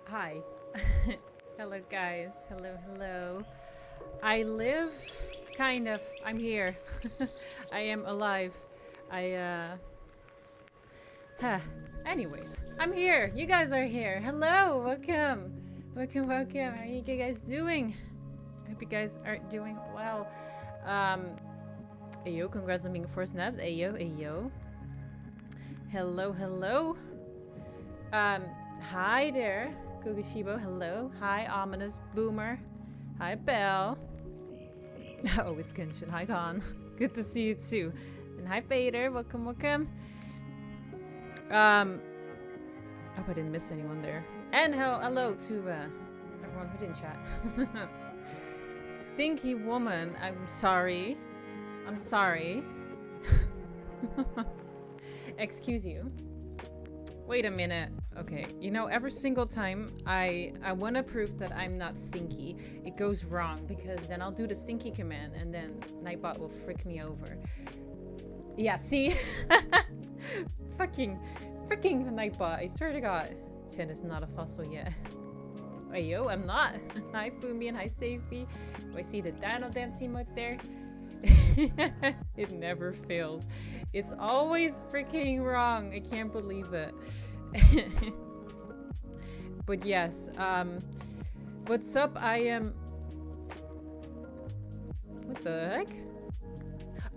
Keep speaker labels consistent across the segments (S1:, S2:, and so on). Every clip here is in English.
S1: Hi. Hello, guys. Hello, hello. I live, kind of. I'm here. I am alive. Huh. Anyways, I'm here. You guys are here. Hello, welcome. Welcome, welcome. How are you guys doing? I hope you guys are doing well. Ayo, congrats on being 4 snaps. Ayo, ayo. Hello, hello. Hi there. Kugishibo, hello. Hi, Ominous Boomer. Hi, Belle. Oh, it's Genshin. Hi, Khan. Good to see you too. And hi, Vader. Welcome, welcome. Hope I didn't miss anyone there. And hello to everyone who didn't chat. Stinky woman. I'm sorry. I'm sorry. Excuse you. Wait a minute. Okay, you know, every single time I want to prove that I'm not stinky, it goes wrong because then I'll do the stinky command and then Nightbot will frick me over. Yeah, see? Freaking Nightbot, I swear to God. Chen is not a fossil yet. Hey yo, I'm not. Hi Fumi and hi Safety. Do I see the Dino Dance emotes there? It never fails. It's always freaking wrong. I can't believe it. But yes, what's up? I am... What the heck?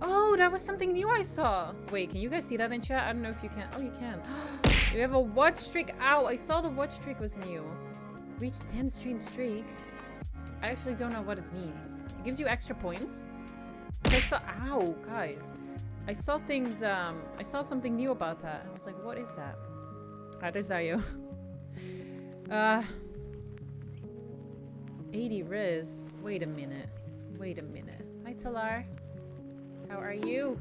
S1: Oh, that was something new I saw. Wait, can you guys see that in chat? I don't know if you can. Oh, you can. You have a watch streak. Ow, I saw the watch streak was new. Reach 10 stream streak. I actually don't know what it means. It gives you extra points. I saw... Ow, guys. I saw things, I saw something new about that. I was like, what is that? Hi, there's Ayo. 80 Riz. Wait a minute. Wait a minute. Hi, Talar. How are you?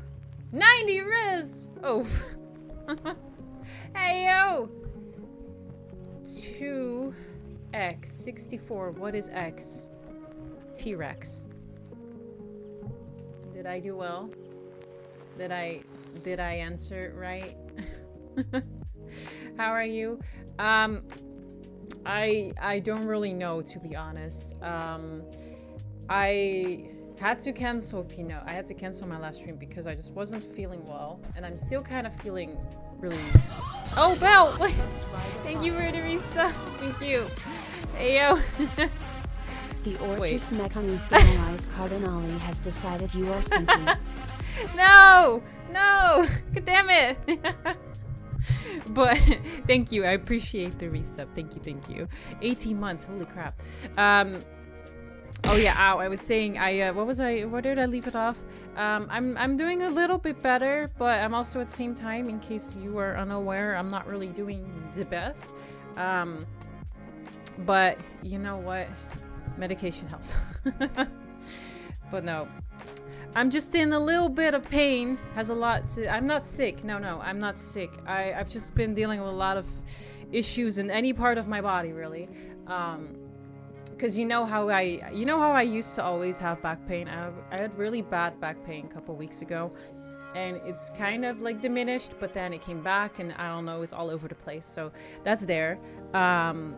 S1: 90 Riz! Oh. Hey, yo! 2x. 64. What is x? T-Rex. Did I do well? Did I answer right? How are you? I don't really know, to be honest. I had to cancel, if you know. I had to cancel my last stream because I just wasn't feeling well, and I'm still kind of feeling really... Oh, Belle! Thank you for the reset. Thank you. Hey, yo.
S2: The Oratrice Mecanique analyzed Cardinale has decided you are stinky.
S1: No! No! God damn it! But thank you. I appreciate the resub. Thank you, thank you. 18 months. Holy crap. Oh yeah, ow. I was saying where did I leave it off? I'm doing a little bit better, but I'm also at the same time, in case you are unaware, I'm not really doing the best. But you know what? Medication helps. But no. I'm just in a little bit of pain. Has a lot to... I'm not sick. No, I'm not sick. I've just been dealing with a lot of issues in any part of my body, really. Because you know how I used to always have back pain. I had really bad back pain a couple weeks ago, and it's kind of like diminished, but then it came back, and I don't know, it's all over the place. So that's there.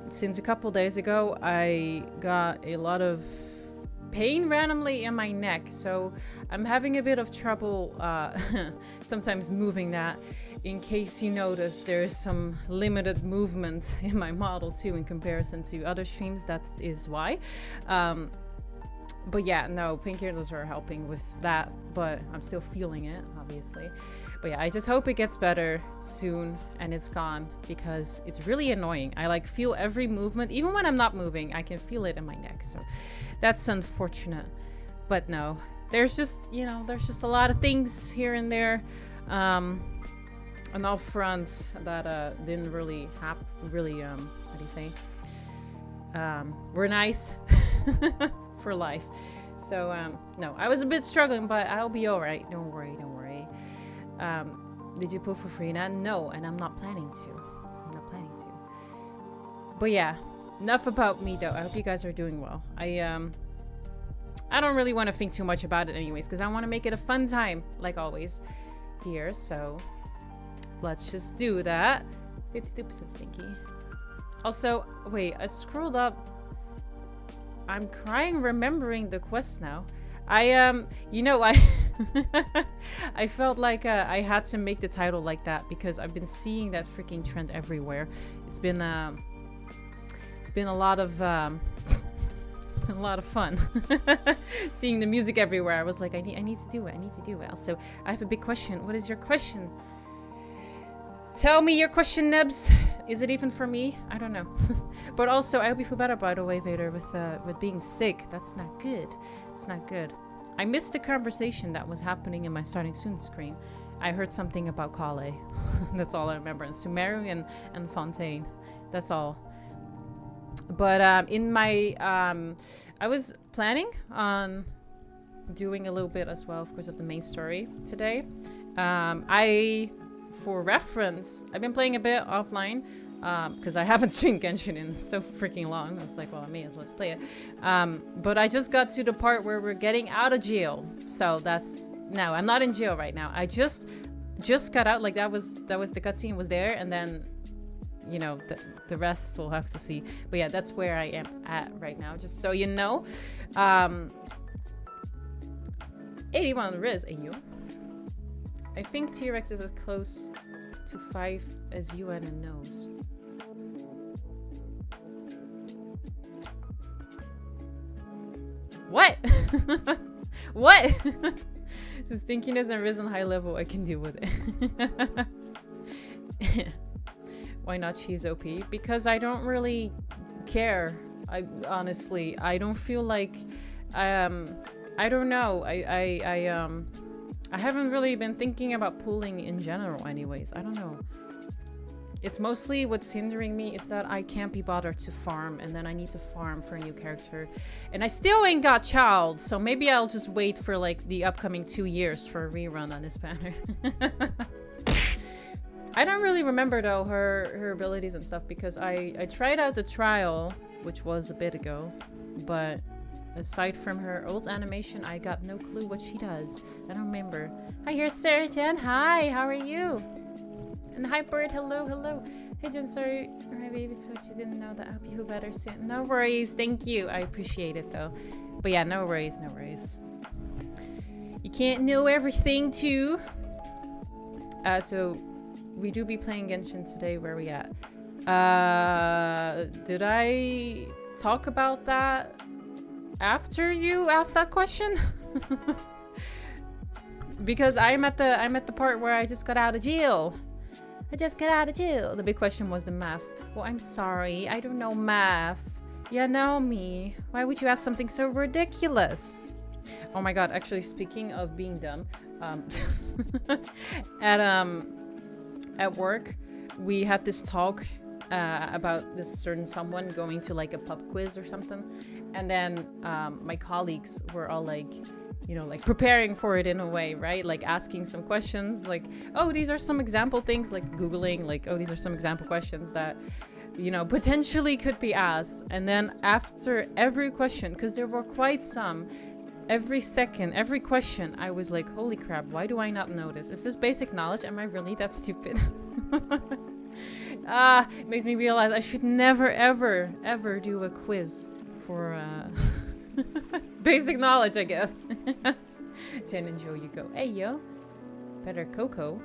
S1: Since a couple days ago, I got a lot of pain randomly in my neck, so I'm having a bit of trouble sometimes moving that. In case you notice, there's some limited movement in my model too in comparison to other streams. That is why. But yeah, no, painkillers are helping with that, but I'm still feeling it, obviously. But yeah, I just hope it gets better soon and it's gone, because it's really annoying. I like feel every movement, even when I'm not moving, I can feel it in my neck. So that's unfortunate. But no, there's just, you know, there's just a lot of things here and there on all fronts that didn't really happen, really, what do you say? Were nice for life. So no, I was a bit struggling, but I'll be all right. Don't worry, don't worry. Did you put for free now? No, and I'm not planning to. I'm not planning to. But yeah, enough about me though. I hope you guys are doing well. I don't really want to think too much about it anyways, because I want to make it a fun time, like always, here. So let's just do that. 52% stinky. Also, wait, I scrolled up I'm crying remembering the quest now. You know, I I felt like I had to make the title like that because I've been seeing that freaking trend everywhere. It's been a lot of it's been a lot of fun seeing the music everywhere. I was like, I need to do it. I need to do it. Also, I have a big question. What is your question? Tell me your question, Nebs. Is it even for me? I don't know. But also, I hope you feel better, by the way, Vader, with being sick. That's not good. It's not good. I missed the conversation that was happening in my starting soon screen. I heard something about Kale. That's all I remember. And Sumerian and Fontaine. That's all. But in my... I was planning on doing a little bit as well, of course, of the main story today. For reference, I've been playing a bit offline because I haven't streamed Genshin in so freaking long. I was like, well, I may as well just play it. But I just got to the part where we're getting out of jail. So that's... No, I'm not in jail right now. I just got out. Like, that was the cutscene was there. And then, you know, the rest we'll have to see. But yeah, that's where I am at right now. Just so you know. 81 Riz. And you? I think T-Rex is as close to 5 as you and a nose. What? What? So stinkiness and risen high level, I can deal with it. Why not cheese OP? Because I don't really care. Honestly, I don't feel like I don't know. I haven't really been thinking about pulling in general anyways. I don't know. It's mostly what's hindering me is that I can't be bothered to farm, and then I need to farm for a new character. And I still ain't got child, so maybe I'll just wait for like the upcoming 2 years for a rerun on this banner. I don't really remember though her abilities and stuff because I tried out the trial, which was a bit ago, but aside from her old animation, I got no clue what she does. I don't remember. Hi, here's Sarah Jen. Hi, how are you? And hi, Bird. Hello, hello. Hey, Jen, sorry. Hi, baby. So you didn't know that. I hope you feel better soon. No worries. Thank you. I appreciate it, though. But yeah, no worries. No worries. You can't know everything, too. So we do be playing Genshin today. Where are we at? Did I talk about that after you asked that question? Because I'm at the part where I just got out of jail. I just got out of jail. The big question was the maths. Well, I'm sorry. I don't know math. You know me. Why would you ask something so ridiculous? Oh my god, actually speaking of being dumb, at work, we had this talk about this certain someone going to like a pub quiz or something. And then my colleagues were all like, you know, like preparing for it in a way, right? Like asking some questions like, oh, these are some example things, like Googling, like, oh, these are some example questions that, you know, potentially could be asked. And then after every question, because there were quite some, every question, I was like, holy crap, why do I not know this? Is this basic knowledge? Am I really that stupid? It makes me realize I should never, ever, ever do a quiz for basic knowledge, I guess. Jen and Joe, you go. Hey, yo. Better Coco.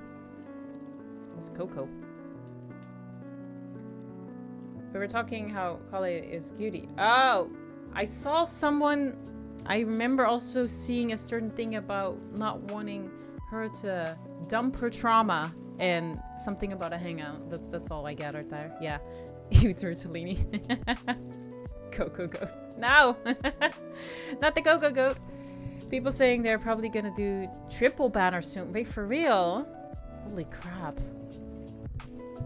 S1: Who's Coco? We were talking how Kale is cutie. Oh, I saw someone. I remember also seeing a certain thing about not wanting her to dump her trauma and something about a hangout. That's all I gathered there. Yeah. You Tortellini. Coco goat. No! Not the Coco goat. People saying they're probably gonna do triple banner soon. Wait, for real? Holy crap.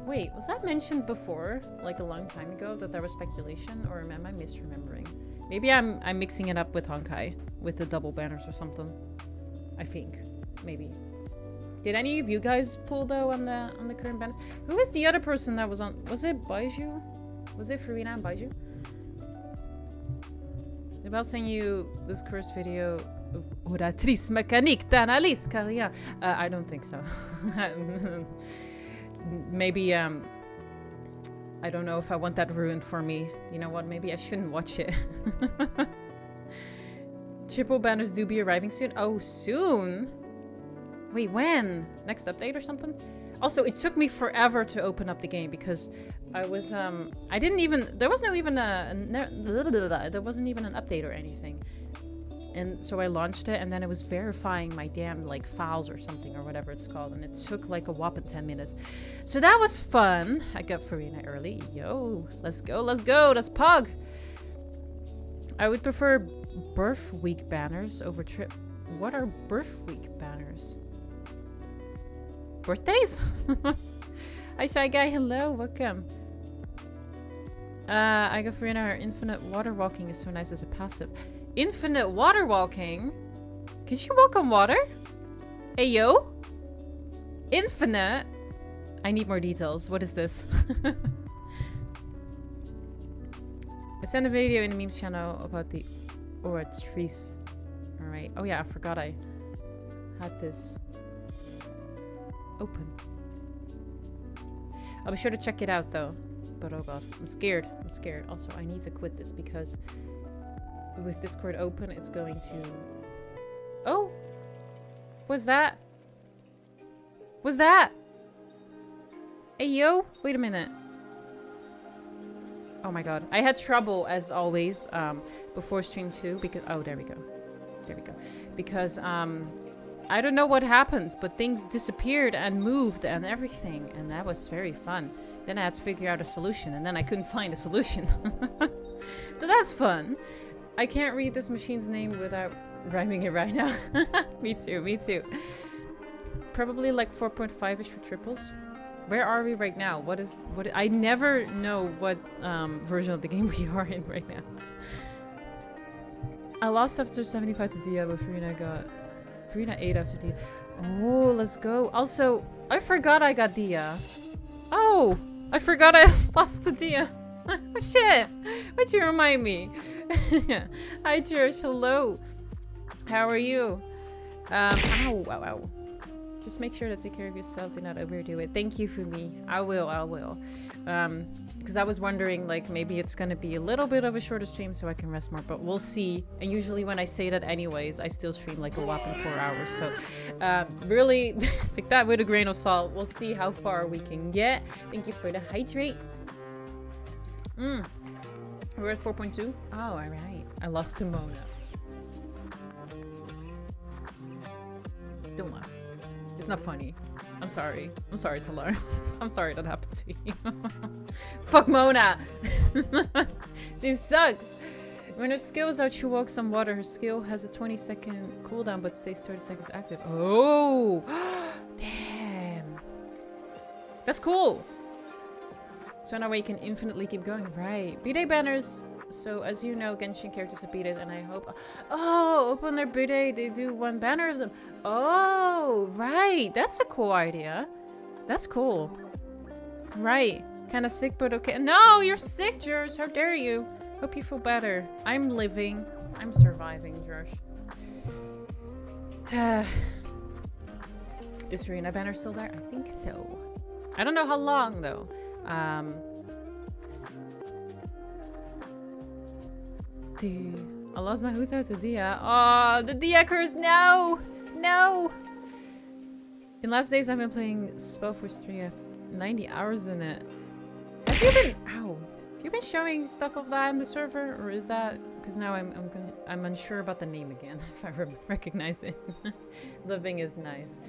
S1: Wait, was that mentioned before? Like a long time ago that there was speculation? Or am I misremembering? Maybe I'm mixing it up with Honkai. With the double banners or something. I think. Maybe. Did any of you guys pull though on the current banners? Who was the other person that was on? Was it Baiju? Was it Farina and Baiju? About send you this cursed video of Oratrice Mecanique d'analyse Cardinale. I don't think so. Maybe I don't know if I want that ruined for me. You know what? Maybe I shouldn't watch it. Triple banners do be arriving soon. Oh, soon? Wait, when? Next update or something? Also, it took me forever to open up the game because I was, I didn't even, there wasn't even an update or anything. And so I launched it and then it was verifying my damn, like, files or something or whatever it's called. And it took like a whopping 10 minutes. So that was fun. I got Farina early. Yo, let's go, let's go. That's Pog. I would prefer birth week banners over trip. What are birth week banners? Birthdays? Hi, Shy Guy. Hello. Welcome. I got Farina. Her infinite water walking is so nice as a passive. Infinite water walking? Can she walk on water? Hey, yo? Infinite? I need more details. What is this? I sent a video in the memes channel about the Oratrice. Alright. Oh yeah, I forgot I had this open. I'll be sure to check it out though. But oh god, I'm scared. I'm scared. Also, I need to quit this because with Discord open, it's going to... Oh! What's that? What's that? Hey, yo! Wait a minute. Oh my god. I had trouble, as always, before stream 2, because... Oh, there we go. There we go. Because, I don't know what happened, but things disappeared and moved and everything, and that was very fun. Then I had to figure out a solution, and then I couldn't find a solution. So that's fun. I can't read this machine's name without rhyming it right now. Me too, me too. Probably like 4.5-ish for triples. Where are we right now? What I never know what version of the game we are in right now. I lost after 75 to Dia, but Farina got... Farina 8 after Dia. Oh, let's go. Also, I forgot I got Dia. Oh! I forgot I lost to Dia. Shit! Why'd you remind me? Hi, George. Hello. How are you? Ow, wow, ow. Just make sure to take care of yourself. Do not overdo it. Thank you, Fumi. I will, I will. Because I was wondering, like, maybe it's going to be a little bit of a shorter stream so I can rest more. But we'll see. And usually when I say that anyways, I still stream like a whopping 4 hours. So, really, take that with a grain of salt. We'll see how far we can get. Thank you for the hydrate. We're at 4.2. Oh, alright. I lost to Mona. Don't laugh. It's not funny. I'm sorry. I'm sorry to learn. I'm sorry that happened to you. Fuck Mona! She sucks! When her skill is out, she walks on water. Her skill has a 20-second cooldown but stays 30 seconds active. Oh! Damn. That's cool! So now we can infinitely keep going. Right. B-Day banners. So as you know, Genshin characters have B-Days and I hope... Oh! Open their B-Day. They do one banner of them. Oh! Right. That's a cool idea. That's cool. Right. Kind of sick, but okay. No! You're sick, Jers. How dare you? Hope you feel better. I'm living. I'm surviving, Jers. Is Farina banner still there? I think so. I don't know how long, though. Dude, I lost my Huta to Dia. Oh, the Dia curse! No! No! In last days, I've been playing Spellforce 3. I have 90 hours in it. Have you been... Ow. Have you been showing stuff of that in the server? Or is that... Because now I'm unsure about the name again. If I recognize it. Living is nice.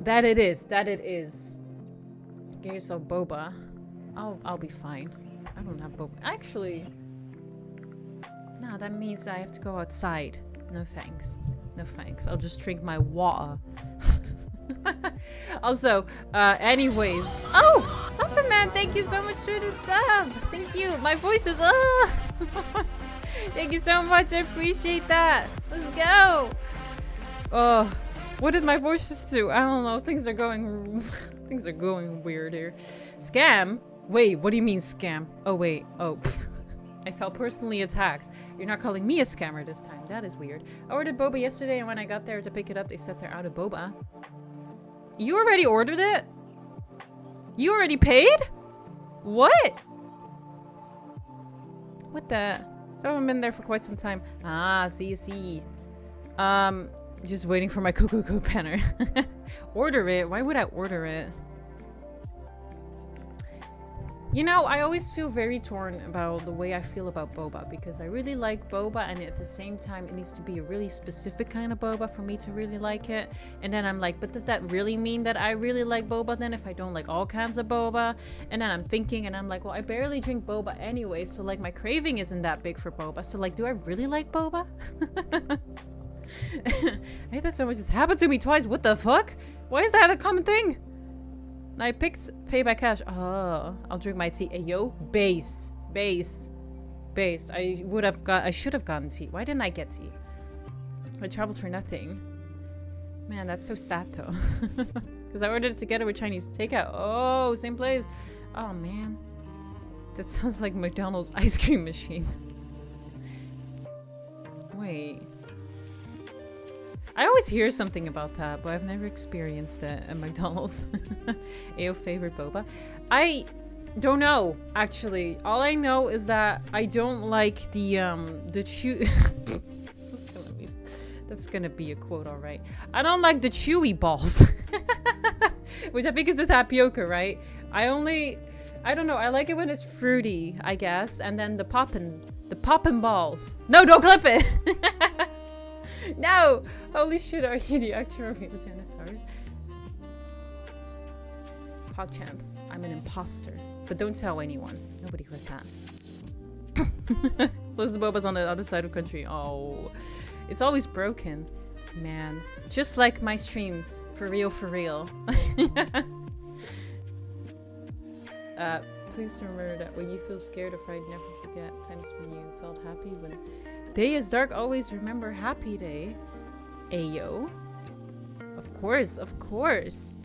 S1: That it is. That it is. Get yourself boba. I'll be fine. I don't have boba. Actually... No, that means I have to go outside. No thanks. No thanks. I'll just drink my water. Also, anyways. Oh! Upperman, thank you so much for the sub! Thank you! My voice is... Thank you so much, I appreciate that! Let's go! Oh, what did my voice just do? I don't know, things are going... things are going weird here. Scam? Wait, what do you mean scam? Oh wait, oh. I felt personally attacked. You're not calling me a scammer this time. That is weird. I ordered boba yesterday and when I got there to pick it up, they said they're out of boba. You already ordered it? You already paid? What? What the? So I've been there for quite some time. Ah, see. Just waiting for my Cocoa banner. Order it? Why would I order it? You know, I always feel very torn about the way I feel about boba, because I really like boba, and at the same time it needs to be a really specific kind of boba for me to really like it. And then I'm like, but does that really mean that I really like boba then if I don't like all kinds of boba? And then I'm thinking, and I'm like, well, I barely drink boba anyway, so like my craving isn't that big for boba. So like, do I really like boba? I hate that so much. It's happened to me twice. What the fuck? Why is that a common thing? I picked pay by cash. Oh, I'll drink my tea. Ayo, based. I should have gotten tea. Why didn't I get tea? I traveled for nothing. Man, that's so sad though. Because I ordered it together with Chinese takeout. Oh, same place. Oh man, that sounds like McDonald's ice cream machine. Wait. I always hear something about that, but I've never experienced it at McDonald's. Ayo, favorite boba? I don't know, actually. All I know is that I don't like the chew. That's gonna be a quote, all right. I don't like the chewy balls, which I think is the tapioca, right? I don't know. I like it when it's fruity, I guess, and then the poppin' balls. No, don't clip it. No! Holy shit, are you the actual Janissars? PogChamp, I'm an imposter. But don't tell anyone. Nobody heard that. Plus the boba's on the other side of the country. Oh. It's always broken. Man. Just like my streams. For real, for real. Please remember that when you feel scared or frightened, never forget times when you felt happy. When day is dark, always remember happy day. Ayo. Of course, of course.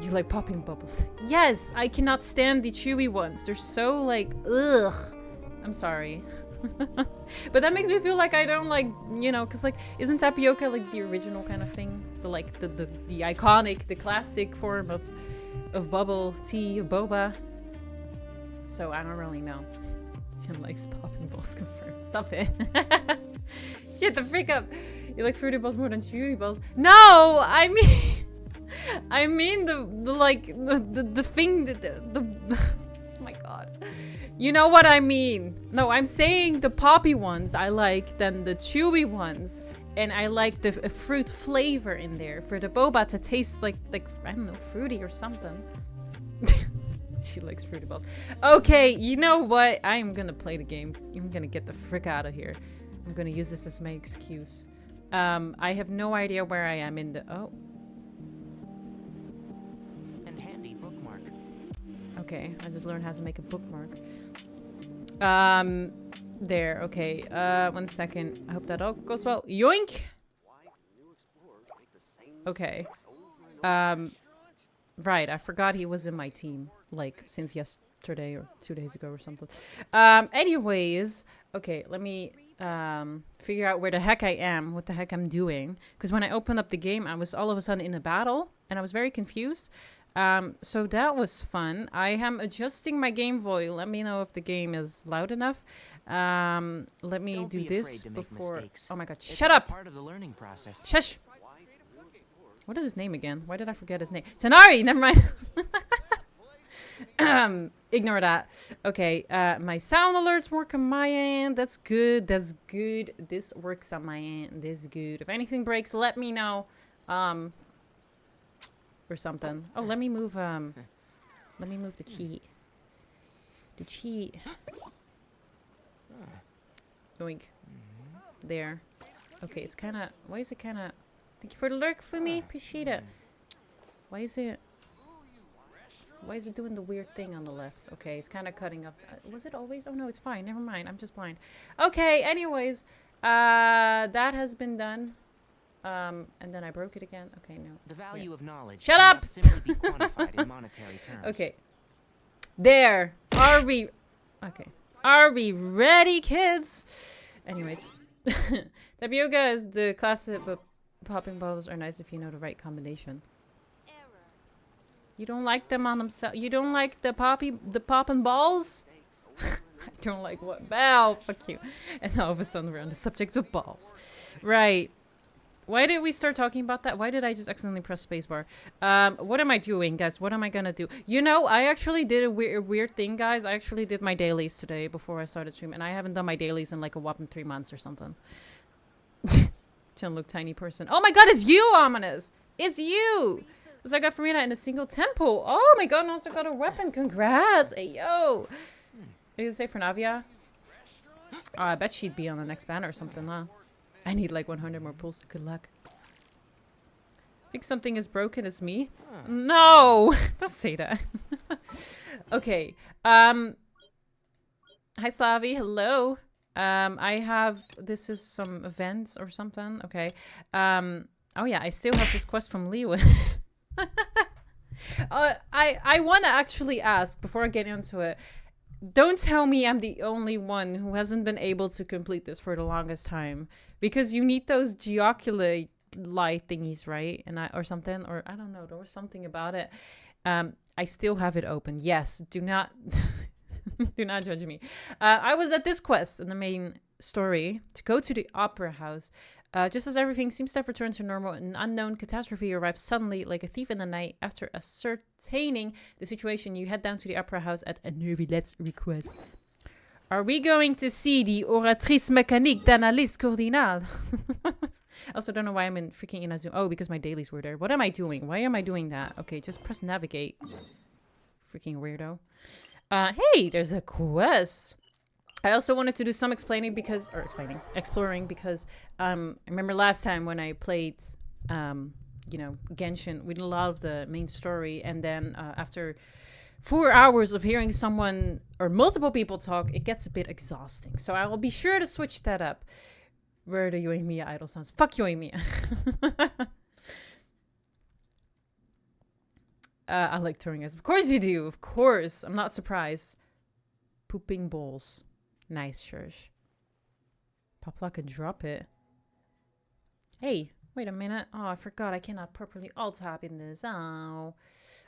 S1: You like popping bubbles. Yes, I cannot stand the chewy ones. They're so like, ugh. I'm sorry. But that makes me feel like I don't like, you know, because like, isn't tapioca like the original kind of thing? The like, the iconic, the classic form of bubble tea, boba. So I don't really know. Jim likes popping balls confirmed. Stop it. Shit, the freak up. You like fruity balls more than chewy balls? No, I mean the thing the oh my god. You know what I mean. No, I'm saying the poppy ones I like than the chewy ones. And I like the fruit flavor in there for the boba to taste like I don't know, fruity or something. She likes fruity balls. Okay, you know what? I am gonna play the game. I'm gonna get the frick out of here. I'm gonna use this as my excuse. I have no idea where I am in the
S3: And handy bookmark.
S1: Okay, I just learned how to make a bookmark. There, okay. 1 second. I hope that all goes well. Yoink! Okay. Right, I forgot he was in my team. Like, since yesterday or 2 days ago or something. Anyways. Okay, let me, figure out where the heck I am. What the heck I'm doing. Because when I opened up the game, I was all of a sudden in a battle. And I was very confused. So that was fun. I am adjusting my game volume. Let me know if the game is loud enough. Let me do this before. Oh my god, shut up!
S3: Part of the learning process.
S1: Shush! What is his name again? Why did I forget his name? Tanari! Never mind. Ignore that. Okay, my sound alerts work on my end. That's good. That's good. This works on my end. This is good. If anything breaks, let me know. Or something. Oh, let me move the cheat. The cheat. Yoink. There. Okay, it's kind of... Why is it kind of... Thank you for the lurk for me. Appreciate it. Why is it doing the weird thing on the left? Okay, it's kind of cutting up. Was it always? Oh, no, it's fine. Never mind. I'm just blind. Okay, anyways. That has been done. And then I broke it again. Okay, no.
S3: The value of knowledge
S1: Shut up!
S3: simply be quantified in monetary terms.
S1: Okay. There. Are we ready, kids? Anyways. Tapioca is the classic, but popping balls are nice if you know the right combination. You don't like them on themselves? You don't like the poppin' balls? I don't like what? Val, fuck you. And all of a sudden we're on the subject of balls. Right. Why did we start talking about that? Why did I just accidentally press spacebar? What am I doing, guys? What am I gonna do? You know, I actually did a weird thing, guys. I actually did my dailies today before I started streaming. And I haven't done my dailies in like a whopping 3 months or something. Don't look tiny person. Oh my god, it's you, Ominous! It's you! Because I got Farina in a single temple. Oh my god, and also got a weapon. Congrats! Hey, yo! Did it say for Navia? Oh, I bet she'd be on the next banner or something, huh? I need like 100 more pulls. Good luck. Think something is broken, it's me? No! Don't say that. Okay. Hi, Slavi. Hello. I have... This is some events or something. Okay. Oh yeah, I still have this quest from Leo. I want to actually ask, before I get into it, don't tell me I'm the only one who hasn't been able to complete this for the longest time. Because you need those geoculate light thingies, right? And or something, or I don't know, there was something about it. I still have it open. Yes, do not do not judge me. I was at this quest in the main story to go to the opera house. Just as everything seems to have returned to normal, an unknown catastrophe arrives suddenly like a thief in the night. After ascertaining the situation, you head down to the opera house at a Nervilet's request. Are we going to see the Oratrice Mecanique d'analyse Cardinale? I also don't know why I'm in freaking Inazuma. Oh, because my dailies were there. What am I doing? Why am I doing that? Okay, just press navigate. Freaking weirdo. Hey, there's a quest. I also wanted to do some exploring because I remember last time when I played, you know, Genshin, we did a lot of the main story, and then after 4 hours of hearing someone or multiple people talk, it gets a bit exhausting. So I will be sure to switch that up. Where are the Yoimiya idol sounds? Fuck Yoimiya. I like throwing us. Of course you do. Of course. I'm not surprised. Pooping balls. Nice, Church. Pop lock and drop it. Hey, wait a minute. Oh, I forgot I cannot properly alt tab in this. Oh,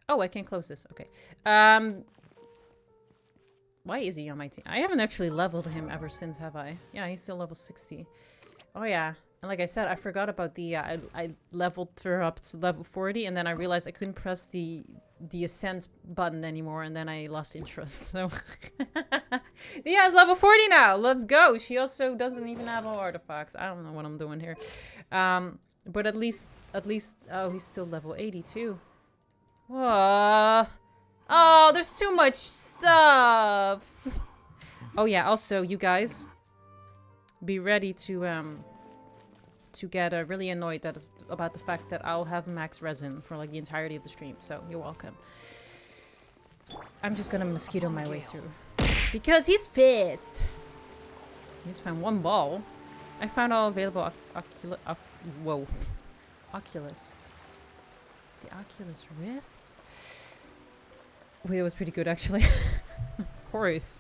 S1: I can close this. Okay. Why is he on my team? I haven't actually leveled him ever since, have I? Yeah, he's still level 60. Oh, yeah. And like I said, I forgot about the... I leveled her up to level 40, and then I realized I couldn't press the ascent button anymore, and then I lost interest, so... Yeah, it's level 40 now! Let's go! She also doesn't even have all artifacts. I don't know what I'm doing here. But at least... Oh, he's still level 82. Whoa. Oh, there's too much stuff! Oh yeah, also, you guys... Be ready to get really annoyed about the fact that I'll have max resin for like the entirety of the stream. So you're welcome. I'm just gonna mosquito my way through because he's pissed. I just found one ball. I found all available Oculus. The Oculus Rift. Wait, it was pretty good actually. Of course.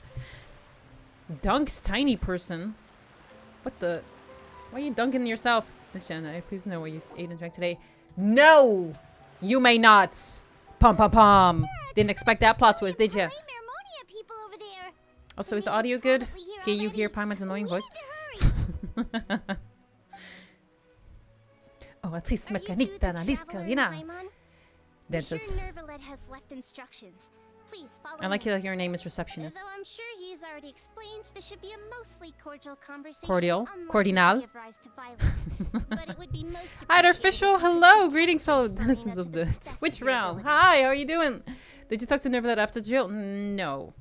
S1: Dunk's tiny person. What the? Why are you dunking yourself? Miss Jenna, please know what you ate and drank today. No! You may not! Pom pom pom! Didn't expect that plot twist, did you? Also, is the audio good? Can you hear Paimon's annoying voice? Oratrice Mecanique d'analyse Cardinale. Dancers. Please follow I like that your name is receptionist.
S4: Though I'm sure he's already explained, this should be a mostly cordial conversation.
S1: Cardinale. Hi, official. Hello, greetings, fellow denizens of the Twitch realm. Hi, how are you doing? Did you talk to Nervalet after jail? No.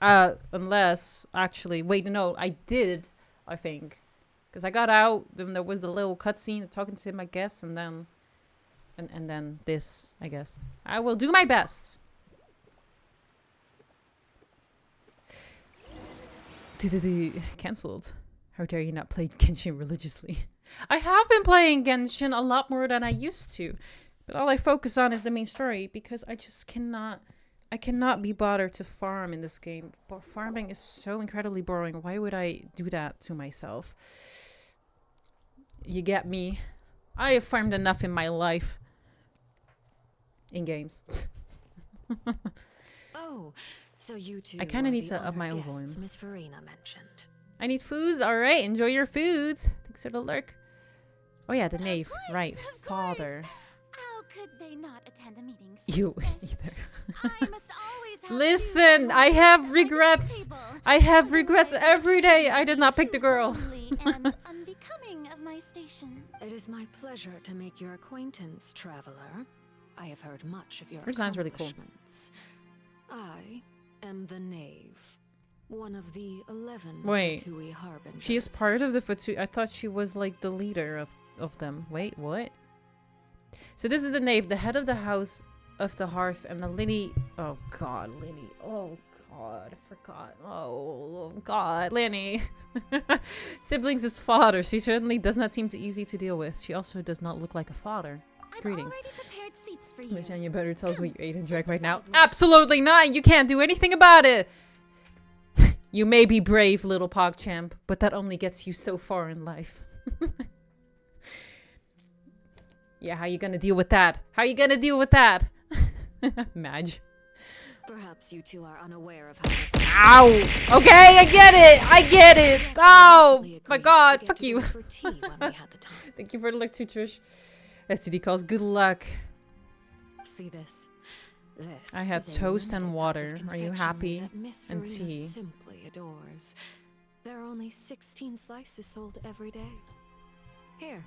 S1: Unless actually, wait, no, I did. I think, because I got out. Then there was a little cutscene talking to him, I guess, and then, and then this, I guess. I will do my best. Cancelled. How dare you not play Genshin religiously? I have been playing Genshin a lot more than I used to. But all I focus on is the main story because I just cannot... I cannot be bothered to farm in this game. Farming is so incredibly boring. Why would I do that to myself? You get me? I have farmed enough in my life. In games.
S5: Oh, so you two
S1: I kind of
S5: are
S1: need
S5: the
S1: to up my
S5: honored
S1: own volume.
S5: guests Miss Farina mentioned.
S1: I need foods. All right, enjoy your foods. Thanks for the lurk. Oh yeah, the knave.
S4: Of course,
S1: Right,
S4: of
S1: father.
S4: course. How could they not attend a meeting such
S1: You
S4: as this?
S1: either.
S4: I must always have
S1: Listen,
S4: two
S1: I
S4: on
S1: have
S4: my dinner
S1: regrets.
S4: table.
S1: I have regrets
S4: Otherwise,
S1: every day. I did not pick the
S4: too
S1: girl.
S4: lonely and unbecoming of my station.
S5: It is my pleasure to make your acquaintance, traveler. I have heard much of your
S1: Her design's really cool.
S5: accomplishments. I am the knave, one of the 11
S1: Wait,
S5: Vtuber harbingers.
S1: She is part of the Vtuber. I thought she was like the leader of them. Wait, what? So this is the knave, the head of the house of the hearth, and the Linny. Oh God, Linny. Oh God, I forgot. Oh God, Linny. Siblings is father. She certainly does not seem too easy to deal with. She also does not look like a father.
S4: I've
S1: Greetings.
S4: already prepared seats for you.
S1: Miss Yen, you better tell us what you ate and
S4: Sit
S1: drank right now.
S4: beside me.
S1: Absolutely not! You can't do anything about it! You may be brave, little PogChamp, but that only gets you so far in life. Yeah, how you gonna deal with that? How you gonna deal with that? Madge.
S5: Perhaps you two are unaware of how this.
S1: Ow! Okay, I get it! I get it! Oh! My god, fuck you!
S5: For tea when we had the time.
S1: Thank you for the luck too, Trish. FTD calls good luck.
S5: See this? This.
S1: I have
S5: is a
S1: toast and
S5: limited type
S1: water.
S5: of
S1: Are you
S5: confectionery
S1: happy?
S5: that Miss
S1: And
S5: Farina
S1: tea.
S5: simply adores. There are only 16 slices sold every day. Here,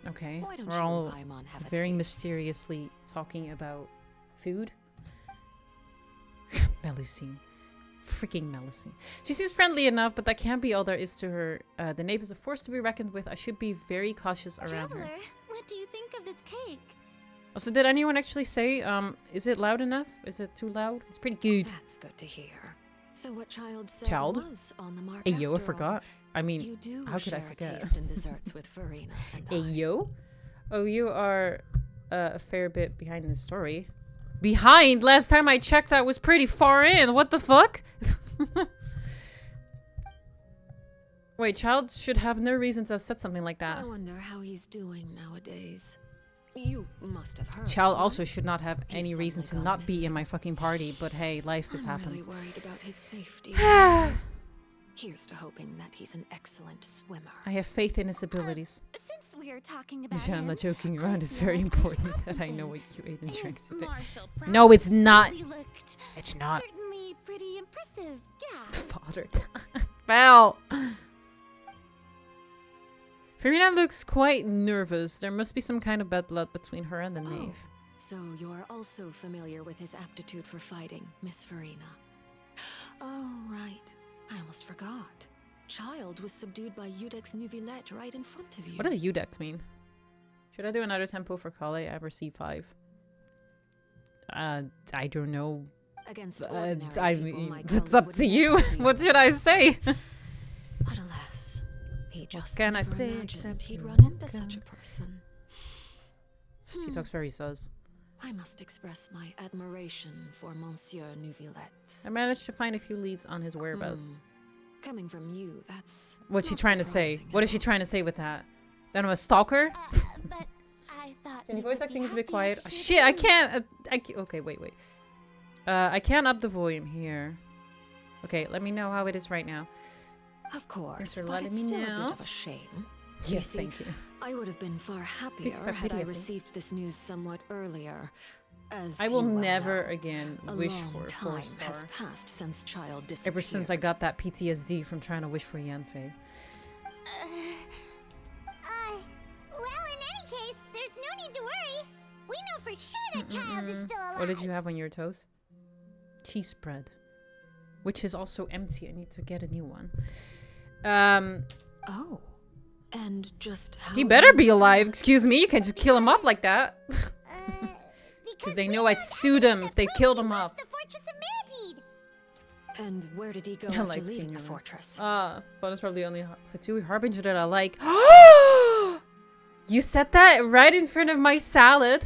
S1: Okay,
S5: why don't
S1: we're
S5: you
S1: all
S5: and Paimon have a
S1: very
S5: taste?
S1: mysteriously talking about food. Melusine. Freaking Melusine. She seems friendly enough, but that can't be all there is to her. The knave is a force to be reckoned with. I should be very cautious around
S4: Traveler,
S1: her.
S4: what do you think of this cake?
S1: Also, did anyone actually say, is it loud enough? Is it too loud? It's pretty good.
S5: That's good to hear. So what child said
S1: Child?
S5: was on the mark
S1: Hey, yo, I
S5: after all?
S1: forgot. I mean,
S5: You do
S1: how could I
S5: share
S1: forget?
S5: a taste in desserts with Farina and
S1: hey,
S5: I.
S1: yo? Oh, you are a fair bit behind the story. Behind? Last time I checked, I was pretty far in. What the fuck? Wait, child should have no reason to have said something like that.
S5: I wonder how he's doing nowadays. You must have heard.
S1: Child
S5: right?
S1: also should not have
S5: He
S1: any reason
S5: suddenly
S1: to
S5: gone
S1: not be in
S5: missing.
S1: my fucking party, but hey, life just
S5: I'm
S1: happens.
S5: really worried about his safety. Here's to hoping that he's an excellent swimmer.
S1: I have faith in his abilities.
S4: Since we're talking about
S1: Michelle, I'm
S4: him,
S1: not joking
S4: I
S1: around. It's
S4: feel
S1: very
S4: like I should
S1: important
S4: add
S1: that I know
S4: something.
S1: what you ate and drank
S4: His
S1: today.
S4: martial
S1: No, it's
S4: prowess
S1: not.
S4: really looked
S1: It's not.
S4: certainly pretty impressive. Yeah.
S1: Father. Belle. Farina looks quite nervous. There must be some kind of bad blood between her and the knave.
S5: So you are also familiar with his aptitude for fighting, Miss Farina. Oh, right. I almost forgot. Child was subdued by Udex Nuvillette right in front of you.
S1: What does Udex mean? Should I do another tempo for Kale? I received 5. I don't know.
S5: Against ordinary
S1: I
S5: people,
S1: mean,
S5: my
S1: it's
S5: Kale
S1: up
S5: would
S1: to you.
S5: never be
S1: What should I say?
S5: But alas, he just
S1: can I
S5: never
S1: say
S5: imagined
S1: except
S5: he'd
S1: you
S5: run into
S1: can?
S5: such a person.
S1: She talks very sus.
S5: I must express my admiration for Monsieur Nuvillette.
S1: I managed to find a few leads on his whereabouts.
S5: Coming from you, that's
S1: What's she
S5: not
S1: trying to say?
S5: surprising
S1: What
S5: at
S1: is she
S5: all.
S1: trying to say with that? That I'm a stalker?
S4: But I thought
S1: Jenny,
S4: you
S1: voice
S4: would be
S1: acting is a bit
S4: happy
S1: quiet.
S4: to
S1: Oh,
S4: hear
S1: shit, I
S4: the
S1: can't. Okay, wait. I can't up the volume here. Okay, let me know how it is right now.
S5: Of course,
S1: Thanks for
S5: but
S1: letting
S5: it's
S1: me
S5: still a
S1: know.
S5: bit of a shame.
S1: Yes,
S5: see,
S1: thank you.
S5: I would have been far happier
S1: Fifty-five
S5: had I
S1: video,
S5: received this news somewhat earlier. As
S1: I will
S5: you well
S1: never
S5: know,
S1: again
S5: a
S1: wish
S5: long
S1: for a
S5: time
S1: 4-star.
S5: has passed since child disappeared.
S1: Ever since I got that PTSD from trying to wish for Yanfei.
S4: Well, in any case, there's no need to worry. We know for sure that child is still alive.
S1: What did you have on your toast? Cheese spread. Which is also empty. I need to get a new one.
S5: Oh, and just how
S1: He
S5: do
S1: better
S5: you
S1: be
S5: know
S1: alive.
S5: that?
S1: Excuse me. You can't just kill him off like that.
S4: Because
S1: they
S4: we
S1: know I'd
S4: found
S1: sue them
S4: evidence
S1: if they
S4: that
S1: killed
S4: proves
S1: him
S4: he
S1: off.
S4: left the Fortress of Mirapede.
S5: And where did he go
S1: I
S5: after
S1: like
S5: leaving
S1: seeing
S5: the
S1: them.
S5: fortress?
S1: Fun is probably only Vtuber Harbinger that I like. You said that right in front of my salad.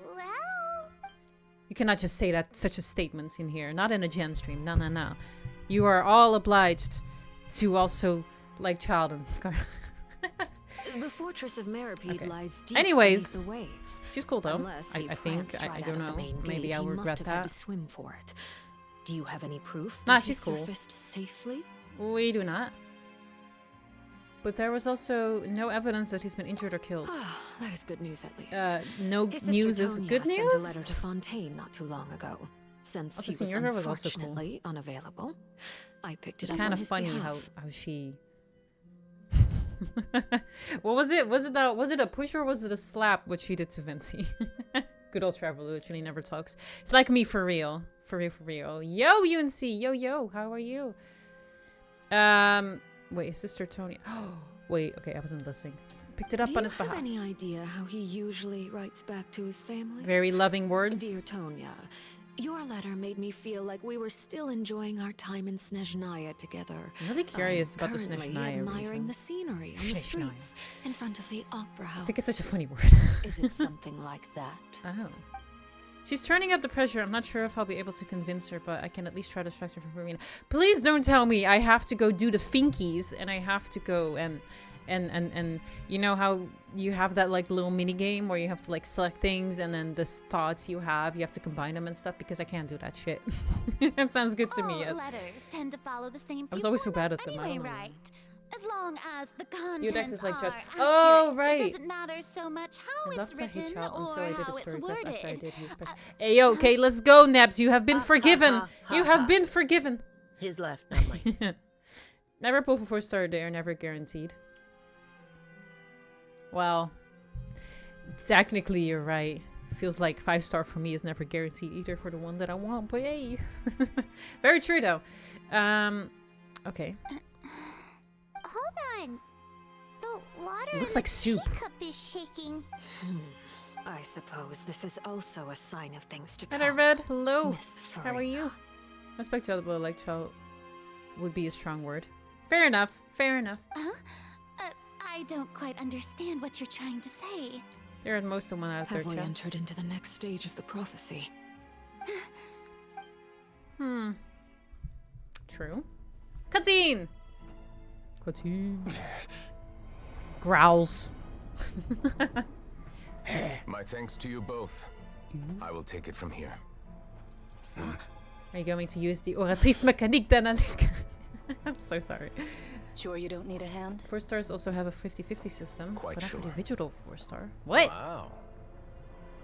S4: Well,
S1: You cannot just say that such a statement in here. Not in a gen stream. No. You are all obliged to also like child and Scar.
S5: The fortress of Meripede
S1: Okay.
S5: lies deep
S1: Anyways,
S5: beneath the waves.
S1: she's cool though.
S5: Unless he
S1: I think.
S5: pranced right
S1: I
S5: out
S1: don't
S5: of the
S1: know.
S5: main
S1: Maybe
S5: gate,
S1: I'll
S5: he must
S1: regret
S5: have had to
S1: that.
S5: swim for it. Do you have any proof
S1: Nah,
S5: that he
S1: she's cool.
S5: surfaced safely?
S1: We do not. But there was also no evidence that he's been injured or killed.
S5: That is good news, at least.
S1: No
S5: His sister
S1: news is
S5: Tonya
S1: good
S5: sent
S1: news?
S5: a letter to Fontaine not too long ago. Since
S1: Also,
S5: he was
S1: Senora was also cool.
S5: unfortunately unavailable, I picked it
S1: It's
S5: up
S1: kind
S5: on
S1: of
S5: his
S1: funny
S5: behalf.
S1: how she... What was it? Was it a push or was it a slap what she did to Venti? Good old Traveler literally never talks. It's like me for real. For real. Yo, UNC! Yo, how are you? Wait, Sister Tony. Oh, wait, okay, I wasn't listening. Picked it up on his
S5: Do you have
S1: behalf.
S5: any idea how he usually writes back to his family?
S1: Very loving words.
S5: Dear Tonya, your letter made me feel like we were still enjoying our time in Snezhnaya together.
S1: I'm really curious
S5: I'm
S1: about the
S5: currently
S1: Snezhnaya
S5: admiring
S1: region.
S5: the scenery on the
S1: Snezhnaya.
S5: streets in front of the opera house.
S1: I think it's such a funny word.
S5: Is it something like that?
S1: Oh. She's turning up the pressure. I'm not sure if I'll be able to convince her, but I can at least try to distract her from Verena. Please don't tell me I have to go do the finkies and I have to go and you know how you have that like little mini game where you have to like select things and then the thoughts you have to combine them and stuff, because I can't do that shit. That sounds good to me.
S4: All letters tend to follow the same
S1: I was always so
S4: formats
S1: bad at them, I
S4: anyway,
S1: don't know.
S4: right? As long as the contents
S1: is like
S4: are
S1: just-
S4: accurate,
S1: Oh, right.
S4: It doesn't matter so much how
S1: I
S4: it's
S1: love to hate
S4: written
S1: child
S4: or
S1: until I did
S4: how
S1: a
S4: it's
S1: story quest after I
S4: worded.
S1: did use press. Hey, yo, okay, let's go, Nebs. You have been forgiven. You have been forgiven.
S6: His left, not mine.
S1: Never pull for 4-star, they are never guaranteed. Well, technically you're right. Feels like 5-star for me is never guaranteed either for the one that I want, but hey. Very true though. Okay.
S4: Hold on. The water
S1: It looks
S4: in
S1: like
S4: the
S1: soup.
S4: teacup is shaking.
S5: I suppose this is also a sign of things to come.
S1: Hello, Red. Hello.
S5: Miss
S1: How are you?
S5: Verena.
S1: Respect child, but like child would be a strong word. Fair enough. Fair enough.
S4: Huh? I don't quite understand what you're trying to say.
S1: They're at most of 1 out of 3
S5: Have we
S1: chance.
S5: entered into the next stage of the prophecy?
S1: True. Cutscene! Growls.
S7: My thanks to you both. I will take it from here.
S1: Are you going to use the Oratrice Mecanique then? I'm so sorry.
S8: Sure you don't need a hand?
S1: 4-stars also have a 50-50 system,
S7: Quite
S1: but not for
S7: sure.
S1: the digital 4-star. What?
S9: Wow.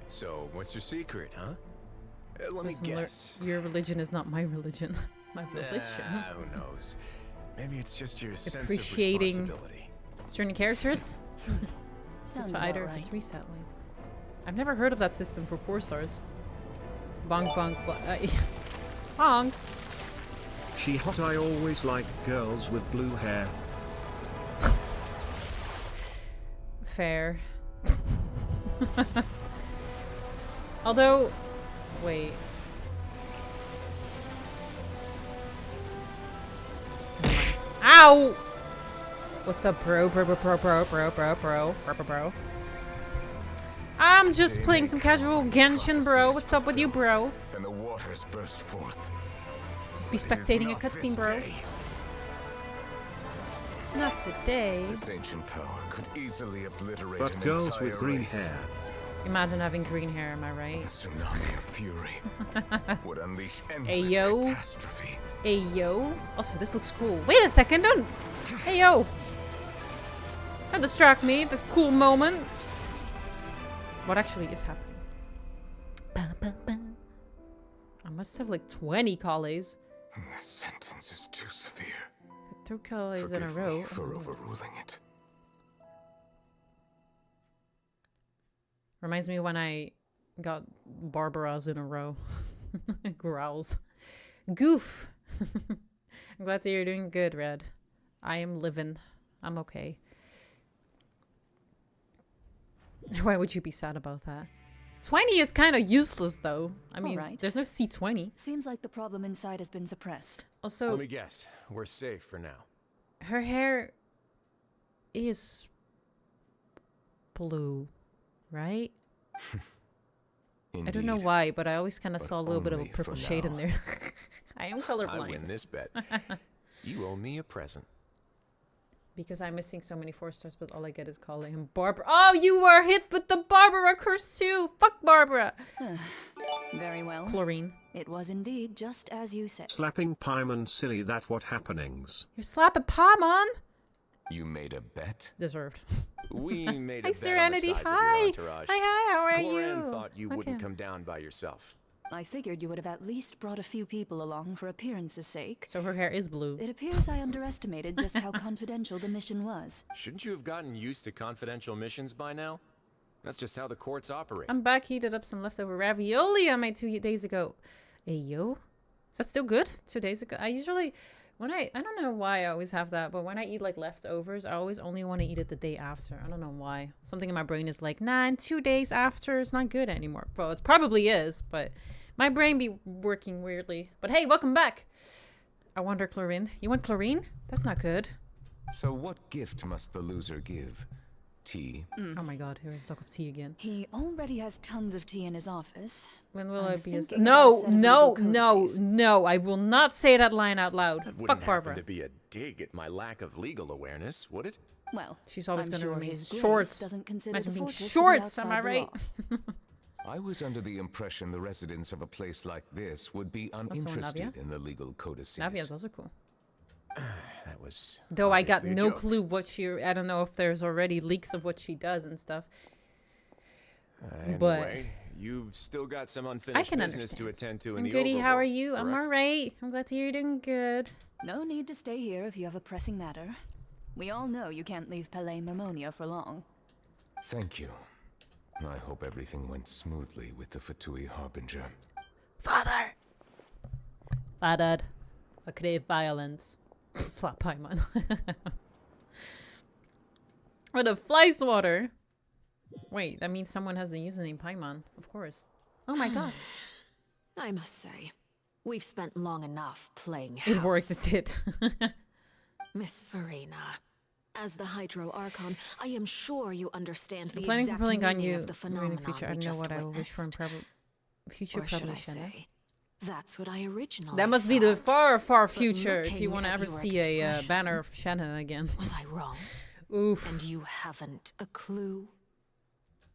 S9: So, what's your secret, huh? Let me
S1: Listen,
S9: guess.
S1: your religion is not my relion. My religion.
S9: Who knows? Maybe it's just your sense of
S1: Appreciating
S9: responsibility.
S1: certain characters.
S8: Sounds
S1: Just for
S8: about
S1: either of
S8: right.
S1: the 3 sadly. I've never heard of that system for 4-stars. Bonk bonk bonk.
S10: She hot. I always like girls with blue hair.
S1: Fair. Although, wait. Ow! What's up, bro? Bro. I'm just playing some casual Genshin, bro. What's up with you, bro?
S7: And the waters burst forth.
S1: Just be
S7: It is
S1: spectating a
S7: not this
S1: cutscene, bro.
S7: day.
S1: Not today.
S7: This ancient power could easily obliterate
S10: But
S7: an
S10: girls
S7: entire
S10: with green
S7: race.
S10: hair.
S1: Imagine having green hair, am I
S7: A
S1: right?
S7: tsunami of fury would unleash endless
S1: Ayo.
S7: catastrophe.
S1: Hey, yo. Also, this looks cool. Wait a second, don't... Hey, yo. Don't distract me at this cool moment. What actually is happening? Bum, bum, bum. I must have like 20 calls.
S7: This sentence is too severe.
S1: 2 calls in a
S7: Forgive
S1: row.
S7: me for
S1: Oh.
S7: overruling it.
S1: Reminds me when I got Barbaras in a row. Growls. Goof. I'm glad that you're doing good, Red. I am living. I'm okay. Why would you be sad about that? 20 is kind of useless, though. I mean,
S8: Alright.
S1: there's no C20.
S8: Seems like the problem inside has been suppressed.
S1: Also,
S9: Let me guess. We're safe for now.
S1: her hair is blue, right? I don't know
S7: Indeed.
S1: why, but I always kind of
S7: But
S1: saw a little bit of a
S7: only for
S1: purple shade in
S7: now.
S1: there. I am
S9: I win
S1: colorblind.
S9: this bet. You owe me a present.
S1: Because I'm missing so many 4 stars, but all I get is calling him Barbara. Oh, you were hit with the Barbara curse too. Fuck Barbara.
S8: Very well.
S1: Chlorine.
S8: It was indeed just as you said.
S10: Slapping Paimon silly that what happenings.
S1: You're slapping Paimon.
S7: You made a bet?
S1: Deserved.
S9: We made a
S1: Hi,
S9: bet on the
S1: Serenity.
S9: size
S1: Hi.
S9: of your entourage.
S1: Hi, how are
S9: Cloran
S1: you?
S9: thought you
S1: Okay.
S9: wouldn't come down by yourself.
S8: I figured you would have at least brought a few people along for appearance's sake.
S1: So her hair is blue.
S8: It appears I underestimated just how confidential the mission was.
S9: Shouldn't you have gotten used to confidential missions by now? That's just how the courts operate.
S1: I'm back, heated up some leftover ravioli I made 2 days ago. Hey, yo. Is that still good? 2 days ago? I usually, I don't know why I always have that, but when I eat like leftovers, I always only want to eat it the day after. I don't know why. Something in my brain is like, nah, in 2 days after, it's not good anymore. Well, it probably is, but my brain be working weirdly. But hey, welcome back. I wonder, chlorine. You want chlorine? That's not good.
S7: So what gift must the loser give? Tea?
S1: Oh my god, here's talk of tea again.
S8: He already has tons of tea in his office.
S1: When will
S8: I'm
S1: I be a...
S8: thinking
S1: No,
S8: about a set of
S1: no,
S8: legal
S1: no,
S8: codices.
S1: no. I will not say that line out loud.
S9: That wouldn't
S1: Fuck Barbara.
S9: happen to be a dig at my lack of legal awareness, would it?
S8: Well,
S1: She's always
S8: I'm
S1: going to
S8: sure
S1: remain
S8: his grace
S1: shorts.
S8: doesn't consider
S1: Imagine
S8: the
S1: being
S8: fortress
S1: shorts,
S8: to be
S1: am I
S8: outside the
S1: right?
S8: law.
S7: I was under the impression the residents of a place like this would be
S1: one,
S7: uninterested
S1: Navia.
S7: in the legal codices.
S1: Navia's also cool.
S9: That was
S1: Though I got
S9: obviously a
S1: no
S9: joke.
S1: clue what she... I don't know if there's already leaks of what she does and stuff. But
S9: Anyway, you've still got some unfinished
S1: can
S9: business to
S1: understand.
S9: attend to in
S1: I'm
S9: the
S1: goody. How are
S9: Overworld,
S1: you? I'm
S9: correct?
S1: alright. I'm glad to hear you're doing good.
S8: No need to stay here if you have a pressing matter. We all know you can't leave Palais Mermonia for long.
S7: Thank you. I hope everything went smoothly with the Fatui Harbinger.
S1: Father! Father. I crave violence. Slap Paimon. What a fly swatter. Wait, that means someone has the username Paimon. Of course. Oh my god.
S5: I must say, we've spent long enough playing
S1: It
S5: house.
S1: works, it did.
S5: Miss Farina, as the Hydro Archon, I am sure you understand the
S1: I'm planning
S5: exact
S1: to pulling on
S5: meaning
S1: you
S5: of the
S1: in
S5: phenomenon
S1: the future. I
S5: we
S1: don't know
S5: just
S1: what I will wish for in
S5: witnessed.
S1: future
S5: Or should I
S1: probably Shanna.
S5: say, that's what I originally
S1: That must be the
S5: thought.
S1: far, far
S5: But
S1: future if you
S5: looking
S1: want to
S5: at
S1: ever
S5: your
S1: see a
S5: expression,
S1: banner of Shanna again.
S5: Was I wrong?
S1: Oof.
S5: And you haven't a clue?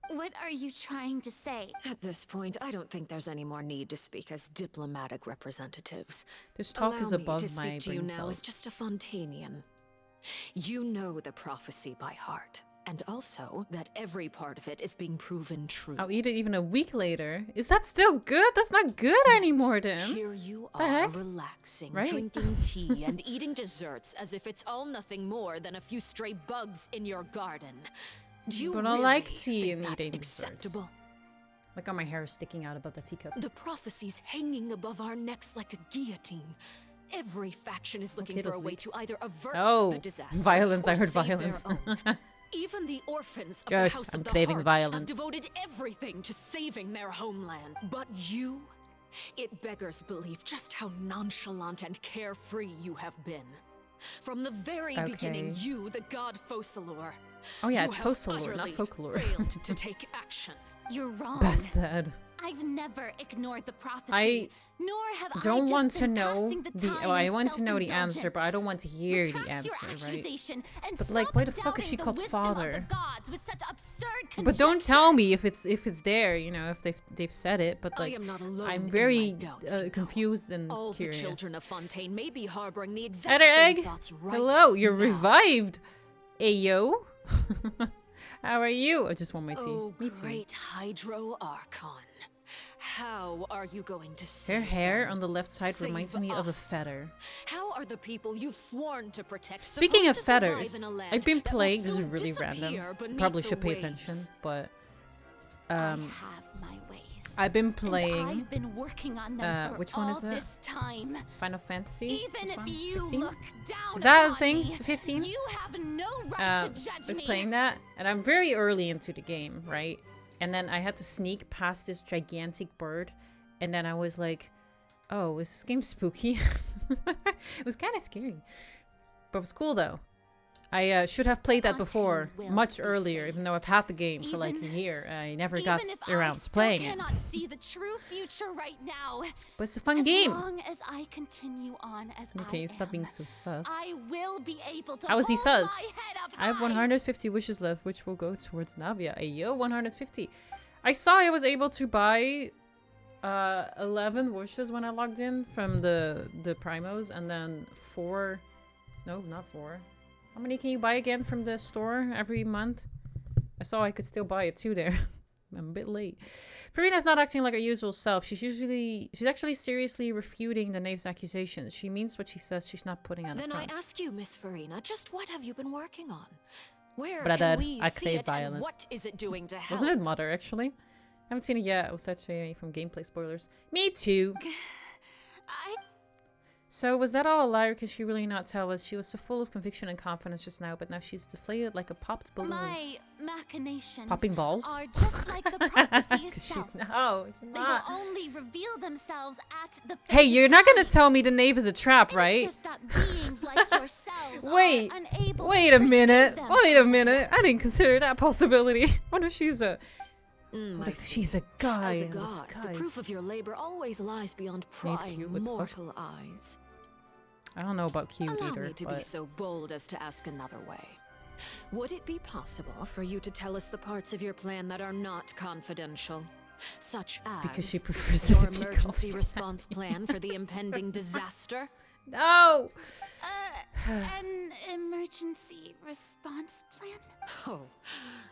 S4: What are you trying to say?
S5: At this point, I don't think there's any more need to speak as diplomatic representatives.
S1: This talk
S5: Allow
S1: is
S5: me to
S1: above
S5: speak
S1: my
S5: to you
S1: brain
S5: now as
S1: cells.
S5: just a Fontanian. You know the prophecy by heart, and also that every part of it is being proven true.
S1: I'll eat it even a week later. Is that still good? That's not good anymore, then.
S5: Here you
S1: The
S5: are,
S1: heck?
S5: relaxing,
S1: Right?
S5: drinking tea, and eating desserts as if it's all nothing more than a few stray bugs in your garden. Do you
S1: But I
S5: really
S1: like tea
S5: think
S1: and
S5: that's
S1: eating desserts.
S5: acceptable?
S1: Like, my hair is sticking out above the teacup.
S5: The prophecies hanging above our necks like a guillotine. Every faction is looking
S1: Okay,
S5: for a
S1: those
S5: way
S1: leaks.
S5: to either avert
S1: Oh,
S5: the disaster
S1: violence.
S5: or
S1: I heard
S5: save their
S1: violence.
S5: own. Even the orphans of
S1: Gosh,
S5: the House
S1: I'm
S5: of the
S1: craving
S5: Heart
S1: violence.
S5: have devoted everything to saving their homeland. But you, it beggars belief just how nonchalant and carefree you have been. From the very beginning,
S1: Okay.
S5: you, the god Focalor,
S1: Oh yeah,
S5: you
S1: it's
S5: have
S1: Focalor, not
S5: utterly
S1: Folklore.
S5: failed to take action.
S4: You're wrong.
S1: Best dad.
S4: I've never ignored the prophecy.
S1: I
S4: nor have I
S1: don't
S4: just
S1: want to
S4: been
S1: know
S4: passing the
S1: the.
S4: time
S1: Oh, I
S4: in
S1: want to know the answer,
S4: self-indulgence.
S1: but I don't want to hear the
S4: Retract your
S1: answer, right?
S4: accusation and
S1: But, like,
S4: stop
S1: why the fuck is she
S4: doubting
S1: called
S4: the wisdom
S1: father?
S4: Of the gods with such absurd
S1: But don't tell
S4: conjectures.
S1: me if it's there, you know, if they've said it. But
S5: I
S1: like,
S5: am not alone
S1: I'm
S5: in
S1: very
S5: my doubts, you know.
S1: confused and
S5: All
S1: curious.
S5: the children of Fontaine may be harboring the exact
S1: Editor
S5: same
S1: Egg,
S5: thoughts right
S1: hello, you're
S5: now.
S1: revived. Ayo. How are you? I just want my tea.
S5: Oh,
S1: Me too.
S5: great Hydro Archon. How are you going to
S1: Her
S5: save
S1: hair
S5: them?
S1: on the left side reminds
S5: Save
S1: me of a
S5: us.
S1: feather.
S5: How are the people you've sworn to protect
S1: Speaking of
S5: supposed to survive
S1: feathers,
S5: in a land
S1: I've been
S5: that will
S1: playing. This is
S5: soon
S1: really random.
S5: disappear beneath
S1: Probably
S5: the
S1: should pay
S5: waves?
S1: attention, but
S4: I have my ways.
S1: I've been
S4: And
S1: playing
S4: I've been working on them for
S1: which one
S4: all
S1: is it?
S4: this time.
S1: Final Fantasy.
S4: Even
S1: Which
S4: if
S1: one?
S4: you
S1: 15?
S4: look down
S1: Is that a
S4: upon
S1: thing?
S4: me,
S1: 15?
S4: you have no right to
S1: I
S4: judge
S1: was
S4: me.
S1: playing that, and I'm very early into the game, right? And then I had to sneak past this gigantic bird, and then I was like, "Oh, is this game spooky?" It was kind of scary, but it was cool though. I should have played that
S4: Fontaine
S1: before,
S4: will
S1: much
S4: be
S1: earlier, even though I've had the game for like a
S4: Even-
S1: year. I never got
S4: Even if
S1: around
S4: I
S1: to playing
S4: still
S1: it.
S4: cannot see the true future right now.
S1: But it's a fun
S4: As
S1: game.
S4: long as I continue on as
S1: Okay,
S4: I
S1: stop being
S4: am,
S1: so sus.
S4: I will be able to
S1: How is he
S4: hold
S1: sus?
S4: my head up
S1: I have
S4: high.
S1: 150 wishes left, which will go towards Navia. Ayo, 150. I saw I was able to buy 11 wishes when I logged in from the primos, and then 4. No, not 4. How many can you buy again from the store every month? I saw I could still buy it too there. I'm a bit late. Farina's not acting like her usual self. She's actually seriously refuting the knave's accusations. She means what she says. She's not putting on a
S5: Then I
S1: front.
S5: ask you, Miss Farina, just what have you been working on? Where
S1: Brother,
S5: can we
S1: I
S5: see
S1: played
S5: it,
S1: violence.
S5: and what is it doing to help?
S1: Wasn't it Mother, actually? I haven't seen it yet. I was actually from gameplay spoilers. Me too. So was that all a lie, or could she really not tell us? She was so full of conviction and confidence just now, but now she's deflated like a popped balloon.
S4: My machinations
S1: Popping balls?
S4: are just like the prophecy
S1: 'Cause
S4: itself.
S1: she's
S4: They
S1: not.
S4: will only reveal themselves at the
S1: Hey,
S4: fixed
S1: you're not gonna
S4: time.
S1: tell me the knave is a trap,
S4: It is
S1: right?
S4: just that beings like yourselves
S1: Wait,
S4: are unable
S1: wait
S4: to
S1: a minute.
S4: perceive them
S1: Wait a
S4: as of
S1: minute.
S4: yet.
S1: I didn't consider that possibility. What if she's a...
S5: I
S1: What if
S5: see.
S1: she's a guy
S5: As a
S1: in
S5: god,
S1: disguise?
S5: the proof of your labor always lies beyond
S1: Knave
S5: prying
S1: cute, what the fuck?
S5: mortal eyes.
S1: I don't know about cute
S5: Allow
S1: either,
S5: me to be
S1: but...
S5: so bold as to ask another way. Would it be possible for you to tell us the parts of your plan that are not confidential? Such as
S1: Because she prefers it
S5: your
S1: to be
S5: emergency
S1: confidential.
S5: response plan for the impending disaster?
S1: No!
S4: An emergency response plan?
S5: Oh,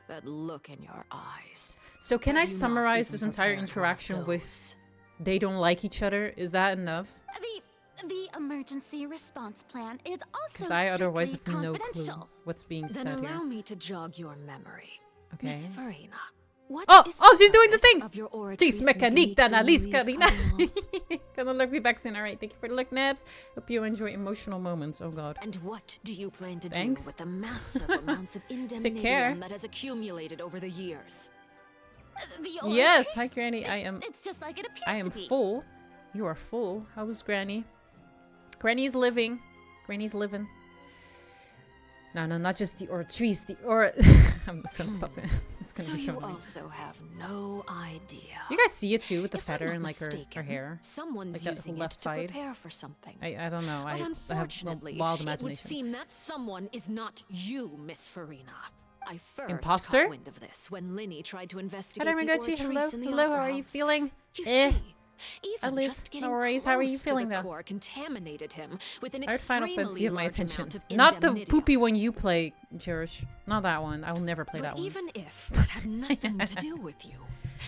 S5: that look in your eyes.
S1: So can I
S5: Have you not
S1: summarize
S5: even
S1: this entire
S5: prepared one of
S1: interaction with
S5: those?
S1: they don't like each other? Is that enough?
S4: The emergency response plan is also
S1: Because I otherwise have
S4: strictly
S1: no clue
S4: confidential.
S1: what's being
S5: Then
S1: said
S5: allow
S1: here.
S5: me to jog your memory.
S1: Okay.
S5: Miss Farina, what
S1: Oh,
S5: is
S1: oh,
S5: the
S1: she's doing the
S5: purpose
S1: thing!
S5: of your
S1: Jeez,
S5: Oratrice
S1: Mecanique d'analyse,
S5: d'analyse
S1: Cardinale. Gonna look me back soon. Alright, thank you for the look, Nabs. Hope you enjoy emotional moments. Oh god.
S5: And what do you plan to
S1: Thanks.
S5: do with the massive amounts of
S1: care.
S5: indemnitium that has accumulated over the years?
S4: The
S1: Yes,
S4: Oratrice?
S1: hi Granny. I am
S4: It's just like it appears
S1: I am
S4: to be.
S1: full. You are full. How's Granny? Granny's living. Granny's living. No, not just the Oratrice. I'm just gonna stop it. It's gonna
S5: So
S1: be so
S5: you
S1: annoying.
S5: also have no idea.
S1: You guys see it too with the
S5: If I'm
S1: feather
S5: not
S1: and like her
S5: mistaken,
S1: hair.
S5: Someone's
S1: Like that
S5: using
S1: whole left
S5: it to
S1: side.
S5: prepare for something.
S1: I don't know.
S5: But
S1: I have a
S5: unfortunately,
S1: wild
S5: it would
S1: imagination.
S5: seem that someone is not you, Miss Farina. I first
S1: Imposter?
S5: caught wind of this when Linny tried to investigate
S1: Hello,
S5: the
S1: Ringochi.
S5: Oratrice
S1: Hello,
S5: in the
S1: hello. How
S5: Opera
S1: are you
S5: House.
S1: feeling?
S5: You
S1: Eh.
S5: see, even
S1: live.
S5: just
S1: No
S5: getting
S1: worries. How are you
S5: close to
S1: feeling,
S5: the
S1: though?
S5: core contaminated him with an
S1: Our Final
S5: extremely
S1: Fantasy have my
S5: large
S1: attention.
S5: amount of
S1: Not the
S5: indemnitium.
S1: poopy one you play, Jerish. Not that one. I will never play
S5: But
S1: that one.
S5: even if that had nothing to do with you,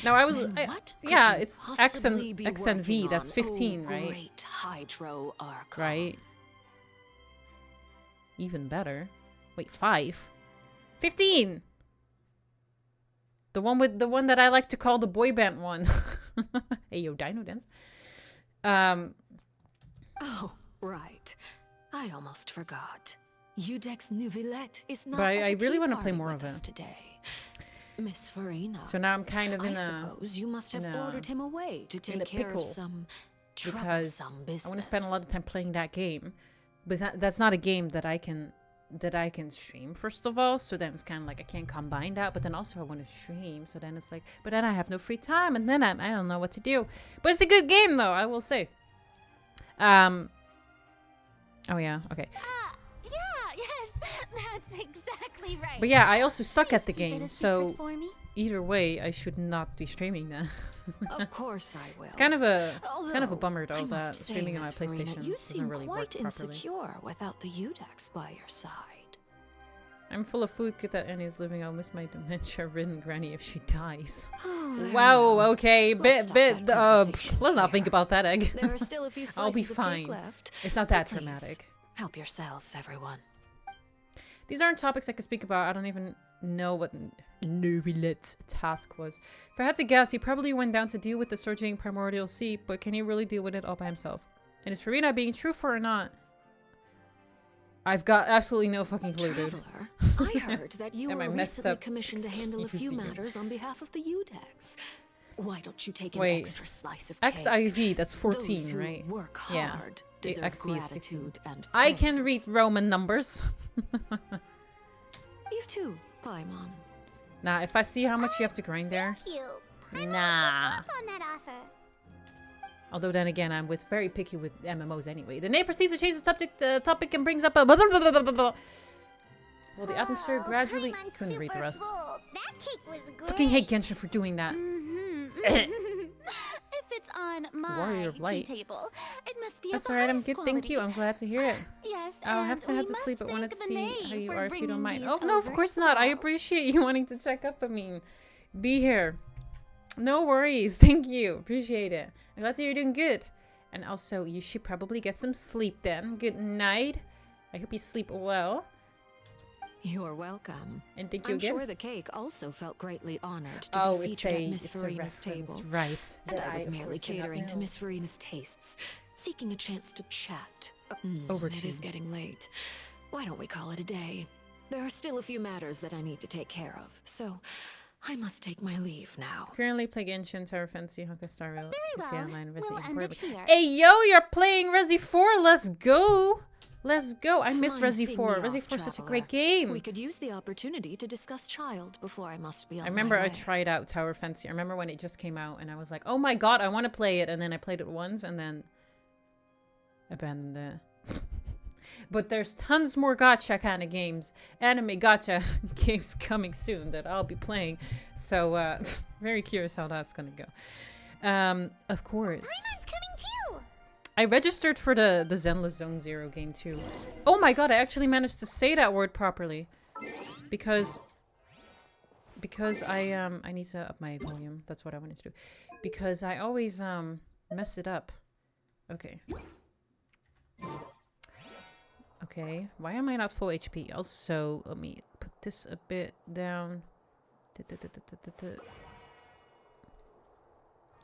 S1: No, I was.
S5: then what could
S1: Yeah,
S5: you
S1: it's X
S5: possibly
S1: and
S5: be
S1: X and V.
S5: working
S1: That's
S5: on?
S1: 15,
S5: Oh,
S1: right?
S5: Great Hydro Archon.
S1: Right. Even better. Wait, 5. 15. The one that I like to call the boy band one. Hey yo, Dino Dance.
S5: Oh, right. I almost forgot. Udex Nouvillette is not
S1: But I
S5: at the
S1: really
S5: tea
S1: wanna play
S5: party
S1: more
S5: with
S1: of
S5: us
S1: it.
S5: today. Miss Farina.
S1: So now I'm kind of in
S5: I
S1: a
S5: suppose you must have
S1: in a-
S5: ordered him away to
S1: in
S5: take
S1: a
S5: care
S1: pickle
S5: of some
S1: because
S5: troublesome business.
S1: I want to spend a lot of time playing that game. But that's not a game that I can stream, first of all. So then it's kind of like I can't combine that. But then also I want to stream. So then it's like, but then I have no free time, and then I don't know what to do. But it's a good game though, I will say. Oh yeah, okay.
S4: Yeah, yes, that's exactly right.
S1: But yeah, I also suck
S4: Please
S1: at the
S4: keep it
S1: game,
S4: a
S1: so
S4: secret for me.
S1: either way, I should not be streaming that.
S5: Of course I will.
S1: It's kind of a
S5: Although,
S1: bummer though
S5: I
S1: that
S5: must say,
S1: streaming on my
S5: Miss Farina,
S1: PlayStation
S5: you
S1: doesn't
S5: seem
S1: really work
S5: quite
S1: properly.
S5: insecure without the Udex by your side.
S1: I'm full of food. Good that Annie's living. I'll miss my dementia-ridden granny if she dies.
S5: Oh, very
S1: Wow.
S5: well.
S1: Okay.
S5: Let's stop that conversation
S1: Let's not
S5: here.
S1: think about that egg.
S5: There are still a few slices
S1: I'll be
S5: of cake
S1: fine.
S5: left.
S1: It's not
S5: so
S1: that
S5: please,
S1: dramatic.
S5: Help yourselves, everyone.
S1: These aren't topics I can speak about. I don't even know what Nouvillette's task was. If I had to guess, he probably went down to deal with the surging primordial sea, but can he really deal with it all by himself? And is Farina being truthful or not? I've got absolutely no fucking clue, dude.
S5: Traveler, I heard that you
S1: Am
S5: were
S1: I messed
S5: recently
S1: up?
S5: commissioned to handle a few
S1: Excuse me.
S5: matters on behalf of the Udex. Why don't you take an
S1: Wait.
S5: extra slice of cake?
S1: XIV, that's
S5: Those
S1: 14,
S5: who
S1: right?
S5: work
S1: Yeah.
S5: hard
S1: The
S5: deserve
S1: XV is 15.
S5: gratitude and
S1: I can read
S5: praise.
S1: Roman numbers.
S5: too, Paimon.
S1: Nah, if I see how much you have to grind there.
S4: Thank you. I'm
S1: Nah.
S4: up on that offer.
S1: Although then again, I'm very picky with MMOs anyway. The name proceeds to change the topic and brings up a blah, blah, blah, blah, blah, blah. Well, the atmosphere gradually...
S4: Paimon's
S1: Couldn't read the
S4: super
S1: rest.
S4: full. That cake was great.
S1: Fucking hate Genshin for doing that.
S11: If it's on my
S1: Warrior of
S11: tea
S1: Light.
S11: table, it must be
S1: That's
S11: of the
S1: alright, I'm
S11: highest
S1: good, thank you.
S11: quality.
S1: I'm glad to hear it.
S11: Yes,
S1: I'll have
S11: and
S1: to
S11: we
S1: sleep, but
S11: must
S1: wanted to
S11: thank the
S1: see how
S11: maid
S1: you
S11: for
S1: are if you don't
S11: bringing
S1: mind.
S11: these
S1: Oh, no, of
S11: over
S1: course
S11: as
S1: not. I
S11: well.
S1: appreciate you wanting to check up. I mean, be here. No worries. Thank you. Appreciate it. I'm glad that you're doing good. And also, you should probably get some sleep then. Good night. I hope you sleep well.
S5: You're welcome.
S1: And thank you
S5: I'm
S1: again.
S5: sure the cake also felt greatly honored to be featured at Miss Farina's table.
S1: Right.
S5: And I was
S1: of
S5: merely
S1: course did not
S5: catering to
S1: know.
S5: Miss Farina's tastes, seeking a chance to chat.
S1: Over
S5: It
S1: to
S5: is
S1: you.
S5: getting late. Why don't we call it a day? There are still a few matters that I need to take care of, so I must take my leave now.
S1: Currently play Genshin, Tower Fantasy, Honkai Star Rail, GTA
S4: well.
S1: Online,
S4: We'll
S1: Resident
S4: end
S1: Evil.
S4: it here.
S1: Hey yo, you're playing Resi 4. Let's go. Let's go. I miss
S5: Mind
S1: Resi
S5: seeing
S1: 4.
S5: me
S1: Resi
S5: off,
S1: 4 is such a
S5: traveler.
S1: great game.
S5: We could use the opportunity to discuss Child before I must be on
S1: I remember
S5: my
S1: I
S5: way.
S1: tried out Tower Fantasy. I remember when it just came out and I was like, oh my god, I want to play it. And then I played it once and then abandoned it. But there's tons more gacha kind of games, anime gacha games coming soon that I'll be playing. So very curious how that's gonna go. Of course.
S4: Paimon's coming too.
S1: I registered for the Zenless Zone Zero game too. Oh my god, I actually managed to say that word properly. Because I need to up my volume. That's what I wanted to do. Because I always mess it up. Okay. Okay, why am I not full HP? Also, let me put this a bit down.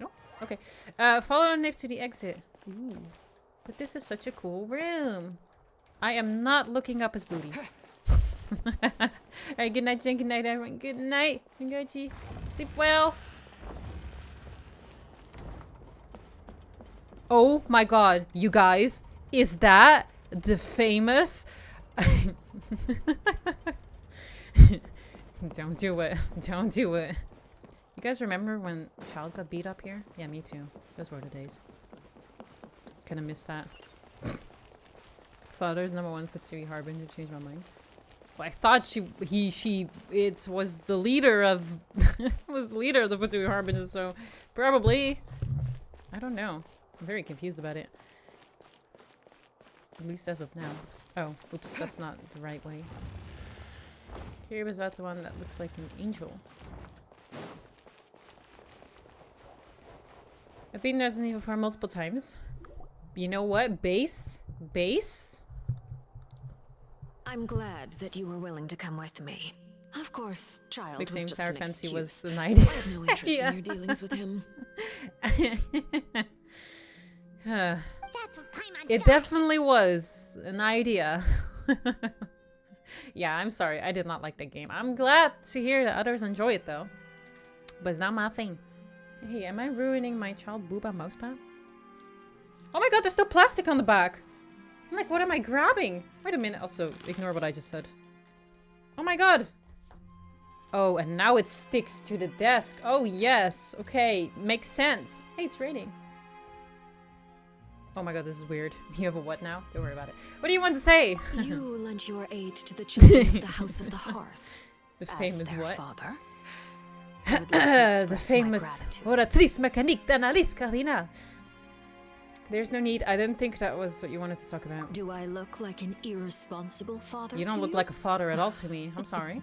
S1: Oh, okay. Follow a Nick to the exit. Ooh. But this is such a cool room. I am not looking up his booty. Alright, good night, Jen. Good night, everyone. Good night. Ringochi. Sleep well. Oh my god, you guys. Is that the famous... Don't do it. Don't do it. You guys remember when Child got beat up here? Yeah, me too. Those were the days. Kinda missed that. Father's #1 Ftsui Harbinger changed my mind. Well, I thought it was the leader of was the leader of the Ftsui Harbinger, so probably. I don't know. I'm very confused about it. At least as of now. Oh, oops, that's not the right way. Here was that the one that looks like an angel. I've been Resident Evil 4 multiple times. You know what? Based?
S5: I'm glad that you were willing to come with me. Of course, Child
S1: Big
S5: was
S1: Same
S5: just
S1: Tower
S5: an
S1: Fantasy
S5: excuse.
S1: was an idea.
S5: I have no interest in your dealings with him.
S4: That's what Paimon
S1: It
S4: does.
S1: definitely was an idea. Yeah, I'm sorry. I did not like that game. I'm glad to hear that others enjoy it, though. But it's not my thing. Hey, am I ruining my child booba mousepad? Oh my god, there's still plastic on the back. I'm like, what am I grabbing? Wait a minute. Also, ignore what I just said. Oh my god. Oh, and now it sticks to the desk. Oh, yes. Okay, makes sense. Hey, it's raining. Oh my god, this is weird. You have a what now? Don't worry about it. What do you want to say?
S5: You lent your aid to the children of the House of the Hearth.
S1: The
S5: as
S1: famous
S5: their
S1: what?
S5: father. I would like to
S1: The
S5: express my
S1: famous
S5: gratitude.
S1: Oratrice Mecanique d'analyse Cardinale. There's no need. I didn't think that was what you wanted to talk about.
S5: Do I look like an irresponsible father?
S1: You don't
S5: to
S1: look like a father at all to me. I'm sorry.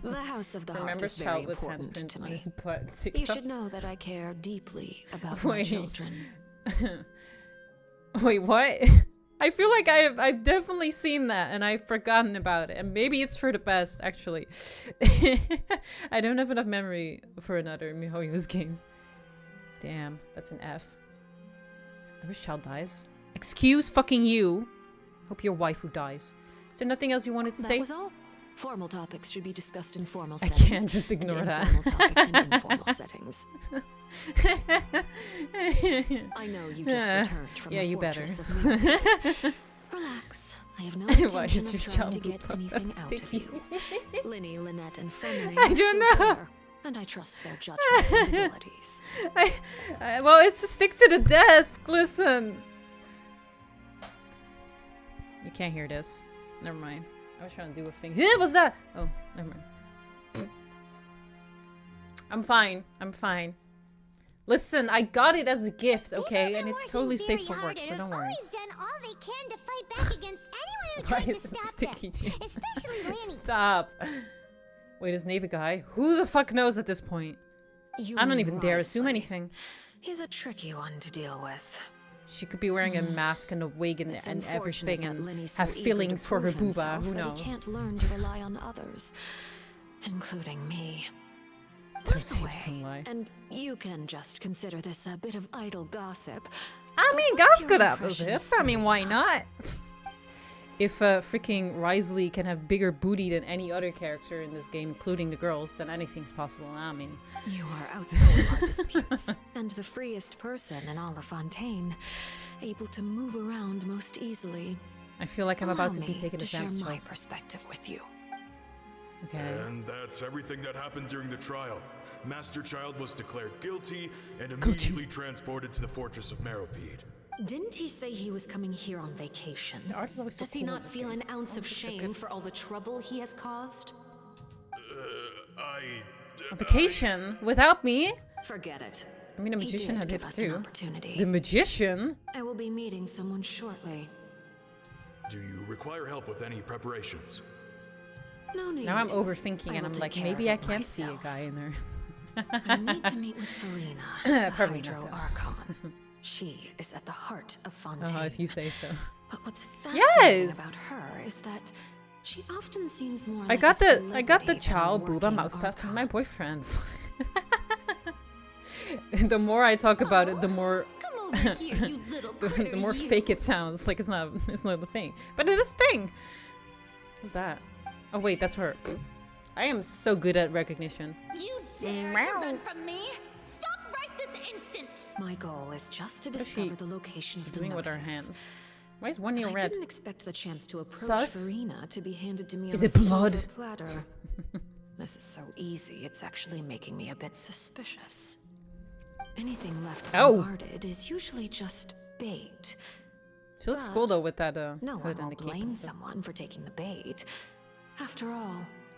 S5: The House of the Hearth
S1: Remembers
S5: is very
S1: child with
S5: important
S1: handprint
S5: to
S1: on
S5: me.
S1: his butt.
S5: You
S1: TikTok.
S5: should know that I care deeply about my
S1: Wait.
S5: children.
S1: Wait, what? I feel like I've definitely seen that and I've forgotten about it. And maybe it's for the best, actually. I don't have enough memory for another MiHoYo's games. Damn, that's an F. I wish Child dies. Excuse fucking you. Hope your waifu dies. Is there nothing else you wanted to
S5: That
S1: say?
S5: was all. Formal topics should be discussed in formal
S1: I
S5: settings.
S1: can't just ignore
S5: and
S1: that.
S5: informal topics in informal settings. I know you just returned from
S1: Yeah,
S5: the
S1: you better.
S5: fortress of Miracle. Relax. I have no
S1: Why
S5: intention
S1: is
S5: of
S1: your
S5: trying
S1: child
S5: to get
S1: booba
S5: anything
S1: that's
S5: out of
S1: sticky?
S5: you. Linny, Lynette, and Feminine
S1: I
S5: are
S1: don't
S5: still
S1: know.
S5: there, and I trust their judgment and abilities.
S1: Well, it's to stick to the desk. Listen. You can't hear this. Never mind. I was trying to do a thing. What was that? Oh, never mind. I'm fine. I'm fine. Listen, I got it as a gift, okay? And it's totally safe for work, so don't worry.
S4: Always done all they can to fight back against anyone who
S1: Why
S4: tried to
S1: is it
S4: stop
S1: sticky,
S4: them,
S1: G?
S4: especially Lanny.
S1: Stop. Wait, is Navy guy? Who the fuck knows at this point?
S5: You
S1: I don't
S5: mean
S1: even dare
S5: Riley.
S1: assume anything.
S5: He's a tricky one to deal with.
S1: She could be wearing a mask and a wig and,
S5: It's
S1: and
S5: unfortunate
S1: everything
S5: that
S1: and
S5: Lenny's
S1: have
S5: so eager
S1: feelings
S5: to
S1: for her
S5: prove
S1: booba.
S5: himself
S1: Who
S5: that
S1: knows?
S5: He can't learn to rely on others, including me.
S1: There's
S5: By the
S1: heaps some
S5: way,
S1: lie.
S5: and you can just consider this a bit of idle gossip.
S1: I
S5: but
S1: mean,
S5: what's
S1: Gus
S5: your
S1: could have those
S5: impression of
S1: hips. I mean, why
S5: Serena?
S1: not? If freaking Risley can have bigger booty than any other character in this game, including the girls, then anything's possible. I mean,
S5: You are outside of our disputes, and the freest person in all of Fontaine, able to move around most easily.
S1: I feel like I'm
S5: Allow
S1: about to be
S5: me
S1: taken
S5: to share
S1: advantage
S5: my
S1: of.
S5: perspective with you.
S1: Okay.
S12: And that's everything that happened during the trial. Master Child was declared guilty and immediately transported to the fortress of Meropide.
S5: Didn't he say he was coming here on vacation?
S1: The art is always so
S5: Does he
S1: cool in
S5: not
S1: this
S5: feel
S1: game.
S5: an ounce of
S1: It's so
S5: shame
S1: good.
S5: for all the trouble he has caused?
S1: A vacation without me?
S5: Forget it.
S1: I mean, a
S5: He
S1: magician
S5: did
S1: had
S5: give
S1: hips
S5: us an
S1: too.
S5: opportunity.
S1: The magician?
S5: I will be meeting someone shortly.
S12: Do you require help with any preparations?
S5: No need.
S1: Now I'm overthinking
S5: I
S1: and
S5: will
S1: I'm
S5: take
S1: like,
S5: care
S1: maybe
S5: of
S1: I
S5: it
S1: can't see a
S5: myself.
S1: guy in there.
S5: I need to meet with Farina, the
S1: Probably not,
S5: Hydro
S1: though.
S5: Archon. She is at the heart of Fontaine.
S1: If you say so.
S5: But what's fascinating
S1: Yes!
S5: about her is that she often seems more
S1: I
S5: like
S1: got
S5: a
S1: the
S5: celebrity
S1: Chow
S5: than a
S1: Booba
S5: working
S1: mouse pad from my
S5: Archon.
S1: boyfriends. The more I talk about it, the more
S11: Come over here, you little critter,
S1: the more
S11: you.
S1: fake it sounds. Like it's not the thing, but it is a thing. Who's that? Oh wait, that's her. I am so good at recognition.
S11: You dare to
S1: Meow.
S11: run from me? Stop right this instant!
S5: My goal is just to
S1: What is
S5: discover
S1: she
S5: the location of the
S1: doing with her
S5: Gnosis.
S1: hands? Why is one
S5: But
S1: nail
S5: I
S1: red?
S5: didn't expect the chance to approach
S1: Sus?
S5: Farina to be handed to me
S1: Is
S5: on
S1: it
S5: a silver
S1: blood?
S5: platter. This is so easy, it's actually making me a bit suspicious. Anything left
S1: Oh.
S5: unguarded is usually just bait.
S1: She looks
S5: But
S1: cool though with that
S5: No
S1: hood
S5: one
S1: and
S5: will
S1: the cape
S5: blame
S1: and stuff.
S5: someone for taking the bait. After all,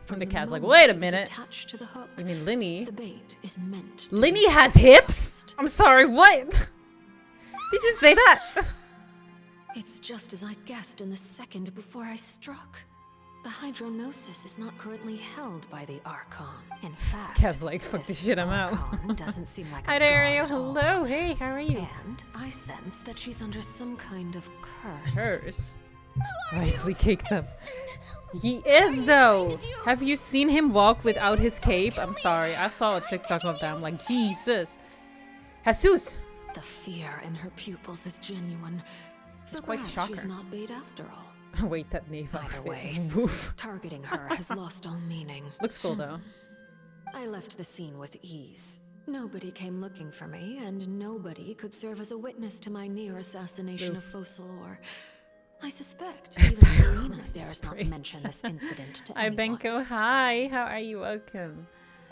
S1: And the
S5: from
S1: cat's like,
S5: moment
S1: wait a
S5: it was
S1: minute.
S5: attached to the hook,
S1: You mean Linny?
S5: the bait is meant to
S1: Linny
S5: be
S1: has
S5: set
S1: hips?
S5: fast.
S1: I'm sorry, what? Did you say that?
S5: It's just as I guessed in the second before I struck. The Hydronosis is not currently held by the Archon. In fact,
S1: Cat's like, fuck this shit, I'm out.
S5: Archon doesn't seem like a
S1: Hi there,
S5: god at all.
S1: hello, hey, how are you?
S5: And I sense that she's under some kind of curse.
S1: Curse. Nicely caked up. He is though. Have you seen him walk without his cape? I'm sorry, I saw a TikTok of that. I'm like, Jesus. Jesus.
S5: The fear in her pupils is genuine. So
S1: quite a
S5: perhaps
S1: shocker.
S5: she's not bait after all.
S1: Wait, that knee
S5: Either
S1: outfit.
S5: way,
S1: Woof.
S5: targeting her has lost all meaning.
S1: Looks cool though.
S5: I left the scene with ease. Nobody came looking for me, and nobody could serve as a witness to my near assassination of Fossilor. I suspect even Farina dares not mention this incident to
S1: Hi,
S5: anyone.
S1: Benko. Hi, how are you? Welcome.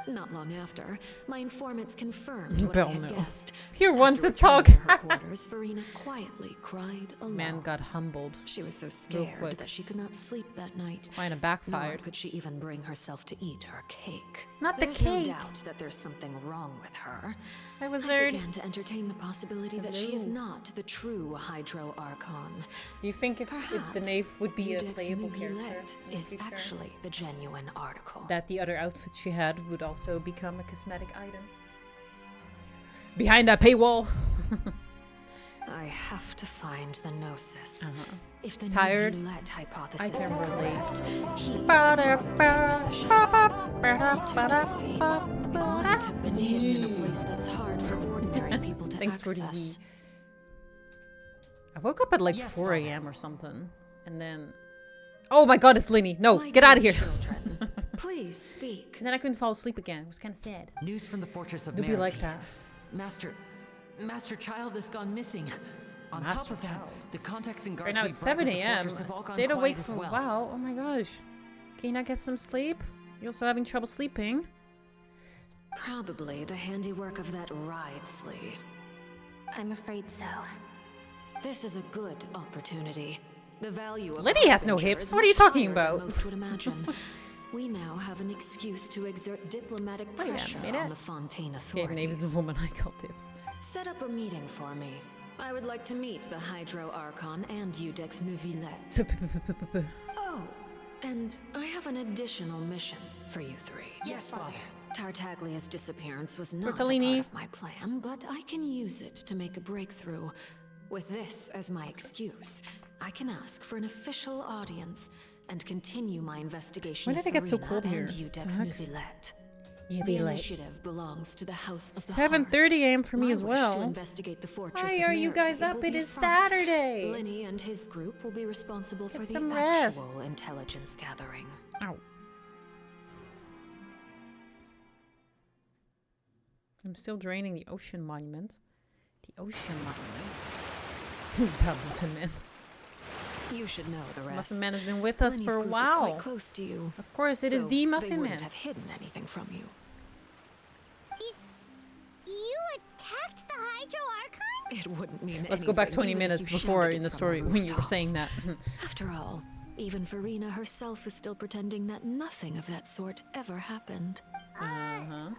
S5: Not long after, my informants confirmed what
S1: Bell
S5: I had
S1: no.
S5: guessed.
S1: Here, want
S5: After
S1: to
S5: returning
S1: talk.
S5: to her quarters, Farina quietly cried alone.
S1: Man got humbled.
S5: She was so
S1: Real
S5: scared
S1: quick.
S5: that she could not sleep that night.
S1: Kinda
S5: Nor
S1: backfired.
S5: could she even bring herself to eat her cake.
S1: Not the
S5: There's
S1: cake.
S5: no doubt that there's something wrong with her.
S1: Hi,
S5: I
S1: Wizard.
S5: began to entertain the possibility that she is
S1: Hello.
S5: not the true Hydro Archon.
S1: Do you think if the knave would be a
S5: Eudex
S1: playable character
S5: Neuvillette
S1: in the
S5: is
S1: future,
S5: actually the genuine article.
S1: that the other outfit she had would also become a cosmetic item? Behind that paywall.
S5: I have to find the Gnosis. If the
S1: Tired?
S5: Neuvillette hypothesis
S1: I can
S5: is
S1: relate.
S5: correct, he is not in possession of it. Alternatively, it might have been hidden in a place that's hard for ordinary people to
S1: Thanks for the
S5: access.
S1: I woke up at like
S5: Yes,
S1: 4
S5: Father.
S1: a.m. or something. And then... Oh my god, it's Linny. No,
S5: My
S1: get out of
S5: dear
S1: here.
S5: children, please speak.
S1: And then I couldn't fall asleep again. It was kind of sad.
S13: News from the fortress of
S1: It'll be like
S13: Meropide.
S1: that.
S13: Master Child has gone missing. On top
S1: Master
S13: of that,
S1: Child.
S13: the contacts and
S1: Right
S13: guards
S1: now
S13: we
S1: it's
S13: bribed
S1: 7
S13: at the
S1: a.m.
S13: fortress have all gone
S1: Stayed awake
S13: quiet as
S1: for
S13: well.
S1: a while. Oh my gosh. Can you not get some sleep? You also having trouble sleeping?
S5: Probably the handiwork of that Wriothesley.
S4: I'm afraid so.
S5: This is a good opportunity. The value of
S1: Liddy has no hips. What are you talking about?
S5: Most would imagine. We now have an excuse to exert diplomatic pressure on the Fontaine authorities.
S1: Okay, name is a woman I call tips.
S5: Set up a meeting for me. I would like to meet the Hydro Archon and Udex Neuvillette. Oh, and I have an additional mission for you three.
S13: Yes, Father.
S5: Tartaglia's disappearance was not a part of my plan, but I can use it to make a breakthrough. With this as my excuse, I can ask for an official audience and continue my investigation.
S1: Why did it get so cold here?
S5: Udex Neuvillette. The initiative belongs to the House of the
S1: 7:30 a.m. for me as well.
S5: To investigate the fortress
S1: Why are you guys up? It is Saturday.
S5: Lenny and his group will be responsible for the
S1: rest.
S5: actual intelligence gathering.
S1: Ow. I'm still draining the ocean monument. The ocean monument. That Muffin Man.
S5: You should know the rest.
S1: Muffin Man has been with us for a while.
S5: Is quite close to you.
S1: Of course, it is the Muffin
S5: they
S1: Man.
S5: Wouldn't have hidden anything from you.
S4: You attacked the Hydro Archon?
S5: It wouldn't mean
S1: Let's go back 20
S5: even
S1: minutes
S5: if you
S1: before
S5: shouted
S1: in the
S5: it from
S1: story when you were
S5: rooftops.
S1: saying that.
S5: After all, even Farina herself is still pretending that nothing of that sort ever happened.
S4: Alright then.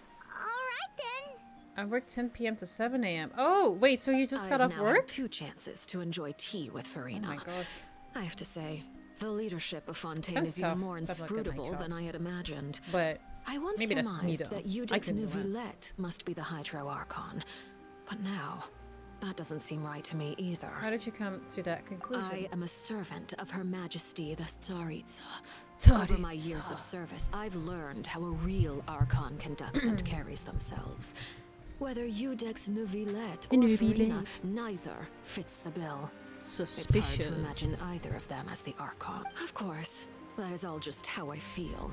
S1: I work 10 p.m. to 7 a.m. Oh, wait, so you just got off
S5: I've now
S1: work?
S5: had 2 chances to enjoy tea with Farina.
S1: Oh my gosh.
S5: I have to say, the leadership of Fontaine
S1: Sounds
S5: is even
S1: tough.
S5: more
S1: Sounds like a night
S5: inscrutable
S1: job.
S5: than I had imagined.
S1: But
S5: I once
S1: maybe that's just me,
S5: surmised
S1: though.
S5: that
S1: I
S5: Udex
S1: can do that.
S5: Neuvillette must be the Hydro Archon. But now, that doesn't seem right to me either.
S1: How did you come to that conclusion?
S5: I am a servant of Her Majesty the Tsaritsa.
S1: Tsaritsa.
S5: Over my years of service, I've learned how a real Archon conducts and carries themselves. Whether Udex Neuvillette or Farina, neither fits the bill.
S1: Suspicious.
S5: It's hard to imagine either of them as the Archon. Of course, that is all just how I feel.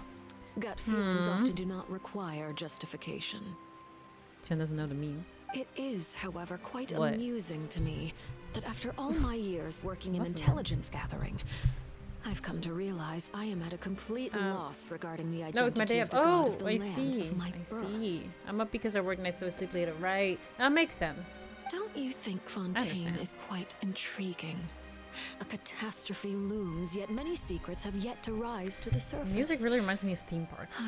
S5: Gut feelings often do not require justification.
S1: Jen doesn't know the meme.
S5: It is, however, quite
S1: What?
S5: amusing to me that after all my years working in intelligence gathering, I've come to realize I am at a complete loss regarding the
S1: No,
S5: identity
S1: it's my day
S5: of
S1: off.
S5: the god
S1: Oh,
S5: of the
S1: I
S5: land
S1: see.
S5: of my
S1: I
S5: birth.
S1: see. I'm up because I work nights, so I sleep later. Right. That makes sense.
S5: Don't you think Fontaine
S1: understand.
S5: is quite intriguing? A catastrophe looms, yet many secrets have yet to rise to the surface.
S1: Music really reminds me of theme parks.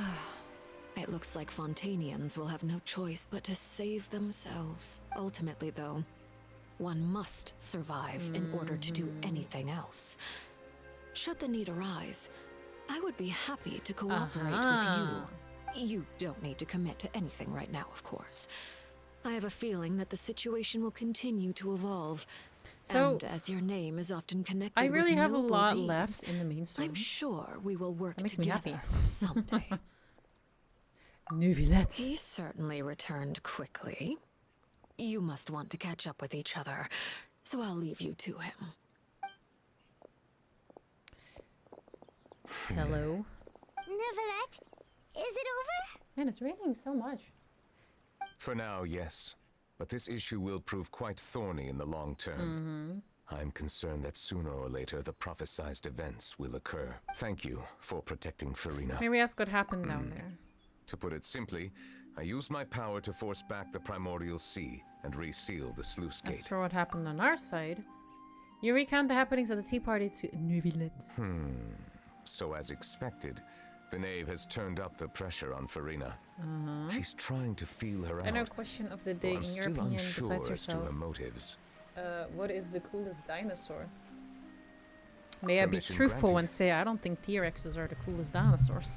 S5: It looks like Fontainians will have no choice but to save themselves. Ultimately, though, one must survive in order to do anything else. Should the need arise, I would be happy to cooperate with you. You don't need to commit to anything right now, of course. I have a feeling that the situation will continue to evolve.
S1: So,
S5: and as your name is often connected
S1: I really
S5: with
S1: have a
S5: noble
S1: lot
S5: deeds,
S1: left in the main story.
S5: I'm sure we will work
S1: That makes me
S5: together
S1: happy.
S5: someday.
S1: Neuvillette.
S5: He certainly returned quickly. You must want to catch up with each other, so I'll leave you to him.
S1: Hello.
S4: Neuvillette, is it over?
S1: Man, it's raining so much.
S7: For now, yes. But this issue will prove quite thorny in the long term. I'm concerned that sooner or later the prophesized events will occur. Thank you for protecting Farina.
S1: Maybe ask what happened down there.
S7: To put it simply, I used my power to force back the primordial sea and reseal the sluice
S1: As
S7: gate.
S1: for what happened on our side, you recount the happenings at the tea party to Neuvillette.
S7: So as expected, the knave has turned up the pressure on Farina. She's trying to feel her out.
S1: And a question of the day,
S7: I'm
S1: in your
S7: still
S1: opinion,
S7: unsure
S1: besides
S7: as to
S1: yourself,
S7: her motives.
S1: what is the coolest dinosaur? May I be
S7: Permission
S1: truthful
S7: granted.
S1: and say I don't think T-Rexes are the coolest dinosaurs.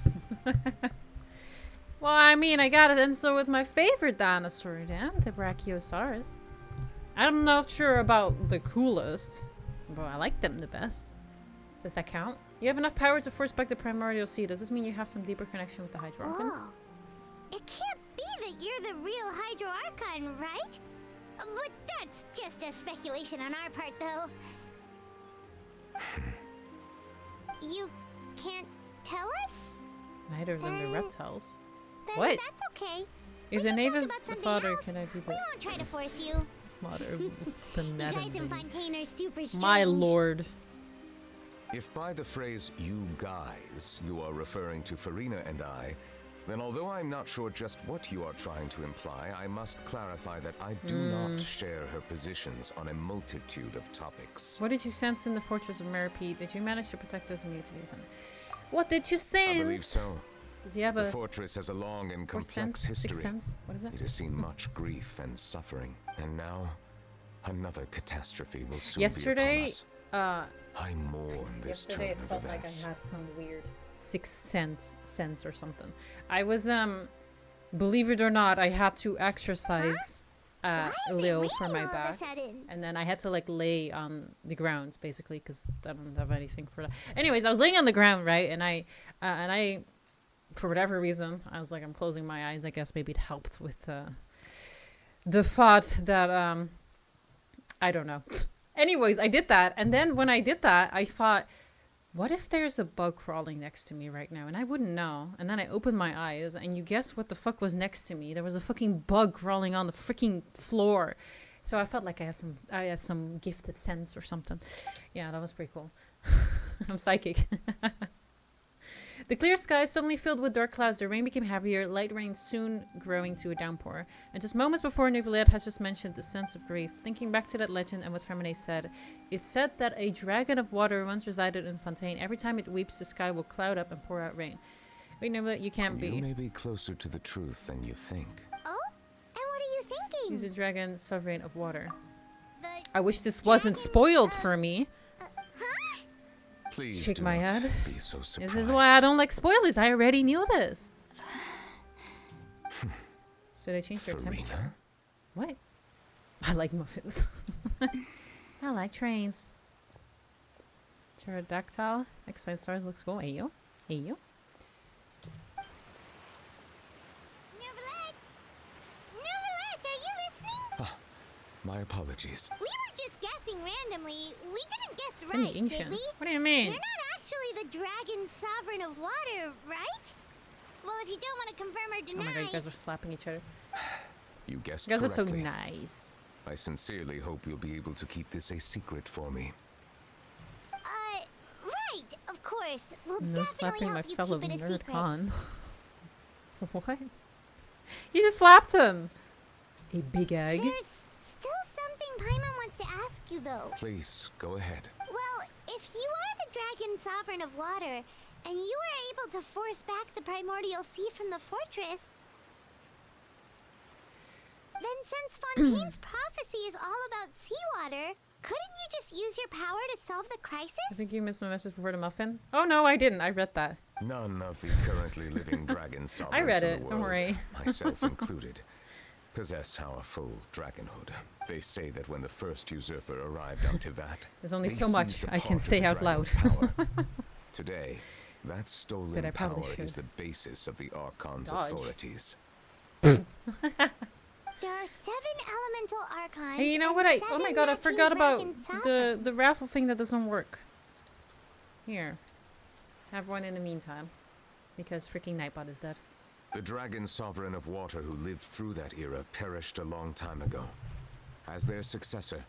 S1: Well, I mean, I gotta answer with my favorite dinosaur then, the Brachiosaurus. I'm not sure about the coolest, but I like them the best. Does that count? You have enough power to force back the primordial sea. Does this mean you have some deeper connection with the Hydro Archon?
S4: Whoa. It can't be that you're the real Hydro Archon, right? But that's just a speculation on our part, though. You can't tell us?
S1: Neither of them are reptiles.
S4: Then
S1: What?
S4: that's okay.
S1: If
S4: We
S1: the
S4: can
S1: knave
S4: talk
S1: is
S4: about
S1: the
S4: something
S1: father,
S4: else.
S1: can I be
S4: We
S1: the
S4: won't try to force you.
S1: mother? The
S4: You guys in
S1: net.
S4: Fontaine are super strange.
S1: My lord.
S7: If by the phrase "you guys" you are referring to Farina and I, then although I'm not sure just what you are trying to imply, I must clarify that I do not share her positions on a multitude of topics.
S1: What did you sense in the Fortress of Meripede? Did you manage to protect those who need to be defended? What did you sense?
S7: I believe so.
S1: Does he have a
S7: The fortress has a long and complex
S1: sense?
S7: history.
S1: Sixth sense? What is it?
S7: It has seen much grief and suffering, and now another catastrophe will soon
S1: Yesterday,
S7: be upon us. I mourn this
S1: yesterday
S7: turn
S1: it
S7: of
S1: felt
S7: events.
S1: like I had some weird sixth sense or something. I was believe it or not, I had to exercise a little for my back, and then I had to like lay on the ground basically because I don't have anything for that. Anyways, I was laying on the ground, right, and I for whatever reason I was like, I'm closing my eyes. I guess maybe it helped with the thought that I don't know. Anyways, I did that, and then when I did that, I thought, what if there's a bug crawling next to me right now? And I wouldn't know. And then I opened my eyes, and you guess what the fuck was next to me? There was a fucking bug crawling on the freaking floor. So I felt like I had some gifted sense or something. Yeah, that was pretty cool. I'm psychic. The clear sky suddenly filled with dark clouds. The rain became heavier, light rain soon growing to a downpour. And just moments before, Neuvillette has just mentioned the sense of grief. Thinking back to that legend and what Fermine said, it said that a dragon of water once resided in Fontaine. Every time it weeps, the sky will cloud up and pour out rain. Wait, Neuvillette, you can't be.
S7: You may be closer to the truth than you think.
S4: Oh? And what are you thinking?
S1: He's a dragon sovereign of water. I wish this wasn't spoiled for me.
S7: Please
S1: Shake
S7: do
S1: my
S7: not
S1: head.
S7: be so surprised.
S1: This is why I don't like spoilers. I already knew this. So they changed their temperature.
S7: Farina?
S1: What? I like muffins. I like trains. Pterodactyl. X-Men stars looks cool. Hey you. Hey you.
S4: Neuvillette, are you listening?
S7: My apologies.
S4: We were just guessing randomly. We didn't guess
S1: Pretty
S4: right,
S1: ancient.
S4: did we?
S1: What do you mean?
S4: You're not actually the dragon sovereign of water, right? Well, if you don't want to confirm or
S1: Oh
S4: deny...
S1: my god, you guys are slapping each other.
S7: You guessed
S1: You guys are so
S7: correctly.
S1: nice.
S7: I sincerely hope you'll be able to keep this a secret for me.
S4: Right, of course. We'll
S1: No
S4: definitely
S1: slapping my
S4: help you
S1: fellow
S4: keep it a
S1: nerd
S4: secret.
S1: con. What? You just slapped him. A big egg.
S4: There's still something Paimon wants to ask you, though.
S7: Please, go ahead.
S4: Well, if you are the dragon sovereign of water, and you were able to force back the primordial sea from the fortress, then since Fontaine's prophecy is all about seawater, couldn't you just use your power to solve the crisis?
S1: I think you missed my message before the muffin. Oh no, I didn't. I read that.
S7: None of the currently living dragon sovereigns
S1: I read
S7: in the
S1: it.
S7: world,
S1: Don't worry.
S7: myself included, possess our full dragonhood. They say that when the first usurper arrived on Tivat,
S1: There's only
S7: they
S1: so much
S7: seized a
S1: I
S7: part
S1: can
S7: of
S1: say
S7: the
S1: out loud.
S7: dragon's power. Today, that stolen
S1: But I
S7: power
S1: probably
S7: is
S1: should.
S7: the basis of the Archon's
S1: Dodge.
S7: authorities.
S4: There are 7 elemental archons.
S1: Hey, you know
S4: and
S1: what? Oh
S4: 7
S1: my god, I
S4: matching
S1: forgot about
S4: dragon sovereigns.
S1: the raffle thing that doesn't work. Here, have one in the meantime, because freaking Nightbot is dead.
S7: The dragon sovereign of water who lived through that era perished a long time ago. As their successor,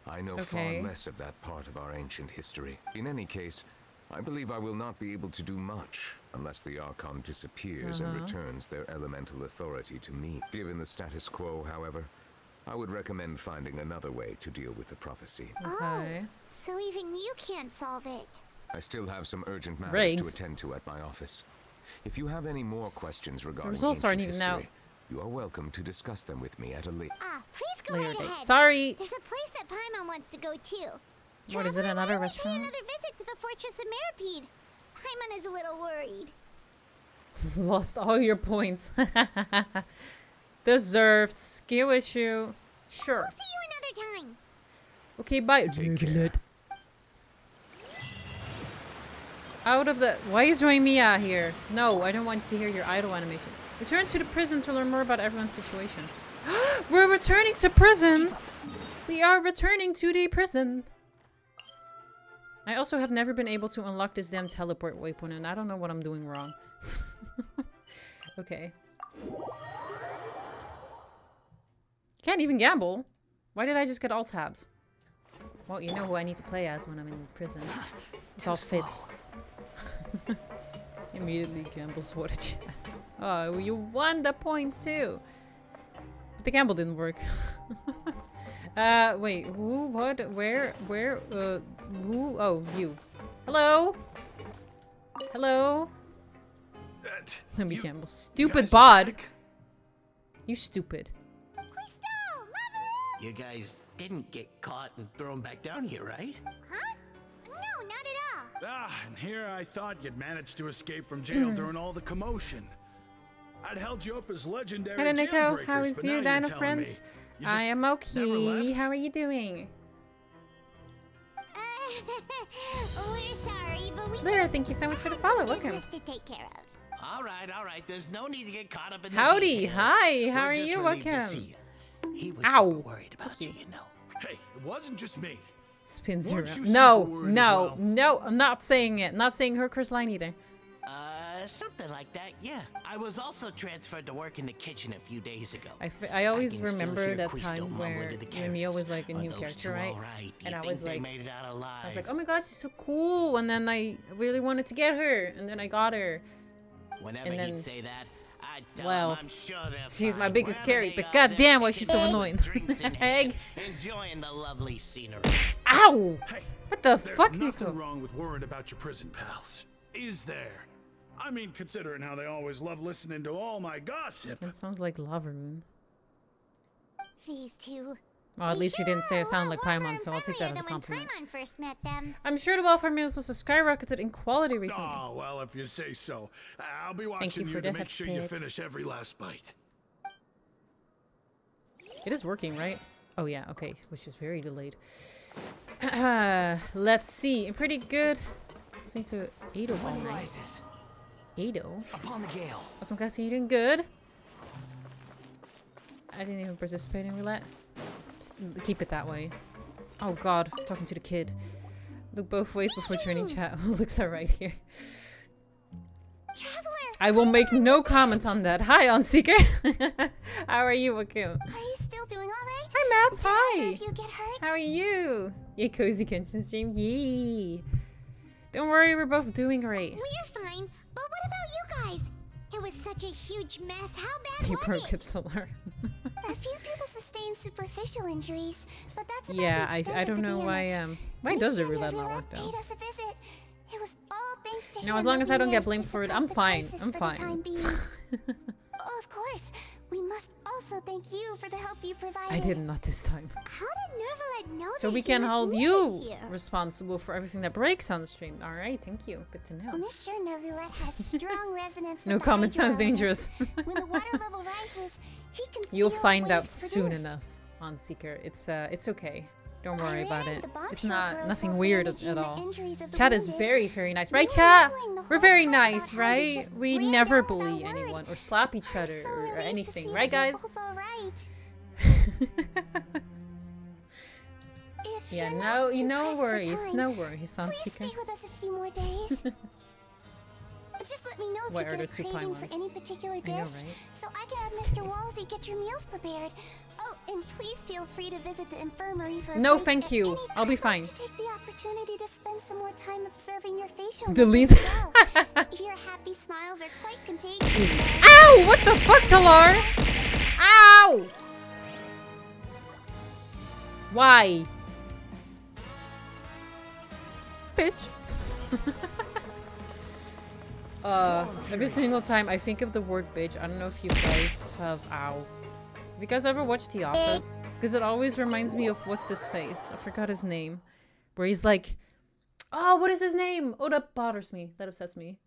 S7: I know far
S1: Okay.
S7: less of that part of our ancient history. In any case, I believe I will not be able to do much unless the Archon disappears and returns their elemental authority to me. Given the status quo, however, I would recommend finding another way to deal with the prophecy.
S1: Okay.
S4: So even you can't solve it.
S7: I still have some urgent matters
S1: Riggs.
S7: to attend to at my office. If you have any more questions regarding
S1: results
S7: ancient
S1: aren't even
S7: history,
S1: out.
S7: you are welcome to discuss them with me at a later.
S4: Please go
S1: Later
S4: right
S1: date.
S4: ahead.
S1: Sorry.
S4: There's a place that Paimon wants to go to.
S1: What is it?
S4: Traveler,
S1: Another
S4: why don't we pay
S1: restaurant?
S4: another visit to the Fortress of Meripede. Paimon is a little worried.
S1: Lost all your points. Deserved. Skill issue. Sure.
S4: We'll see you another time.
S1: Okay, bye.
S7: Take care.
S1: Out of the... Why is Roemia here? No, I don't want to hear your idle animation. Return to the prison to learn more about everyone's situation. We're returning to prison! We are returning to the prison! I also have never been able to unlock this damn teleport waypoint, and I don't know what I'm doing wrong. Okay. Can't even gamble. Why did I just get all tabs? Well, you know who I need to play as when I'm in prison. It all fits. Immediately gambles what a chat. Oh, you won the points too. But the gamble didn't work. Wait, who, what, where, who? Oh, you. Hello? Hello? Let me gamble. Stupid bod. You stupid.
S14: You guys didn't get caught and thrown back down here, right?
S4: Huh? No, not at all.
S12: Ah, and here I thought you'd managed to escape from jail during all the commotion. I'd held you up as legendary
S1: Hello, Nico.
S12: jailbreakers,
S1: How is
S12: but
S1: your
S12: now you're
S1: dino
S12: telling
S1: friends?
S12: me you just
S1: I am
S12: never
S1: okay.
S12: left?
S1: How are you doing?
S4: We're sorry, but we
S1: Lyra, thank you so much for the follow. Welcome.
S4: business to take care of.
S14: All right. There's no need to get caught up in the
S1: Howdy.
S14: details.
S1: Hi. How
S14: We're
S1: are
S14: just
S1: you?
S14: relieved to
S1: Welcome.
S14: see you. He was
S1: Ow.
S14: super worried about you, you know.
S12: Hey, it wasn't just me.
S1: Spins
S12: Weren't
S1: around.
S12: you
S1: No,
S12: super worried as
S1: no,
S12: well?
S1: no. I'm not saying it. Not saying her curse line either.
S14: Something like that, yeah. I was also transferred to work in the kitchen a few days ago.
S1: I always
S14: can still
S1: remember
S14: hear
S1: that
S14: Quisto
S1: time
S14: mumble
S1: where
S14: into the
S1: Mio was like a
S14: Are
S1: new
S14: those
S1: character,
S14: two
S1: right?
S14: all right? Do
S1: And
S14: you
S1: I
S14: think
S1: was
S14: they
S1: like,
S14: made it out alive?
S1: I was like, oh my god, she's so cool. And then I really wanted to get her, and then I got her.
S14: Whenever
S1: and then,
S14: he'd say that, I'd tell
S1: well,
S14: him I'm sure they're
S1: she's my
S14: fine.
S1: biggest
S14: Wherever
S1: carry,
S14: they
S1: but
S14: are,
S1: goddamn,
S14: they're
S1: why she's so
S14: taking
S1: annoying.
S14: drinks in
S1: Egg.
S14: hand, enjoying the lovely scenery.
S1: Ow!
S12: Hey,
S1: what the
S12: there's
S1: fuck,
S12: nothing
S1: Nico?
S12: wrong with worrying about your prison pals, is there? I mean, considering how they always love listening to all my gossip.
S1: That sounds like Lava Rune.
S4: These two.
S1: Well, at least you didn't say I sound like
S4: warmer
S1: Paimon,
S4: and
S1: so I'll take that as a
S4: friendlier than when
S1: compliment.
S4: Paimon first met them.
S1: I'm sure the welfare meals was skyrocketed in quality recently.
S12: Oh, well, if you say so. I'll be
S1: Thank
S12: watching
S1: you
S12: you
S1: for
S12: to
S1: the
S12: make sure you
S1: headspace.
S12: finish every last bite.
S1: It is working, right? Oh yeah, okay, which is very delayed. Let's see. I'm pretty good. Listening to Ado all
S3: Wind
S1: night.
S3: rises
S1: Ado?
S3: upon the gale.
S1: Awesome, guys, you're doing good. I didn't even participate in roulette. Just keep it that way. Oh god, talking to the kid. Look both ways before joining chat. Who looks alright here?
S4: Traveler,
S1: I will make no comment on that. Hi, Onseeker. How are you, Wakim?
S4: are you still doing all right?
S1: Hi, Matt.
S4: Did either
S1: Hi.
S4: of you get hurt?
S1: How are you? Yeah, Cozy Kenshin stream. Yee. Don't worry, we're both doing great.
S4: We're fine, but what about you guys? It was such a huge mess. How bad
S1: You
S4: was
S1: broke
S4: it?
S1: it, Solar.
S4: A few people sustained superficial injuries, but that's about
S1: Yeah,
S4: the
S1: I
S4: extent
S1: don't
S4: of the
S1: know why
S4: damage.
S1: why does the
S4: Monsieur
S1: roulette not
S4: Neuvillette
S1: work though?
S4: paid us a visit. It was all thanks to
S1: You know,
S4: him
S1: as long
S4: that
S1: as
S4: we
S1: I don't get
S4: managed
S1: blamed
S4: to
S1: for it,
S4: suppress
S1: I'm
S4: the
S1: fine.
S4: crisis
S1: I'm
S4: for the time
S1: fine.
S4: being. Of course, we must also thank you for the help you provided.
S1: I did not this time.
S4: How did Neuvillette know
S1: So
S4: that
S1: we
S4: he
S1: can
S4: was
S1: hold
S4: living
S1: you
S4: here?
S1: responsible for everything that breaks on the stream. All right, thank you. Good to know.
S4: Well, Monsieur Neuvillette has strong resonance with
S1: No
S4: the
S1: comment
S4: hydro
S1: sounds
S4: elements.
S1: dangerous.
S4: When the water level rises, he can
S1: You'll
S4: feel
S1: find out
S4: waves
S1: soon
S4: produced.
S1: enough on Seeker. It's okay. Don't
S4: I
S1: worry
S4: ran
S1: about
S4: into
S1: it.
S4: the bombshell
S1: It's not
S4: girls
S1: nothing
S4: while
S1: weird
S4: bandaging
S1: at
S4: the
S1: all.
S4: injuries of the
S1: Chat is
S4: wounded.
S1: very nice,
S4: They
S1: right,
S4: were
S1: chat?
S4: mumbling the
S1: We're
S4: whole
S1: very
S4: time
S1: nice,
S4: about how we
S1: right?
S4: just
S1: We
S4: ran
S1: never
S4: down without
S1: bully
S4: word.
S1: anyone or slap each
S4: I'm
S1: other
S4: so
S1: or
S4: relieved to
S1: anything,
S4: see
S1: right,
S4: that you're
S1: guys?
S4: both all right. If
S1: Yeah,
S4: you're
S1: no,
S4: not too
S1: no
S4: pressed for
S1: worries,
S4: time,
S1: no worries, on
S4: please
S1: Seeker.
S4: stay with us a few more days. Just let me know if
S1: What
S4: you
S1: are
S4: get
S1: the
S4: a
S1: two
S4: craving
S1: Paimons?
S4: for any particular dish,
S1: I know, right?
S4: so I can have Mr. Walsey get your meals prepared. Oh, and please feel free to visit the infirmary for a
S1: No,
S4: break
S1: thank
S4: at
S1: you.
S4: any
S1: I'll be
S4: time.
S1: fine.
S4: I'd like to take the opportunity to spend some more time observing your facial
S1: Delete.
S4: muscles as well. Your happy smiles are quite contagious.
S1: Ow! What the fuck, Talar? Ow! Why? Bitch. Every single time I think of the word bitch, I don't know if you guys have ow. Have you guys ever watched The Office? Because it always reminds me of what's his face. I forgot his name. Where he's like, oh, what is his name? Oh, that bothers me. That upsets me.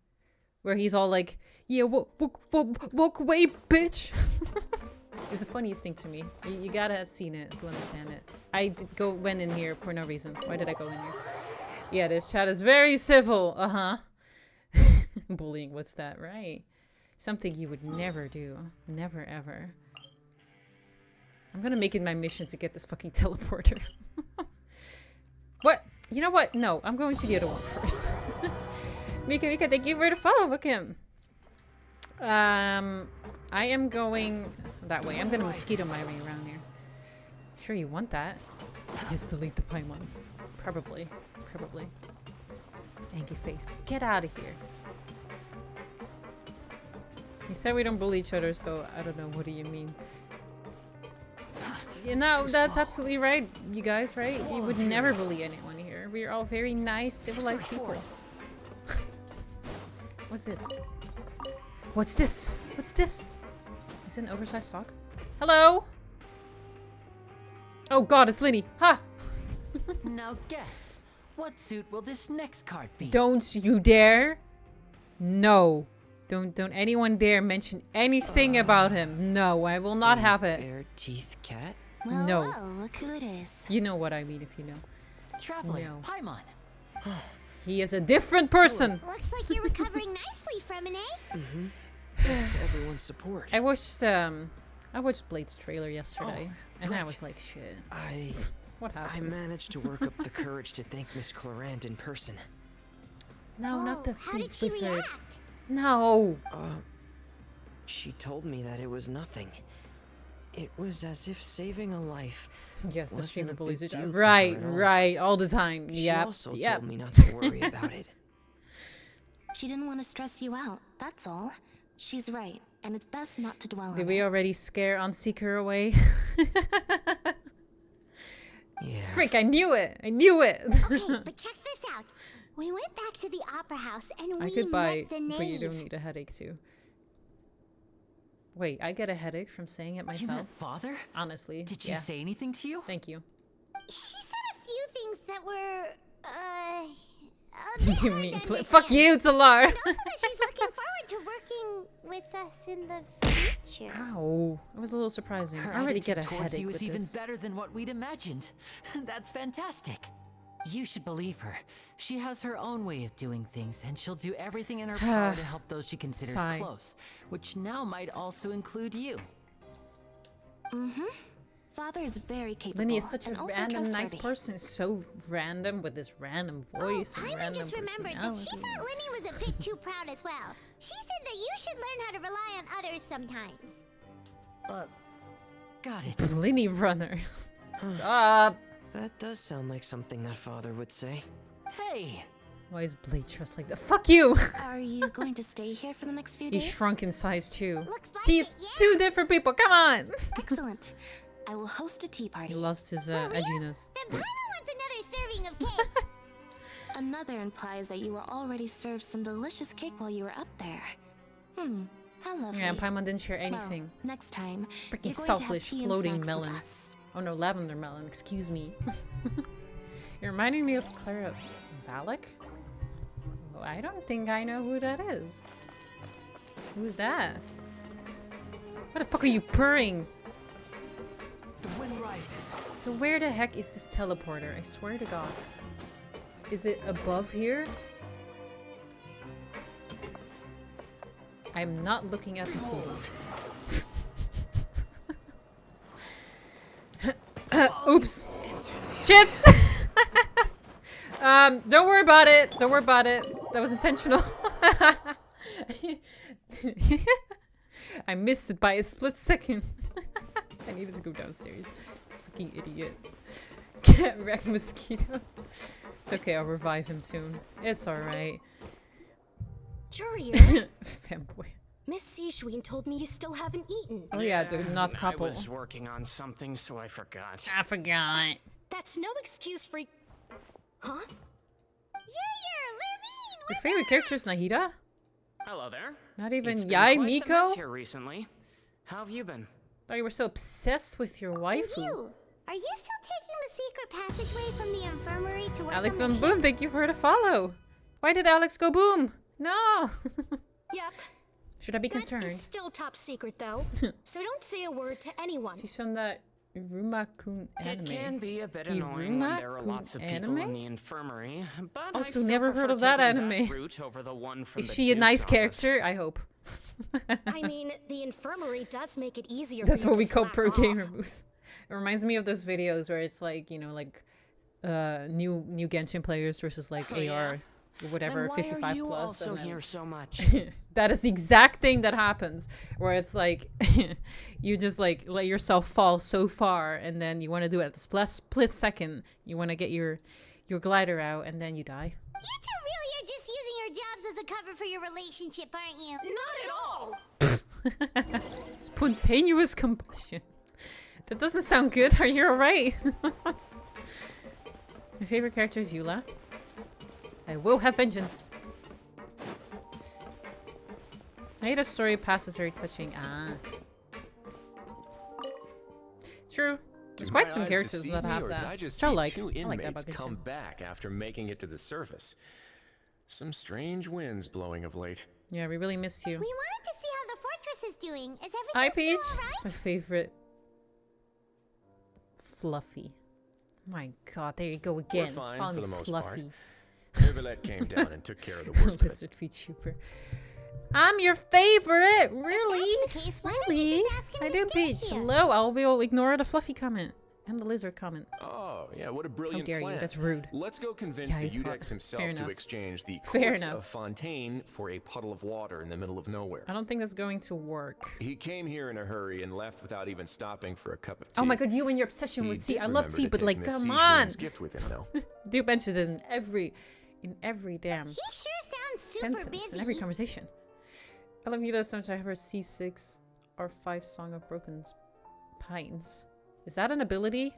S1: Where he's all like, yeah, walk away, bitch. It's the funniest thing to me. You gotta have seen it to understand it. I went in here for no reason. Why did I go in here? Yeah, this chat is very civil. Uh-huh. Bullying, what's that? Right. Something you would never do. Never, ever. I'm gonna make it my mission to get this fucking teleporter. What? You know what? No, I'm going to the other one first. Mika, thank you for the follow, Wakim. I am going that way. I'm gonna mosquito my way around here. Sure you want that. Yes, delete the Paimons. Probably. Probably. Anky face. Get out of here. You said we don't bully each other, so I don't know. What do you mean? You know, that's absolutely right, you guys, right? You would never bully anyone here. We're all very nice, civilized people. What's this? What's this? What's this? Is it an oversized sock? Hello? Oh god, it's Linny. Ha!
S13: Now guess, what suit will this next card be?
S1: Don't you dare. No. Don't anyone dare mention anything about him. No, I will not have it.
S15: Bare teeth cat?
S2: Well,
S1: No.
S2: well, look who it is.
S1: You know what I mean if you know.
S13: Traveler,
S1: No.
S13: Paimon.
S1: He is a different person.
S4: Looks like you're recovering nicely from an A.
S15: Mm-hmm. Thanks to everyone's support.
S1: I watched Blade's trailer yesterday, and I was like, shit. What happened?
S15: I managed to work up the courage to thank Miss Clorant in person.
S1: No, not the
S4: How
S1: fake
S4: did she
S1: wizard.
S4: react?
S1: No.
S15: She told me that it was nothing. It was as if saving a life.
S1: Yes, the
S15: wasn't
S1: streamer
S15: a
S1: bullies
S15: big
S1: each other.
S15: deal to her
S1: Right,
S15: at all.
S1: right, all the time.
S15: She
S1: Yep,
S15: also
S1: yep.
S15: told me not to worry about it.
S2: She didn't want to stress you out, that's all. She's right, and it's best not to dwell on
S1: Did
S2: it.
S1: we already scare Unseeker away?
S15: Yeah.
S1: Frick, I knew it! I knew it!
S4: Okay, but check this out. We went back to the opera house and
S1: I
S4: we
S1: could buy,
S4: met the knave.
S1: but you don't need a headache too. Wait, I get a headache from saying it
S13: You
S1: myself?
S13: met father?
S1: Honestly.
S13: Did she
S1: yeah.
S13: say anything to you?
S1: Thank you.
S4: She said a few things that were, a bit
S1: You
S4: hard
S1: mean,
S4: to understand.
S1: fuck you, Talar!
S4: And also that she's looking forward to working with us in the future.
S1: Ow. It was a little surprising.
S13: Her
S1: I already
S13: attitude
S1: get a
S13: towards
S1: headache
S13: you
S1: with
S13: is even
S1: this.
S13: better than what we'd imagined. That's fantastic. You should believe her. She has her own way of doing things, and she'll do everything in her power to help those she considers
S1: Sigh.
S13: close, which now might also include you.
S2: Mm-hmm. Father is very capable.
S1: Linny is such a
S2: and also
S1: random nice
S2: trustworthy.
S1: person. So random with this random voice and
S4: Paimon
S1: random
S4: just remembered that
S1: personality.
S4: she thought Linny was a bit too proud as well. She said that you should learn how to rely on others sometimes.
S13: Got it.
S1: Linny runner. Stop.
S15: That does sound like something that father would say.
S13: Hey!
S1: Why is Blade dressed like that? Fuck you!
S2: Are you going to stay here for the next few
S1: He
S2: days?
S1: shrunk in size too.
S4: Looks like
S1: See, it's two different people. Come on!
S2: Excellent. I will host a tea
S1: He
S2: party.
S1: lost his edginess.
S4: Then Paimon wants another serving of cake.
S2: Another implies that you were already served some delicious cake while you were up there. How lovely.
S1: Yeah, Paimon didn't share
S2: Well,
S1: anything.
S2: next time,
S1: Freaking
S2: you're going to have
S1: selfish
S2: tea and
S1: floating
S2: snacks with
S1: melon.
S2: us.
S1: Oh no, lavender melon. Excuse me. You're reminding me of Clara Valak? Oh, I don't think I know who that is. Who's that? What the fuck are you purring?
S13: The wind rises.
S1: So where the heck is this teleporter? I swear to God. Is it above here? I'm not looking at this movie. Oops. Shit! Don't worry about it. Don't worry about it. That was intentional. I missed it by a split second. I needed to go downstairs. Fucking idiot. Get wrecked, mosquito. It's okay, I'll revive him soon. It's alright.
S11: Jurier,
S1: Fanboy.
S11: Miss Seishween told me you still haven't eaten.
S1: Oh yeah, the not couple.
S14: I was working on something, so I forgot.
S1: I forgot.
S11: That's no excuse for... Huh?
S1: Your favorite character is Nahida?
S14: Hello there.
S1: Not even
S14: It's been
S1: Yai
S14: quite the mess
S1: Miko?
S14: here recently. How have you been?
S1: Thought you were so obsessed with your waifu.
S4: You, are you still taking the secret passageway from the infirmary to work
S1: Alex
S4: on the
S1: went boom, thank you for the follow. Why did Alex go boom? No!
S11: Yep.
S1: Should I be
S11: That
S1: concerned?
S11: is still top secret, though. So don't say a word to anyone.
S1: She's from that Iruma-kun anime.
S14: It can be a bit annoying when there are
S1: Iruma-kun
S14: lots of people
S1: anime?
S14: in the infirmary, but I
S1: Also,
S14: still
S1: never
S14: prefer
S1: heard of that
S14: taking
S1: anime.
S14: route over the one from
S1: Is
S14: the
S1: she a
S14: Duke's
S1: nice
S14: office.
S1: character? I hope.
S11: I mean, the infirmary does make it easier
S1: That's
S11: for you
S1: what we
S11: to
S1: call
S11: slack
S1: pro
S11: off.
S1: gamer moves. It reminds me of those videos where it's like, you know, like new Genshin players versus like
S14: Oh,
S1: AR
S14: yeah.
S1: whatever,
S14: Then why
S1: 55
S14: are you
S1: plus.
S14: also
S1: and then-
S14: here so much?
S1: That is the exact thing that happens, where it's like you just like let yourself fall so far, and then you want to do it at the split second. You want to get your glider out, and then you die.
S4: You two really are just using your jobs as a cover for your relationship, aren't you?
S11: Not at all!
S1: Spontaneous combustion. That doesn't sound good. Are you alright? My favorite character is Eula. I will have vengeance. I hate a story past is very touching. Ah. True. There's quite some characters that have that.
S9: I just
S1: Which I
S9: see
S1: like.
S9: two
S1: I like that
S9: inmates
S1: about
S9: come
S1: Genshin.
S9: back after making it to the surface. Some strange winds blowing of late.
S1: Yeah, we really missed you.
S4: We wanted to see how the fortress is doing. Is
S1: Hi,
S4: everything
S1: Peach.
S4: still alright?
S1: It's my favorite. Fluffy. My god, there you go again.
S9: We're fine
S1: Calling
S9: for
S1: me
S9: the most
S1: Fluffy.
S9: part. Neverlet came down and took care of the worst of it.
S1: Lizard Vtuber. I'm your favorite, really?
S4: If that's the case, why don't you
S1: Really?
S4: just ask him
S1: I
S4: to
S1: do,
S4: stay
S1: Peach.
S4: here?
S1: Hello, I will ignore the Fluffy comment and the lizard comment.
S9: Oh, yeah, what a brilliant
S1: dare you,
S9: plan.
S1: that's rude.
S9: Let's go convince
S1: Yeah,
S9: the
S1: he's hot.
S9: Udex himself
S1: Fair
S9: to
S1: enough.
S9: exchange the
S1: Fair
S9: quartz
S1: enough.
S9: of Fontaine for a puddle of water in the middle of nowhere.
S1: I don't think that's going to work.
S9: He came here in a hurry and left without even stopping for a cup of tea.
S1: Oh my god, you and your obsession
S9: He
S1: with tea.
S9: did
S1: I love
S9: remember
S1: tea,
S9: to
S1: but
S9: take
S1: like,
S9: Miss
S1: come
S9: Sijuan's
S1: on.
S9: gift with him, though.
S1: Dude mentioned it in every damn
S4: He sure sounds super
S1: sentence,
S4: busy.
S1: in every conversation. I love you so much. I have her C6 or 5 Song of Broken Pines. Is that an ability?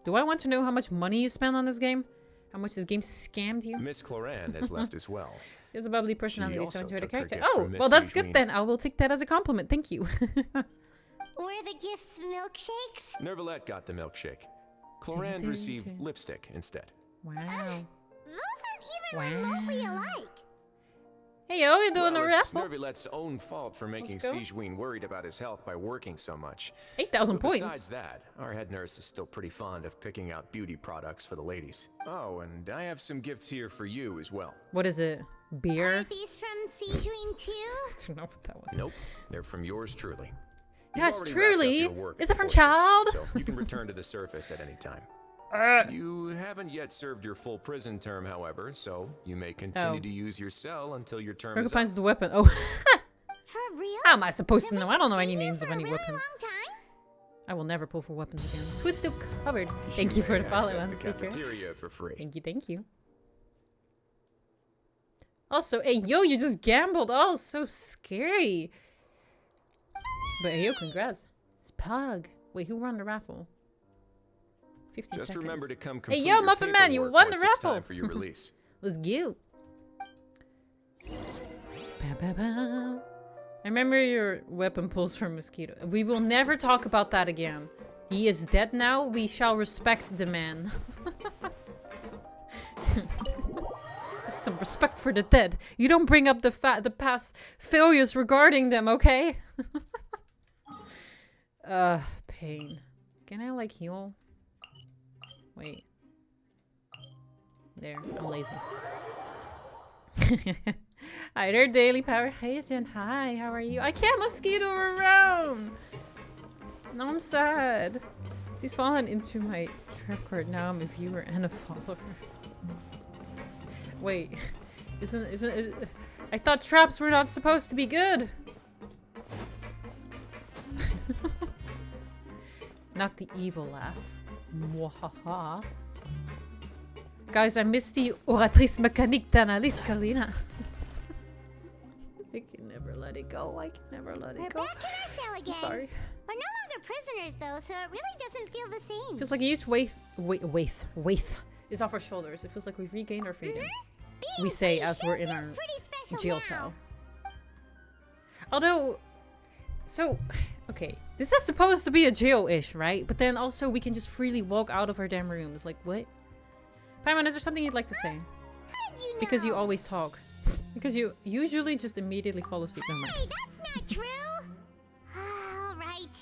S1: Do I want to know how much money you spent on this game? How much this game scammed you?
S9: Miss Cloran has left as well.
S1: She has a bubbly personality, so
S9: also
S1: enjoy the
S9: took her
S1: character.
S9: gift
S1: Oh,
S9: from Miss
S1: well that's good
S9: Sijuan.
S1: then. I will take that as a compliment. Thank you.
S4: Were the gifts milkshakes?
S9: Nervalet got the milkshake. Cloran received lipstick instead.
S1: Wow.
S4: Those aren't even remotely alike.
S1: Hey yo, you doing
S9: Well,
S1: a
S9: it's
S1: raffle?
S9: Nervalet's own fault for making
S1: Let's go.
S9: Sijuan worried about his health by working so much.
S1: 8,000
S9: But
S1: points.
S9: Besides that, our head nurse is still pretty fond of picking out beauty products for the ladies. Oh, and I have some gifts here for you as well.
S1: What is it? Beer?
S4: Are these from Sijuan too?
S1: I don't know what that was.
S9: Nope, they're from yours truly.
S1: Yes,
S9: already wrapped up
S1: truly.
S9: your work
S1: Is
S9: at
S1: it from
S9: the fortress,
S1: Child?
S9: So you can return to the surface at any time. You haven't yet served your full prison term, however, so you may continue
S1: Oh.
S9: to use your cell until your term is up.
S1: Recompense the weapon. Oh.
S4: For real?
S1: How am I supposed to
S4: Then
S1: know?
S4: we
S1: I don't
S4: can
S1: know
S4: stay
S1: any
S4: here
S1: names
S4: for
S1: of
S4: a
S1: any
S4: really
S1: weapons.
S4: long time?
S1: I will never pull for weapons again. Sweet's still covered. Thank you for the
S9: may
S1: follow
S9: access
S1: on
S9: the
S1: Super.
S9: cafeteria for free.
S1: Thank you, thank you. Also, hey yo, you just gambled. Oh, so scary. But hey yo, congrats. It's Pug. Wait, who won the raffle? 15
S9: Just
S1: seconds.
S9: remember to come
S1: Hey
S9: complete
S1: yo,
S9: your
S1: Muffin Man, you
S9: paperwork
S1: won the
S9: once it's
S1: raffle.
S9: time for your release.
S1: Let's go. Ba, ba, ba. I remember your weapon pulls from Mosquito. We will never talk about that again. He is dead now. We shall respect the man. Have some respect for the dead. You don't bring up the past failures regarding them, okay? Pain. Can I like heal? Wait. There, I'm lazy. Hi there, Daily Power. Hey, Jen. Hi, how are you? I can't mosquito around. No, I'm sad. She's fallen into my trap card. Now I'm a viewer and a follower. Wait, isn't I thought traps were not supposed to be good. Not the evil laugh. Mwahaha. Guys, I missed the Oratrice Mecanique d'analyse, Cardinale. I can never let it go. I can never let it go.
S4: We're back in our cell again.
S1: Sorry.
S4: We're no longer prisoners though, so it really doesn't feel the same.
S1: Feels like a huge weight is off our shoulders. It feels like we've regained our freedom. We say as we're in our jail cell. Although, so, okay, this is supposed to be a jail-ish, right? But then also we can just freely walk out of our damn rooms. Like, what? Paimon, is there something you'd like to say?
S4: How did you know?
S1: Because you always talk. Because you usually just immediately fall asleep. Never mind.
S4: Hey, that's not true. All right.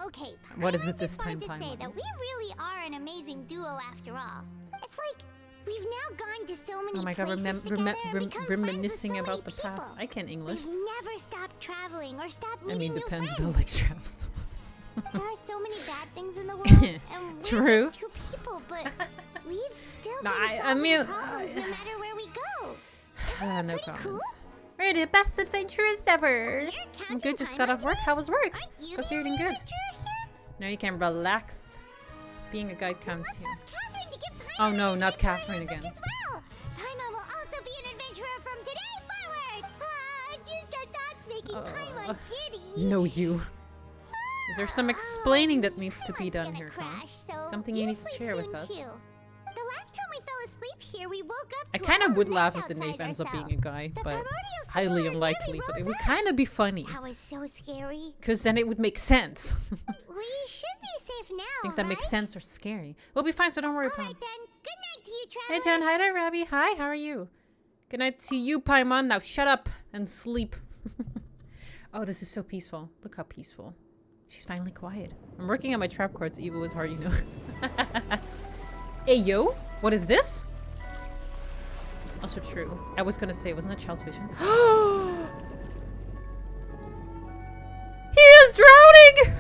S4: Okay.
S1: What is
S4: I
S1: it this
S4: just wanted
S1: time,
S4: to say
S1: Paimon?
S4: that we really are an amazing duo after all. It's like we've now gone to so many
S1: Oh my god,
S4: places together and become
S1: reminiscing
S4: friends with so
S1: about the
S4: many
S1: past.
S4: people.
S1: I can't English.
S4: We've never stopped traveling or stopped
S1: I
S4: meeting
S1: mean,
S4: new
S1: depends
S4: friends.
S1: about like traps.
S4: There are so many bad things in the world, and we're
S1: True.
S4: just two people, but We've still
S1: No,
S4: been
S1: I
S4: solving
S1: mean,
S4: problems no matter where we go.
S1: no
S4: pretty
S1: comments.
S4: cool?
S1: We're the best adventurers ever.
S4: You're
S1: I'm good, just
S4: counting
S1: got off work. How was work?
S4: Aren't you
S1: How's
S4: the
S1: everything
S4: only
S1: good?
S4: adventurer here?
S1: No, you can relax. Being a guide comes to you.
S4: Catherine to get
S1: Oh no, not Catherine again.
S4: as well. Paimon will also be an adventurer from today forward. Just our thoughts making Paimon giddy.
S1: No, you. Is there some explaining that needs to be done here, Con?
S4: So
S1: Something you need to share with us?
S4: The last time we fell asleep here, we woke up
S1: I
S4: to
S1: kind
S4: a
S1: of
S4: whole
S1: would
S4: mess
S1: laugh if the
S4: outside
S1: knave ends
S4: our
S1: up
S4: cell.
S1: being a guy,
S4: The
S1: but
S4: primordial
S1: highly
S4: sword
S1: unlikely.
S4: nearly
S1: But it
S4: rose
S1: would
S4: up.
S1: kind of be funny.
S4: That was so scary.
S1: Because then it would make sense.
S4: We should be safe now,
S1: Things that make
S4: right?
S1: sense are scary. We'll be fine, so don't worry, Paimon.
S4: Alright then. Good night to you,
S1: Hey,
S4: Traveler.
S1: Jen. Hi there, Rabbi. Hi, how are you? Good night to you, Paimon. Now shut up and sleep. Oh, this is so peaceful. Look how peaceful. She's finally quiet. I'm working on my trap cards. Evil is hard, you know. Hey, yo. What is this? Also true. I was gonna say, wasn't that child's vision? He is drowning!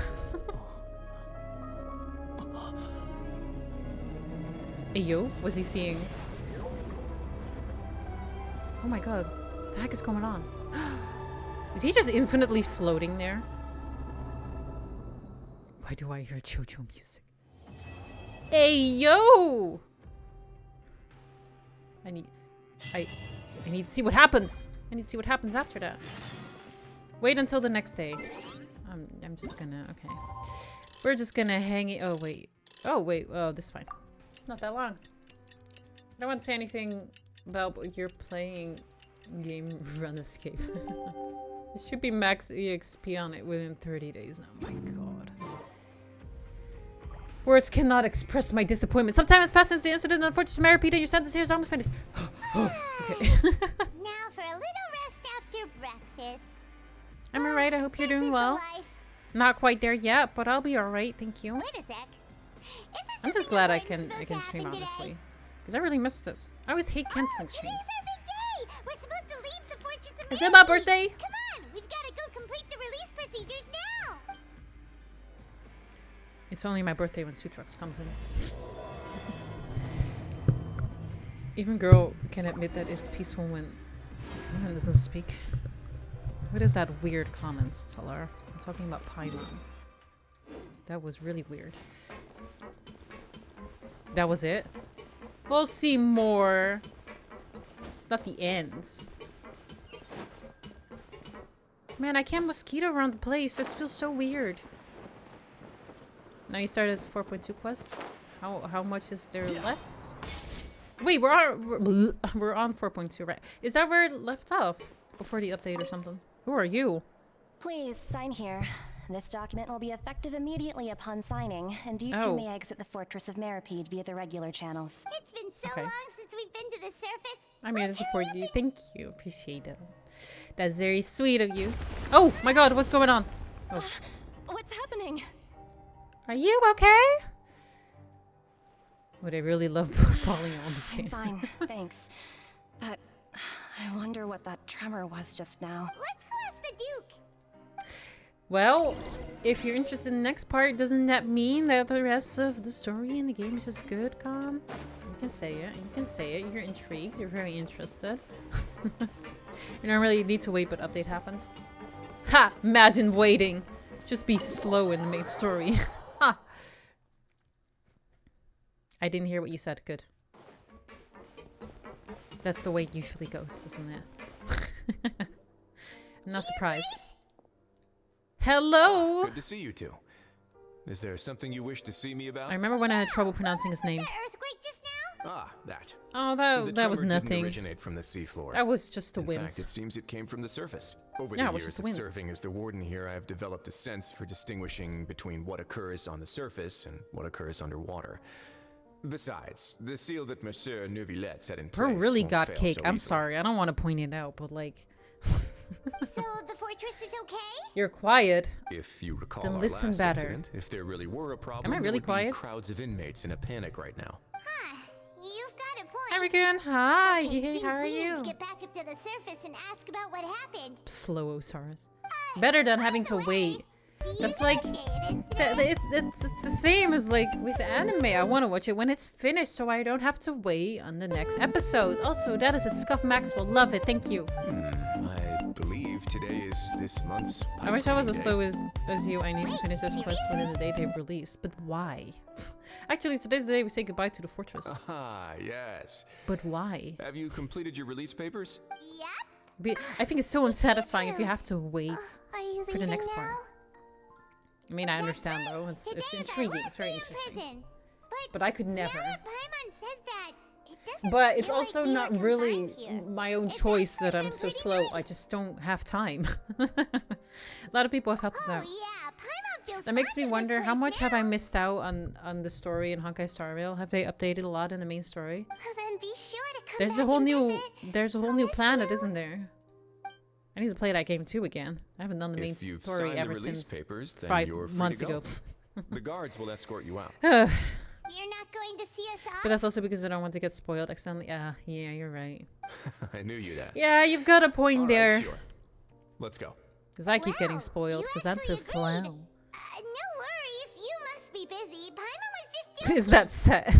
S1: Hey, yo. Was he seeing? Oh my god. What the heck is going on? Is he just infinitely floating there? Why do I hear JoJo music? Hey, yo! I need to see what happens. I need to see what happens after that. Wait until the next day. I'm just gonna, okay. We're just gonna hang it. Oh, wait. Oh, wait. Oh, this is fine. Not that long. I don't want to say anything about what you're playing game Run Escape. It should be max EXP on it within 30 days now. My god. Words cannot express my disappointment. Some time has passed since the incident. Unfortunately, Maripita, your sentence here is almost finished. Okay.
S4: Now for a little rest after breakfast.
S1: I'm alright. I hope you're doing
S4: This is
S1: well.
S4: the life.
S1: Not quite there yet, but I'll be alright. Thank you.
S4: Wait a sec.
S1: I'm just glad I can stream, honestly. Because I really missed this. I always hate canceling streams.
S4: Today's our big day. We're supposed to leave the Fortress of
S1: Is it my
S4: Mercy.
S1: birthday?
S4: Come on, we've got to go complete the release procedures now.
S1: It's only my birthday when Sutrox comes in. Even girl can admit that it's peaceful when woman doesn't speak. What is that weird comment, Talar? I'm talking about Paimon. That was really weird. That was it? We'll see more. It's not the end. Man, I can't mosquito around the place. This feels so weird. Now you started 4.2 quests. How much is there left? Wait, we're on 4.2, right? Is that where it left off before the update or something? Who are you?
S16: Please sign here. This document will be effective immediately upon signing, and you two
S1: Oh.
S16: may exit the Fortress of Meripede via the regular channels.
S4: It's been so
S1: Okay.
S4: long since we've been to the surface.
S1: I'm here to support you. Thank you. Appreciate it. That's very sweet of you. Oh my god, what's going on? Oh.
S16: What's happening?
S1: Are you okay? Would I really love calling on this game?
S16: Fine, thanks. But I wonder what that tremor was just now.
S4: Let's go ask the Duke.
S1: Well, if you're interested in the next part, doesn't that mean that the rest of the story in the game is just good, Con? You can say it. You can say it. You're intrigued. You're very interested. You don't really need to wait, but update happens. Ha! Imagine waiting. Just be slow in the main story. Ha! I didn't hear what you said. Good. That's the way it usually goes, isn't it? I'm not surprised. Hello!
S9: Good to see you two. Is there something you wish to see me about?
S1: I remember when I had trouble pronouncing his name.
S4: Earthquake just now?
S9: Ah, that.
S1: Oh,
S9: The
S1: that was
S9: tremor
S1: nothing.
S9: didn't originate from the seafloor.
S1: That was just the
S9: In
S1: wind.
S9: fact, it seems it came from the surface. Over
S1: Yeah, it
S9: the
S1: was
S9: years
S1: just
S9: of
S1: wind.
S9: serving as the warden here, I have developed a sense for distinguishing between what occurs on the surface and what occurs underwater. Besides, the seal that Monsieur Neuvillette set in place
S1: Bro really
S9: won't
S1: got
S9: fail
S1: cake.
S9: so
S1: I'm
S9: easily.
S1: sorry. I don't want to point it out, but like...
S4: So the fortress is okay?
S1: You're quiet.
S9: If you recall
S1: Then
S9: our
S1: listen
S9: last
S1: better.
S9: incident, if there really were a problem,
S1: Am I
S9: there
S1: really
S9: would
S1: quiet?
S9: be crowds of inmates in a panic right now.
S4: You've got a point.
S1: Hi, Rikun. Hi.
S4: Okay,
S1: Hey,
S4: seems
S1: how are
S4: we need
S1: you?
S4: to get back up to the surface and ask about what happened.
S1: Slow Osiris. Better than having to wait.
S4: Do
S1: That's like, it's the same as like with anime. I want to watch it when it's finished so I don't have to wait on the next episode. Also, that is a Scuff Maxwell. Love it. Thank you.
S9: I believe today is this month's.
S1: I wish I was as slow as you. I need to finish this quest within the day they release. But why? Actually, today's the day we say goodbye to the fortress.
S9: Ah, yes.
S1: But why?
S9: Have you completed your release papers?
S4: Yep.
S1: I think it's so unsatisfying if you have to wait for the next part. I mean, I understand though. It's intriguing. It's very interesting. But I could never.
S4: Paimon says that it doesn't
S1: But it's
S4: feel like
S1: also
S4: we
S1: not
S4: were
S1: really
S4: confined here.
S1: my own choice that I'm so slow. I just don't have time. A lot of people have helped us out.
S4: Yeah, Paimon feels
S1: That makes me
S4: fine in
S1: wonder
S4: this
S1: how
S4: place
S1: much have I
S4: now.
S1: missed out on the story in Honkai Star Rail? Have they updated a lot in the main story?
S4: Then be sure to come
S1: There's
S4: back
S1: a whole
S4: and
S1: new
S4: visit.
S1: there's a whole new planet, isn't there? I need to play that game too again. I haven't done the main
S9: If you've
S1: story
S9: signed the
S1: ever
S9: release
S1: since
S9: papers, then
S1: 5
S9: you're free
S1: months
S9: to go.
S1: ago.
S9: The guards will escort you out.
S4: You're not going to see us off?
S1: But that's also because I don't want to get spoiled accidentally. Yeah, you're right.
S9: I knew you'd ask.
S1: Yeah, you've got a point
S9: All right,
S1: there.
S9: sure. Let's go.
S1: Because I keep getting spoiled because I'm so slow.
S4: No worries, you must be busy. Paimon was just joking.
S1: Is that set?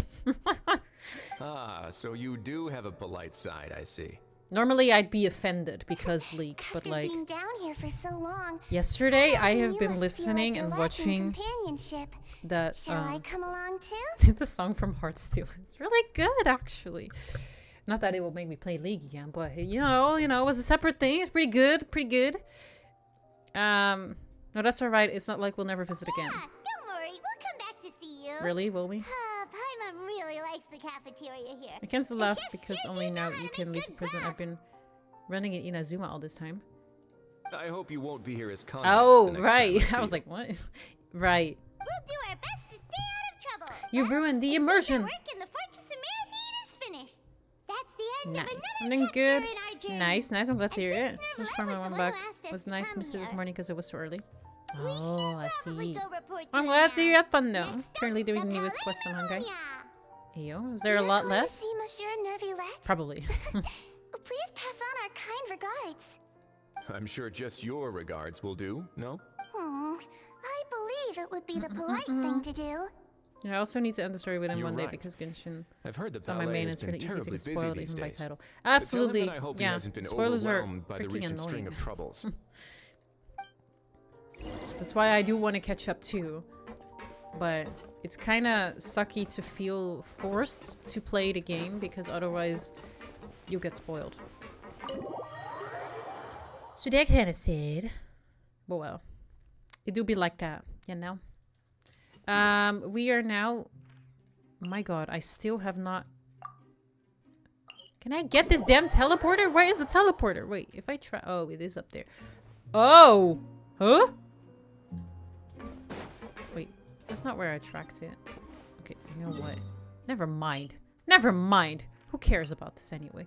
S9: Ah, so you do have a polite side, I see.
S1: Normally I'd be offended because leak, but
S4: After
S1: like
S4: being down here for so long,
S1: yesterday I
S4: imagine
S1: have
S4: you
S1: been
S4: must feel
S1: listening
S4: like
S1: and
S4: you're lacking
S1: watching
S4: companionship.
S1: that
S4: Shall I come along too?
S1: the song from Heartsteel. It's really good actually. Not that it will make me play League again, but you know, it was a separate thing. It's pretty good, No, that's alright. It's not like we'll never visit again.
S4: Don't worry, we'll come back to see you.
S1: Really, will we?
S4: Paimon really likes the cafeteria here.
S1: I can't still
S4: The
S1: laugh
S4: chefs
S1: because
S4: sure
S1: only
S4: do know
S1: now
S4: how to
S1: you can
S4: make
S1: leave
S4: good
S1: the prison. I've been running in Inazuma all this time.
S9: I hope you won't be here as convicts.
S1: Oh,
S9: the next
S1: right.
S9: time
S1: I was
S9: see
S1: like, what? Right.
S4: We'll do our best to stay out of trouble.
S1: You ruined the immersion.
S4: Work in the Fortress of Mirrorgate is finished. That's the end
S1: Nice.
S4: of another
S1: I'm doing
S4: chapter
S1: good.
S4: in our journey.
S1: Nice. I'm glad to hear
S4: And
S1: it.
S4: since
S1: Just
S4: Nervala
S1: from my
S4: was
S1: one
S4: the
S1: back.
S4: one who asked us
S1: Was
S4: to
S1: nice
S4: come
S1: missed it this
S4: here,
S1: morning because it was so early.
S4: we
S1: Oh, I
S4: probably
S1: see.
S4: go report to
S1: I'm
S4: them
S1: glad to
S4: now.
S1: you had fun though.
S4: Next up,
S1: Currently doing the
S4: the
S1: newest quest on Honkai.
S4: Palais
S1: Ayo, is there a lot
S4: You're going
S1: left?
S4: to see Monsieur Nervillette?
S1: Probably.
S4: Please pass on our kind regards.
S9: I'm sure just your regards will do, no?
S4: I believe it would be the polite thing to do.
S1: Yeah, I also need to end the story within
S9: You're
S1: one day
S9: right.
S1: because Genshin
S9: I've heard the
S1: is on my
S9: ballet
S1: main.
S9: has
S1: It's
S9: been
S1: really easy to
S9: terribly
S1: get
S9: busy
S1: spoiled
S9: these
S1: even by
S9: days.
S1: title.
S9: But tell him
S1: Absolutely.
S9: that I hope he
S1: Yeah,
S9: hasn't been
S1: spoilers are
S9: overwhelmed by the
S1: freaking
S9: recent string
S1: annoying.
S9: of troubles.
S1: That's why I do want to catch up too. But it's kind of sucky to feel forced to play the game because otherwise you get spoiled. So that kind of sad. But well, it do be like that, you know? We are now... My god, I still have not... Can I get this damn teleporter? Where is the teleporter? Wait, if I try... Oh, it is up there. Oh! Huh? Wait, that's not where I tracked it. Okay, you know what? Never mind. Never mind. Who cares about this anyway?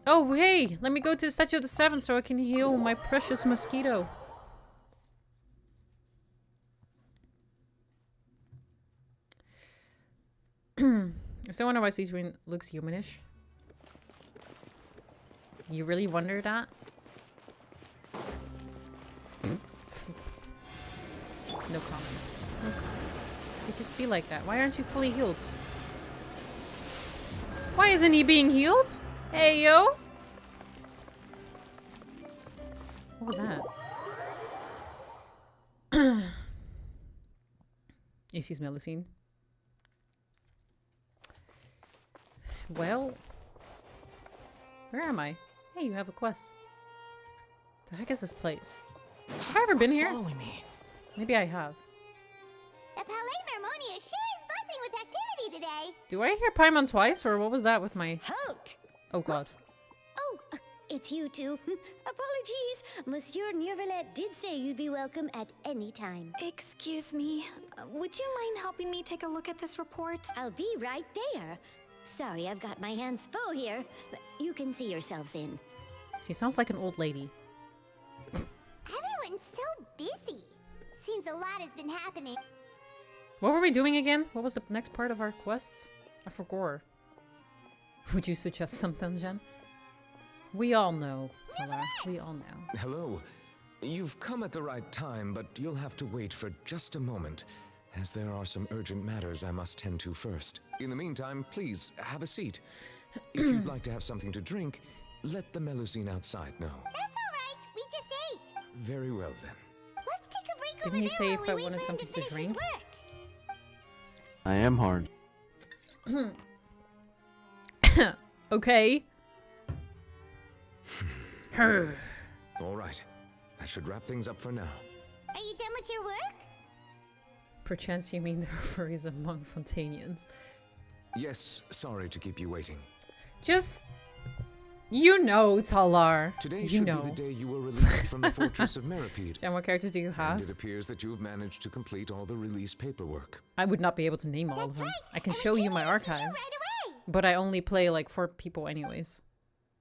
S1: Oh, hey! Let me go to the Statue of the Seven so I can heal my precious mosquito. I still wonder why Season looks humanish. You really wonder that? No comments. No comments. It just be like that. Why aren't you fully healed? Why isn't he being healed? Hey, yo! What was that? Excuse me, Alicine. Well... Where am I? Hey, you have a quest. The heck is this place? Have I ever been here?
S14: Following me.
S1: Maybe I have.
S4: The Palais Mermonia sure is buzzing with activity today.
S1: Do I hear Paimon twice, or what was that with my...
S17: Halt!
S1: Oh god.
S17: Oh, it's you two. Apologies. Monsieur Nervillette did say you'd be welcome at any time.
S5: Excuse me. Would you mind helping me take a look at this report?
S17: I'll be right there. Sorry, I've got my hands full here. You can see yourselves in.
S1: She sounds like an old lady.
S4: Everyone's so busy. Seems a lot has been happening.
S1: What were we doing again? What was the next part of our quests? I forgot. Would you suggest something, Jen? We all know, Tala. We all know.
S7: Hello. You've come at the right time, but you'll have to wait for just a moment, as there are some urgent matters I must tend to first. In the meantime, please, have a seat. If you'd like to have something to drink, let the Melusine outside know.
S4: That's alright, we just ate.
S7: Very well, then.
S4: Let's take a break
S1: Didn't
S4: over
S1: he
S4: there
S1: say
S4: while
S1: if I
S4: we wait
S1: wanted
S4: for him
S1: something
S4: to
S1: to
S4: finish his
S1: drink?
S4: work.
S18: I am hard.
S1: Okay.
S7: All right. That should wrap things up for now.
S4: Are you done with your work?
S1: Perchance you mean there are furries among Fontanians.
S7: Yes, sorry to keep you waiting.
S1: Just... You know, Talar.
S7: Today
S1: You
S7: should
S1: know.
S7: be the day you were released from the Fortress of Meripede.
S1: And what characters do you have?
S7: And it appears that you have managed to complete all the release paperwork.
S1: I would not be able to name all of them. I can show you my archive. But I only play like 4 people anyways.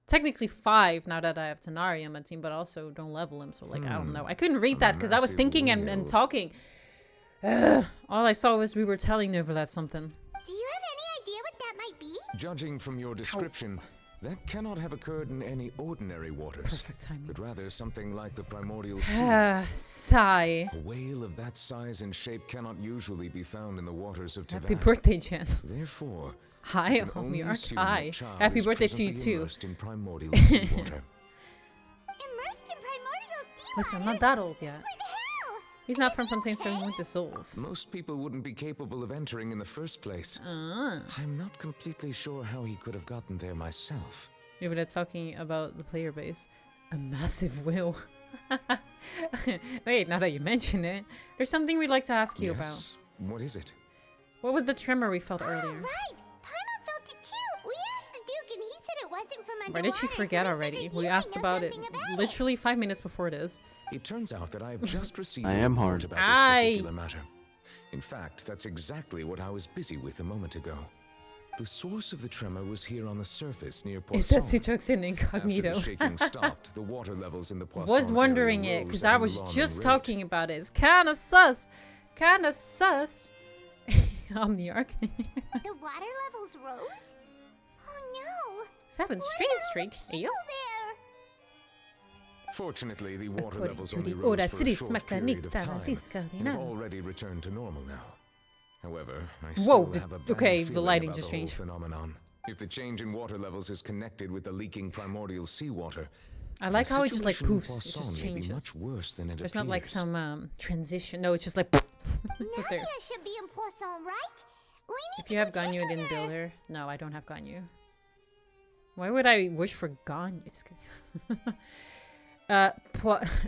S1: Technically 5 now that I have Tanari on my team, but I also don't level him, so like I don't know. I couldn't read that because I was thinking and talking. All I saw was we were telling Novelet something.
S4: Do you have any idea what that might be?
S7: Judging from your description, that cannot have occurred in any ordinary waters.
S1: Perfect timing.
S7: But rather something like the primordial sea.
S1: Sigh.
S7: A whale of that size and shape cannot usually be found in the waters of Tevat.
S1: Happy birthday, Jen.
S7: Therefore,
S1: Hi, Homiarch. Hi. Happy birthday to you too.
S7: Immersed in primordial seawater.
S4: Immersed in primordial sea.
S1: Listen, I'm not that old yet.
S4: But how?
S1: He's not from Fontaine, so he won't dissolve.
S7: Most people wouldn't be capable of entering in the first place. I'm not completely sure how he could have gotten there myself.
S1: Yeah, but they're talking about the player base. A massive whale. Wait, now that you mention it, there's something we'd like to ask you about.
S7: What is it?
S1: What was the tremor we felt earlier?
S4: Right. Paimon felt it too. We asked the Duke and he said it wasn't from underwater.
S1: Why did she forget already? We asked about it literally 5 minutes before this.
S7: It turns out that I have just received
S18: I
S7: a
S18: am
S7: report
S18: hard.
S7: about this particular matter. In fact, that's exactly what I was busy with a moment ago. The source of the tremor was here on the surface near Poisson.
S1: Is that Citrox in incognito?
S7: After the shaking stopped, the water levels in the Poisson
S1: Was wondering
S7: area
S1: it, because
S7: rose
S1: I
S7: at an
S1: was
S7: alarming
S1: just
S7: rate.
S1: talking about it. It's kinda sus. Kinda sus. Omniarch.
S4: The water levels rose? Oh no.
S1: It's happened strange streak. Ayo.
S4: There.
S7: Fortunately, the water
S1: According
S7: levels
S1: to
S7: only
S1: the
S7: rose for a
S1: Oratrice
S7: short
S1: Mecanique
S7: period of time,
S1: Oratrice
S7: and have
S1: Cardinale.
S7: already returned to normal now. However, I
S1: Whoa,
S7: still have a bad
S1: okay, the
S7: feeling
S1: lighting
S7: about
S1: just
S7: the whole
S1: changed.
S7: phenomenon. If the change in water levels is connected with the leaking primordial seawater,
S1: I like
S7: the
S1: how it just like
S7: situation in
S1: poofs. It
S7: Poisson
S1: just
S7: may be
S1: changes.
S7: much worse than it
S1: There's
S7: appears.
S1: not like some transition. No, it's just like. It's just there.
S4: Nadia should be in Poisson, right? We need
S1: If you have Ganyu, didn't build her. No, I don't have Ganyu. Why would I wish for Ganyu? It's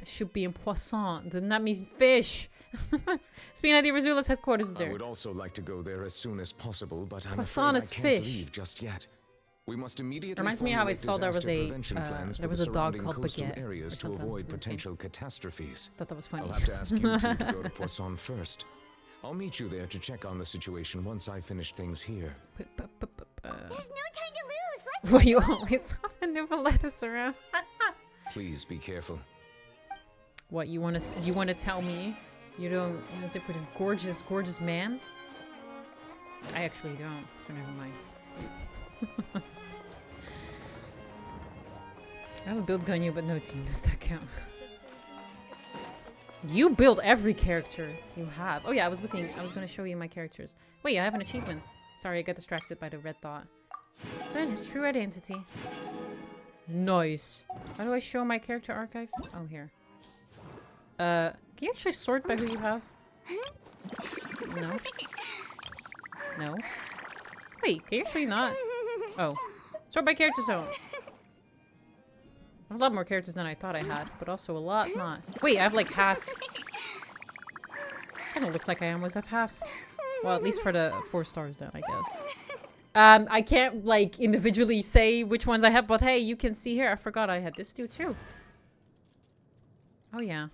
S1: should be in Poisson. Doesn't that mean fish? Spina di Rizzula's headquarters is
S7: I
S1: there.
S7: would also like to go there as soon as possible, but I'm
S1: Poisson
S7: afraid
S1: is
S7: I can't
S1: fish.
S7: leave just yet. We must immediately
S1: Reminds me how I
S7: formulate
S1: saw there was
S7: disaster
S1: a
S7: prevention plans
S1: there
S7: for
S1: was
S7: the
S1: a dog
S7: surrounding
S1: called
S7: coastal
S1: Baguette
S7: areas
S1: or
S7: to
S1: something
S7: avoid
S1: in this game.
S7: potential catastrophes.
S1: Thought that was funny.
S7: I'll have to ask you two to go to Poisson first. I'll meet you there to check on the situation once I finish things here.
S4: There's no time to lose. Let's
S1: Well, you always never let us around.
S7: Please be careful.
S1: What you want to tell me? You don't use it for this gorgeous man? I actually don't. So never mind. I have a build Ganyu, but no team. Does that count? You build every character you have. Oh yeah, I was gonna show you my characters. Wait, I have an achievement. Sorry, I got distracted by the red dot. Learn his true identity. Nice. How do I show my character archive? Oh, here. Can you actually sort by who you have? No. No. Wait, can you actually not? Oh. Sort by character zone. I have a lot more characters than I thought I had, but also a lot not. Wait, I have like half. Kinda looks like I almost have half. Well, at least for the 4 stars then, I guess. I can't like individually say which ones I have, but hey, you can see here. I forgot I had this dude too. Oh yeah.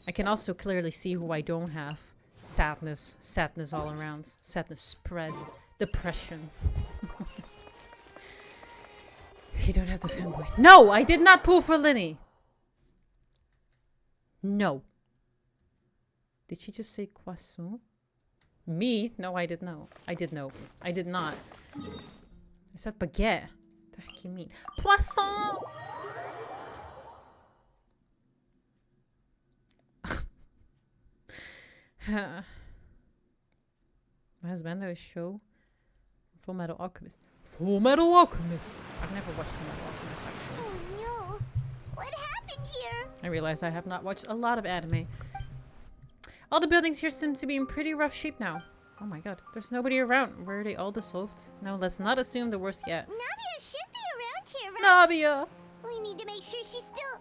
S1: I can also clearly see who I don't have. Sadness. Sadness all around. Sadness spreads. Depression. You don't have the fanboy. No! I did not pull for Linny! No. Did she just say croissant? Me? No, I did know. I did know. I did not. I said baguette. What the heck you mean? Poisson! My husband knows show. Full Metal Alchemist. Full Metal Alchemist. I've never watched Full Metal Alchemist actually.
S4: Oh no! What happened here?
S1: I realize I have not watched a lot of anime. All the buildings here seem to be in pretty rough shape now. Oh my god, there's nobody around. Were they all dissolved? No, let's not assume the worst yet.
S4: Navia should be around here, right?
S1: Navia!
S4: We need to make sure she's still...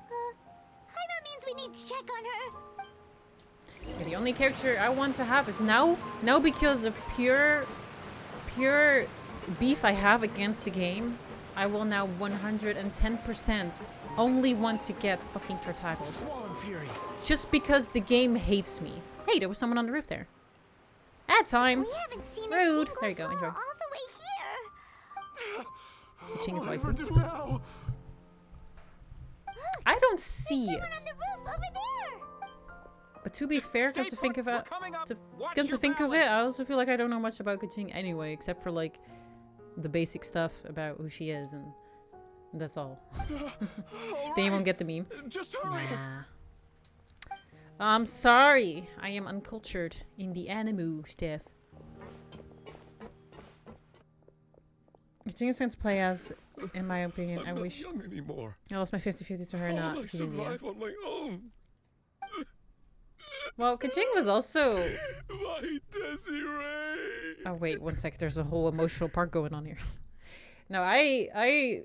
S4: That means we need to check on her.
S1: Yeah, the only character I want to have is now because of pure beef I have against the game, I will now 110% only want to get fucking Tortagos. Just because the game hates me. Hey, there was someone on the roof there. At time.
S4: We haven't seen
S1: Rude.
S4: A
S1: there you go, enjoy.
S4: all the way here.
S1: Ching is
S12: What
S1: waifu.
S12: do now?
S1: I don't see it.
S4: On the roof over there.
S1: But to be fair, come to think of it, I also feel like I don't know much about Kaching anyway, except for like the basic stuff about who she is, and that's all. Then you won't get the meme.
S12: Just hurry.
S1: Nah. I'm sorry, I am uncultured in the anime stuff. Kaching is fun to play as, in my opinion.
S12: I'm
S1: I wish
S12: not young anymore.
S1: I lost my 50-50 to her,
S12: How
S1: not
S12: will I
S1: to Yulia.
S12: survive on my own?
S1: Well, Kaching was also...
S12: My Desiree.
S1: Oh wait, one sec. There's a whole emotional part going on here. No, I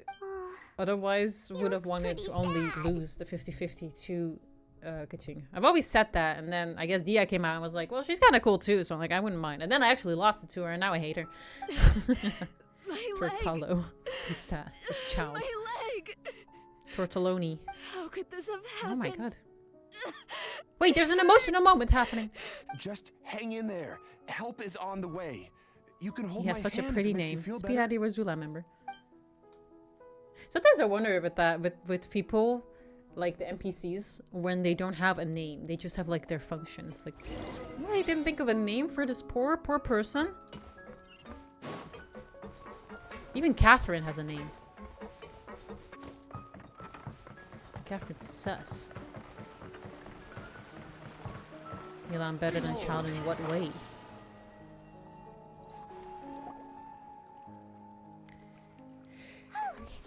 S1: otherwise would have wanted to only lose the 50-50 to Kaching. I've always said that, and then I guess Dia came out and was like, well, she's kind of cool too, so I'm like, I wouldn't mind. And then I actually lost it to her, and now I hate her. Tortalo. Who's that? This child.
S5: My leg!
S1: Tortelloni.
S5: How could this have happened?
S1: Oh my god. Wait, there's an emotional moment happening.
S18: Just hang in there. Help is on the way. You can hold
S1: He
S18: my
S1: has such a
S18: hand
S1: pretty
S18: if it makes you
S1: name.
S18: feel
S1: Speed
S18: better.
S1: Adi Razula member. Sometimes I wonder about that with people, like the NPCs, when they don't have a name. They just have like their functions. Like, oh, I didn't think of a name for this poor person. Even Catherine has a name. Catherine's sus. Milan better than child in what way?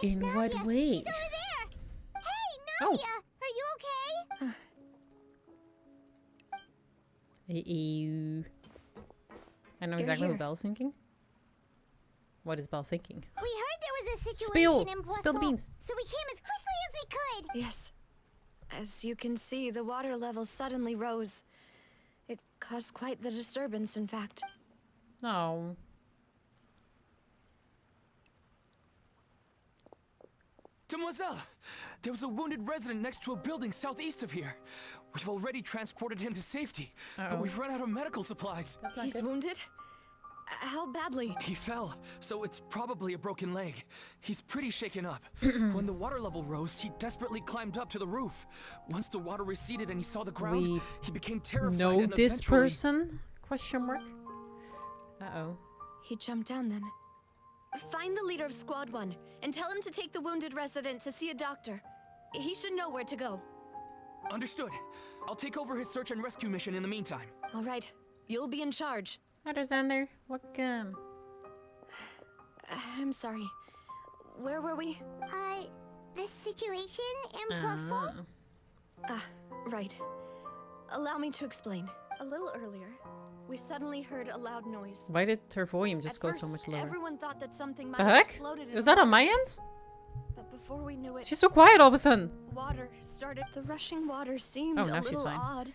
S1: In what way?
S4: She's over there. Hey, Navia, are you okay?
S1: I know exactly what Belle's thinking. What is Belle thinking?
S4: We heard there was a situation
S1: Spill!
S4: in Poisson,
S1: Spill the beans.
S4: so we came as quickly as we could.
S5: Yes. As you can see, the water level suddenly rose. It caused quite the disturbance, in fact.
S1: No.
S19: Demoiselle! There was a wounded resident next to a building southeast of here. We've already transported him to safety, but we've run out of medical supplies.
S5: He's wounded? How badly?
S19: He fell, so it's probably a broken leg. He's pretty shaken up. When the water level rose, he desperately climbed up to the roof. Once the water receded and he saw the ground, he became terrified
S1: Know
S19: and
S1: this
S19: eventually...
S1: person? Question mark. Uh-oh.
S5: He jumped down then. Find the leader of Squad 1 and tell him to take the wounded resident to see a doctor. He should know where to go.
S19: Understood. I'll take over his search and rescue mission in the meantime.
S5: All right. You'll be in charge.
S1: Alexander, welcome.
S5: I'm sorry. Where were we?
S4: The situation in Poisson?
S5: Right. Allow me to explain. A little earlier, we suddenly heard a loud noise.
S1: Why did her volume just
S5: At
S1: go
S5: first,
S1: so much lower?
S5: Everyone thought that something might
S1: The
S5: have
S1: heck?
S5: exploded in
S1: Was that on my
S5: water.
S1: end?
S5: But before we knew it,
S1: She's so quiet all of a sudden.
S5: water started. The rushing water seemed
S1: Oh,
S5: a
S1: now she's
S5: little
S1: fine.
S5: odd.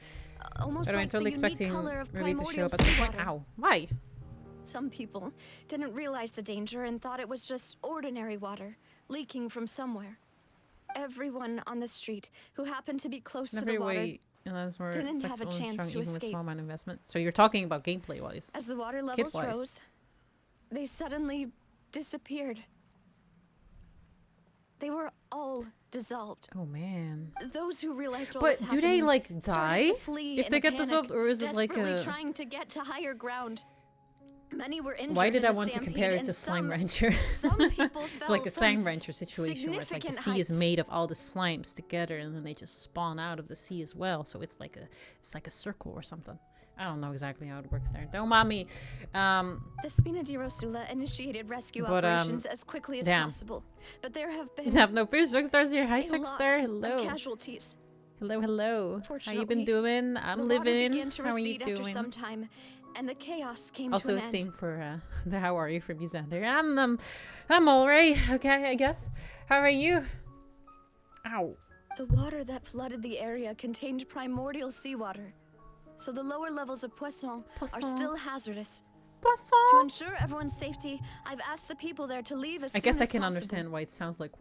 S5: Almost
S1: By the way, I'm
S5: like
S1: totally
S5: the unique
S1: expecting
S5: color of
S1: Ruby to show
S5: primordial
S1: up at some point.
S5: seawater.
S1: Ow. Why?
S5: Some people didn't realize the danger and thought it was just ordinary water leaking from somewhere. Everyone on the street who happened to be close to the water
S1: unless we're
S5: didn't have a
S1: flexible and
S5: chance
S1: strong
S5: to
S1: even with
S5: escape.
S1: small amount of investment. So you're talking about gameplay wise.
S5: As the water levels
S1: Kid-wise.
S5: rose, they suddenly disappeared. They were all dissolved.
S1: Oh man.
S5: Those who realized what
S1: But
S5: was
S1: do they
S5: happening
S1: like
S5: started
S1: die
S5: to flee
S1: if
S5: in
S1: they
S5: a
S1: get
S5: panic,
S1: dissolved, or is it like
S5: desperately
S1: a?
S5: trying to get to higher ground?
S20: Many were injured.
S1: Why did I
S20: in the
S1: want to
S20: stampede,
S1: compare it
S20: and
S1: to Slime
S20: some-
S1: Rancher?
S20: Some people
S1: It's like
S20: fell
S1: a
S20: from
S1: Slime Rancher situation where it's like the
S20: significant
S1: sea is
S20: heights.
S1: made of all the slimes together, and then they just spawn out of the sea as well. So it's like a circle or something. I don't know exactly how it works there. Don't mind me.
S20: The Spina di Rosula initiated rescue
S1: But,
S20: operations as quickly as
S1: damn.
S20: possible, but there have
S1: You
S20: been
S1: have no fish stars here. Hi,
S20: a
S1: Star.
S20: lot
S1: Hello.
S20: of casualties.
S1: Hello, hello. How you been
S20: Fortunately,
S1: doing?
S20: The
S1: I'm
S20: water
S1: living.
S20: began to
S1: How are you
S20: recede after
S1: doing?
S20: some time, and the chaos came
S1: Also,
S20: to an end.
S1: same for the how are you from Xander. I'm alright. Okay, I guess. How are you? Ow.
S20: The water that flooded the area contained primordial seawater, so the lower levels of poisson are still hazardous. To ensure everyone's safety, I've asked the people there to leave as
S1: I
S20: soon
S1: guess
S20: as
S1: I can
S20: possible.
S1: understand why it sounds like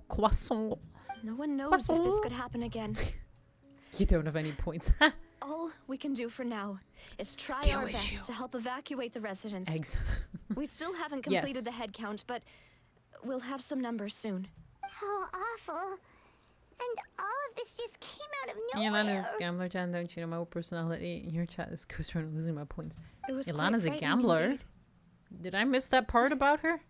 S1: croissant.
S20: No one knows if this could happen again.
S1: You don't have any points.
S20: All we can do for now is try
S1: Skill
S20: our
S1: issue.
S20: best to help evacuate the residents.
S1: Eggs.
S20: We still haven't
S1: Yes.
S20: completed the head count, but we'll have some numbers soon.
S4: How awful. And all of this just came out of nowhere.
S1: Yolana's a gambler, Jan. Don't you know my whole personality? In your chat is goes around losing my points.
S20: It was
S1: Yolana's a
S20: quite frightening
S1: gambler.
S20: indeed.
S1: Did I miss that part about her?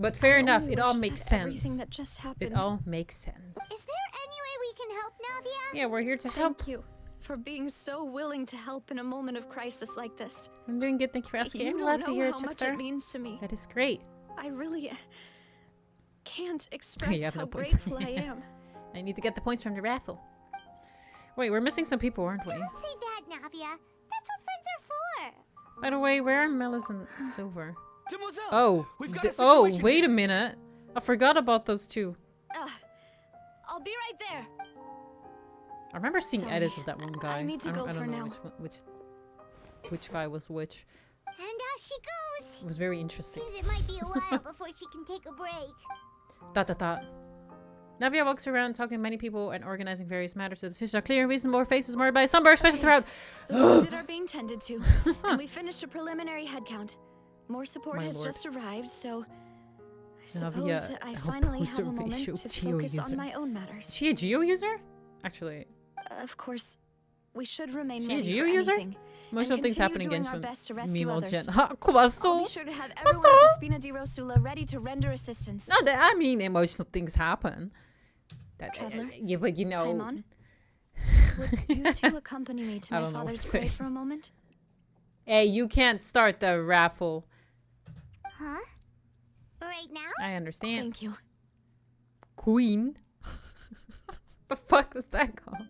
S1: But fair enough.
S20: only
S1: It all
S20: wish
S1: makes
S20: that
S1: sense.
S20: everything that just happened-
S1: It all makes sense.
S4: Is there any way we can help, Navia?
S1: Yeah, we're here to help.
S20: Thank you for being so willing to help in a moment of crisis like this.
S1: I'm doing good. Thank you for asking.
S20: You
S1: I'm
S20: don't
S1: glad
S20: know
S1: to hear it,
S20: how much
S1: Chuckstar.
S20: it means to me.
S1: That is great.
S20: I really can't express
S1: have
S20: how
S1: no points.
S20: grateful I am.
S1: I need to get the points from the raffle. Wait, we're missing some people, aren't we?
S4: Don't say that, Navia. That's what friends are for.
S1: By the way, where are Melis and Silver?
S19: Demoiselle,
S1: Oh,
S19: we've got a
S1: oh,
S19: situation
S1: wait
S19: here.
S1: a minute. I forgot about those two.
S20: I'll be right there.
S1: I remember seeing
S20: Sorry,
S1: edits of that one guy.
S20: I need to go
S1: don't
S20: for
S1: know
S20: now.
S1: which guy was which.
S4: And out she goes.
S1: It was very interesting.
S4: Seems it might be a while before she can take a break.
S1: Dot dot dot. Navia walks around talking to many people and organizing various matters so decisions are clear and reasonable. Faces marred by sunburn, especially throughout.
S20: The wounded are being tended to, and we finished a preliminary head count. More support
S1: My
S20: has
S1: lord.
S20: just arrived, so I suppose
S1: Navia,
S20: that I
S1: a
S20: finally have a
S1: poser
S20: moment
S1: ratio
S20: to
S1: geo
S20: focus
S1: user.
S20: on my own matters.
S1: Is she a Geo user? Actually,
S20: Of course, we should remain
S1: she a
S20: ready
S1: Geo
S20: for
S1: user?
S20: anything.
S1: Most
S20: and
S1: of things happen
S20: continue doing
S1: against
S20: our
S1: when
S20: best to rescue
S1: Mimo
S20: others.
S1: Gen. Ha,
S20: I'll
S1: Kwasso.
S20: be sure to have everyone at the Spina di Rosula ready to render assistance.
S1: No, I mean emotional things happen.
S20: Traveler,
S1: yeah, but you know.
S20: Paimon, would you two accompany me to
S1: I
S20: my
S1: don't know what
S20: father's
S1: to say.
S20: grave for a moment?
S1: Hey, you can't start the raffle.
S4: Huh? Right now?
S1: I understand.
S20: Thank you.
S1: Queen. The fuck was that called?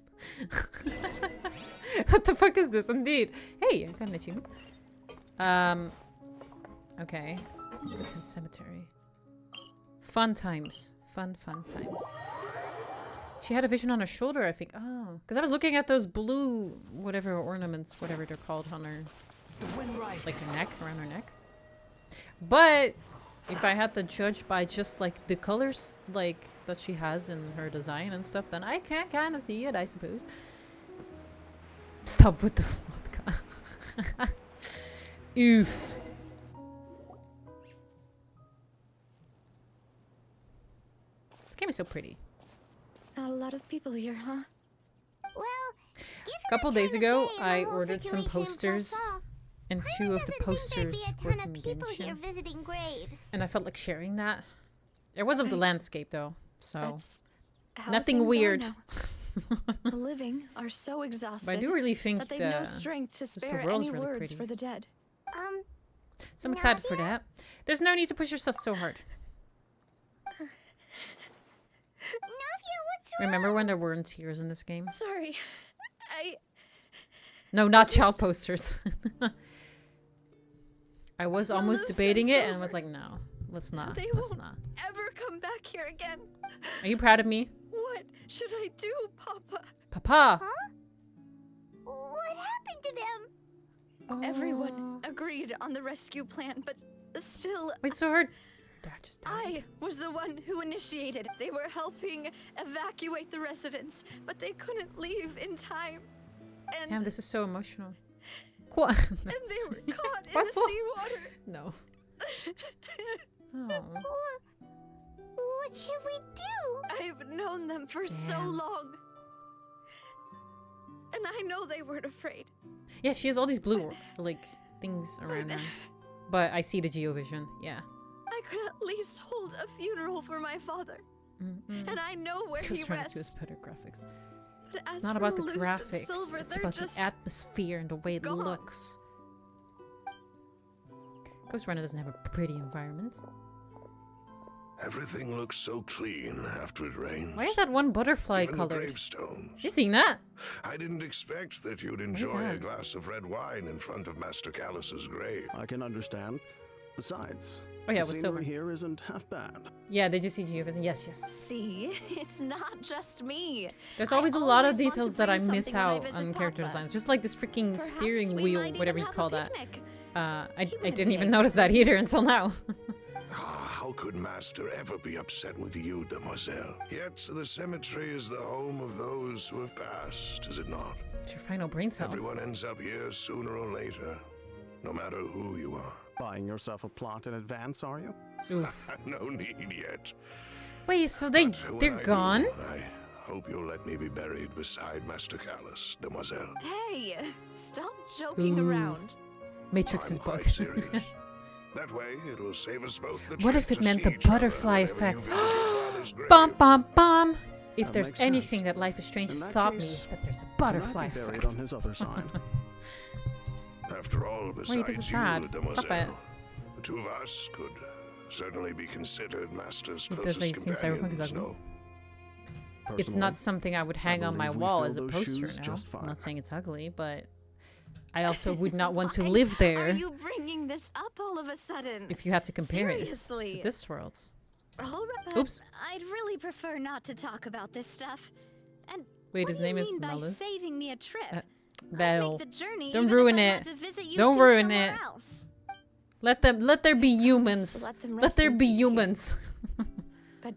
S1: What the fuck is this? Indeed. Hey, I got an achievement. Okay. Go to the cemetery. Fun times. Fun times. She had a vision on her shoulder, I think. Oh. Because I was looking at those blue, whatever ornaments, whatever they're called on her. Like her neck, around her neck. But if I had to judge by just like the colors like that she has in her design and stuff, then I can kind of see it, I suppose. Stop with the vodka. Oof. This game is so pretty.
S20: Not a lot of people here, huh?
S4: Well,
S1: A couple days ago, I ordered some posters, and two of the posters were from
S4: people here
S1: Genshin.
S4: visiting graves.
S1: And I felt like sharing that. It was of the landscape though, so
S20: That's how
S1: nothing
S20: things are
S1: weird.
S20: now. The living are so exhausted
S1: But I do really think
S20: that they've no
S1: the-
S20: strength to
S1: just the
S20: spare
S1: world's
S20: any
S1: really
S20: words
S1: pretty.
S20: for the dead.
S1: So I'm excited for that. There's no need to push yourself so hard.
S4: Navia, what's wrong?
S1: Remember when there weren't tears in this game?
S20: Sorry,
S1: No, not child posters. I was almost
S20: Luz and
S1: debating it and
S20: Silver.
S1: was like, no, let's not.
S20: They
S1: Let's
S20: won't
S1: not.
S20: ever come back here again.
S1: Are you proud of me?
S20: What should I do, Papa?
S1: Papa!
S4: Huh? What happened to them?
S20: Everyone agreed on the rescue plan, but still,
S1: Wait, so her dad just died?
S20: I was the one who initiated. They were helping evacuate the residents, but they couldn't leave in time. And,
S1: Damn, this is so emotional.
S20: and they were caught in the
S1: What's up?
S20: seawater.
S1: No. Oh.
S4: What should we do?
S20: I've known them for so
S1: Damn.
S20: long. And I know they weren't afraid.
S1: Yeah, she has all these blue like things around her. but I see the Geovision. Yeah.
S20: I could at least hold a funeral for my father. And I know where he
S1: trying to do
S20: rests.
S1: is better graphics.
S20: But as
S1: It's not
S20: for
S1: about the
S20: Malus and
S1: graphics.
S20: Silver,
S1: It's
S20: they're
S1: about
S20: just
S1: the atmosphere and the way it
S20: gone.
S1: looks. Ghost Runner doesn't have a pretty environment.
S21: Everything looks so clean after it rains.
S1: Why is that one butterfly
S21: Even the
S1: colored?
S21: gravestones.
S1: You seen that?
S21: I didn't expect that you'd
S1: is
S21: enjoy a
S1: that?
S21: glass of red wine in front of Master Callus's grave.
S22: I can understand. Besides,
S1: Oh yeah, it
S22: the
S1: was silver.
S22: scenery here isn't half bad.
S1: Yeah, did you see Geovision? Yes, yes.
S20: See, it's not just me.
S1: There's
S20: I
S1: always a lot of
S20: always want to
S1: details that I
S20: bring
S1: miss
S20: something when I
S1: out
S20: visit
S1: on character
S20: Papa.
S1: designs. Just like this freaking
S20: Perhaps
S1: steering
S20: we
S1: wheel,
S20: might
S1: whatever
S20: even
S1: you
S20: have
S1: call
S20: a
S1: that.
S20: picnic.
S1: I
S20: wouldn't
S1: didn't
S20: be
S1: even notice that either until now.
S21: How could Master ever be upset with you, Demoiselle? Yet the cemetery is the home of those who have passed, is it not?
S1: It's your final brain cell.
S21: Everyone ends up here sooner or later, no matter who you are.
S22: Buying yourself a plot in advance, are you?
S1: Oof.
S21: No need yet.
S1: Wait, so
S21: But when
S1: they're
S21: I do,
S1: gone?
S21: I hope you'll let me be buried beside Master Callus, Demoiselle.
S20: Hey, stop joking
S1: Ooh.
S20: around.
S1: Matrix is
S21: I'm quite
S1: bugged.
S21: serious. That way, it'll save us both the
S1: What
S21: trip
S1: if it
S21: to
S1: meant
S21: see
S1: the
S21: each other
S1: butterfly
S21: whenever you
S1: effect?
S21: visit your father's grave.
S1: Bum bum bum! If
S22: That
S1: there's
S22: makes
S1: anything
S22: sense.
S1: that Life is Strange
S22: In
S1: has
S22: that
S1: taught me,
S22: case,
S1: is that there's a
S22: Can I
S1: butterfly
S22: be buried
S1: effect.
S22: on his other side?
S21: After all,
S1: Wait, this
S21: besides
S1: is
S21: you,
S1: sad. Stop
S21: Demoiselle,
S1: it.
S21: the two of us could certainly be considered Master's
S1: It
S21: closest
S1: doesn't seem Cyberpunk is
S21: companions.
S1: ugly.
S21: No,
S1: It's
S22: Personally,
S1: not something I would hang on my
S22: believe we
S1: wall
S22: fill
S1: as a
S22: those
S1: poster
S22: shoes
S1: now.
S22: just
S1: I'm
S22: fine.
S1: not saying it's ugly, but I also would not want to
S20: Why
S1: live there
S20: Are you bringing this up all of a sudden?
S1: if you had to compare it
S20: Seriously?
S1: to this world.
S17: All right.
S1: Oops.
S17: I'd really prefer not to talk about this stuff. And
S1: Wait,
S17: what
S1: his
S17: do you
S1: name is
S17: mean by
S1: Malus?
S17: saving me a trip? I'd
S1: Belle.
S17: make the journey
S1: Don't
S17: even
S1: ruin
S17: if I
S1: it.
S17: had to visit you
S1: Don't
S17: two
S1: ruin
S17: somewhere
S1: it.
S17: else.
S1: Let there be humans.
S20: Let them
S1: Let
S20: rest
S1: there
S20: in
S1: be
S20: peace here.
S1: humans.
S20: But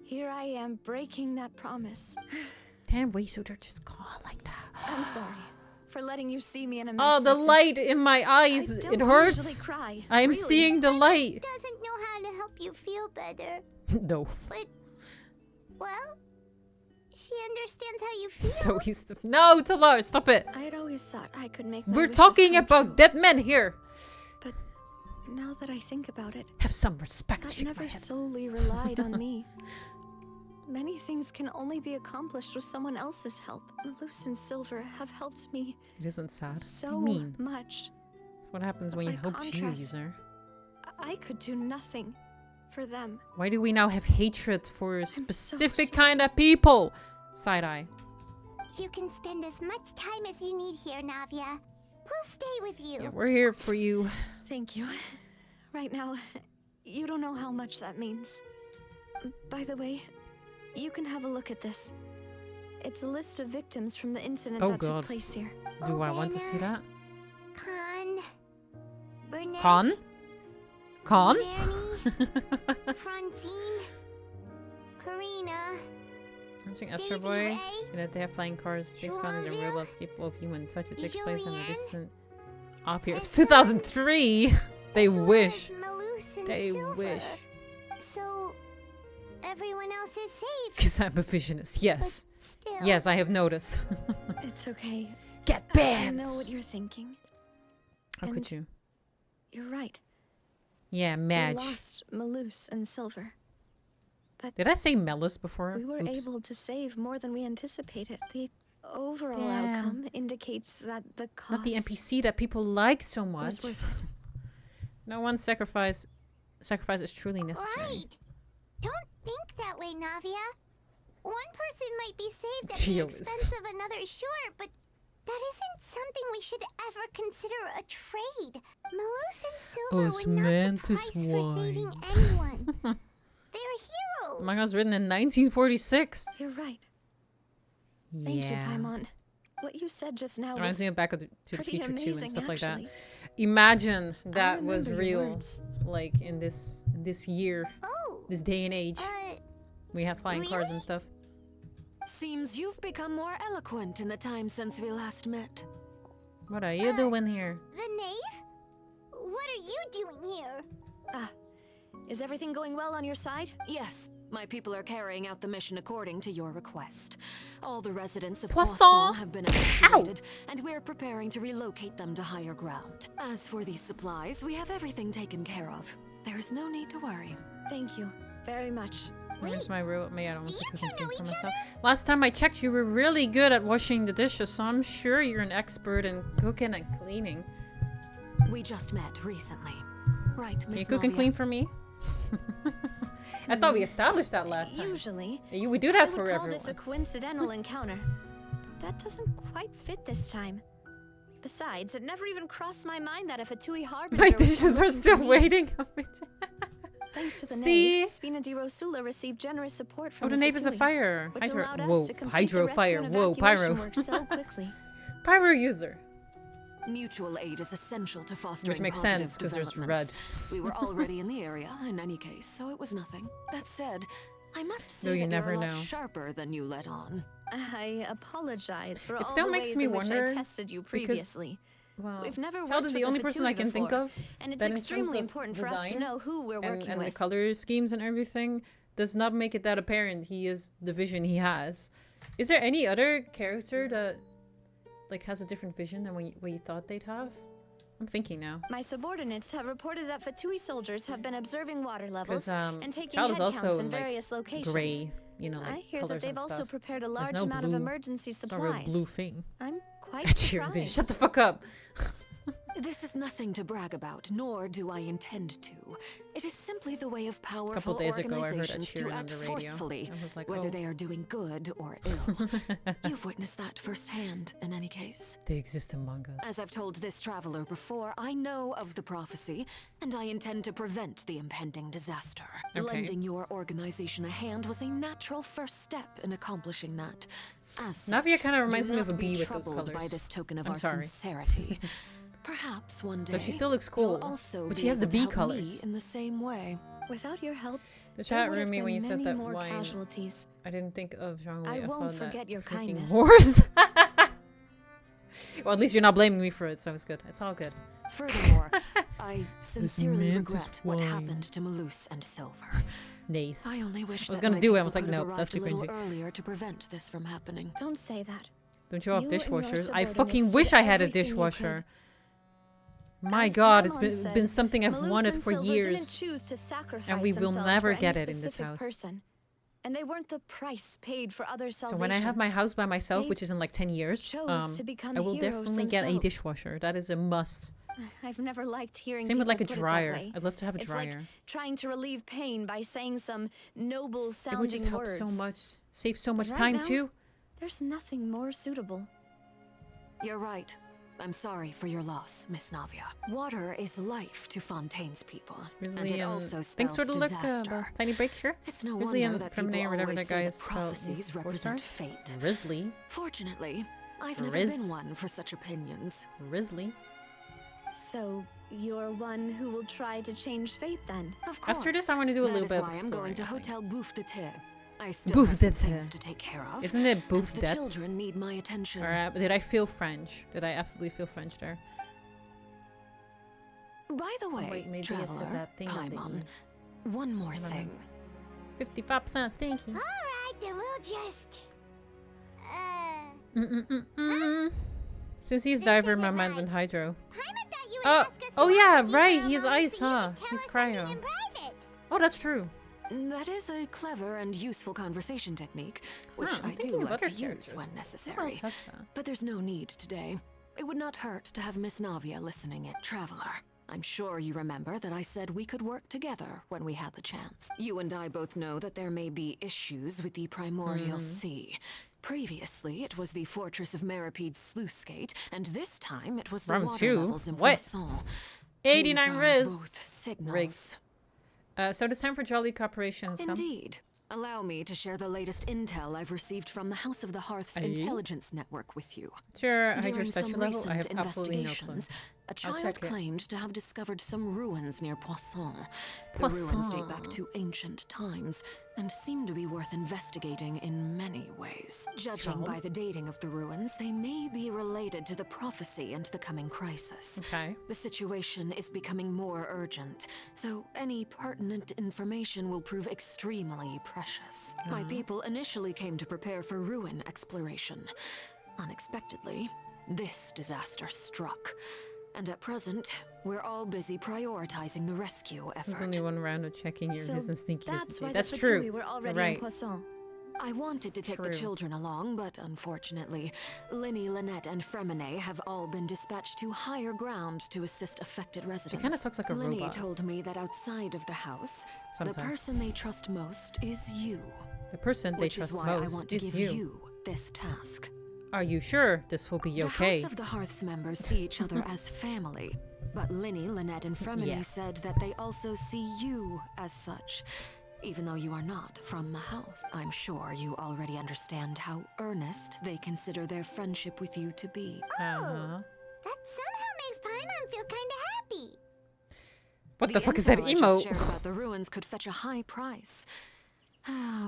S20: here I am breaking that promise.
S1: Damn, wait, so they're just gone like that.
S20: I'm sorry for letting you see me in a mess.
S1: Oh, the
S20: like
S1: light
S20: this.
S1: in my eyes.
S20: I
S1: It
S20: don't usually
S1: hurts.
S20: cry,
S1: I am
S20: really.
S1: seeing the light.
S4: Doesn't know how to help you feel better.
S1: No.
S4: But, well, she understands how you feel.
S1: So he's no, Talar, stop it.
S20: I had always thought I could make. my
S1: We're
S20: wishes
S1: talking
S20: come
S1: about
S20: true.
S1: dead men here.
S20: But now that I think about it,
S1: Have some respect.
S20: that
S1: Shake my
S20: never
S1: head.
S20: solely relied on me. Many things can only be accomplished with someone else's help. Malus and Silver have helped me
S1: It isn't sad.
S20: so
S1: mean.
S20: much.
S1: That's what happens when
S20: By
S1: you help you,
S20: contrast,
S1: user.
S20: I could do nothing for them.
S1: Why do we now have hatred for a specific kind of people? Side eye.
S4: You can spend as much time as you need here, Navia. We'll stay with you.
S1: Yeah, we're here for you.
S20: Thank you. Right now, you don't know how much that means. By the way, you can have a look at this. It's a list of victims from the incident
S1: Oh,
S20: that
S1: God.
S20: took place here.
S1: Do I want to see that?
S4: Khan, Burnett,
S1: Con? Con?
S4: Vernie, Francine, Karina.
S1: Watching Astro
S4: Daisy
S1: Boy.
S4: Ray,
S1: In that they have flying cars, space colonies, and
S4: Joanville,
S1: robots capable of human touch. It takes place in the
S4: Julianne,
S1: distant off here.
S4: Hester,
S1: 2003. They
S4: as well
S1: wish.
S4: as Malus and
S1: They
S4: Silver.
S1: wish.
S4: So, everyone else is safe.
S1: Because I'm a visionist. Yes.
S4: Still.
S1: Yes, I have noticed.
S20: It's okay.
S1: Get
S20: I
S1: banned.
S20: know what you're thinking.
S1: How could
S20: And
S1: you?
S20: You're right.
S1: Yeah,
S20: We
S1: Madge.
S20: lost Malus and Silver. But
S1: Did I say Mellis before?
S20: we were
S1: Oops.
S20: able to save more than we anticipated. The overall
S1: Damn.
S20: outcome indicates that the cost
S1: Not the NPC that people like so much.
S20: was worth it.
S1: No one sacrifice is truly necessary.
S4: Right. Don't think that way, Navia. One person might be saved at
S1: Geo
S4: the
S1: is-
S4: expense of another, sure, but that isn't something we should ever consider a trade. Malus and Silver were not the price for saving anyone. They're heroes.
S1: Manga was written in 1946.
S20: You're right. Thank you,
S1: Yeah.
S20: Paimon. What you said just now
S1: Reminds
S20: was
S1: me of Back to the
S20: pretty
S1: Future 2 and
S20: amazing,
S1: stuff like that.
S20: actually.
S1: Imagine that was
S20: remember your
S1: real,
S20: words.
S1: like in this year, this day and age. We have flying cars and stuff.
S5: Seems you've become more eloquent in the time since we last met.
S1: What are you doing here?
S4: The knave? What are you doing here?
S20: Is everything going well on your side?
S5: Yes, My people are carrying out the mission according to your request. All the residents of
S1: Poisson
S5: Poisson have been evacuated, and we're preparing to relocate them to higher ground. As for these supplies, we have everything taken care of. There is no need to worry.
S20: Thank you very much.
S1: Where's my real me? I don't want to cook anything for myself. Last time I checked, you were really good at washing the dishes, so I'm sure you're an expert in cooking and cleaning.
S5: We just met recently. Right,
S1: Can
S5: Miss
S1: you cook and
S5: Navia?
S1: clean for me? I thought we established that last time.
S20: Usually,
S1: We do that
S20: I
S1: for
S20: would call
S1: everyone.
S20: this a coincidental encounter, but that doesn't quite fit this time. Besides, it never even crossed my mind that if a Tui Harbinger
S1: My
S20: was
S1: dishes are
S20: looking
S1: still
S20: for me.
S1: waiting.
S20: Thanks to the
S1: See?
S20: Knave, Spina di Rosula received generous support from
S1: Oh, the Knave is a
S20: Fatui,
S1: fire.
S20: which
S1: Hydro.
S20: allowed us
S1: Whoa,
S20: to complete
S1: hydro
S20: the rescue
S1: fire.
S20: and
S1: Whoa,
S20: evacuation
S1: pyro.
S20: work so quickly.
S1: Pyro user.
S5: Mutual aid is essential to fostering
S1: Which makes
S5: positive
S1: sense, 'cause there's
S5: developments. We were already in the area in any case, so it was nothing. That said, I must say
S1: No, you
S5: that
S1: never
S5: you're a lot
S1: know.
S5: sharper than you let on.
S20: I apologize for
S1: It
S20: all
S1: still
S20: the
S1: makes
S20: ways
S1: me
S20: in which I
S1: wonder,
S20: tested you
S1: because-
S20: previously.
S1: Well,
S20: We've never
S1: Child
S20: worked
S1: is
S20: with
S1: the only
S20: a
S1: person I
S20: Fatui
S1: can think
S20: before,
S1: of
S20: and it's
S1: that in terms
S20: extremely
S1: of
S20: important for us to
S1: design
S20: know who we're working
S1: and the
S20: with.
S1: color schemes and everything does not make it that apparent he is the vision he has. Is there any other character that like has a different vision than what you thought they'd have? I'm thinking now.
S20: My subordinates have reported that Fatui soldiers have been observing water levels
S1: Because
S20: and taking
S1: Child is
S20: head
S1: also
S20: counts in
S1: like
S20: various locations.
S1: gray, you know, like
S20: I hear
S1: colors
S20: that they've
S1: and
S20: also
S1: stuff.
S20: prepared a
S1: There's
S20: large
S1: no
S20: amount
S1: blue.
S20: of emergency
S1: It's not a real
S20: supplies.
S1: blue thing.
S20: I'm quite
S1: That's your vision.
S20: surprised.
S1: Shut the fuck up.
S5: This is nothing to brag about, nor do I intend to. It is simply the way of powerful
S1: days ago, I heard Ed
S5: organizations to
S1: Sheeran on
S5: act
S1: the radio.
S5: forcefully,
S1: I was like,
S5: whether
S1: oh.
S5: they are doing good or ill. You've witnessed that firsthand, in any case.
S1: They exist among us.
S5: As I've told this traveler before, I know of the prophecy, and I intend to prevent the impending disaster.
S1: Okay.
S5: Lending your organization a hand was a natural first step in accomplishing that. As
S1: Navia
S5: such,
S1: kind of reminds
S5: do
S1: me of
S5: not
S1: a
S5: be
S1: bee with those
S5: troubled by
S1: colors.
S5: this token of
S1: I'm
S5: our
S1: sorry.
S5: sincerity. Perhaps one day.
S1: But she still looks cool.
S5: you'll also
S1: But
S5: be
S1: she has the
S5: able to
S1: bee
S5: help
S1: colors.
S5: me in the same way.
S20: Without your help,
S1: The
S20: there
S1: chat
S20: would
S1: room
S20: have
S1: me when you
S20: been
S1: said
S20: many
S1: that
S20: more
S1: wine.
S20: casualties.
S1: I didn't think of Jean
S20: I won't
S1: found
S20: forget
S1: that
S20: your
S1: freaking
S20: kindness.
S1: horse. Well, at least you're not blaming me for it, so it's good. It's all good.
S5: Furthermore, I sincerely
S1: mantis
S5: regret what
S1: wine.
S5: happened to Malus and Silver.
S1: Nice.
S5: I only wish
S1: I was
S5: that
S1: gonna
S5: my
S1: do it. I
S5: people
S1: was like,
S5: could have
S1: nope, that's
S5: arrived
S1: too
S5: a little
S1: cringy.
S5: earlier to prevent this from happening.
S20: Don't say that.
S1: Don't show off
S20: You and your
S1: dishwashers. I
S20: subordinates
S1: fucking
S20: did
S1: wish I had a
S20: everything you
S1: dishwasher.
S20: could.
S1: My
S20: As
S1: god, it's
S20: Paimon
S1: been,
S20: said,
S1: been something I've
S20: Malus
S1: wanted
S20: and
S1: for
S20: Silver didn't
S1: years.
S20: choose to sacrifice
S1: And we will
S20: themselves
S1: never
S20: for
S1: get
S20: any
S1: it in this
S20: specific
S1: house.
S20: person. And they weren't the price paid for other
S1: So
S20: salvation.
S1: when I have my house by myself,
S20: They
S1: which is in like 10 years,
S20: chose to become
S1: I will
S20: heroes
S1: definitely get a
S20: themselves.
S1: dishwasher. That is a must.
S20: I've never liked hearing
S1: Same with
S20: people
S1: like a
S20: put it that
S1: dryer.
S20: way.
S1: I'd love to have a
S20: It's
S1: dryer.
S20: like trying to relieve pain by saying some noble
S1: It would
S20: sounding
S1: just help
S20: words.
S1: so much. Save so much
S20: But
S1: time
S20: right now,
S1: too.
S20: There's nothing more suitable.
S5: You're right. I'm sorry for your loss, Miss Navia. Water is life to Fontaine's people, and
S1: Grizzly
S5: it
S1: and
S5: also
S1: thanks
S5: spells
S1: for the look,
S5: disaster.
S1: tiny break, sure.
S5: It's no
S1: Grizzly
S5: wonder
S1: and
S5: that people
S1: Feminine, whatever
S5: always
S1: that guy
S5: say
S1: is
S5: that
S1: spelled.
S5: prophecies
S1: 4-star?
S5: represent fate.
S1: Grizzly.
S5: Fortunately, I've never
S1: Riz.
S5: been one for such opinions.
S1: Grizzly.
S20: So, you're one who will try to change fate then?
S5: Of course.
S1: After this, I want to do a
S5: That
S1: little
S5: is
S1: bit
S5: why
S1: of
S5: I'm going
S1: exploring,
S5: to
S1: I think.
S5: Hotel Bouffe de Terre. I still
S1: Bouffe
S5: have
S1: de
S5: some
S1: Terre.
S5: things to take care of.
S1: Isn't it
S5: and
S1: Bouffe
S5: the
S1: det?
S5: children need my attention.
S1: Or did I feel French? Did I absolutely feel French there?
S5: By the way,
S1: wait, maybe it's
S5: traveler,
S1: that thing that they
S5: Paimon,
S1: eat.
S5: one more
S1: I don't
S5: thing.
S1: know. 55% stinky.
S4: Alright, then we'll just...
S1: Since he's diver, my mind went hydro.
S4: Paimon thought you would
S1: Oh,
S4: ask us
S1: oh
S4: to
S1: yeah,
S4: work with you
S1: right.
S4: for a
S1: He's
S4: moment
S1: ice,
S4: so you
S1: huh?
S4: could tell
S1: He's
S4: us something
S1: cryo.
S4: in private.
S1: Oh, that's true.
S5: That is a clever and useful conversation technique, which
S1: Huh, I'm
S5: I do
S1: thinking of
S5: like
S1: other
S5: to use
S1: characters.
S5: when
S1: Who
S5: necessary.
S1: else has that?
S5: But there's no need today. It would not hurt to have Miss Navia listening at Traveler. I'm sure you remember that I said we could work together when we had the chance. You and I both know that there may be issues with the Primordial Sea. Previously, it was the Fortress of Meripede's sluice gate, and this time it was the
S1: Round
S5: water
S1: two?
S5: levels in
S1: What?
S5: Poisson.
S1: 89
S5: These are
S1: Riz.
S5: both signals.
S1: Rigs. So the time for Jolly Cooperation has come.
S5: Indeed. Allow me to share the latest intel I've received from the House of the Hearth's
S1: Aye.
S5: intelligence network with you.
S1: Sure, hide your
S5: During
S1: statue
S5: some
S1: level. I have
S5: recent
S1: absolutely no clue.
S5: investigations, A child claimed to have discovered some ruins near Poisson. The ruins date back to ancient times and seem to be worth investigating in many ways. Judging by the dating of the ruins, they may be related to the prophecy and the coming crisis.
S1: Okay.
S5: The situation is becoming more urgent, so any pertinent information will prove extremely precious. My people initially came to prepare for ruin exploration. Unexpectedly, this disaster struck. And at present, we're all busy prioritizing the rescue effort.
S1: There's only one round of checking your business thinking.
S20: That's
S1: true.
S20: We were already
S1: right.
S20: in Poisson.
S5: I wanted to take the children along, but unfortunately, Linny, Lynette, and Fremine have all been dispatched to higher ground to assist affected residents.
S1: She kind of talks like a
S5: Linny
S1: robot.
S5: told me that outside of the house,
S1: Sometimes.
S5: the person they trust most is you.
S1: The person they trust
S5: Which is why
S1: most
S5: I want to
S1: is
S5: give you this task.
S1: Are you sure this will be okay?
S5: The House of the Hearth's members see each other as family, but Linny, Lynette, and Fremine said that they also see you as such, even though you are not from the house. I'm sure you already understand how earnest they consider their friendship with you to be.
S4: That somehow makes Paimon feel kinda happy.
S1: What the fuck is that
S5: intel I just
S1: emote?
S5: shared about the ruins could fetch a high price.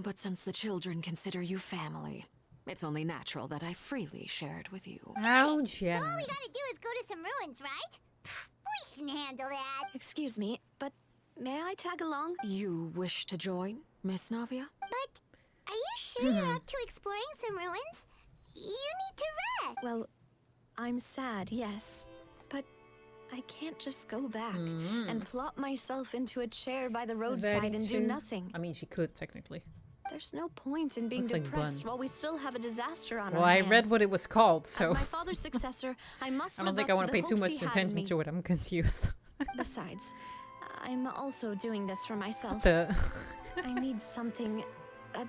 S5: But since the children consider you family, it's only natural that I freely share it with you.
S1: How generous.
S4: So all we gotta do is go to some ruins, right? We can handle that.
S20: Excuse me, but may I tag along?
S5: You wish to join, Miss Navia?
S4: But are you sure you're up to exploring some ruins? You need to rest.
S20: Well, I'm sad, yes. But I can't just go back and plop myself into a chair by the roadside and do nothing.
S1: I mean, she could, technically.
S20: There's no point in being
S1: Looks like
S20: depressed
S1: Bun.
S20: while we still have a disaster on
S1: Well,
S20: our
S1: I
S20: hands.
S1: read what it was called, so...
S20: As my father's successor, I must
S1: I don't
S20: live
S1: think
S20: up
S1: I want to
S20: the
S1: pay too
S20: hopes
S1: much
S20: he had in
S1: attention
S20: me.
S1: to it. I'm confused.
S20: Besides, I'm also doing this for myself.
S1: The...
S20: I need something, a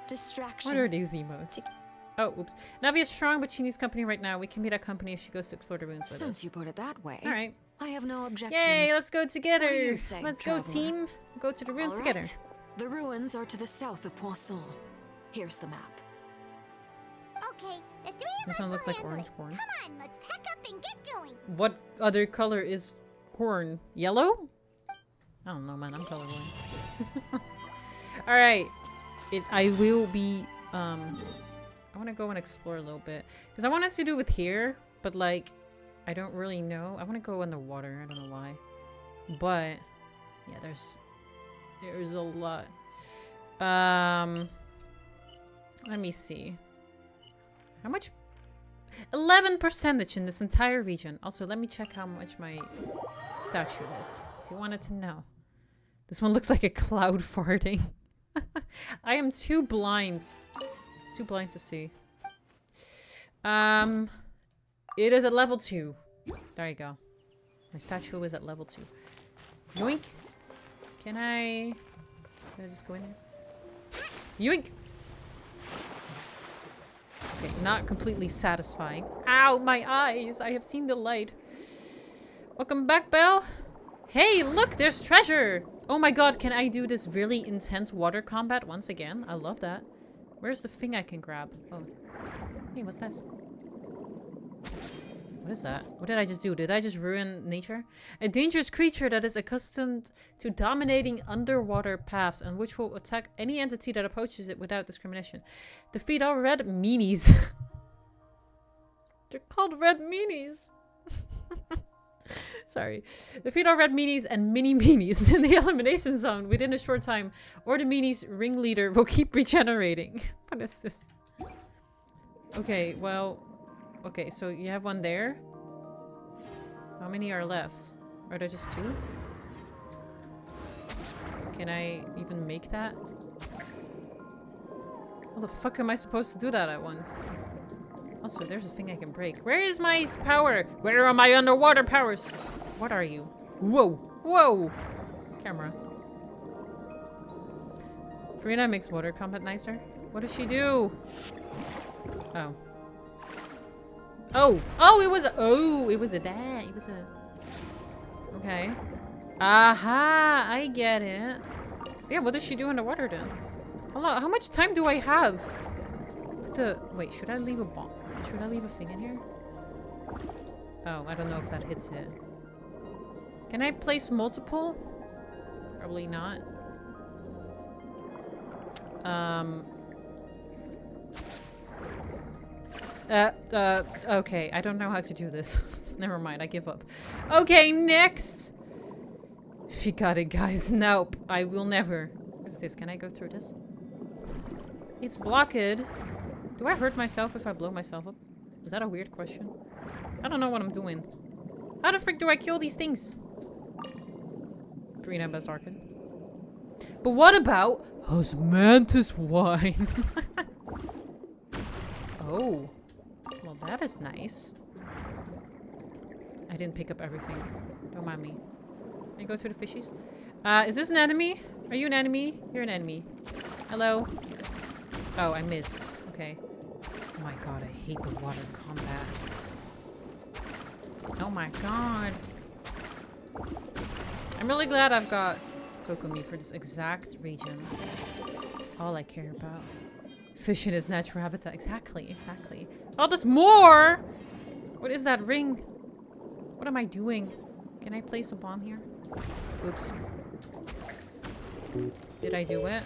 S20: distraction.
S1: What are these emotes? Oh, oops. Navia's strong, but she needs company right now. We can meet our company if she goes to explore the ruins with
S5: Since
S1: us.
S5: you put it that way,
S1: All right.
S5: I have no objections.
S1: Yay, let's go together.
S5: What do you say,
S1: Let's
S5: traveler?
S1: go, team. Go to the ruins
S5: All
S1: together.
S5: right. The ruins are to the south of Poisson. Here's the map.
S4: Okay, the three of
S1: This
S4: us
S1: one
S4: will
S1: looks like
S4: handle
S1: orange
S4: it.
S1: corn.
S4: Come on, let's pack up and get going.
S1: What other color is corn? Yellow? I don't know, man. I'm colorblind. All right. I will be. I want to go and explore a little bit because I wanted to do it here, but like, I don't really know. I want to go in the water. I don't know why, but yeah, there's a lot. Let me see. How much? 11% in this entire region. Also, let me check how much my statue is. So you wanted to know. This one looks like a cloud farting. I am too blind. Too blind to see. It is at level 2. There you go. My statue is at level 2. Yoink. Can I just go in there? Yoink. Okay, not completely satisfying. Ow, my eyes! I have seen the light. Welcome back, Belle. Hey, look, there's treasure! Oh my god, can I do this really intense water combat once again? I love that. Where's the thing I can grab? Oh. Hey, what's this? What is that? What did I just do? Did I just ruin nature? A dangerous creature that is accustomed to dominating underwater paths and which will attack any entity that approaches it without discrimination. Defeat all red meanies. They're called red meanies. Sorry. Defeat all red meanies and mini meanies in the elimination zone within a short time, or the meanies ringleader will keep regenerating. What is this? Okay, well... Okay, so you have one there. How many are left? Are there just 2? Can I even make that? How the fuck am I supposed to do that at once? Also, there's a thing I can break. Where is my power? Where are my underwater powers? What are you? Whoa! Whoa! Camera. Farina makes water combat nicer. What does she do? Oh. Oh! Oh, it was a... Oh, it was a that. It was a... Okay. Aha! I get it. Yeah, what does she do in the water then? Hello, how much time do I have? Wait, should I leave a bomb? Should I leave a thing in here? Oh, I don't know if that hits it. Can I place multiple? Probably not. Okay, I don't know how to do this. Never mind, I give up. Okay, next! She got it, guys. Nope, I will never. What is this? Can I go through this? It's blocked. Do I hurt myself if I blow myself up? Is that a weird question? I don't know what I'm doing. How the frick do I kill these things? Green best Arcade. But what about osmanthus wine? Oh. Well, that is nice. I didn't pick up everything. Don't mind me. Can I go through the fishies? Is this an enemy? Are you an enemy? You're an enemy. Hello? Oh, I missed. Okay. Oh my god, I hate the water combat. Oh my god. I'm really glad I've got Kokomi for this exact region. All I care about. Fish in its natural habitat. Exactly, exactly. Oh, there's more! What is that ring? What am I doing? Can I place a bomb here? Oops. Did I do it?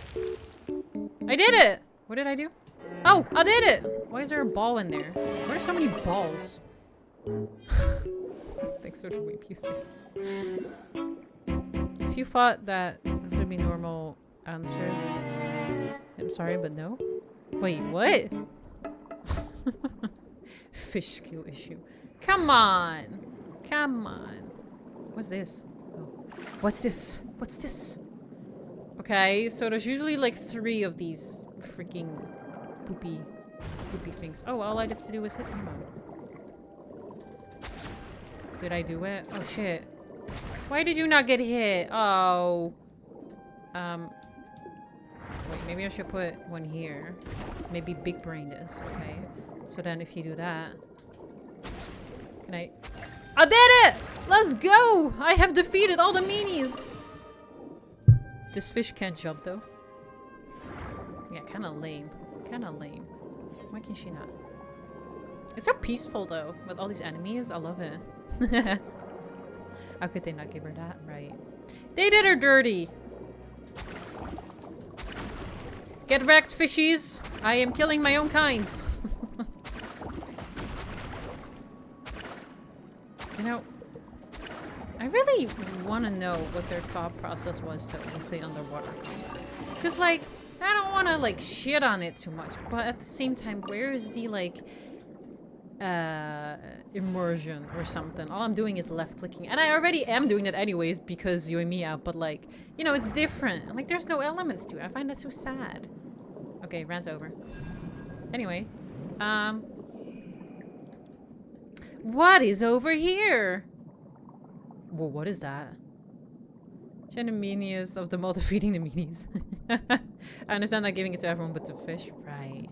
S1: I did it! What did I do? Oh, I did it! Why is there a ball in there? Why are so many balls? Thanks for the way music. If you thought that this would be normal answers, I'm sorry, but no. Wait, what? Fish skill issue. Come on! Come on. What's this? Oh. What's this? What's this? Okay, so there's usually like 3 of these freaking poopy things. Oh, all I have to do is hit them. Did I do it? Oh shit. Why did you not get hit? Oh. Wait, maybe I should put one here. Maybe big brain this. Okay. So then if you do that. Can I did it! Let's go! I have defeated all the meanies! This fish can't jump though. Yeah, kinda lame. Kinda lame. Why can she not? It's so peaceful though, with all these enemies. I love it. How could they not give her that? Right. They did her dirty! Get wrecked, fishies! I am killing my own kind. You know, I really want to know what their thought process was though with the underwater combat. Because like, I don't want to like shit on it too much, but at the same time, where is the like immersion or something? All I'm doing is left clicking, and I already am doing that anyways because you and me out. But like, you know, it's different. Like, there's no elements to it. I find that so sad. Okay, rant over. Anyway, what is over here? Well, what is that? Genomenius of the mall defeating the meanies. I understand not giving it to everyone but to fish. Right.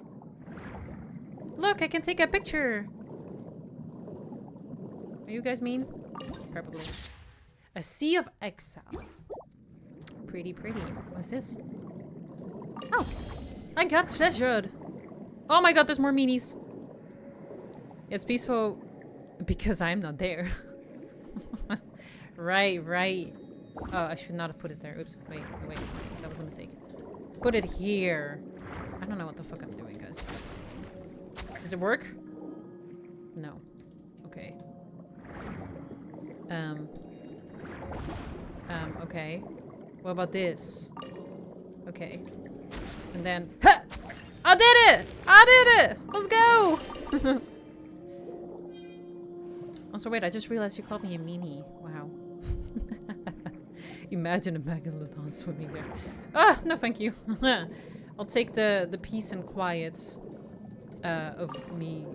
S1: Look, I can take a picture. Are you guys mean? Probably. A sea of exile. Pretty, pretty. What's this? Oh, I got treasured. Oh my god, there's more meanies. It's peaceful because I'm not there. Right, right. Oh, I should not have put it there. Oops. Wait. That was a mistake. Put it here. I don't know what the fuck I'm doing, guys. Does it work? No. Okay. Okay. What about this? Okay. And then... Ha! I did it! I did it! Let's go! Also, wait, I just realized you called me a meanie. Wow. Imagine a megalodon swimming there. Ah, no thank you. I'll take the peace and quiet of me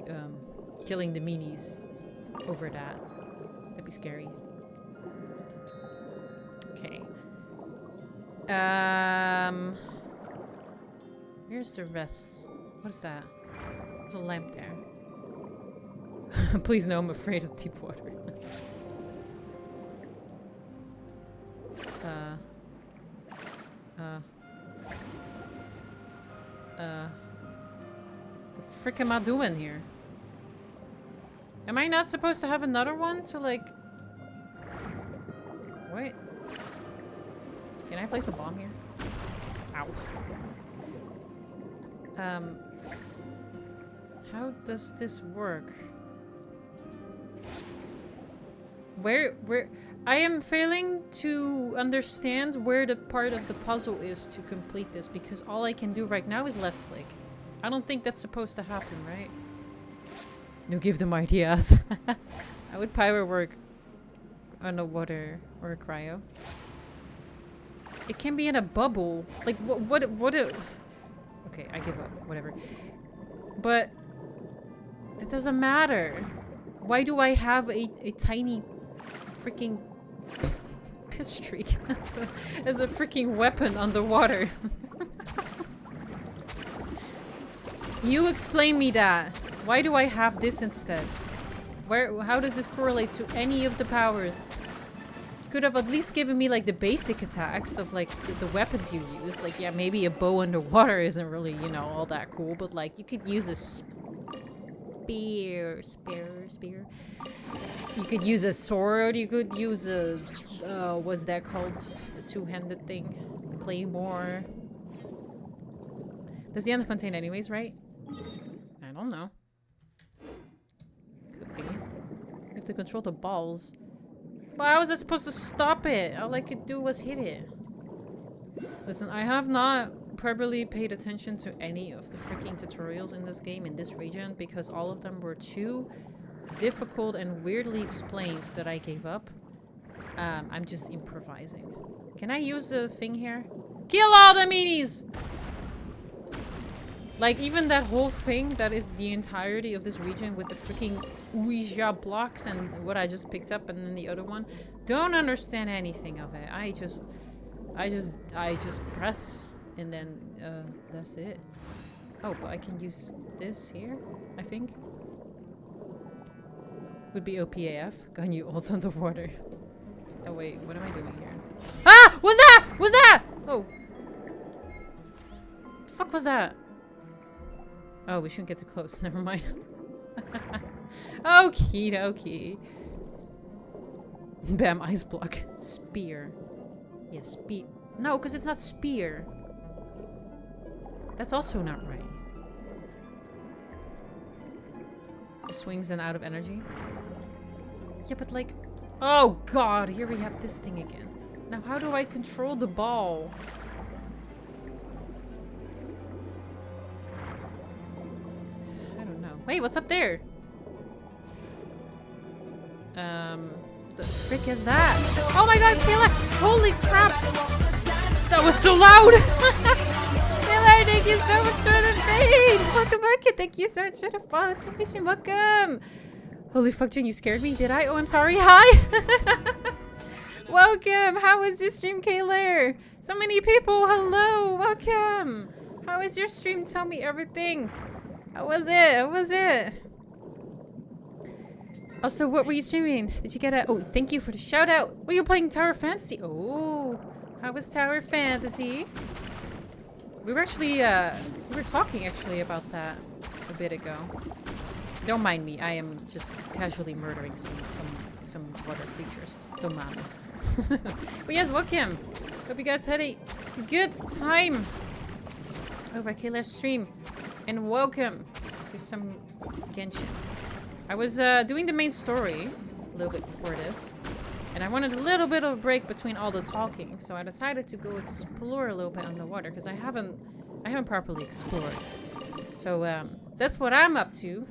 S1: killing the meanies over that. That'd be scary. Okay. Where's the rest? What is that? There's a lamp there. Please no, I'm afraid of deep water. The frick am I doing here? Am I not supposed to have another one to like... Wait. Can I place a bomb here? Ow. How does this work? Where I am failing to understand where the part of the puzzle is to complete this, because all I can do right now is left click. I don't think that's supposed to happen, right? No, give them ideas. I would pyro work underwater or a cryo. It can be in a bubble. Like what okay, I give up. Whatever. But that doesn't matter. Why do I have a tiny freaking piss streak as a freaking weapon underwater? You explain me that. Why do I have this instead? How does this correlate to any of the powers? Could have at least given me like the basic attacks of like the weapons you use. Like, yeah, maybe a bow underwater isn't really, you know, all that cool, but like you could use a spear. You could use a sword, you could use a what's that called? The two-handed thing. The claymore. That's the end of Fontaine anyways, right? I don't know. Could be. You have to control the balls. But how was I supposed to stop it? All I could do was hit it. Listen, I have not properly paid attention to any of the freaking tutorials in this game, in this region, because all of them were too difficult and weirdly explained that I gave up. I'm just improvising. Can I use the thing here? Kill all the meanies! Like, even that whole thing that is the entirety of this region with the freaking Ouija blocks and what I just picked up and then the other one. Don't understand anything of it. I just press and then, that's it. Oh, but I can use this here, I think. Would be OPAF. Gun you ult underwater. Oh wait, what am I doing here? Ah! What's that? What's that? Oh. What the fuck was that? Oh, we shouldn't get too close. Never mind. Okie dokie. Bam, ice block. Spear. Yeah, spear. No, because it's not spear. That's also not right. Swings and out of energy. Yeah, but like... Oh god, here we have this thing again. Now how do I control the ball? I don't know. Wait, what's up there? The frick is that? Oh my god, Kayla! Holy crap! That was so loud! Kayla, thank you so much for the fade! Welcome back, thank you so much for the follow to mission. Welcome! Holy fuck, Jen, you scared me? Did I? Oh, I'm sorry. Hi! Welcome! How was your stream, Kayla? So many people! Hello! Welcome! How was your stream? Tell me everything! How was it? How was it? Also, what were you streaming? Did you get a... Oh, thank you for the shout out! Were you playing Tower Fantasy? Oh! How was Tower Fantasy? We were actually, we were talking actually about that a bit ago. Don't mind me, I am just casually murdering some water creatures. Don't mind me. But yes, welcome! Hope you guys had a good time over Kayla's stream. And welcome to some Genshin. I was doing the main story a little bit before this. And I wanted a little bit of a break between all the talking. So I decided to go explore a little bit underwater. Because I haven't properly explored. So that's what I'm up to.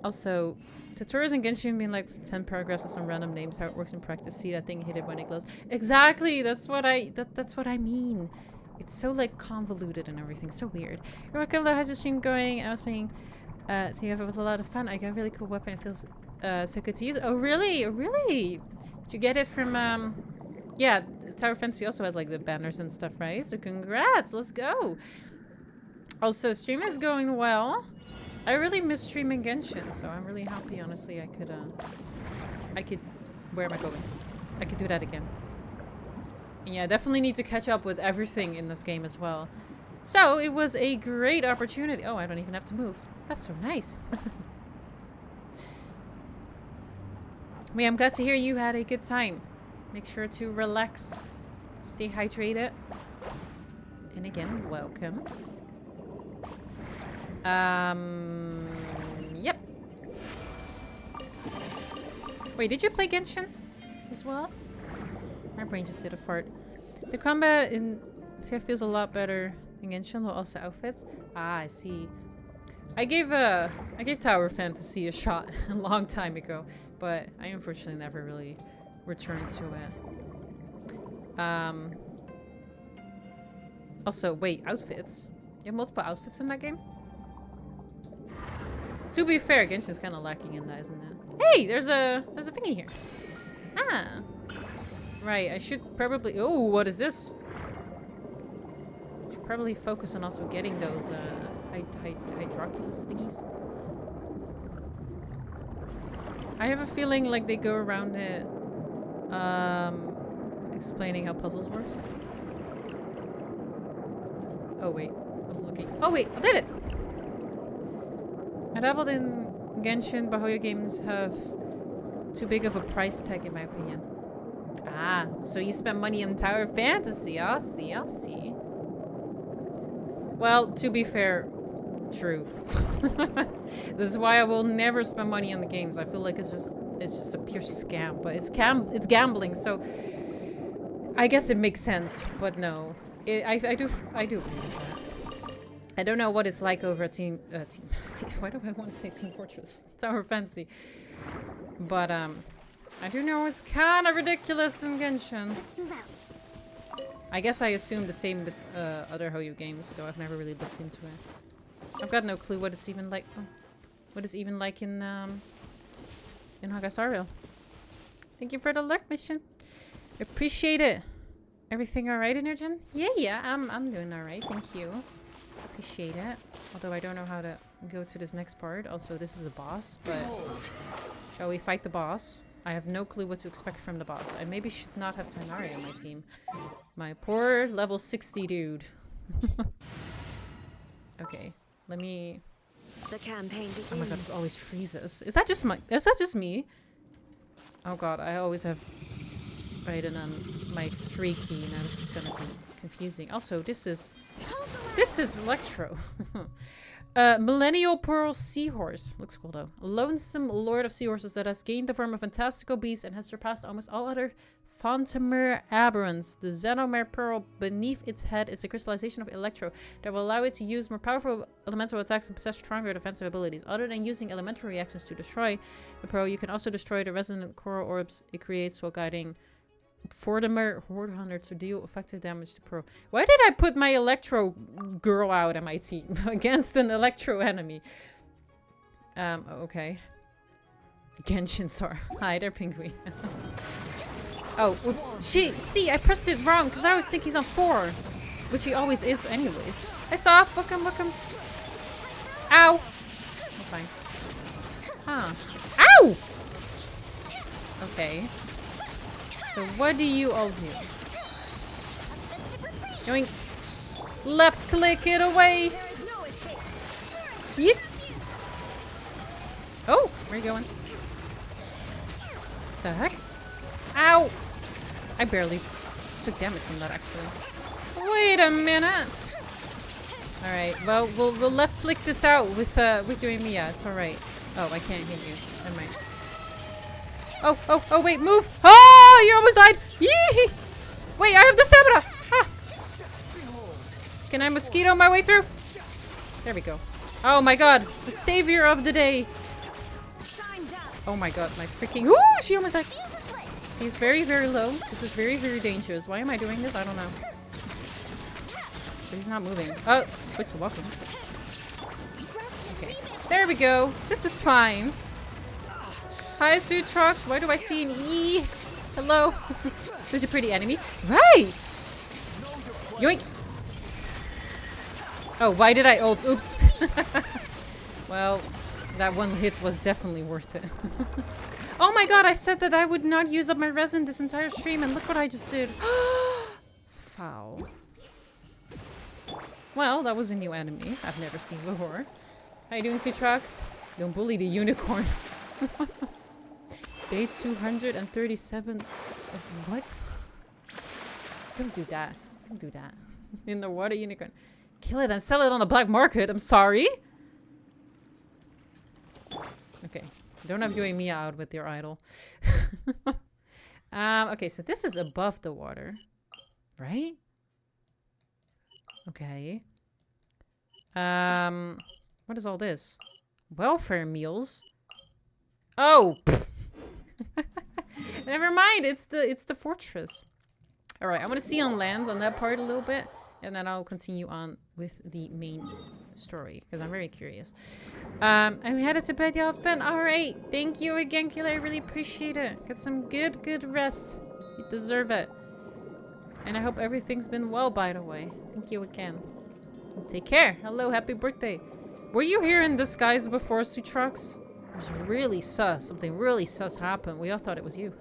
S1: Also, tutorials in Genshin being like 10 paragraphs with some random names, how it works in practice. See that thing, hit it when it glows. Exactly, that's what I mean. It's so like convoluted and everything, so weird. You're welcome. How's your stream going? I was playing TF. It was a lot of fun. I got a really cool weapon. It feels so good to use. Oh really? Really? Did you get it from yeah, Tower Fantasy also has like the banners and stuff, right? So congrats, let's go. Also, stream is going well. I really miss streaming Genshin, so I'm really happy, honestly. I could, where am I going? I could do that again. And yeah, I definitely need to catch up with everything in this game as well. So, it was a great opportunity. Oh, I don't even have to move. That's so nice. Wait, I'm glad to hear you had a good time. Make sure to relax. Stay hydrated. And again, welcome. Yep. Wait, did you play Genshin as well? My brain just did a fart. The combat in TF feels a lot better than Genshin, but also outfits. Ah, I see. I gave Tower Fantasy a shot a long time ago, but I unfortunately never really returned to it. Also, wait, outfits? You have multiple outfits in that game? To be fair, Genshin's kind of lacking in that, isn't it? Hey, there's a thingy here. Ah, right. I should probably. Oh, what is this? Should probably focus on also getting those hydroculus thingies. I have a feeling like they go around it, explaining how puzzles works. Oh wait, I was looking. Oh wait, I did it! I dabbled in Genshin, but Hoyo games have too big of a price tag in my opinion. Ah, so you spend money on Tower Fantasy. I'll see, I'll see. Well, to be fair, true. This is why I will never spend money on the games. I feel like it's just a pure scam, but it's gambling, so I guess it makes sense, but no. I do agree with that. I don't know what it's like over at why do I want to say Team Fortress? Tower Fantasy. But I do know it's kind of ridiculous in Genshin.
S4: Let's move out.
S1: I guess I assume the same with other Hoyo games, though I've never really looked into it. I've got no clue what it's even like. What it's even like in Hagasario. Thank you for the lurk mission. Appreciate it. Everything alright, Energen? Yeah, I'm doing alright, thank you. Appreciate it. Although I don't know how to go to this next part. Also, this is a boss, but shall we fight the boss? I have no clue what to expect from the boss. I maybe should not have Tighnari on my team. My poor level 60 dude. Okay, let me...
S11: The campaign begins.
S1: Oh my god, this always freezes. Is that just me? Oh god, I always have Raiden on my 3 key. Now this is gonna be confusing. Also, this is Electro. Millennial Pearl Seahorse. Looks cool though. A lonesome lord of seahorses that has gained the form of fantastical beast and has surpassed almost all other Fontamer aberrants. The Xenomare Pearl beneath its head is a crystallization of Electro that will allow it to use more powerful elemental attacks and possess stronger defensive abilities. Other than using elemental reactions to destroy the Pearl, you can also destroy the resonant coral orbs it creates while guiding Fortimer Horde Hunter to deal effective damage to Pearl. Why did I put my Electro girl out on my team against an Electro enemy? Okay. Genshin Sar. Hi there, Penguin. Oh, oops. See, I pressed it wrong because I always think he's on 4. Which he always is anyways. I saw. Look him. Ow. I'm fine. Huh. Ow! Okay. So what do you all do? Going left click it away. Yeet. Oh, where are you going? The heck? Ow! I barely took damage from that actually. Wait a minute. All right. Well, we'll left click this out with doing Mia. It's all right. Oh, I can't hit you. Never mind. Oh, wait, move! Oh, you almost died! Yee! Wait, I have the stamina! Ah. Can I mosquito my way through? There we go. Oh my god, the savior of the day! Oh my god, my freaking... Ooh, she almost died! He's very, very low. This is very, very dangerous. Why am I doing this? I don't know. But he's not moving. Oh, switch to walking. Okay, there we go. This is fine. Hi, Sutrox. Why do I see an E? Hello. There's a pretty enemy. Right! Yoink! Oh, why did I ult? Oops. Well, that one hit was definitely worth it. Oh my god, I said that I would not use up my resin this entire stream, and look what I just did. Foul. Well, that was a new enemy I've never seen before. How you doing, Trucks? Don't bully the unicorn. Day 237 of what? Don't do that. Don't do that. In the water unicorn. Kill it and sell it on the black market. I'm sorry. Okay. Don't have you and Mia out with your idol. Okay, so this is above the water. Right? Okay. What is all this? Welfare meals? Oh! Never mind, it's the fortress. Alright, I want to see on land on that part a little bit. And then I'll continue on with the main story. Because I'm very curious. I'm headed to bed, y'all. Alright, thank you again, Killer. I really appreciate it. Get some good rest. You deserve it. And I hope everything's been well, by the way. Thank you again. Take care. Hello, happy birthday. Were you here in disguise before, Sutrox? It was really sus. Something really sus happened. We all thought it was you.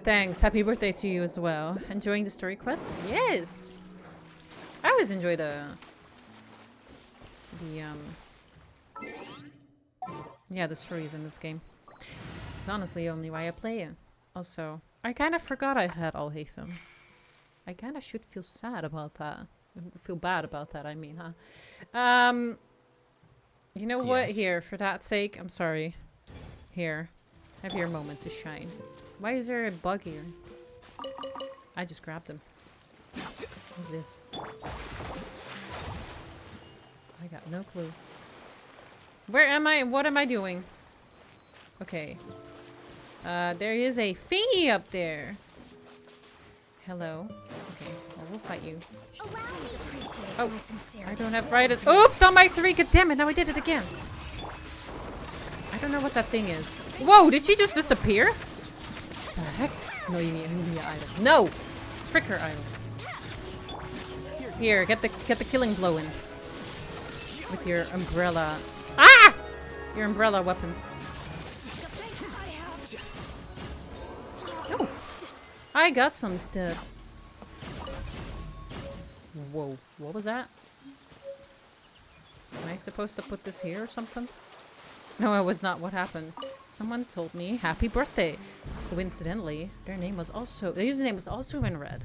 S1: Thanks. Happy birthday to you as well. Enjoying the story quest? Yes. I always enjoy the stories in this game. It's honestly only why I play it. Also, I kind of forgot I had Alhaitham. I kind of should feel sad about that. Feel bad about that, I mean, huh? You know what?
S3: Yes.
S1: Here, for that sake, I'm sorry. Here. Have your moment to shine. Why is there a bug here? I just grabbed him. What's this? I got no clue. Where am I? What am I doing? Okay. There is a thingy up there. Hello. Okay, well, we'll fight you. Oh, I don't have right. Oops, on my 3. God damn it! Now I did it again. I don't know what that thing is. Whoa! Did she just disappear? What the heck? No, you mean idol. No, frick her idol. Here, get the killing blow in with your umbrella. Ah! Your umbrella weapon. Oh, I got some stuff. Whoa, what was that? Am I supposed to put this here or something? No, it was not. What happened? Someone told me happy birthday. Coincidentally, their username was also in red.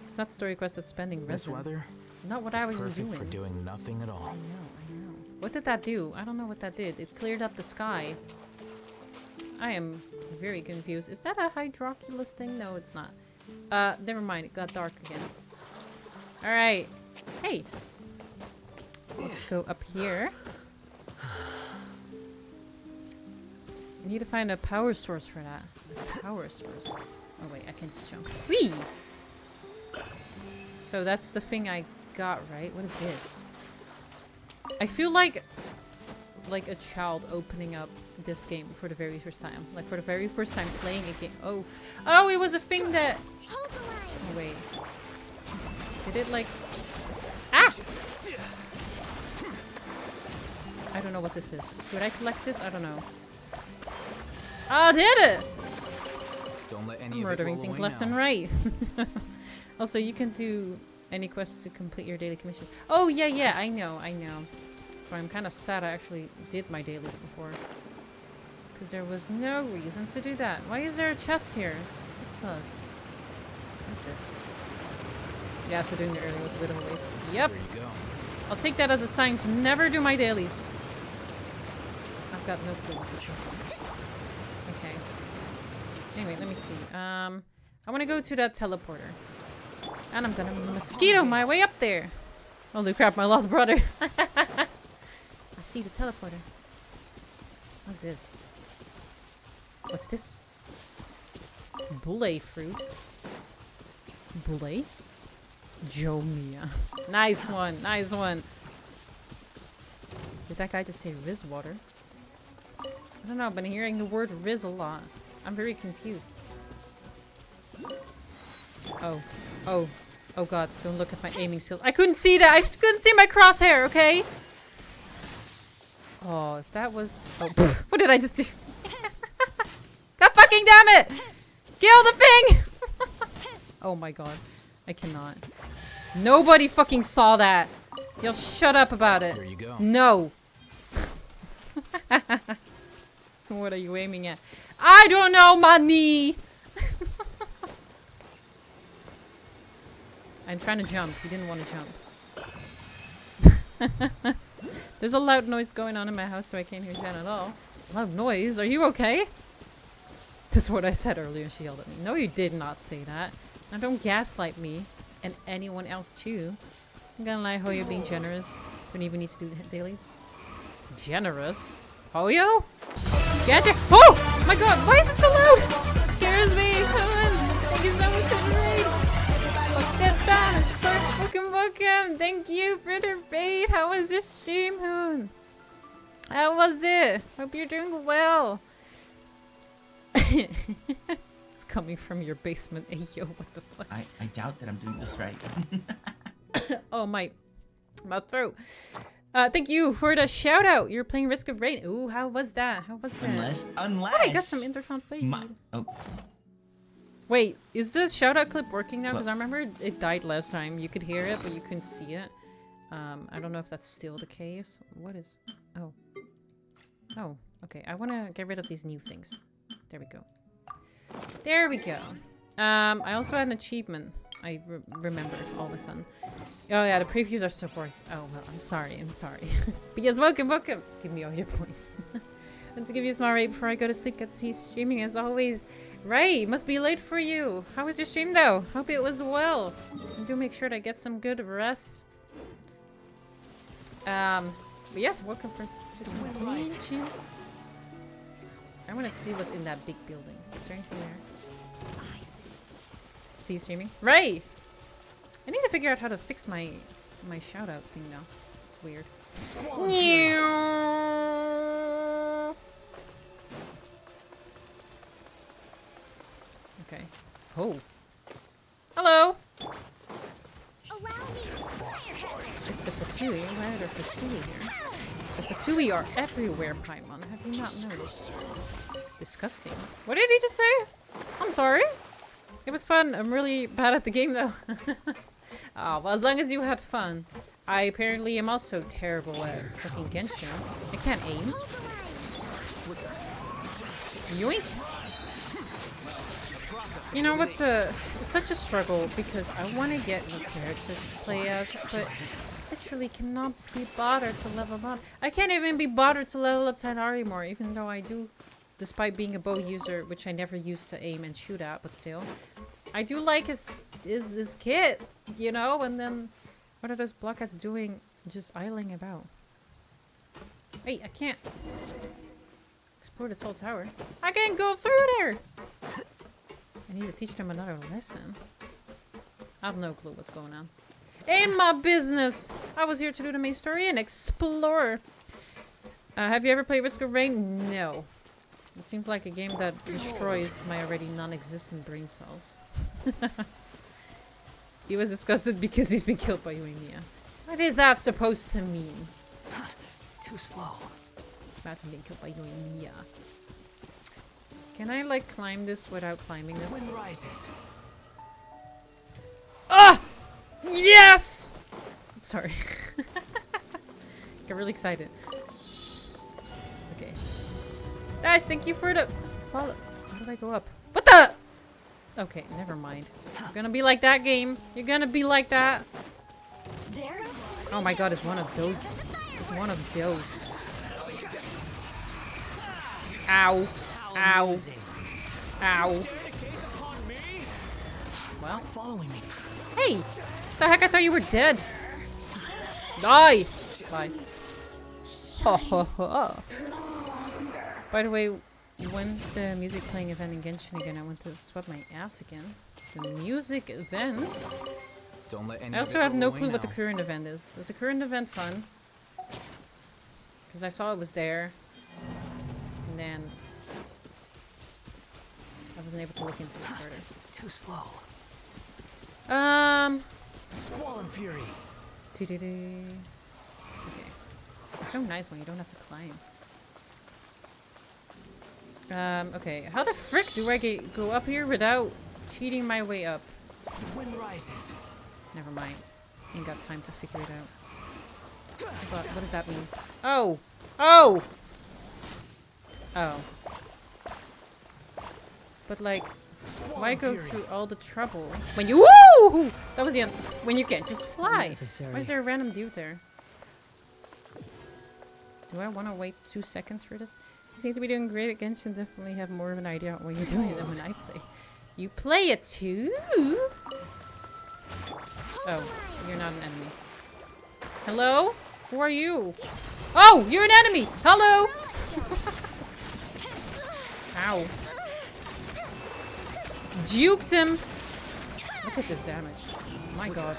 S1: It's not story quest that's spending resin.
S3: This weather?
S1: Not what I was
S3: perfect
S1: doing.
S3: for doing nothing at all.
S1: I know. What did that do? I don't know what that did. It cleared up the sky. I am very confused. Is that a hydroculus thing? No, it's not. Never mind. It got dark again. Alright. Hey. Let's go up here. I need to find a power source for that. A power source. Oh wait, I can just jump. Whee! So that's the thing I got, right? What is this? I feel like a child opening up this game for the very first time. Like for the very first time playing a game. Oh, it was a thing that. Oh wait. Did it like? Ah! I don't know what this is. Should I collect this? I don't know. Oh, did it!
S3: Don't let any
S1: murdering things left and right. Also, you can do any quests to complete your daily commissions. Oh yeah, I know. So I'm kind of sad I actually did my dailies before. Because there was no reason to do that. Why is there a chest here? This is sus. What is this? Yeah, so doing the early was a bit of a waste. Yep.
S3: There you go.
S1: I'll take that as a sign to never do my dailies. I've got no clue what this is. Okay. Anyway, let me see. I want to go to that teleporter. And I'm gonna mosquito my way up there. Holy crap, my lost brother. I see the teleporter. What's this? What's this? Boule fruit. Boule? Jomia. Nice one. Nice one. Did that guy just say Riz water? I don't know. I've been hearing the word Riz a lot. I'm very confused. Oh god. Don't look at my aiming skills. I couldn't see that. I couldn't see my crosshair, okay? Oh, if that was... Oh, what did I just do? God fucking damn it! Kill the thing! Oh my god. I cannot. Nobody fucking saw that. You'll shut up about it.
S3: Here you go.
S1: No. What are you aiming at? I don't know, my knee. I'm trying to jump. He didn't want to jump. There's a loud noise going on in my house, so I can't hear Jen at all. Loud noise? Are you okay? This is what I said earlier. She yelled at me. No, you did not say that. Now don't gaslight me and anyone else too. I'm gonna lie, Hoyo being generous. Don't even need to do the dailies. Generous? Hoyo? Gadget? Oh my god, why is it so loud? It scares me. Come on. Thank you so much for the raid. Welcome. Thank you for the raid. How was your stream, Hoon? How was it? Hope you're doing well. It's coming from your basement. Hey, yo, what the fuck?
S6: I doubt that I'm doing this right.
S1: Oh, my throat. Thank you for the shout out. You're playing Risk of Rain. Ooh, how was that? How was it?
S6: Unless.
S1: Oh, I got some Intertron feed.
S6: Oh.
S1: Wait, is this shout out clip working now? Because I remember it died last time. You could hear it, but you couldn't see it. I don't know if that's still the case. What is... Oh. Oh, okay. I want to get rid of these new things. There we go. There we go. I also had an achievement. I remembered all of a sudden. Oh yeah, the previews are so worth. Oh well, I'm sorry. But yes, welcome. Give me all your points. Let's give you a small rate before I go to sleep. Get to see you streaming as always. Right, must be late for you. How was your stream though? Hope it was well. And do make sure to get some good rest. But yes, welcome to some stream. I want to see what's in that big building. Is there anything there? See you streaming? Right! I need to figure out how to fix my shout out thing now. It's weird. Okay. Oh. Hello! It's the Fatui. Why are there Fatui here? The Fatui are everywhere, Paimon. Have you not noticed? Disgusting. What did he just say? I'm sorry. It was fun. I'm really bad at the game though. Oh, well, as long as you had fun. I apparently am also terrible at fucking Genshin. I can't aim. Yoink! You know what's it's such a struggle because I want to get new characters to play as, but literally cannot be bothered to level up. I can't even be bothered to level up Tainari more, even though I do, despite being a bow user, which I never used to aim and shoot at, but still. I do like his kit, you know, and then what are those blockheads doing just idling about? Hey, I can't explore the tall tower. I can't go through there! I need to teach them another lesson. I have no clue what's going on. Ain't my business! I was here to do the main story and explore. Have you ever played Risk of Rain? No. It seems like a game that destroys my already non-existent brain cells. He was disgusted because he's been killed by Uemia. What is that supposed to mean?
S13: Too slow.
S1: Imagine being killed by Uemia. Can I like climb this without climbing this?
S13: Wind rises.
S1: Ah! Yes! I'm sorry. Got really excited. Okay. Guys, thank you for the follow. How did I go up? What the? Okay, never mind. You're gonna be like that game. You're gonna be like that. Oh my god, it's one of those. It's one of those. Ow. Ow. Ow. Well,
S13: following me.
S1: Hey! The heck, I thought you were dead. Die! Bye. Ho ho ho. By the way, when's the music playing event in Genshin again? I want to sweat my ass again. The music event?
S3: Don't let any
S1: I also have no clue what the current event is. Is the current event fun? Because I saw it was there. And then I wasn't able to look into it further.
S13: Too slow.
S3: Squall and Fury.
S1: Okay. It's so nice when you don't have to climb. Okay. How the frick do I go up here without cheating my way up?
S13: The wind rises.
S1: Never mind. Ain't got time to figure it out. But what does that mean? Oh! Oh! Oh. But like, why go through all the trouble when you— Woo! That was the end. When you can't just fly. Why is there a random dude there? Do I want to wait 2 seconds for this? You seem to be doing great at Genshin. Definitely have more of an idea of what you're doing than when I play. You play it too? Oh, you're not an enemy. Hello? Who are you? Oh, you're an enemy! Hello! Ow. Juked him! Look at this damage. My god.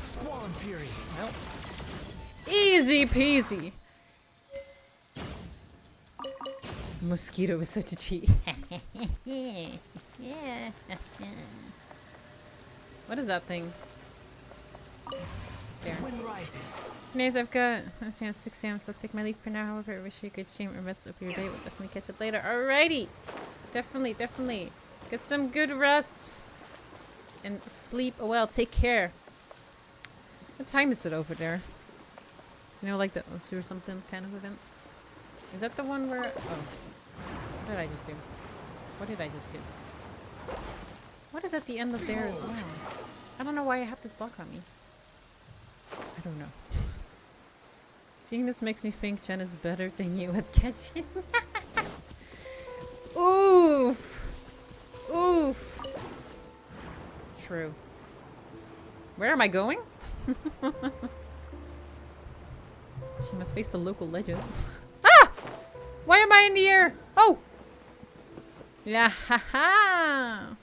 S3: Swollen Fury.
S1: Well, easy peasy. Mosquito is such a cheat. What is that thing? There.
S3: Wind rises.
S1: Anyways, I've got 6 a.m. so I'll take my leave for now. However, I wish you a good stream or rest of your day. We'll definitely catch up later. Alrighty! Definitely, definitely. Get some good rest. And sleep well. Take care. What time is it over there? You know, like the Osu or something kind of event? Is that the one where— oh. What did I just do? What did I just do? What is at the end of there as well? I don't know why I have this block on me. I don't know. Seeing this makes me think Jen is better than you at catching. Oof! Oof! True. Where am I going? She must face the local legend. Ah! Why am I in the air? Oh! Yeah, ha!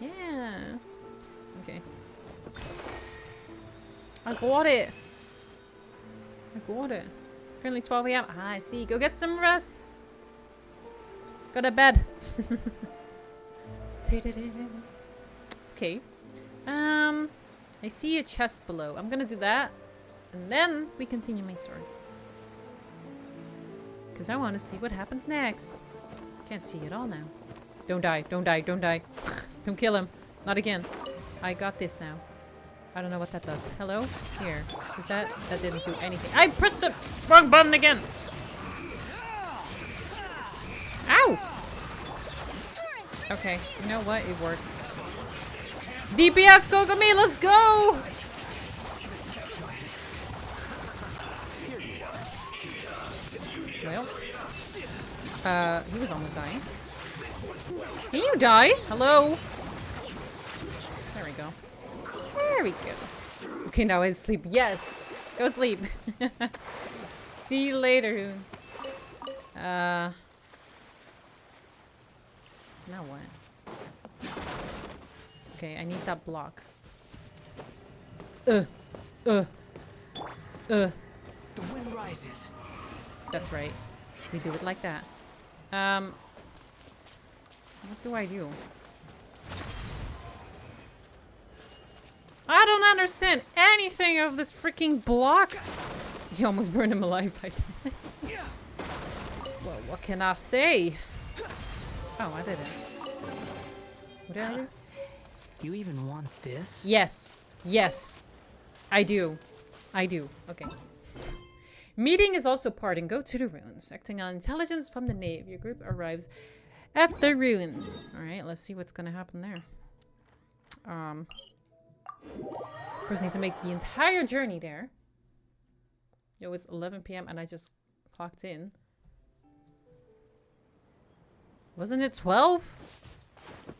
S1: Yeah. Okay. I got it. I got it. It's currently 12 a.m. Ah, I see. Go get some rest. Go to bed. Okay. I see a chest below. I'm gonna do that. And then we continue my story. Because I want to see what happens next. Can't see it all now. Don't die. Don't die. Don't die. Don't kill him. Not again. I got this now. I don't know what that does. Hello? Here. Is that— that didn't do anything. I pressed the wrong button again! Ow! Okay. You know what? It works. DPS Kogami, let's go! Well. He was almost dying. Can you die? Hello? There we go. There we go. Okay, now I sleep. Yes! Go sleep. See you later. Now what? Okay, I need that block. The
S3: wind rises.
S1: That's right. We do it like that. What do I do? I don't understand anything of this freaking block. You almost burned him alive, I think. Well, what can I say? Oh, I did it. What did I do?
S15: You even want this?
S1: Yes. Yes. I do. I do. Okay. Meeting is also parting. Go to the ruins. Acting on intelligence from the nave. Your group arrives at the ruins. Alright, let's see what's gonna happen there. First need to make the entire journey there. Yo, it's 11 p.m. and I just clocked in. Wasn't it 12?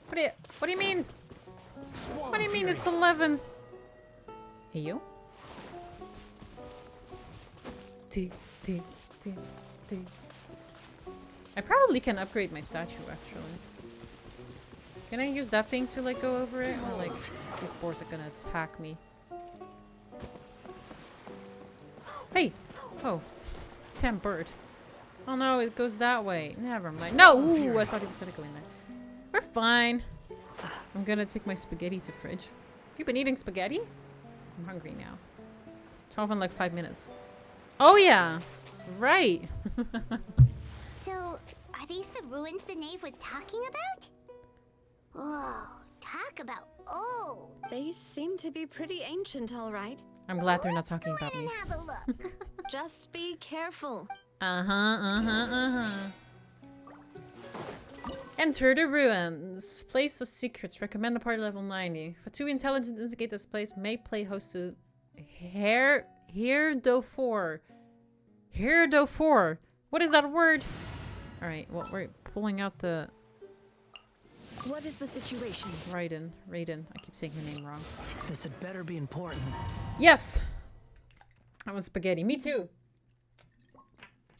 S1: What do you mean? What do you mean it's 11? Hey, yo? I probably can upgrade my statue, actually. Can I use that thing to, like, go over it? Or, like, these boars are gonna attack me. Hey! Oh. It's a damn bird. Oh no, it goes that way. Never mind. No! Ooh, I thought he was gonna go in there. We're fine. I'm gonna take my spaghetti to fridge. Have you been eating spaghetti? I'm hungry now. 12 in like 5 minutes. Oh yeah! Right!
S4: So, are these the ruins the knave was talking about? Whoa, talk about old.
S20: They seem to be pretty ancient, all right.
S1: I'm glad they're not talking about me.
S4: Have a look.
S20: Just be careful.
S1: Enter the ruins. Place of secrets. Recommend a party level 90. For 2 intelligence indicate this place may play host to heretofore. Heretofore. What is that word? Alright, well, we're pulling out the...
S5: What is the situation?
S1: Raiden. I keep saying her name wrong.
S3: This had better be important.
S1: Yes! I want spaghetti. Me too!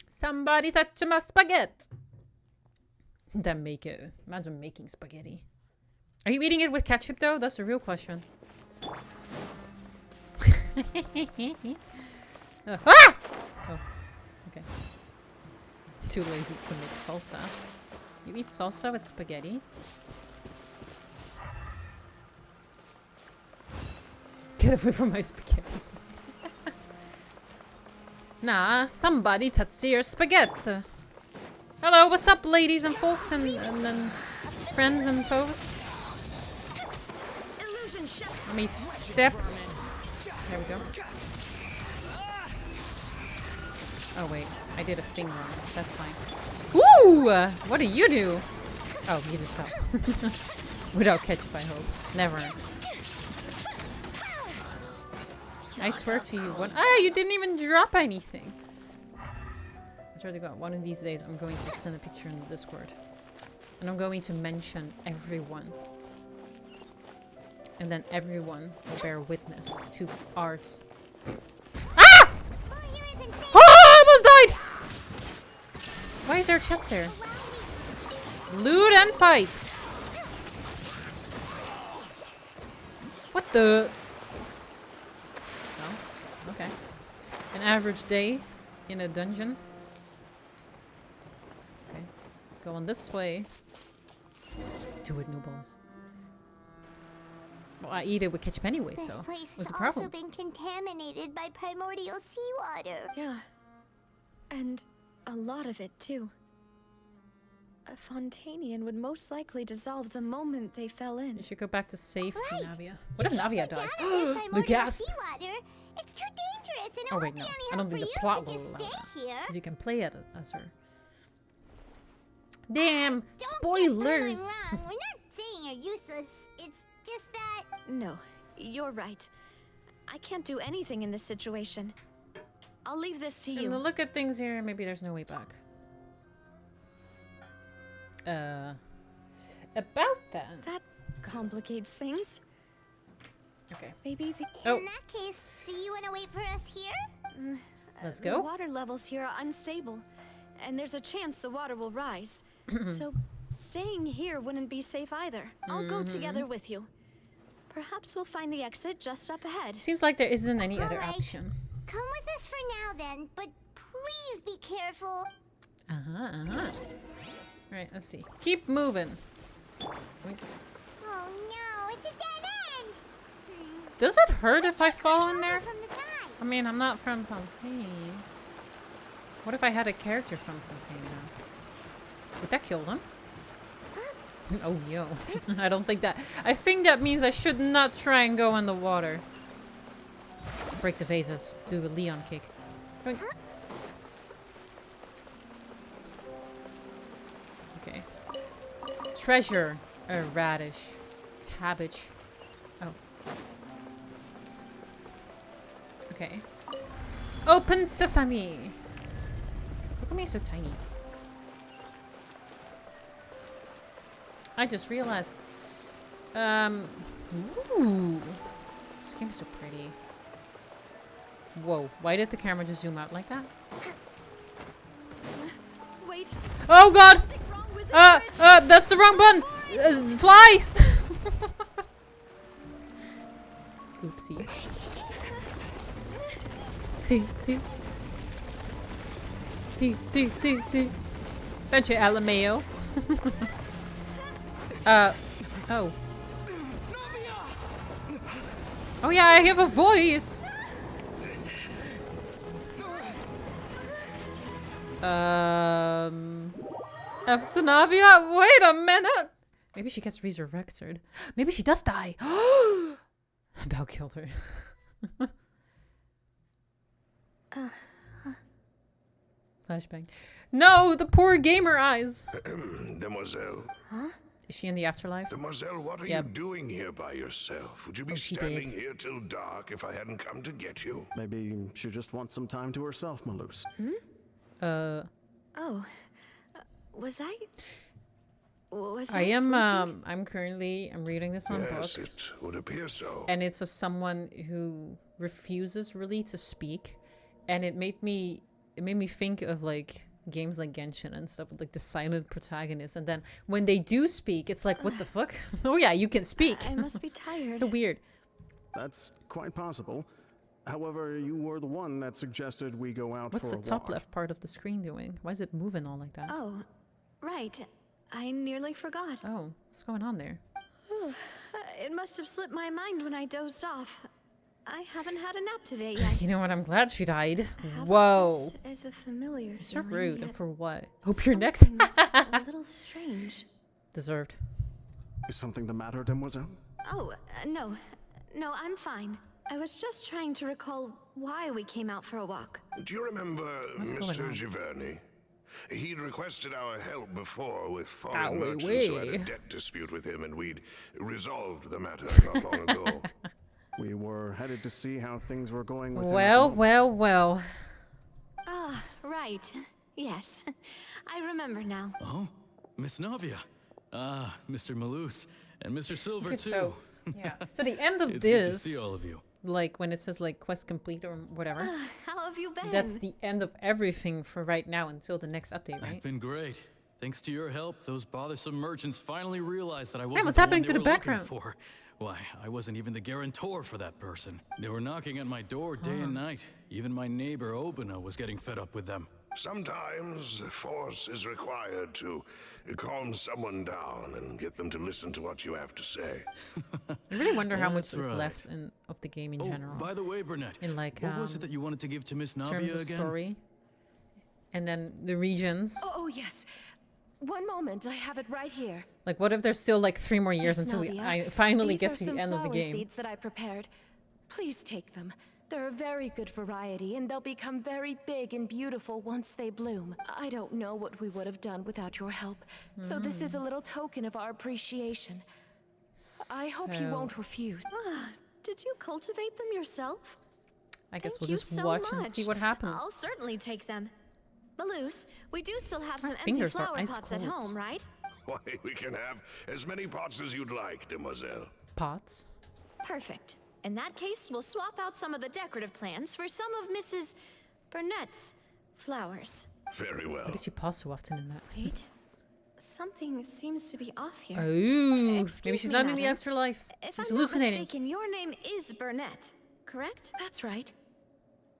S1: Somebody touch my spaghetti! Then make it. Imagine making spaghetti. Are you eating it with ketchup though? That's a real question. Ah! Oh, okay. Too lazy to make salsa. You eat salsa with spaghetti? Get away from my spaghetti. Nah, somebody touch your spaghetti. Hello, what's up, ladies and folks and friends and foes? Let me step. There we go. Oh wait, I did a thing wrong. That's fine. Woo! What do you do? Oh, you just fell. Without ketchup, I hope. Never. I swear to you, what? Ah, you didn't even drop anything. I swear to God, one of these days I'm going to send a picture in the Discord. And I'm going to mention everyone. And then everyone will bear witness to art. Ah! Oh, I almost died! Why is there a chest there? Loot and fight! What the? Oh, okay. An average day in a dungeon. Okay. Going this way. Do it, no balls. Well, I eat it with ketchup anyway, so
S4: This place
S1: what's
S4: has
S1: the problem?
S4: also been contaminated by primordial seawater.
S20: Yeah. And a lot of it, too. A Fontanian would most likely dissolve the moment they fell in.
S1: You should go back to safety, Navia. What if Navia dies? The
S4: Primordial
S1: gasp!
S4: seawater. It's too dangerous, and it
S1: Oh
S4: won't
S1: wait,
S4: be
S1: no.
S4: any
S1: I don't
S4: help
S1: think
S4: for
S1: the
S4: you
S1: plot
S4: to
S1: will
S4: just
S1: allow
S4: stay
S1: that.
S4: here.
S1: Because you can play it as her. Damn! Spoilers!
S4: I'm wrong. We're not saying you're useless. It's just that...
S20: No, you're right. I can't do anything in this situation. I'll leave this to you.
S1: And to look at things here, maybe there's no way back. About that.
S20: That complicates things.
S1: Okay.
S20: Maybe the...
S4: In that case, do you want to wait for us here?
S1: Let's
S20: The
S1: go.
S20: water levels here are unstable, and there's a chance the water will rise. So staying here wouldn't be safe either. I'll go together with you. Perhaps we'll find the exit just up ahead.
S1: Seems like there isn't any other
S4: Alright.
S1: option.
S4: Come with us for now then, but please be careful.
S1: Alright, let's see. Keep moving.
S4: Oh no, it's a dead end.
S1: Does it hurt if I fall in there? I mean, I'm not from Fontaine. What if I had a character from Fontaine now? Would that kill them? Oh, yo. I don't think that... I think that means I should not try and go in the water. Break the vases. Do a Leon kick. Boink. Okay. Treasure. A radish. Cabbage. Oh. Okay. Open sesame! Look at me, so tiny. I just realized. Ooh. This game is so pretty. Whoa, why did the camera just zoom out like that?
S20: Wait.
S1: Oh god! That's the wrong button! Fly! Oopsie. Don't you, Alameo? Oh. Oh yeah, I have a voice! After Navia? Wait a minute! Maybe she gets resurrected. Maybe she does die. Belle killed her. Flashbang. No, the poor gamer eyes.
S21: Demoiselle.
S2: Huh?
S1: Is she in the afterlife?
S21: Demoiselle, what are you doing here by yourself? Would you be standing here till dark if I hadn't come to get you?
S22: Maybe she just wants some time to herself, Malus.
S20: Oh. Was I
S1: I'm reading this one
S21: Yes,
S1: book.
S21: it would appear so.
S1: And it's of someone who refuses really to speak. And it made me think of like games like Genshin and stuff with like the silent protagonist, and then when they do speak, it's like, what the fuck? Oh yeah, you can speak.
S20: I must be tired.
S1: So weird.
S22: That's quite possible. However, you were the one that suggested we go out
S1: What's
S22: for a
S1: the top
S22: walk.
S1: left part of the screen doing? Why is it moving all like that?
S20: Oh, right. I nearly forgot.
S1: Oh, what's going on there?
S20: It must have slipped my mind when I dozed off. I haven't had a nap today yet.
S1: You know what? I'm glad she died. Whoa.
S20: This is a familiar
S1: So
S20: feeling,
S1: rude.
S20: yet
S1: And for what? Hope you're next.
S20: something's a little strange.
S1: Deserved.
S22: Is something the matter, Demoiselle?
S20: Oh, no. No, I'm fine. I was just trying to recall why we came out for a walk.
S21: Do you remember
S1: What's going
S21: Mr.
S1: on?
S21: Giverny? He'd requested our help before with
S1: Ah,
S21: foreign
S1: oui,
S21: merchants who had
S1: oui.
S21: a debt dispute with him, and we'd resolved the matter not long ago.
S22: We were headed to see how things were going with him at the
S1: Well,
S22: moment.
S1: well.
S20: Ah, right. Yes. I remember now.
S8: Oh, Miss Navia. Ah, Mr. Malus. And Mr. Silver,
S1: Okay,
S8: too.
S1: so, yeah. So the end of
S8: It's good to
S1: this,
S8: see all of you.
S1: like when it says like quest complete or whatever,
S20: How have you been?
S1: that's the end of everything for right now until the next update, right?
S8: I've been great. Thanks to your help, those bothersome merchants finally realized that I wasn't
S1: what's
S8: the
S1: happening
S8: one
S1: to
S8: they
S1: the
S8: were looking
S1: background?
S8: for. Why, I wasn't even the guarantor for that person. They were knocking at my door day and night. Even my neighbor Obina was getting fed up with them.
S21: Sometimes force is required to calm someone down and get them to listen to what you have to say.
S1: I really wonder how much
S8: That's
S1: is
S8: right.
S1: left of the game in general.
S8: By the way, Burnett,
S1: In like
S8: what was it that you wanted to give to Miss Navia
S1: terms of
S8: again?
S1: story, and then the regions.
S10: Oh, yes. One moment, I have it right here.
S1: Like, what if there's still like 3 more years
S10: Miss
S1: until
S10: Navia,
S1: I finally
S10: these
S1: get
S10: are
S1: to
S10: some
S1: the end of the
S10: flower
S1: game?
S10: seeds that I prepared. Please take them. They're a very good variety, and they'll become very big and beautiful once they bloom. I don't know what we would have done without your help, so this is a little token of our appreciation. I hope you
S1: So-
S10: won't refuse.
S20: Ah, did you cultivate them yourself?
S1: I guess
S20: Thank
S1: we'll
S20: you
S1: just
S20: so
S1: watch
S20: much.
S1: and see what happens.
S20: I'll certainly take them. Malus, we do still have
S1: My
S20: some empty
S1: fingers are
S20: flower
S1: ice
S20: pots at
S1: cold.
S20: home, right?
S21: Why, we can have as many pots as you'd like, demoiselle.
S1: Pots?
S20: Perfect. In that case, we'll swap out some of the decorative plants for some of Mrs. Burnett's flowers.
S21: Very well.
S1: Why does she pause so often in that?
S20: Wait. Something seems to be off here.
S1: Oh, maybe
S20: Excuse
S1: she's
S20: me,
S1: not in the
S20: madam.
S1: afterlife.
S20: If
S1: She's
S20: I'm not
S1: hallucinating.
S20: mistaken, your name is Burnett, correct?
S10: That's right.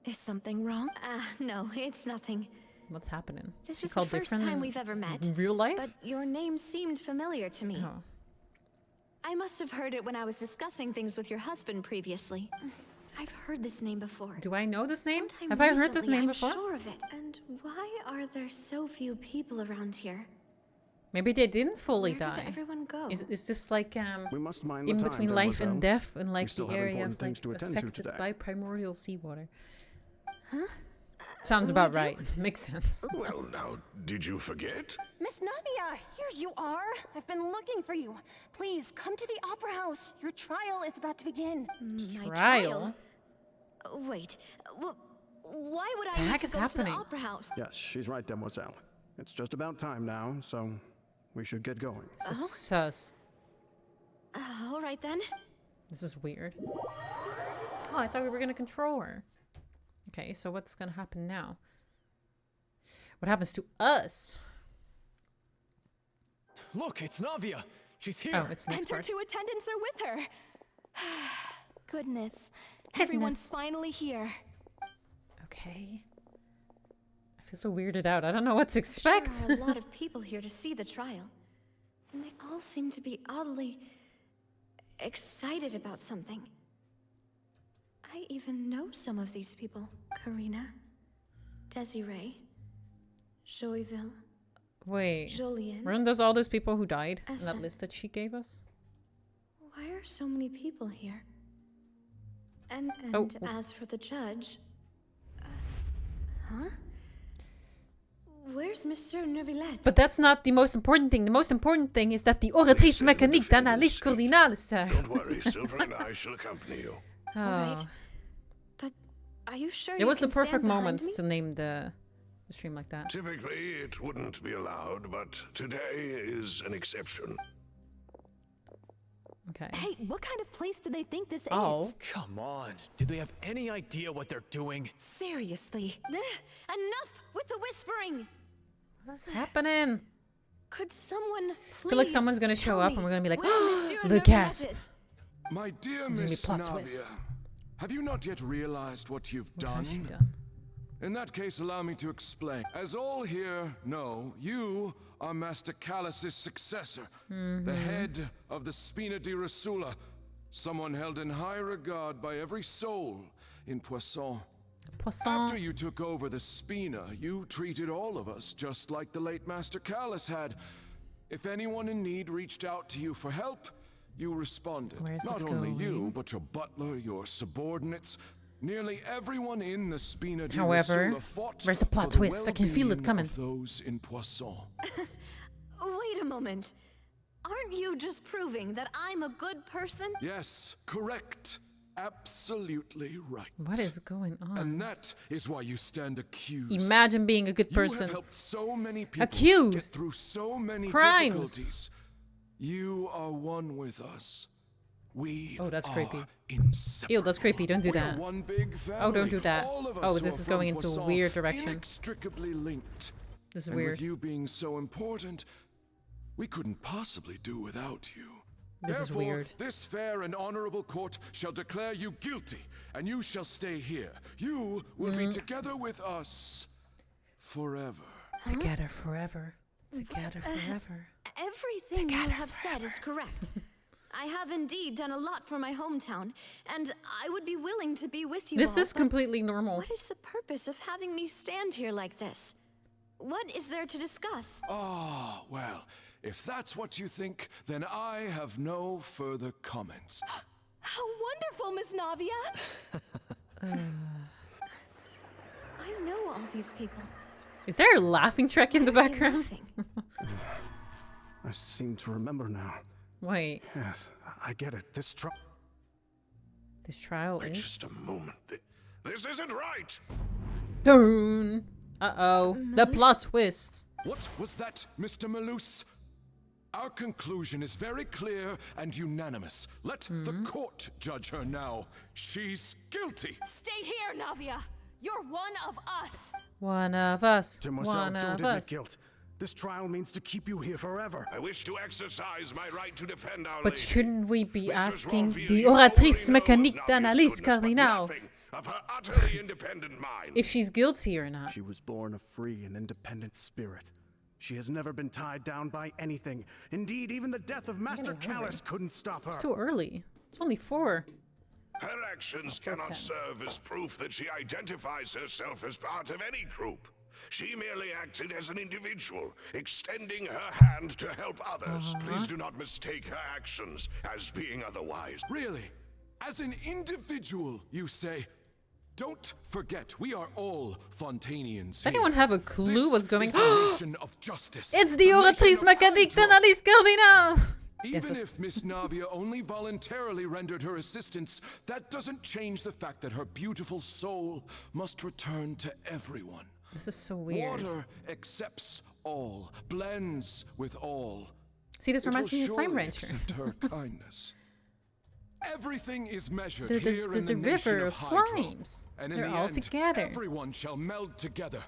S10: Is something wrong?
S20: No, it's nothing.
S1: What's happening?
S20: This
S1: She
S20: is the
S1: called
S20: first
S1: different
S20: time
S1: in-
S20: we've ever met.
S1: in real life?
S20: But your name seemed familiar to me.
S1: Oh.
S20: I must have heard it when I was discussing things with your husband previously. I've heard this name before.
S1: Do I know this name?
S20: Sometime
S1: Have I heard this
S20: recently,
S1: name
S20: I'm
S1: before?
S20: Sure of it. And why are there so few people around here?
S1: Maybe they didn't fully
S20: Where did
S1: die.
S20: everyone go?
S1: Is this like
S22: We must mind the
S1: in
S22: time,
S1: between life and
S22: mademoiselle.
S1: death in like
S22: still
S1: the
S22: have
S1: area
S22: important
S1: of like
S22: things to attend to
S1: affected
S22: today.
S1: by primordial seawater?
S20: Huh?
S1: Sounds
S20: we
S1: about
S20: do?
S1: right. Makes sense.
S21: Well, now, did you forget?
S11: Miss Navia, here you are. I've been looking for you. Please come to the opera house. Your trial is about to begin.
S20: My
S1: Trial?
S20: Wait. Why would
S1: The
S20: I need
S1: heck
S20: to
S1: is
S20: go
S1: happening?
S20: to the opera house?
S22: Yes, she's right, demoiselle. It's just about time now, so we should get going.
S1: This is sus.
S20: All right then.
S1: This is weird. Oh, I thought we were gonna control her. Okay, so what's gonna happen now? What happens to us?
S19: Look, it's Navia. She's here.
S1: Oh, it's the next
S10: And her
S1: part.
S10: two attendants are with her. Goodness. Everyone's finally here.
S1: Okay. I feel so weirded out. I don't know what to expect.
S20: There are a lot of people here to see the trial. And they all seem to be oddly excited about something. I even know some of these people. Karina, Desiree, Joyville,
S1: Wait.
S20: Julien.
S1: Weren't those all those people who died in that
S20: Essen.
S1: list that she gave us?
S20: Why are so many people here? And
S1: oops.
S20: as for the judge... huh? Where's Monsieur Neuvillette?
S1: But that's not the most important thing. The most important thing is that the Oratrice Mecanique d'analyse Cardinale is there.
S21: Don't worry, Silver and I shall accompany you.
S1: Oh.
S20: Alright. But are you sure
S1: It
S20: you
S1: was the
S20: can stand
S1: perfect
S20: behind
S1: moment
S20: me?
S1: to name the stream like that.
S21: Typically, it wouldn't be allowed, but today is an exception.
S1: Okay.
S9: Hey, what kind of place do they think this is?
S3: Come on. Do they have any idea what they're doing?
S9: Seriously.
S20: Enough with the whispering!
S1: What's happening?
S20: Could someone
S1: I feel like someone's gonna show
S20: tell
S1: up
S20: me
S1: and we're gonna be like,
S20: where
S1: oh,
S20: Monsieur
S1: the
S20: Neuvillette
S1: gasp.
S20: is?
S12: My dear
S1: There's gonna be
S12: Miss
S1: plot
S12: Navia,
S1: twists.
S12: have you not yet realized what you've
S1: What has she
S12: done?
S1: done?
S12: In that case, allow me to explain. As all here know, you are Master Callus's successor, the head of the Spina di Rasula, someone held in high regard by every soul in Poisson. After you took over the Spina, you treated all of us just like the late Master Callus had. If anyone in need reached out to you for help, you responded.
S1: Where's
S12: Not
S1: this
S12: only
S1: going?
S12: you, but your butler, your subordinates, nearly everyone in the Spina di
S1: However,
S12: Rasula fought
S1: where's the plot
S12: for
S1: twist? I can feel it
S12: well-being
S1: coming.
S12: of those in Poisson.
S20: Wait a moment. Aren't you just proving that I'm a good person?
S12: Yes, correct. Absolutely right.
S1: What is going on?
S12: And that is why you stand accused.
S1: Imagine being a good
S12: You
S1: person.
S12: have helped so many people
S1: Accused.
S12: get through so many
S1: Crimes.
S12: difficulties. You are one with us. We
S1: Oh, that's
S12: are
S1: creepy.
S12: inseparable.
S1: Ew, that's creepy. Don't do
S12: We are
S1: that.
S12: one big family.
S1: Oh, don't do that.
S12: All of us
S1: Oh,
S12: who
S1: this
S12: are
S1: is
S12: from
S1: going into a
S12: Poisson,
S1: weird direction.
S12: Inextricably linked.
S1: This is
S12: and
S1: weird.
S12: with you being so important, we couldn't possibly do without you.
S1: This is
S12: Therefore,
S1: weird.
S12: this fair and honorable court shall declare you guilty, and you shall stay here. You will be together with us forever.
S1: Together forever. Together forever.
S20: Everything you have said is correct. I have indeed done a lot for my hometown, and I would be willing to be with you
S1: This
S20: all,
S1: is
S20: but
S1: completely normal.
S20: what is the purpose of having me stand here like this? What is there to discuss?
S12: Ah, well, if that's what you think, then I have no further comments.
S9: How wonderful, Miss Navia!
S20: I know all these people.
S1: Is there a laughing track in the
S20: Why are you
S1: background?
S20: laughing?
S22: I seem to remember now.
S1: Wait,
S22: Yes, I get it. This
S1: this trial
S21: Wait
S1: is...
S21: just a moment. This isn't right.
S1: Dun. Uh-oh. The plot twist.
S12: What was that, Mr. Malus? Our conclusion is very clear and unanimous. Let the court judge her now. She's guilty.
S9: Stay here, Navia! You're one of us!
S1: One of us.
S22: Demoiselle,
S1: One
S22: don't
S1: of
S22: admit
S1: us.
S22: guilt. This trial means to keep you here forever.
S21: I wish to exercise my right to defend our
S1: But
S21: lady.
S1: shouldn't we be
S21: Mr.
S1: asking
S21: Swanfield,
S1: the
S21: you
S1: Oratrice
S21: already know
S1: Mecanique
S21: of Navia's
S1: d'analyse
S21: goodness, but
S1: Cardinale
S21: nothing of her utterly independent mind.
S1: if she's guilty or not?
S22: She was born a free and independent spirit. She has never been tied down by anything. Indeed, even the death of Master Callus couldn't stop her.
S1: It's too early. It's only 4.
S21: Her actions cannot serve as proof that she identifies herself as part of any group. She merely acted as an individual, extending her hand to help others. Please do not mistake her actions as being otherwise.
S12: Really? As an individual, you say? Don't forget, we are all Fontanians.
S1: Does anyone have a clue what's going
S12: on?
S1: on?
S12: Nation of justice.
S1: It's the Oratrice Mecanique d'analyse Cardinale!
S12: Even if Miss Navia only voluntarily rendered her assistance, that doesn't change the fact that her beautiful soul must return to everyone.
S1: This is so weird.
S12: Water accepts all, blends with all.
S1: See, this reminds me of Slime
S12: surely
S1: Rancher.
S12: accept her kindness. Everything is measured
S1: The
S12: here in the nation
S1: river
S12: of
S1: of
S12: Hydro.
S1: slimes.
S12: And in
S1: They're
S12: the
S1: all
S12: end,
S1: together.
S12: everyone shall meld together.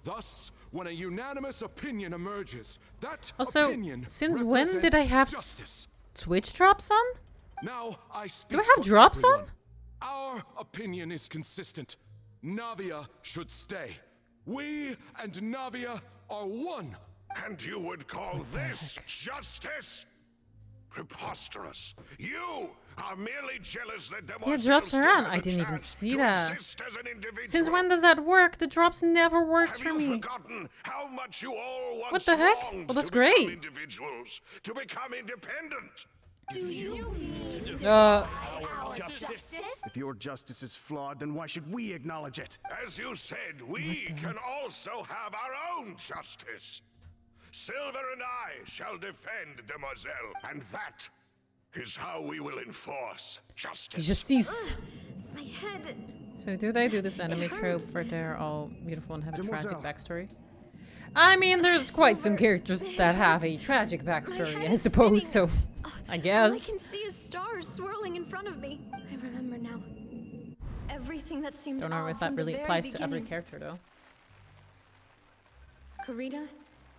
S12: Thus, when a unanimous opinion emerges, that
S1: Also,
S12: opinion
S1: since when did I
S12: represents
S1: have
S12: justice.
S1: Twitch drops on?
S12: Now I speak
S1: Do I have
S12: for
S1: drops
S12: everyone.
S1: on?
S12: Our opinion is consistent. Navia should stay. We and Navia are one.
S21: And you would call this justice? Preposterous. You are merely jealous that
S1: Yeah, it drops around. I didn't even see that. Since when does that work? The drops never works for me.
S21: Forgotten how much you all once
S1: What the heck?
S21: longed
S1: Well, that's
S21: to become
S1: great.
S21: individuals, to become independent.
S20: Do you need
S21: justice?
S22: If your justice is flawed, then why should we acknowledge it?
S21: As you said, we can also have our own justice. Silver and I shall defend Demoiselle, and that is how we will enforce justice.
S1: Justice.
S20: My head.
S1: So do they do this anime trope where they're all beautiful and have a tragic backstory? I mean, there's quite some characters that have a tragic backstory, I suppose, so I guess.
S20: All I can see is stars swirling in front of me. I remember now. Everything that seemed
S1: Don't know if that really applies to every character, though.
S20: Karina,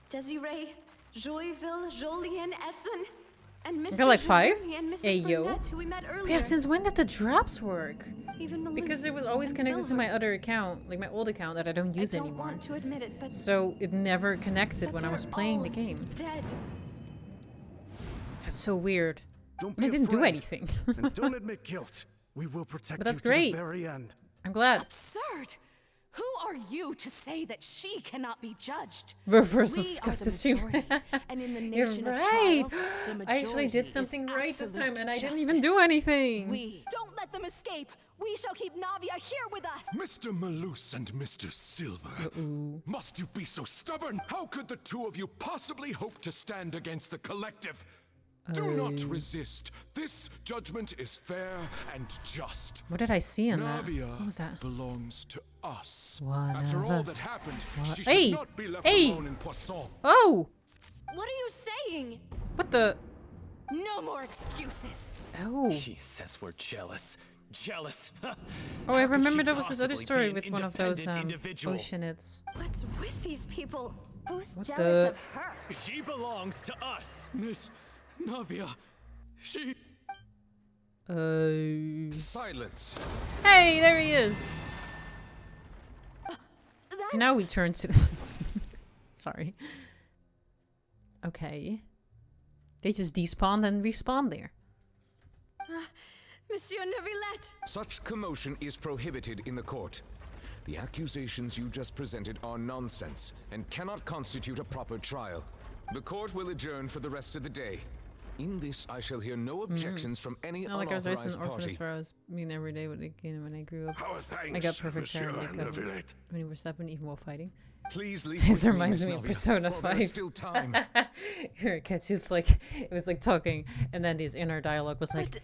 S20: Desiree, Joyville, Jolien, Essen, and Mr.
S1: I got like 5?
S20: Giverny and Mrs.
S1: Ayo.
S20: Burnett, who we met earlier.
S1: Yeah, since when did the drops work?
S20: Even
S1: Because it was
S20: Melissa
S1: always
S20: and
S1: connected to
S20: Silver.
S1: my other account, like my old account that I don't use
S20: I don't
S1: anymore.
S20: want to admit it, but
S1: So it never connected when I was playing the game.
S20: dead.
S1: That's so weird.
S22: Don't
S1: And I
S22: be
S1: didn't do
S22: afraid.
S1: anything.
S22: And don't admit guilt. We will protect
S1: But that's
S22: you to
S1: great.
S22: the very end.
S1: I'm glad.
S9: Absurd! Who are you to say that she cannot be judged?
S1: Reverse
S9: We
S1: of
S9: are
S1: Scott
S9: the
S1: the streamer.
S9: majority, and in the
S1: You're
S9: nation of
S1: right.
S9: trials, the
S1: I actually did
S9: majority
S1: something
S9: is
S1: right this time,
S9: absolute
S1: and I didn't
S9: justice.
S1: even do anything.
S9: We don't let them escape. We shall keep Navia here with us.
S12: Mr. Malus and Mr. Silver, must you be so stubborn? How could the two of you possibly hope to stand against the collective? Do not resist. This judgment is fair and just.
S1: What did I see in that?
S12: Navia
S1: What was that?
S12: belongs to us.
S1: One
S12: After
S1: of
S12: all
S1: us.
S12: that happened,
S1: What?
S12: she
S1: Hey!
S12: should not be left
S1: Hey!
S12: alone in Poisson.
S1: Oh!
S20: What are you saying?
S1: What the?
S9: No more excuses.
S1: Oh.
S3: He says we're jealous. Jealous.
S1: Oh, I
S3: How could
S1: remember
S3: she
S1: there was this other
S3: possibly
S1: story
S3: be
S1: with
S3: an
S1: one of those
S3: independent individual?
S1: oceanids.
S20: What's with these people? Who's
S1: What
S20: jealous
S1: the-
S20: of her?
S3: She belongs to us.
S8: Miss Navia, she...
S7: Silence.
S1: Hey, there he is. Now we turn to... Sorry. Okay. They just despawned and respawned there.
S20: Monsieur Neuvillette!
S7: Such commotion is prohibited in the court. The accusations you just presented are nonsense and cannot constitute a proper trial. The court will adjourn for the rest of the day. In this, I shall hear no objections from any
S1: Not like I was raised in
S7: unauthorized
S1: an
S7: party.
S1: orphanage where I was mean every day with the game when I grew up.
S21: Our thanks,
S1: I got perfect hair
S21: Monsieur
S1: and makeup
S21: Neuvillette.
S1: 24/7 even while fighting.
S7: Please leave
S1: This
S7: with me,
S1: reminds
S7: Miss
S1: me of
S7: Navia,
S1: Persona
S7: while
S1: 5.
S7: there's still time.
S1: Her cat's just like, it was like talking, and then this inner dialogue was like,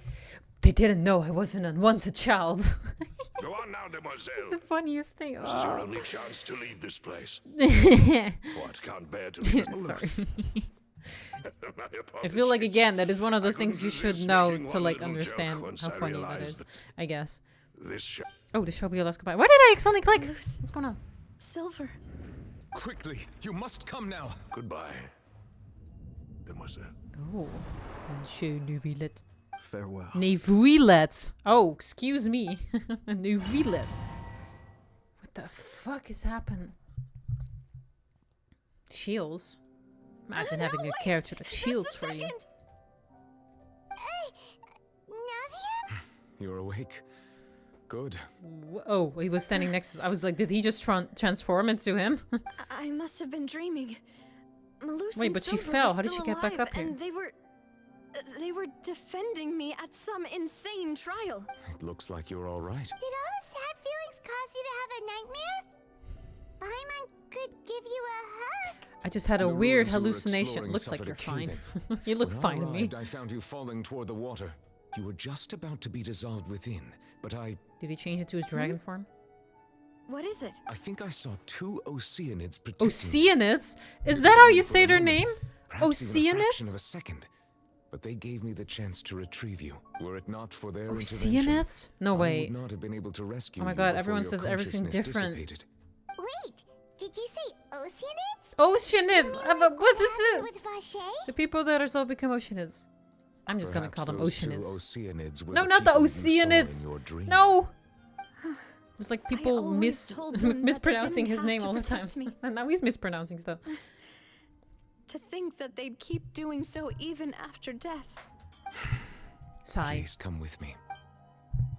S1: they didn't know I was an unwanted child.
S21: Go on now, Demoiselle.
S1: It's the funniest thing.
S21: This is your only chance to leave this place.
S1: Oh.
S21: What can't bear to leave us
S1: Sorry.
S21: My
S1: I feel like, again, that is one of those
S21: I
S1: things
S21: couldn't
S1: you should
S21: resist
S1: know
S21: making
S1: to
S21: one
S1: like
S21: little
S1: understand
S21: joke once
S1: how
S21: I
S1: funny that
S21: realized
S1: is,
S21: that
S1: I guess.
S21: This show.
S1: Oh, the shall be your last goodbye. Why did I accidentally click? What's going on?
S20: Silver.
S7: Quickly, you must come now.
S21: Goodbye, Demoiselle.
S1: Oh, Monsieur Neuvillette.
S22: Farewell.
S1: Neuvillette. Oh, excuse me. Neuvillette. What the fuck is happening? Shields? Imagine having a character that shields for you.
S4: Navia?
S7: You're awake. Good.
S1: Oh, he was standing next to us. I was like, did he just transform into him?
S20: I must have been dreaming. Malus
S1: Wait,
S20: and
S1: but she
S20: Silver
S1: fell.
S20: were
S1: How did she
S20: still
S1: get back
S20: alive,
S1: up here?
S20: And they were defending me at some insane trial.
S7: It looks like you're all right.
S4: Did all the sad feelings cause you to have a nightmare? Paimon could give you a hug.
S1: I just had a
S7: The
S1: weird
S7: ruins you were
S1: hallucination.
S7: exploring
S1: Looks like
S7: suffered
S1: you're
S7: a
S1: fine.
S7: cave-in.
S1: You look
S7: When
S1: fine
S7: I
S1: to me.
S7: arrived, I found you falling toward the water. You were just about to be dissolved within, but
S1: Did he change it to his dragon form?
S20: What is it?
S7: I think I saw two Oceanids protecting
S1: Oceanids? Is
S7: It
S1: that
S7: was
S1: how
S7: only
S1: you
S7: for
S1: say
S7: a
S1: their
S7: moment,
S1: name?
S7: perhaps even a fraction of a
S1: Oceanids?
S7: second. But they gave me the chance to retrieve you. Were it not for their intervention,
S1: Oceanids? No
S7: I
S1: way.
S7: would not have been able to rescue
S1: Oh my
S7: you
S1: god,
S7: before
S1: everyone
S7: your
S1: says everything
S7: consciousness
S1: different.
S7: dissipated.
S4: Wait, did you say Oceanids?
S1: Oceanids! What is it?
S4: With Vache?
S1: The people that are so become Oceanids. I'm just gonna
S7: Perhaps
S1: call them
S7: those two
S1: Oceanids.
S7: Oceanids were
S1: No,
S7: the
S1: not the
S7: people you saw in
S1: Oceanids!
S7: your dream.
S1: No! It's like people
S20: always told them that they
S1: mispronouncing
S20: didn't
S1: his
S20: have
S1: name
S20: to
S1: all the time.
S20: protect me.
S1: And now he's mispronouncing stuff.
S20: To think that they'd keep doing so even after death.
S1: Sigh.
S7: Please come with me.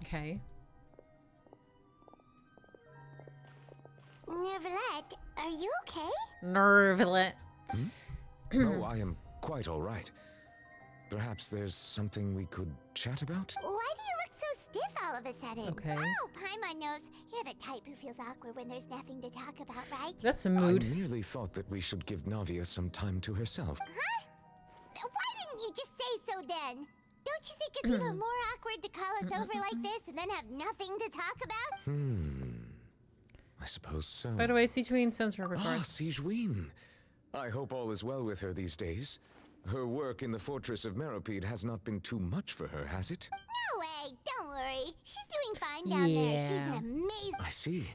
S1: Okay.
S4: Neuvillette, are you okay?
S1: Nervelet.
S7: Oh, I am quite all right. Perhaps there's something we could chat about?
S4: Why do you look so stiff all of a sudden?
S1: Okay.
S4: Oh, Paimon knows. You're the type who feels awkward when there's nothing to talk about, right?
S1: That's a mood.
S7: I merely thought that we should give Navia some time to herself.
S4: Huh? Why didn't you just say so then? Don't you think it's even more awkward to call us over like this and then have nothing to talk about?
S7: I suppose so.
S1: By the way, Sigewin sends her regards.
S7: Sigewin. I hope all is well with her these days. Her work in the Fortress of Meropide has not been too much for her, has it?
S4: No way, don't worry. She's doing fine down there. She's an amazing...
S7: I see.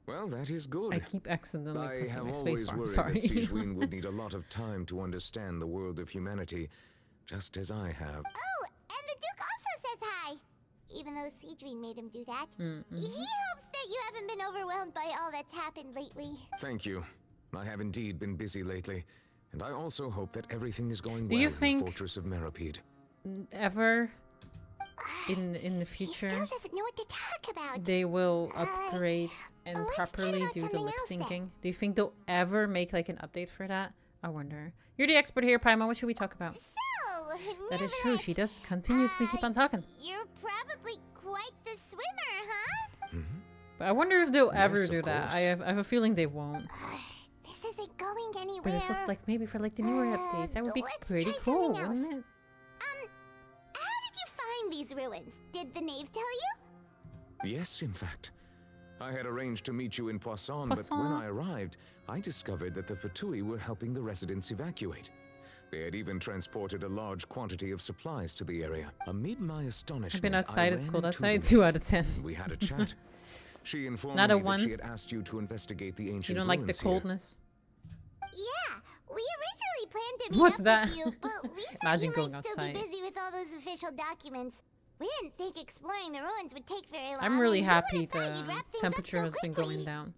S7: Well, that is good.
S1: I keep accidentally
S7: I
S1: pressing
S7: have
S1: my
S7: always
S1: spacebar.
S7: worried
S1: Sorry.
S7: that Sigewin would need a lot of time to understand the world of humanity, just as I have.
S4: Oh, and the Duke also says hi. Even though Sigewin made him do that. He hopes that you haven't been overwhelmed by all that's happened lately.
S7: Thank you. I have indeed been busy lately, and I also hope that everything is going
S1: Do
S7: well
S1: you
S7: in the
S1: think
S7: Fortress of Meropide.
S1: ever in the future
S4: He still doesn't know what to talk about.
S1: they will upgrade and properly do the lip syncing? Do you think they'll ever make like an update for that? I wonder. You're the expert here, Paimon. What should we talk about?
S4: So,
S1: That is true. She does continuously keep on talking.
S4: You're probably quite the swimmer, huh?
S1: But I wonder if they'll ever
S7: Yes,
S1: do
S7: of
S1: that.
S7: course.
S1: I have a feeling they won't.
S4: This isn't going anywhere.
S1: But it's just like maybe for like the newer updates. That would be
S4: let's
S1: pretty
S4: try
S1: cool,
S4: something else.
S1: wouldn't it?
S4: How did you find these ruins? Did the knave tell you?
S7: Yes, in fact. I had arranged to meet you in Poisson, but when I arrived, I discovered that the Fatui were helping the residents evacuate. They had even transported a large quantity of supplies to the area. Amid my astonishment,
S1: I've been
S7: I
S1: outside. It's
S7: ran
S1: cold
S7: into
S1: outside.
S7: the
S1: 2
S7: nymph.
S1: out of 10.
S7: We had a chat. She informed
S1: Not a
S7: me that
S1: 1.
S7: she had asked you to investigate the ancient
S1: You don't like the
S7: ruins here.
S1: coldness?
S4: Yeah, we originally planned to meet
S1: What's
S4: up
S1: that?
S4: with you, but we thought
S1: Imagine
S4: you
S1: going
S4: might still be
S1: outside.
S4: busy with all those official documents. We didn't think exploring the ruins would take very long.
S1: I'm really
S4: and we
S1: happy
S4: would've thought
S1: the
S4: you'd wrap things up
S1: temperature
S4: so
S1: has been
S4: quickly.
S1: going down.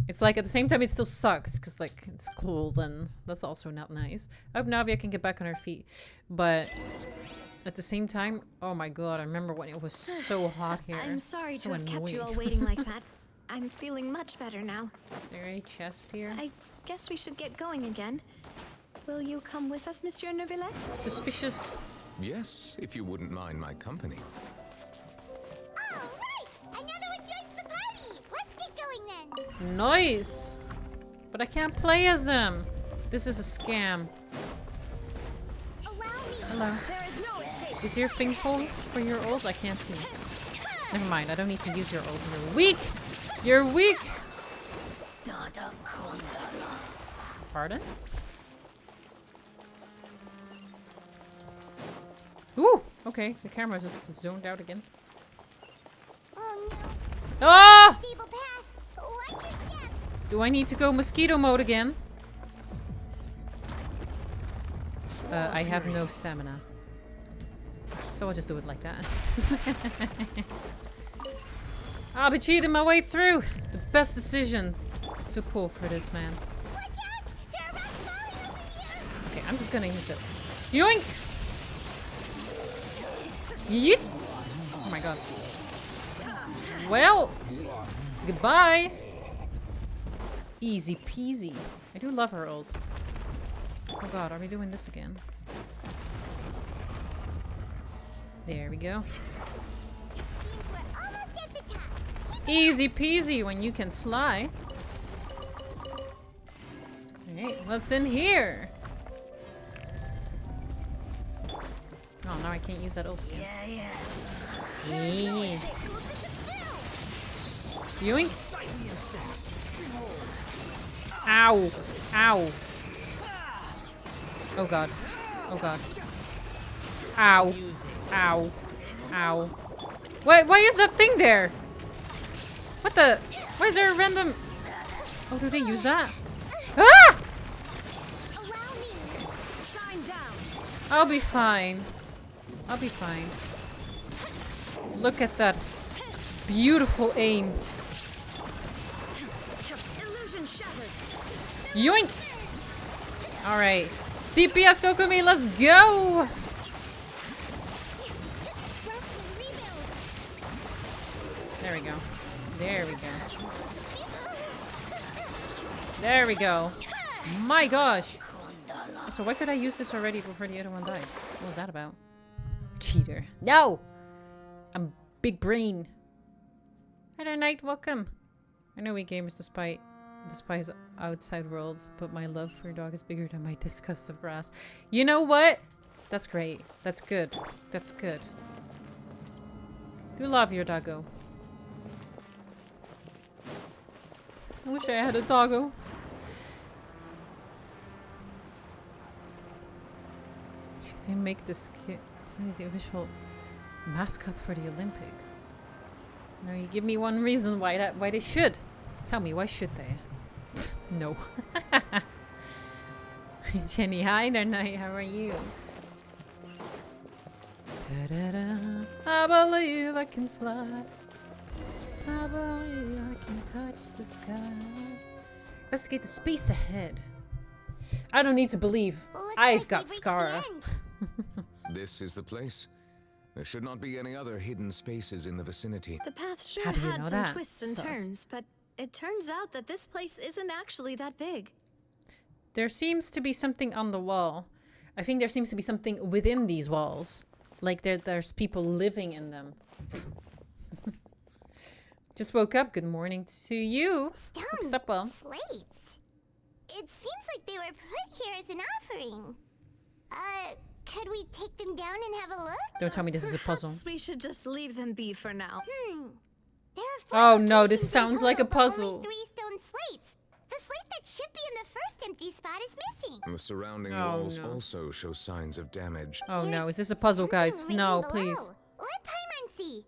S1: It's like at the same time it still sucks because like it's cold and that's also not nice. I hope Navia can get back on her feet, but at the same time, oh my god, I remember when it was so hot here.
S20: I'm sorry
S1: So
S20: to have kept you all
S1: annoying.
S20: waiting like that. I'm feeling much better now.
S1: Is there a chest here?
S20: I guess we should get going again. Will you come with us, Monsieur Neuvillette?
S1: Suspicious.
S7: Yes, if you wouldn't mind my company.
S4: All right, another one joins the party. Let's get going then.
S1: Nice! But I can't play as them. This is a scam. Hello.
S20: There is no escape.
S1: Is your thing full for your ult? I can't see. Never mind, I don't need to use your ult. You're weak! You're weak! Pardon? Ooh! Okay, the camera just zoned out again.
S4: Oh no.
S1: Ah!
S4: Stable path. Watch your step.
S1: Do I need to go mosquito mode again? I have no stamina. So I'll just do it like that. I'll be cheating my way through. The best decision to pull for this man.
S4: Watch out. There are rats falling over here.
S1: Okay, I'm just gonna use this. Yoink! Yeet! Oh my god. Well, goodbye. Easy peasy. I do love her ult. Oh god, are we doing this again? There we go.
S4: Seems we're almost at the top.
S1: Easy peasy when you can fly. Alright, what's in here? Oh, now I can't use that ult again. Yeah. Yoink. Ow. Ow. Oh god. Oh god. Ow. Ow. Ow. Why is that thing there? What the? Why is there a random... Oh, do they use that? Ah! I'll be fine. I'll be fine. Look at that beautiful aim. Yoink! Alright. DPS Kokumi, let's go! we go. There we go. There we go. My gosh. So why could I use this already before the other one died? What was that about? Cheater. No! I'm big brain. Hello, Knight. Welcome. I know we gamers despise outside world, but my love for your dog is bigger than my disgust of grass. You know what? That's great. That's good. That's good. You love your doggo. I wish I had a doggo. Should they make this kid the official mascot for the Olympics? No, you give me one reason why they should. Tell me, why should they? No. Jenny, hi there, Night. How are you? Da-da-da. I believe I can fly. I believe I can touch the sky. Investigate the space ahead. I don't need to believe. I've got Scara.
S7: This is the place. There should not be any other hidden spaces in the vicinity.
S20: The path sure
S1: How do you
S20: had
S1: know
S20: some
S1: that?
S20: twists and
S1: Sus.
S20: turns, but it turns out that this place isn't actually that big.
S1: There seems to be something on the wall. I think there seems to be something within these walls. Like there's people living in them. Just woke up. Good morning to you. Hope you slept well.
S4: Slates. It seems like they were put here as an offering. Could we take them down and have a look?
S1: Don't tell me this is a puzzle.
S20: Perhaps we should just leave them be for now.
S4: There are 4
S1: Oh no, this
S4: locations in
S1: sounds like a
S4: total, but
S1: puzzle.
S4: only 3 stone slates. The slate that should be in the first empty spot is missing.
S7: The surrounding
S1: Oh,
S7: walls
S1: no.
S7: also show signs of damage.
S1: Oh no, is this a puzzle, guys?
S4: Something
S1: No,
S4: written
S1: please.
S4: below. Let Paimon see.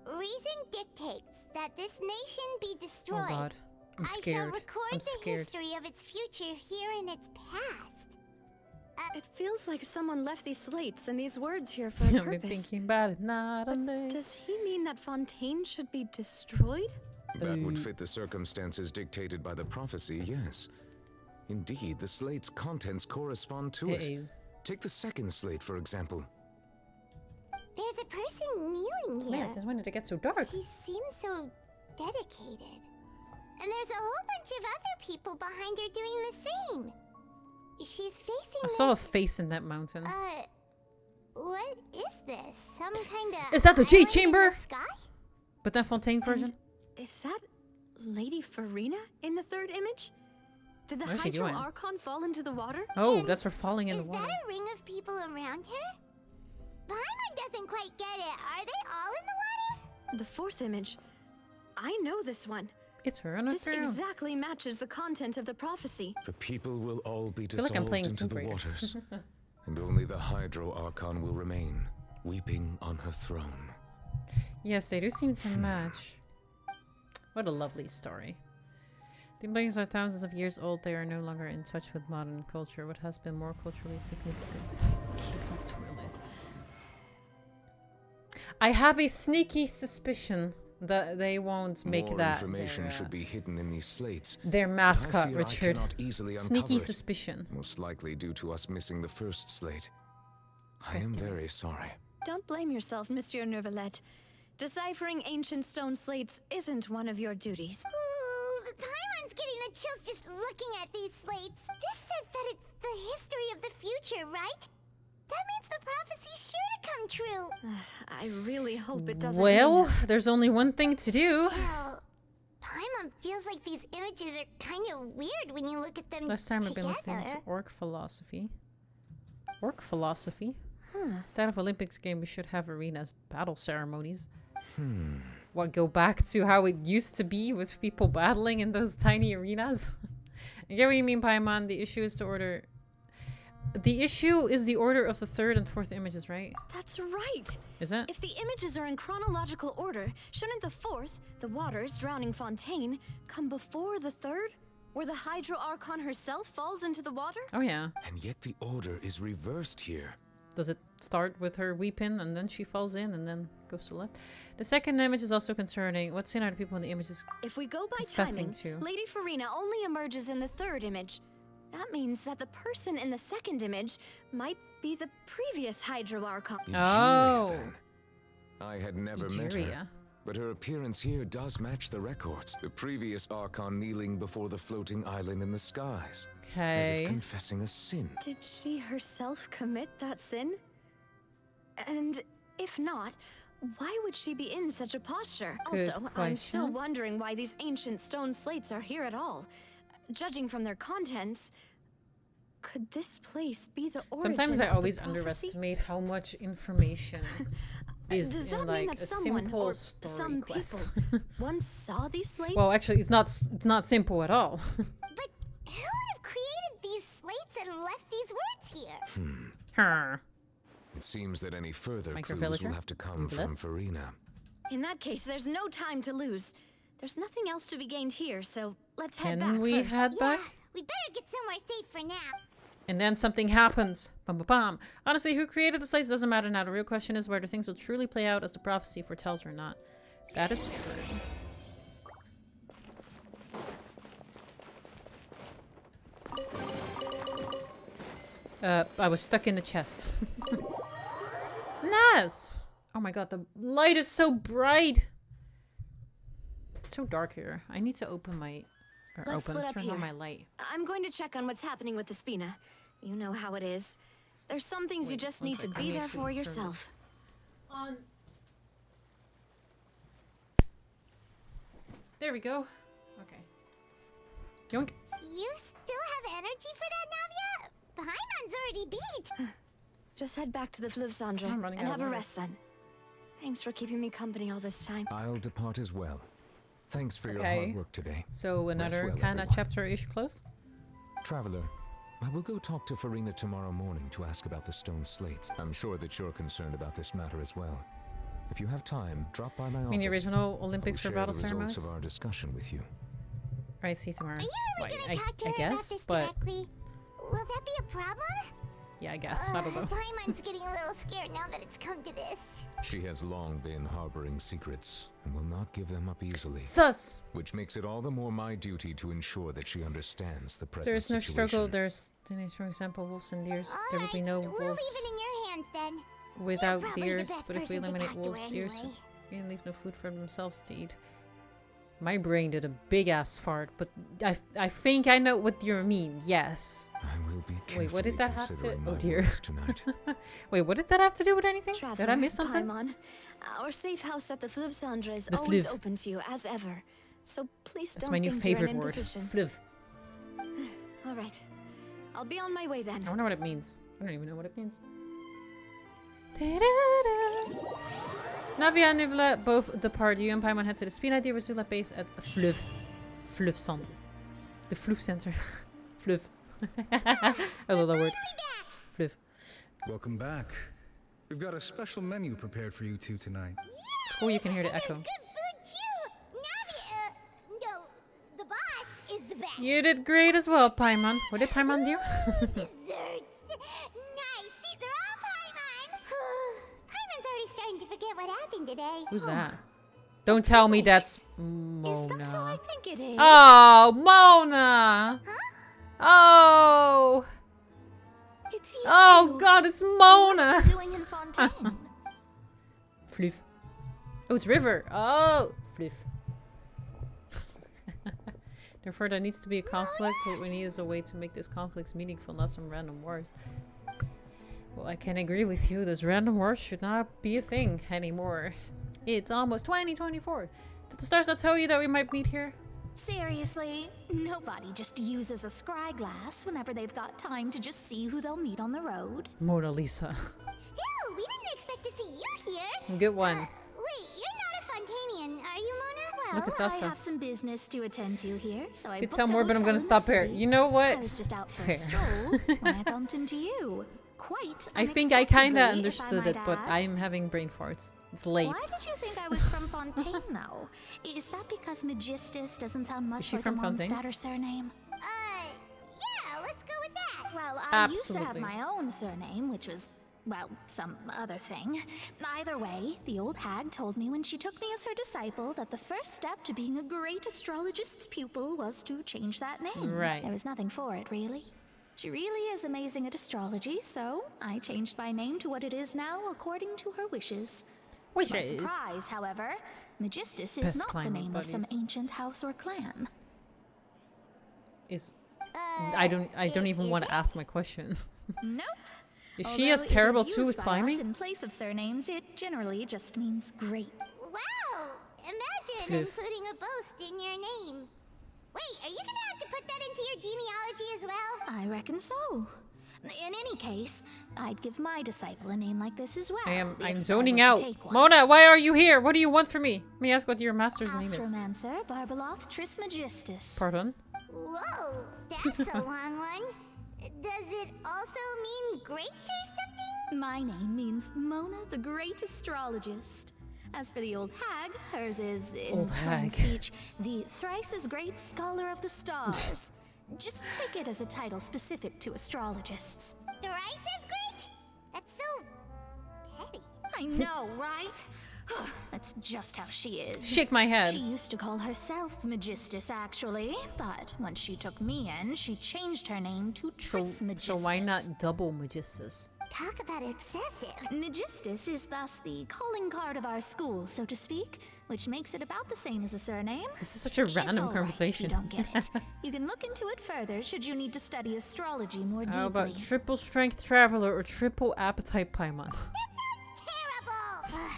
S4: Reason dictates that this nation be destroyed.
S1: Oh god. I'm
S4: I shall
S1: scared.
S4: record
S1: I'm
S4: the
S1: scared.
S4: history of its future here in its past.
S20: It feels like someone left these slates and these words here for a
S1: I've been
S20: purpose.
S1: thinking about it night and day.
S20: Does he mean that Fontaine should be destroyed?
S7: That would fit the circumstances dictated by the prophecy, yes. Indeed, the slate's contents correspond to it.
S1: Uh-oh.
S7: Take the second slate, for example.
S4: There's a person kneeling here.
S1: Man, since when did it get so dark?
S4: She seems so dedicated. And there's a whole bunch of other people behind her doing the same. She's facing
S1: I saw a face in that mountain.
S4: what is this? Some kind of
S1: Is that the J
S4: island in
S1: chamber?
S4: the sky?
S1: But that Fontaine version?
S20: Is that Lady Farina in the third image? Did the
S1: What is she
S20: Hydro
S1: doing?
S20: Archon fall into the water?
S1: Oh, that's her falling in the
S4: Is
S1: water.
S4: that a ring of people around her? Paimon doesn't quite get it. Are they all in the water?
S20: The fourth image. I know this one.
S1: It's her on a
S20: This
S1: throne.
S20: exactly matches the content of the prophecy.
S7: The people will all be
S1: feel like I'm
S7: dissolved
S1: playing
S7: into
S1: Tomb
S7: the
S1: Raider.
S7: waters, and only the Hydro Archon will remain, weeping on her throne.
S1: Yes, they do seem to match. What a lovely story. The buildings are thousands of years old. They are no longer in touch with modern culture. What has been more culturally significant? Keep toilet. I have a sneaky suspicion that they won't make
S7: More
S1: that
S7: information
S1: their,
S7: should be hidden in these slates.
S1: their
S7: but I
S1: mascot,
S7: fear
S1: Richard.
S7: I cannot easily
S1: Sneaky
S7: uncover it,
S1: suspicion.
S7: most likely due to us missing the first slate. I am very sorry.
S20: Don't blame yourself, Monsieur Neuvillette. Deciphering ancient stone slates isn't one of your duties.
S4: Ooh, the Paimon's getting the chills just looking at these slates. This says that it's the history of the future, right? That means the prophecy's sure to come true.
S20: I really hope it doesn't.
S1: Well, there's only one thing to do.
S4: Still, Paimon feels like these images are kind of weird when you look at them
S1: Last time I've been listening to
S4: together.
S1: Orc Philosophy. Orc Philosophy? Instead of Olympics game, we should have arenas battle ceremonies. What, go back to how it used to be with people battling in those tiny arenas? I get what you mean, Paimon. The issue is to order... The issue is the order of the third and fourth images, right?
S20: That's right.
S1: Is it?
S20: If the images are in chronological order, shouldn't the fourth, the waters drowning Fontaine, come before the third, where the Hydro Archon herself falls into the water?
S1: Oh, yeah.
S7: And yet the order is reversed here.
S1: Does it start with her weeping and then she falls in and then goes to the left? The second image is also concerning. What sin are the people in the images
S20: If we go by
S1: confessing
S20: timing,
S1: to?
S20: Lady Farina only emerges in the third image. That means that the person in the second image might be the previous Hydro Archon.
S1: Oh.
S7: Then. I had never met her.
S1: Egeria.
S7: but her appearance here does match the records. The previous Archon kneeling before the floating island in the skies. As if confessing a sin.
S20: Did she herself commit that sin? And if not, why would she be in such a posture?
S1: Good
S20: also, I'm still
S1: question.
S20: wondering why these ancient stone slates are here at all. Judging from their contents, could this place be the origin
S1: Sometimes I
S20: of the
S1: always
S20: prophecy?
S1: underestimate how much information is
S20: Does that
S1: in
S20: mean
S1: like
S20: that
S1: a
S20: someone
S1: simple
S20: or
S1: story
S20: some
S1: quest.
S20: people once saw these slates?
S1: Well, actually, it's not simple at all.
S4: But who would have created these slates and left these words here?
S1: Her.
S7: It seems that any further clues
S1: Microvillager?
S7: will have to come from Farina.
S20: In that case, there's no time to lose. There's nothing else to be gained here, so let's head back
S1: Can we
S20: first.
S1: head back?
S4: We better get somewhere safe for now.
S1: And then something happens. Bum, bum, bum. Honestly, who created the slates doesn't matter now. The real question is whether things will truly play out as the prophecy foretells or not. That is true. I was stuck in the chest. Nice! Oh my god, the light is so bright! It's so dark here. I need to open my...
S20: Let's split up
S1: turn
S20: here.
S1: on my light.
S20: I'm going to check on what's happening with the Spina. You know how it is. There's some things you just need to be there for yourself.
S1: On. There we go. Okay. Yoink.
S4: You still have energy for that, Navia? Paimon's already beat.
S20: Just head back to the Fluvsandra
S1: I'm running
S20: and
S1: out
S20: have
S1: of
S20: a
S1: water.
S20: rest then. Thanks for keeping me company all this time.
S7: I'll depart as well. Thanks for your
S1: Okay.
S7: hard work today.
S1: So
S7: Rest
S1: another
S7: well,
S1: kind of
S7: everyone.
S1: chapter-ish closed?
S7: Traveler, I will go talk to Farina tomorrow morning to ask about the stone slates. I'm sure that you're concerned about this matter as well. If you have time, drop by my office.
S1: I mean the original
S7: I will
S1: Olympics for
S7: share
S1: battle
S7: the results
S1: ceremonies?
S7: of our discussion with you.
S1: Right, see you tomorrow.
S4: Are you really
S1: Like,
S4: gonna talk to her
S1: I
S4: about
S1: guess,
S4: this
S1: but
S4: directly? Will that be a problem?
S1: yeah, I guess. I don't know.
S4: Paimon's getting a little scared now that it's come to this.
S7: She has long been harboring secrets and will not give them up easily.
S1: Sus!
S7: Which makes it all the more my duty to ensure that she understands the present
S1: There's no
S7: situation.
S1: struggle, there's for example, wolves and deers. There will be no
S4: We'll leave
S1: wolves
S4: it in your hands then.
S1: without
S4: You're probably the
S1: deers,
S4: best
S1: but if we
S4: person to
S1: eliminate
S4: talk to
S1: wolves, deers
S4: anyway.
S1: we leave no food for themselves to eat. My brain did a big ass fart, but I think I know what you mean. Yes.
S7: I will be
S1: Wait, what did
S7: carefully
S1: that have to?
S7: considering
S1: Oh
S7: my
S1: dear.
S7: words tonight.
S1: Wait, what did that have to do with anything? Did I
S20: Traveler,
S1: miss something?
S20: Paimon, our safe house at the Fluvsandra is
S1: The
S20: always
S1: Fluv.
S20: open to you as ever. So please
S1: That's
S20: don't
S1: my new
S20: think
S1: favorite
S20: you're in
S1: word.
S20: imposition.
S1: Fluv.
S20: All right. I'll be on my way then.
S1: I wonder what it means. I don't even know what it means. Navia and Nivla both depart. You and Paimon head to the Spina di Rasula base at Fluvsand. The Fluv Center. Fluv. I love that word. Fluv.
S14: Welcome back. We've got a special menu prepared for you two tonight.
S1: Oh, you can hear the echo.
S4: Good food too. Navia, no, the boss is the best.
S1: You did great as well, Paimon. What did Paimon do?
S4: Desserts. Nice. These are all Paimon. Paimon's already starting to forget what happened today.
S1: Who's that? Don't tell me that's Mona.
S20: I think it is.
S1: Oh, Mona! Oh!
S20: It's you
S1: Oh
S20: two.
S1: god, it's Mona!
S20: Doing in Fontaine.
S1: Floof. Oh, it's River. Oh, Floof. Therefore, there needs to be a conflict. What we need is a way to make those conflicts meaningful, not some random wars. Well, I can agree with you. Those random wars should not be a thing anymore. It's almost 2024. Did the stars not tell you that we might meet here?
S16: Seriously, nobody just uses a scry glass whenever they've got time to just see who they'll meet on the road.
S1: Mona Lisa.
S4: Still, we didn't expect to see you here.
S1: Good one.
S4: Wait, you're not a Fontanian, are you, Mona?
S16: Well,
S1: Look, it's
S16: I
S1: Asta.
S16: have some business to attend to here, so I
S1: Could
S16: booked
S1: tell
S16: a
S1: more, but I'm
S16: hotel
S1: gonna
S16: in
S1: stop
S16: the
S1: here.
S16: city.
S1: You know what?
S16: I was just out for
S1: Fair.
S16: a stroll when I bumped into you. Quite
S1: I think I kinda
S16: unexpectedly, if I
S1: understood
S16: might
S1: it, but
S16: add.
S1: I'm having brain farts. It's late.
S16: Why did you think I was from Fontaine, though? Is that because Magistus doesn't sound much
S1: she
S16: like
S1: from
S16: a
S1: Fontaine?
S16: Mondstadt surname?
S4: Yeah, let's go with that.
S16: Well, I used to have
S1: Absolutely.
S16: my own surname, which was, well, some other thing. Either way, the old hag told me when she took me as her disciple that the first step to being a great astrologist's pupil was to change that name.
S1: Right.
S16: There was nothing for it, really. She really is amazing at astrology, so I changed my name to what it is now according to her wishes. My
S1: Wishes.
S16: surprise, however, Magistus is
S1: Best
S16: not the
S1: climbing
S16: name of some
S1: buddies.
S16: ancient house or clan.
S1: Is I don't even want to ask my question.
S16: Nope.
S1: Is she as terrible too with climbing?
S16: In place of surnames, it generally just means great.
S4: Wow! Imagine
S1: Phew.
S4: including a boast in your name. Wait, are you gonna have to put that into your genealogy as well?
S16: I reckon so. In any case, I'd give my disciple a name like this as well.
S1: I'm zoning out. Mona, why are you here? What do you want from me? Let me ask what your master's name is.
S16: Astromancer Barbeloth Trismegistus.
S1: Pardon?
S4: Whoa, that's a long one. Does it also mean great or something?
S16: My name means Mona the Great Astrologist. As for the old hag, hers is, in
S1: Old
S16: plain
S1: hag.
S16: speech, the thrice as great scholar of the stars. Just take it as a title specific to astrologists.
S4: Thrice as great? That's so petty.
S16: I know, right? That's just how she is.
S1: Shake my head.
S16: She used to call herself Magistus, actually, but when she took me in, she changed her name to Trismegistus.
S1: So why not double Magistus?
S4: Talk about excessive.
S16: Magistus is thus the calling card of our school, so to speak, which makes it about the same as a surname.
S1: This is such a
S16: It's
S1: random
S16: all right if you
S1: conversation.
S16: don't get it. You can look into it further should you need to study astrology more deeply.
S1: How about triple strength traveler or triple appetite paimon?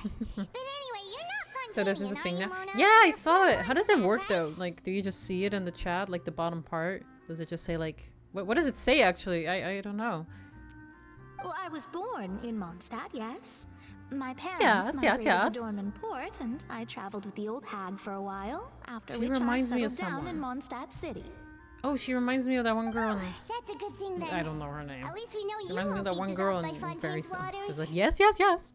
S4: But anyway, you're not
S1: So this is a
S4: Fontanian,
S1: thing
S4: are
S1: now?
S4: you, Mona?
S1: Yeah, I
S4: You're
S1: saw
S4: from
S1: it. How does it work
S4: Mondstadt,
S1: though? Like, do you just see it in the chat, like the bottom part? Does it just say like, what does it say actually? I don't know.
S16: Well, I was born in Mondstadt, yes. My parents
S1: Yes,
S16: migrated
S1: yes.
S16: to Dornman Port, and I traveled with the old hag for a while, after
S1: She
S16: which
S1: reminds
S16: I
S1: me of
S16: settled down in
S1: someone.
S16: Mondstadt City.
S1: Oh, she reminds me of that one girl.
S4: That's a good thing then.
S1: I don't know her name.
S4: At least we know
S1: She
S4: you
S1: reminds me of
S4: won't
S1: that
S4: be
S1: one girl
S4: dissolved by
S1: in Fairy
S4: Fontaine's
S1: Tale.
S4: waters.
S1: She's like, yes, yes, yes.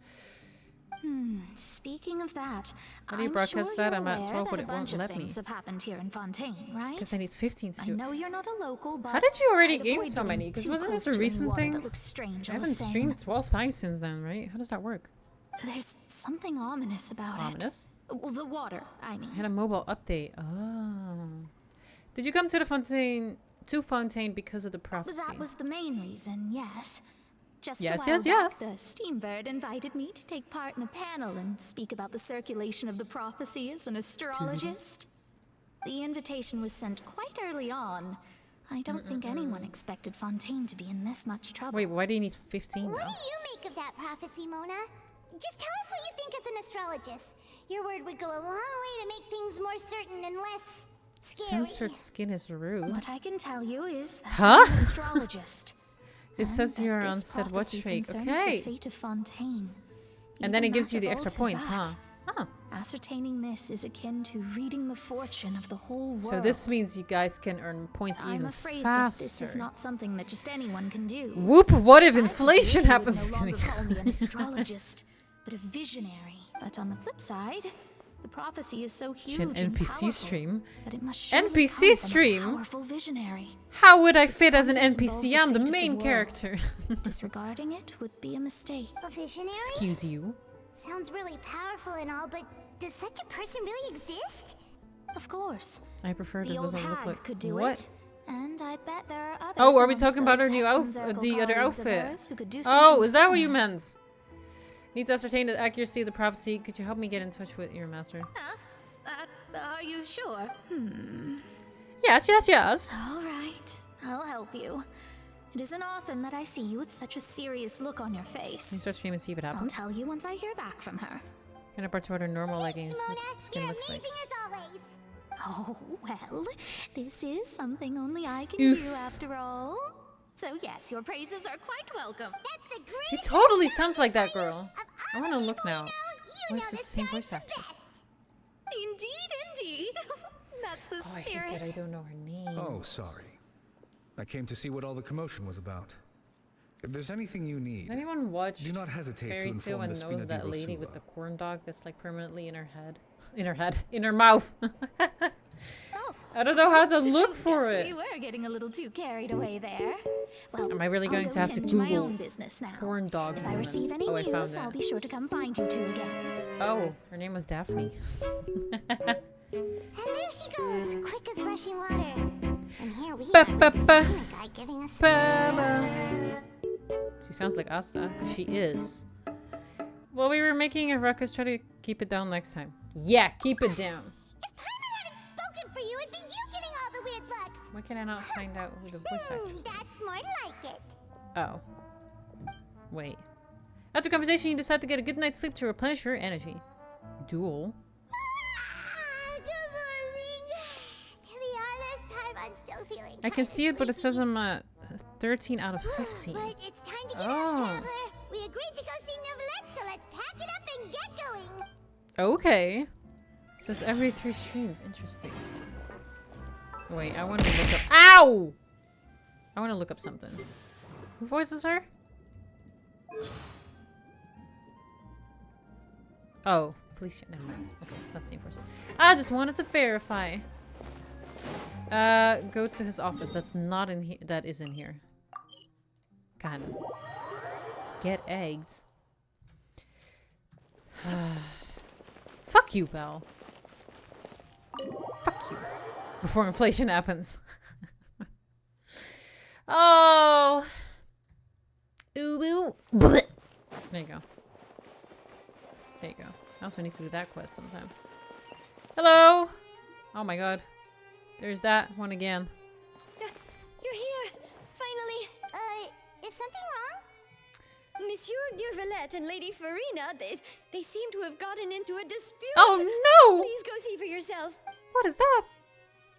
S16: Speaking of that,
S1: What do you
S16: I'm
S1: broadcast
S16: sure
S1: that?
S16: you're
S1: I'm at
S16: aware
S1: 12,
S16: that
S1: but
S16: a
S1: it won't
S16: bunch of
S1: let me.
S16: things have happened here in Fontaine, right?
S1: Because I need 15 to
S16: I
S1: do it.
S16: know you're not a local, but
S1: How did you already
S16: I'd
S1: game
S16: avoid
S1: so
S16: getting
S1: many? Because
S16: too
S1: wasn't
S16: close
S1: this a
S16: to any
S1: recent
S16: water
S1: thing?
S16: that looks strange
S1: I
S16: all the
S1: haven't
S16: same.
S1: streamed 12 times since then, right? How does that work?
S16: There's something ominous about
S1: Ominous?
S16: it. Well, the water, I mean.
S1: I had a mobile update. Oh. Did you come to the Fontaine because of the prophecy?
S16: That was the main reason, yes. Just
S1: Yes,
S16: a while
S1: yes,
S16: back,
S1: yes.
S16: the Steambird invited me to take part in a panel and speak about the circulation of the prophecy as an astrologist. The invitation was sent quite early on. I don't think anyone expected Fontaine to be in this much trouble.
S1: Wait, why do you need 15
S4: What
S1: though?
S4: do you make of that prophecy, Mona? Just tell us what you think as an astrologist. Your word would go a long way to make things more certain and less scary.
S1: Censored skin is rude.
S16: What I can tell you is that
S1: Huh?
S16: I'm an astrologist.
S1: It says
S16: that
S1: you're on
S16: this
S1: said what
S16: prophecy
S1: trait.
S16: concerns
S1: Okay.
S16: the fate of Fontaine.
S1: And then it
S16: Even
S1: gives you the
S16: after
S1: extra
S16: all to
S1: points, huh?
S16: that,
S1: Huh.
S16: Ascertaining this is akin to reading the fortune of the whole world.
S1: So this means you guys can earn points
S16: I'm
S1: even
S16: afraid
S1: faster.
S16: that this is not something that just anyone can do.
S1: Whoop, what if
S16: I could do
S1: inflation
S16: it, you
S1: happens?
S16: would no longer call me an astrologist, but a visionary. But on the flip side, the prophecy is so huge
S1: An
S16: and
S1: NPC
S16: powerful
S1: stream?
S16: that it must surely
S1: NPC
S16: come from a
S1: stream?
S16: powerful visionary.
S1: How would I fit as an
S16: contents involve
S1: NPC?
S16: the
S1: I'm the
S16: fate of the
S1: main
S16: world.
S1: character.
S16: Disregarding it would be a mistake.
S4: A visionary?
S1: Excuse you.
S4: Sounds really powerful and all, but does such a person really exist?
S16: Of course.
S1: I prefer
S16: The
S1: this
S16: old
S1: doesn't look
S16: hag
S1: like
S16: could do
S1: what?
S16: it. And I'd bet there are others.
S1: Oh, are we
S16: amongst
S1: talking about
S16: those
S1: our new
S16: Hexen
S1: outfit?
S16: Circle
S1: The other
S16: colleagues of
S1: outfit?
S16: ours who could do
S1: Oh,
S16: something
S1: is that what you
S16: similar.
S1: meant? Need to ascertain the accuracy of the prophecy. Could you help me get in touch with your master?
S16: Are you sure?
S1: Yes, yes, yes.
S16: All right, I'll help you. It isn't often that I see you with such a serious look on your face.
S1: Can you start streaming and see if it
S16: I'll
S1: happens?
S16: tell you once I hear back from her.
S1: Kind of part to what her normal leggings
S4: Mona,
S1: skin
S4: you're
S1: looks like.
S4: amazing as always.
S16: Oh, well, this is something only I can
S1: Oof.
S16: do after all. So yes, your praises are quite welcome.
S4: That's the great.
S1: She totally sounds like that girl. I want to look now.
S4: You
S1: Why
S4: know
S1: is this
S4: this
S1: the same
S4: guy's
S1: voice
S4: the
S1: actress?
S4: best.
S16: Indeed. That's the
S1: Oh, I hate
S16: spirit.
S1: that I don't know her name.
S14: Oh, sorry. I came to see what all the commotion was about. If there's anything you need,
S1: Does anyone watch
S14: do not hesitate to
S1: Fairy Tale
S14: inform
S1: and
S14: the Spina
S1: knows
S14: di
S1: that lady
S14: Rosula.
S1: with the corn dog that's like permanently in her head? In her mouth. I don't know how to
S16: Oops,
S1: look for
S16: guess
S1: it.
S16: We were getting a little too carried away there. Well,
S1: Am I really
S16: I'll
S1: going
S16: go
S1: to have to
S16: tend my
S1: Google
S16: own business now.
S1: corn dog
S16: If I
S1: woman?
S16: receive any
S1: Oh, I found
S16: news, I'll
S1: it.
S16: be sure to come find you two again.
S1: Oh, her name was Daphne.
S4: And there she goes, quick as rushing water. And here we
S1: Ba,
S4: are
S1: ba,
S4: with
S1: ba.
S4: the Spina guy giving us
S1: Ba,
S4: suspicious
S1: She sounds like Asta, because she is. Well, we were making a ruckus. Try to keep it down next time. Yeah, keep it down.
S4: If Paimon hadn't spoken for you, it'd be you getting all the weird looks.
S1: Why can I not find out who the voice actress is?
S4: That's more like it.
S1: Oh. Wait. After conversation, you decide to get a good night's sleep to replenish your energy. Duel.
S4: Good morning. To be honest, Paimon's still feeling.
S1: I can see it, but it says I'm 13 out of 15.
S4: But it's time to get up, traveler. We agreed to go see Neuvillette, so let's pack it up and get going.
S1: Okay. So it's every 3 streams. Interesting. Wait, I want to look up. Ow! I want to look up something. Who voices her? Oh, Felicia. Never mind. Okay, it's not the same person. I just wanted to verify. Go to his office. That's not in here. That is in here. Kind of. Get eggs. Fuck you, Belle. Fuck you. Before inflation happens. Oh. Ooh. There you go. There you go. I also need to do that quest sometime. Hello. Oh my god. There's that one again.
S20: You're here, finally.
S4: Is something wrong?
S20: Monsieur Neuvillette and Lady Farina, they seem to have gotten into a dispute.
S1: Oh no!
S20: Please go see for yourself.
S1: What is that?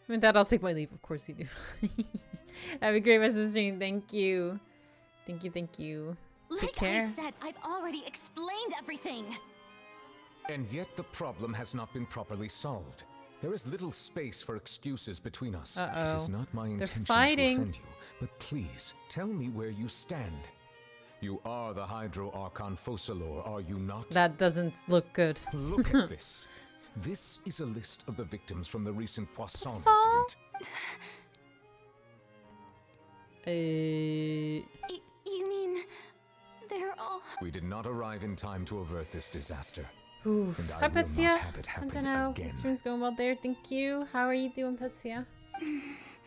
S1: With that, I'll take my leave. Of course you do. Have a great rest of the stream. Thank you. Thank you. Take care.
S16: I said, I've already explained everything.
S7: And yet the problem has not been properly solved. There is little space for excuses between us. It is not my intention to offend you, but please tell me where you stand. You are the Hydro Archon Focalor, are you not?
S1: That doesn't look good.
S7: Look at this. This is a list of the victims from the recent Poisson incident.
S16: You mean they're all...
S7: We did not arrive in time to avert this disaster.
S1: Oof.
S7: And
S1: Hi,
S7: I will
S1: Petsia.
S7: not have it happen
S1: I don't know.
S7: again.
S1: The stream's going well there. Thank you. How are you doing, Petsia?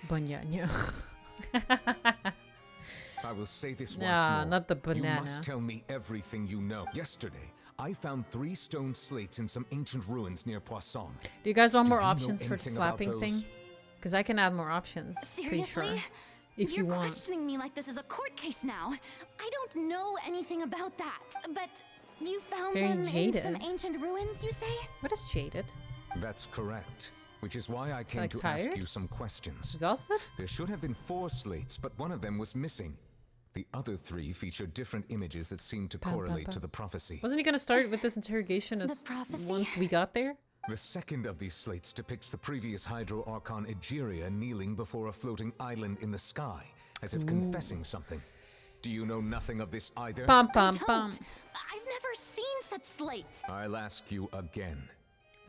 S1: Banana.
S7: I will say this once
S1: Nah,
S7: more.
S1: not the banana.
S7: You must tell me everything you know. Yesterday, I found 3 stone slates in some ancient ruins near Poisson.
S1: Do you guys want more
S7: Do you know
S1: options for the
S7: anything about
S1: slapping thing?
S7: those?
S1: Because I can add more options. Pretty sure.
S16: Seriously?
S1: If you
S16: You're
S1: want.
S16: questioning me like this is a court case now. I don't know anything about that. But you found
S1: Very
S16: them
S1: jaded.
S16: in some ancient ruins, you say?
S1: What is jaded?
S7: That's correct. Which is why I came
S1: like
S7: to
S1: tired?
S7: ask you some questions.
S1: Exhausted?
S7: There should have been 4 slates, but one of them was missing. The other 3 featured different images that seemed to correlate to the prophecy.
S1: Wasn't he going to start with this interrogation as once we got there?
S7: The second of these slates depicts the previous Hydro Archon Egeria kneeling before a floating island in the sky, as if confessing something. Do you know nothing of this either?
S1: Bum, bum,
S16: I
S1: bum.
S16: don't. I've never seen such slates.
S7: I'll ask you again.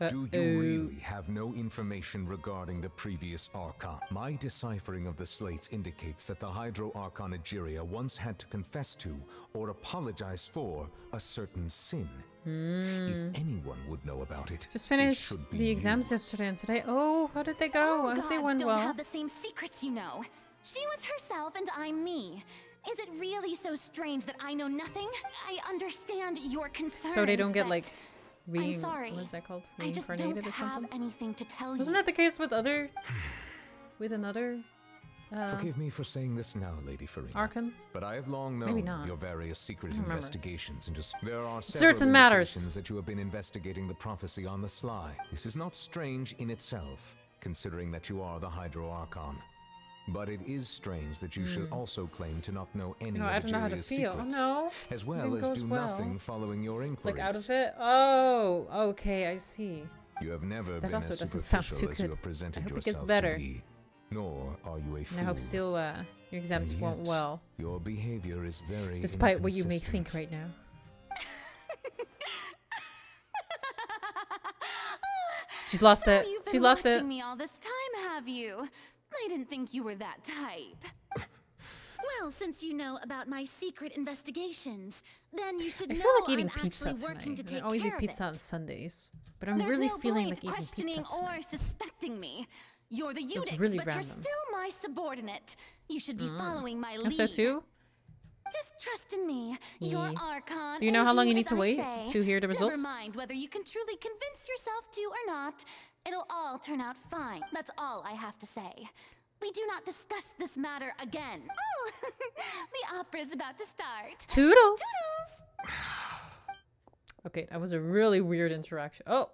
S7: Do you really have no information regarding the previous Archon? My deciphering of the slates indicates that the Hydro Archon Egeria once had to confess to, or apologize for, a certain sin. If anyone would know about it,
S1: Just
S7: it
S1: finished
S7: should be
S1: the exams yesterday and today. Oh, how did they go? I hope they went
S16: don't
S1: well.
S16: have the same secrets, you know. She was herself and I'm me. Is it really so strange that I know nothing? I understand your concerns.
S1: So they don't get
S16: but
S1: like
S16: I'm sorry.
S1: What is that called?
S16: I just
S1: Reincarnated
S16: don't
S1: or
S16: have
S1: something?
S16: anything to tell
S1: Wasn't
S16: you.
S1: that the case with another
S7: Forgive me for saying this now, Lady Farina.
S1: Archon?
S7: But I have long
S1: Maybe
S7: known
S1: not.
S7: of your various secret
S1: I don't remember.
S7: investigations into there are
S1: Certain
S7: several
S1: matters.
S7: indications that you have been investigating the prophecy on the sly. This is not strange in itself, considering that you are the Hydro Archon. But it is strange that you should also claim to not know any
S1: No, I
S7: of
S1: don't know how to
S7: Egeria's
S1: feel.
S7: secrets,
S1: No.
S7: as well
S1: Everything
S7: as
S1: goes
S7: do
S1: well.
S7: nothing following your inquiries.
S1: Like out of it? Oh, okay, I see.
S7: You have never
S1: That
S7: been
S1: also
S7: as
S1: doesn't sound
S7: superficial
S1: too
S7: as you
S1: good.
S7: have presented
S1: I hope it
S7: yourself
S1: gets better.
S7: to be. Nor are you a
S1: And
S7: fool.
S1: I hope still your exams
S7: And
S1: went
S7: yet,
S1: well.
S7: Your behavior is very
S1: Despite what you may
S7: inconsistent.
S1: think right now. She's lost it.
S16: You've been
S1: She's lost
S16: watching
S1: it.
S16: me all this time, have you? I didn't think you were that type. Well, since you know about my secret investigations, then you should
S1: I
S16: know
S1: feel like eating
S16: I'm
S1: pizza
S16: actually working
S1: tonight.
S16: to
S1: I
S16: take
S1: always
S16: care
S1: eat
S16: of
S1: pizza
S16: it.
S1: on Sundays, but I'm
S16: There's
S1: really
S16: no
S1: feeling
S16: point
S1: like eating
S16: questioning
S1: pizza
S16: or
S1: tonight.
S16: suspecting me. You're the Udix,
S1: really
S16: but
S1: random.
S16: you're still my subordinate. You should be following my
S1: I'm
S16: lead.
S1: so too.
S2: Just trust in me. Your Archon.
S1: Do you know
S2: and
S1: how long you
S2: do
S1: need
S2: as
S1: to
S2: I
S1: wait
S2: say.
S1: to hear the results?
S2: Never mind whether you can truly convince yourself to or not. It'll all turn out fine. That's all I have to say. We do not discuss this matter again. Oh, the opera's about to start.
S1: Toodles.
S2: Toodles.
S1: Okay, that was a really weird interaction. Oh.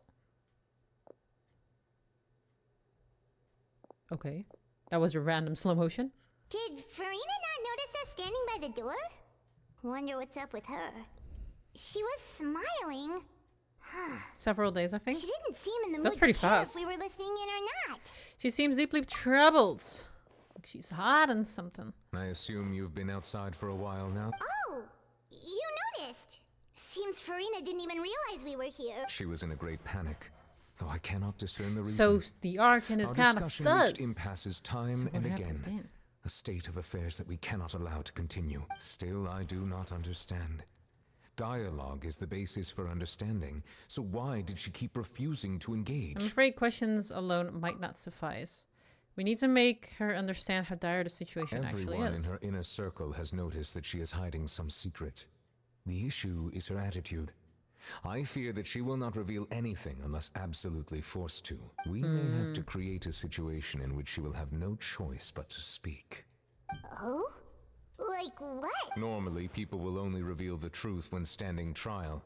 S1: Okay. That was a random slow motion.
S4: Did Farina not notice us standing by the door? Wonder what's up with her. She was smiling.
S1: Several days, I think.
S4: She didn't seem in the
S1: That's
S4: mood
S1: pretty
S4: to care
S1: fast.
S4: if we were listening in or not.
S1: She seems deeply troubled. Like she's hiding something.
S7: I assume you've been outside for a while now?
S4: Oh, you noticed. Seems Farina didn't even realize we were here.
S7: She was in a great panic, though I cannot discern the reason.
S1: So the Archon is kind of
S7: Our discussion
S1: sus.
S7: reached impasses time
S1: So what
S7: and
S1: happens
S7: again.
S1: then?
S7: A state of affairs that we cannot allow to continue. Still, I do not understand. Dialogue is the basis for understanding, so why did she keep refusing to engage?
S1: I'm afraid questions alone might not suffice. We need to make her understand how dire the situation actually
S7: Everyone
S1: is.
S7: in her inner circle has noticed that she is hiding some secret. The issue is her attitude. I fear that she will not reveal anything unless absolutely forced to. We may have to create a situation in which she will have no choice but to speak.
S4: Oh? Like what?
S7: Normally, people will only reveal the truth when standing trial.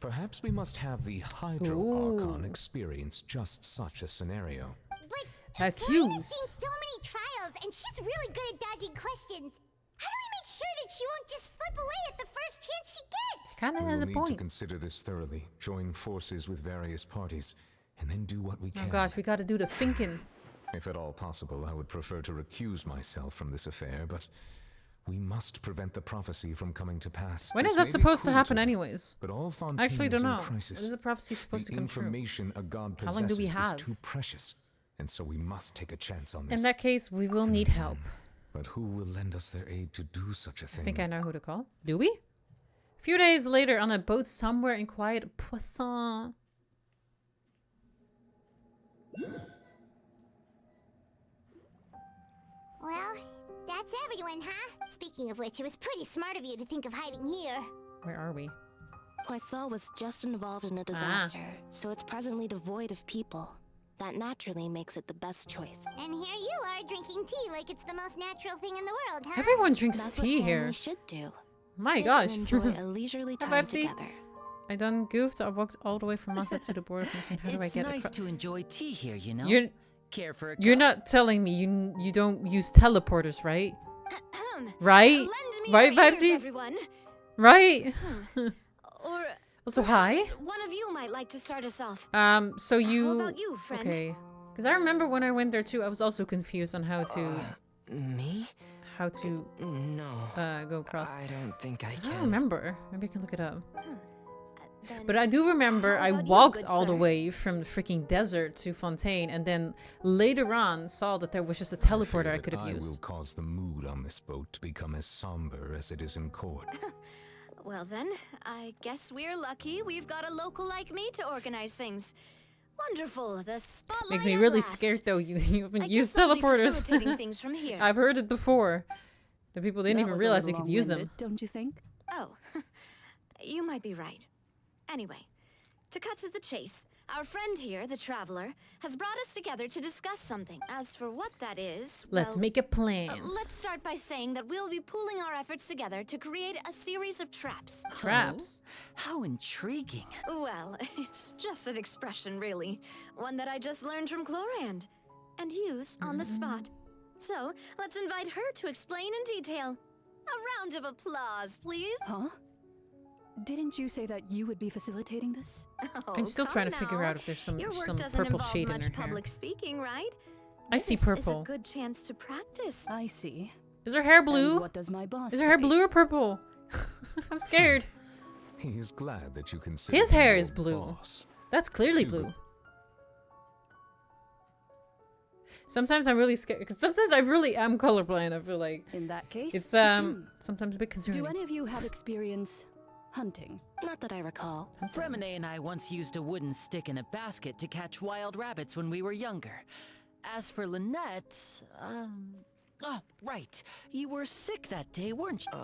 S7: Perhaps we must have the Hydro Archon experience just such a scenario.
S4: But Farina's
S1: Accused.
S4: seen so many trials, and she's really good at dodging questions. How do we make sure that she won't just slip away at the first chance she gets?
S1: Kind of
S7: We
S1: has
S7: will
S1: a
S7: need
S1: point.
S7: to consider this thoroughly, join forces with various parties, and then do what we can.
S1: Oh gosh, we got to do the thinking.
S7: If at all possible, I would prefer to recuse myself from this affair, but we must prevent the prophecy from coming to pass.
S1: When
S7: This
S1: is
S7: may
S1: that
S7: be
S1: supposed to
S7: cruel
S1: happen
S7: her,
S1: anyways?
S7: But all Fontaine
S1: I actually don't
S7: is in
S1: know.
S7: crisis.
S1: When is the prophecy supposed to
S7: The
S1: come true?
S7: information a god
S1: How long do we
S7: possesses is
S1: have?
S7: too precious, and so we must take a chance on this.
S1: In that case, we will need help.
S7: But who will lend us their aid to do such a thing?
S1: I think I know who to call. Do we? A few days later, on a boat somewhere in quiet Poisson.
S4: Well, that's everyone, huh? Speaking of which, it was pretty smart of you to think of hiding here.
S1: Where are we?
S2: Poisson was just involved in a disaster, so it's presently devoid of people. That naturally makes it the best choice.
S4: And here you are drinking tea like it's the most natural thing in the world, huh?
S1: Everyone drinks
S2: That's
S1: tea
S2: what
S1: here.
S2: families should do.
S1: My
S2: Sit
S1: gosh.
S2: and enjoy a leisurely
S1: Have
S2: time
S1: Pepsi?
S2: together.
S1: I done goofed. I walked all the way from Masa to the border. How do I
S13: It's
S1: get
S13: nice
S1: across?
S13: to enjoy tea here, you know?
S1: You're
S13: Care for a
S1: you're
S13: cup?
S1: not telling me you don't use teleporters, right? Right?
S10: Lend me
S1: Right,
S10: your ears,
S1: Vibesy?
S10: everyone.
S1: Right?
S10: Or
S1: Also, hi.
S10: perhaps one of you might like to start us off.
S1: So you.
S10: How about you, friend?
S1: Okay. Because I remember when I went there too, I was also confused on how to.
S15: Me?
S1: How to.
S15: No.
S1: Go across.
S15: I don't think I
S1: I
S15: can.
S1: don't remember. Maybe I can look it up.
S10: Then
S1: But I do remember
S10: how
S1: I
S10: about you,
S1: walked
S10: good
S1: all the
S10: sir?
S1: way from the freaking desert to Fontaine, and then later on saw that there was just a teleporter I could have
S7: I will
S1: used.
S7: cause the mood on this boat to become as somber as it is in court.
S10: Well then, I guess we're lucky we've got a local like me to organize things. Wonderful, the spotlight
S1: Makes me
S10: at
S1: really
S10: last.
S1: scared though. You haven't
S10: I
S1: used
S10: guess I'll be
S1: teleporters.
S10: facilitating things from here.
S1: I've heard it before. The people didn't
S9: That
S1: even
S9: was a
S1: realize you
S9: little
S1: could use them.
S9: long-winded, don't you think?
S10: Oh, you might be right. Anyway, to cut to the chase, our friend here, the Traveler, has brought us together to discuss something. As for what that is,
S1: Let's
S10: well,
S1: make a plan.
S10: let's start by saying that we'll be pooling our efforts together to create a series of traps.
S1: Traps?
S13: How intriguing.
S10: Well, it's just an expression, really. One that I just learned from Chlorand and used on the spot. So, let's invite her to explain in detail. A round of applause, please.
S9: Huh? Didn't you say that you would be facilitating this?
S1: I'm still
S10: come
S1: trying to figure
S10: now.
S1: out if there's some
S10: Your work doesn't
S1: purple
S10: involve
S1: shade in
S10: much
S1: her hair.
S10: public speaking, right?
S1: I see
S10: This is
S1: purple.
S10: a good chance to practice.
S9: I see.
S1: Is her hair
S9: And
S1: blue?
S9: what does my boss
S1: Is her hair
S9: say?
S1: blue or purple? I'm scared.
S7: He is glad that you consider
S1: His
S7: him
S1: hair
S7: your
S1: is blue.
S7: boss.
S1: That's clearly
S7: Too
S1: blue.
S7: good.
S1: Sometimes I'm really scared. Because sometimes I really am colorblind. I feel like
S9: In that case,
S1: it's sometimes a bit concerning.
S9: do any of you have experience hunting?
S2: Not that I recall.
S13: Fremine and I once used a wooden stick in a basket to catch wild rabbits when we were younger. As for Lynette, Oh, right. You were sick that day, weren't you?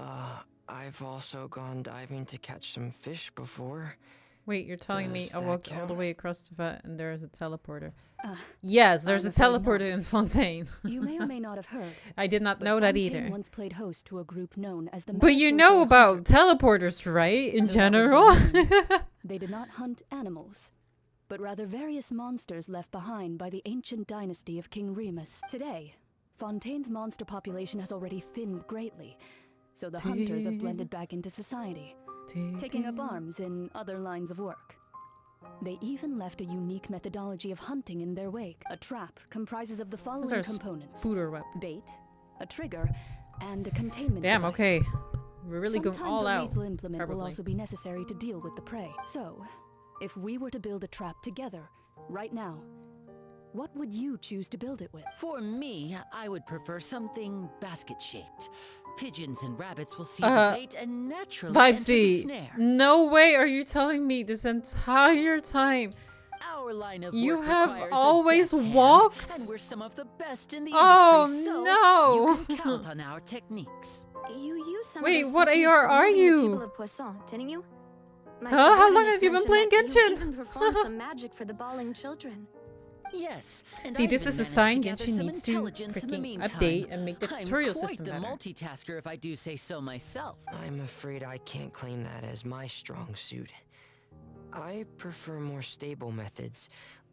S15: I've also gone diving to catch some fish before.
S1: Wait, you're telling me
S15: Does
S1: I
S15: that
S1: walked all
S15: count?
S1: the way across the vet and there's a teleporter? Yes, there's
S17: I'm
S1: a
S17: afraid
S1: teleporter
S17: not.
S1: in Fontaine.
S17: You may or may not have heard.
S1: I did not
S17: but
S1: know that
S17: Fontaine
S1: either.
S17: once played host to a group known as the
S1: But you know
S17: Marechaussee
S1: about
S17: Hunters.
S1: teleporters, right? In
S17: Though that was
S1: general.
S17: their name, they did not hunt animals, but rather various monsters left behind by the ancient dynasty of King Remus. Today, Fontaine's monster population has already thinned greatly, so the hunters have blended back into society, taking up arms in other lines of work. They even left a unique methodology of hunting in their wake. A trap comprises of the following
S1: are
S17: components:
S1: spooder weapon.
S17: bait, a trigger, and a containment
S1: Damn,
S17: device.
S1: okay. We're really going
S17: Sometimes
S1: all
S17: a
S1: out.
S17: lethal implement will
S1: probably.
S17: also be necessary to deal with the prey. So, if we were to build a trap together, right now, what would you choose to build it with?
S13: For me, I would prefer something basket-shaped. Pigeons and rabbits will see the bait and naturally enter the
S1: Vibesy,
S13: snare.
S1: no way are you telling me this entire time
S13: Our line of
S1: you
S13: work
S1: have
S13: requires a
S1: always
S13: deft hand,
S1: walked?
S13: and we're some of the best in the
S1: Oh,
S13: industry, so
S1: no.
S13: you can count on our techniques.
S20: You used some
S1: Wait,
S20: of those
S1: what
S20: techniques
S1: AR
S20: for
S1: are
S20: moving the
S1: you?
S20: people of Poisson, didn't you? My
S1: Huh? How long
S20: subordinates
S1: have you been
S20: mentioned
S1: playing
S20: that you
S1: Genshin?
S20: even performed some magic for the bawling children.
S13: Yes. And
S1: See,
S13: I
S1: this
S13: even
S1: is a
S13: managed
S1: sign
S13: to gather
S1: Genshin
S13: some
S1: needs to
S13: intelligence in the
S1: freaking
S13: meantime.
S1: update and make the tutorial
S13: I'm quite
S1: system
S13: the
S1: better.
S13: multitasker, if I do say so myself.
S15: I'm afraid I can't claim that as my strong suit. I prefer more stable methods,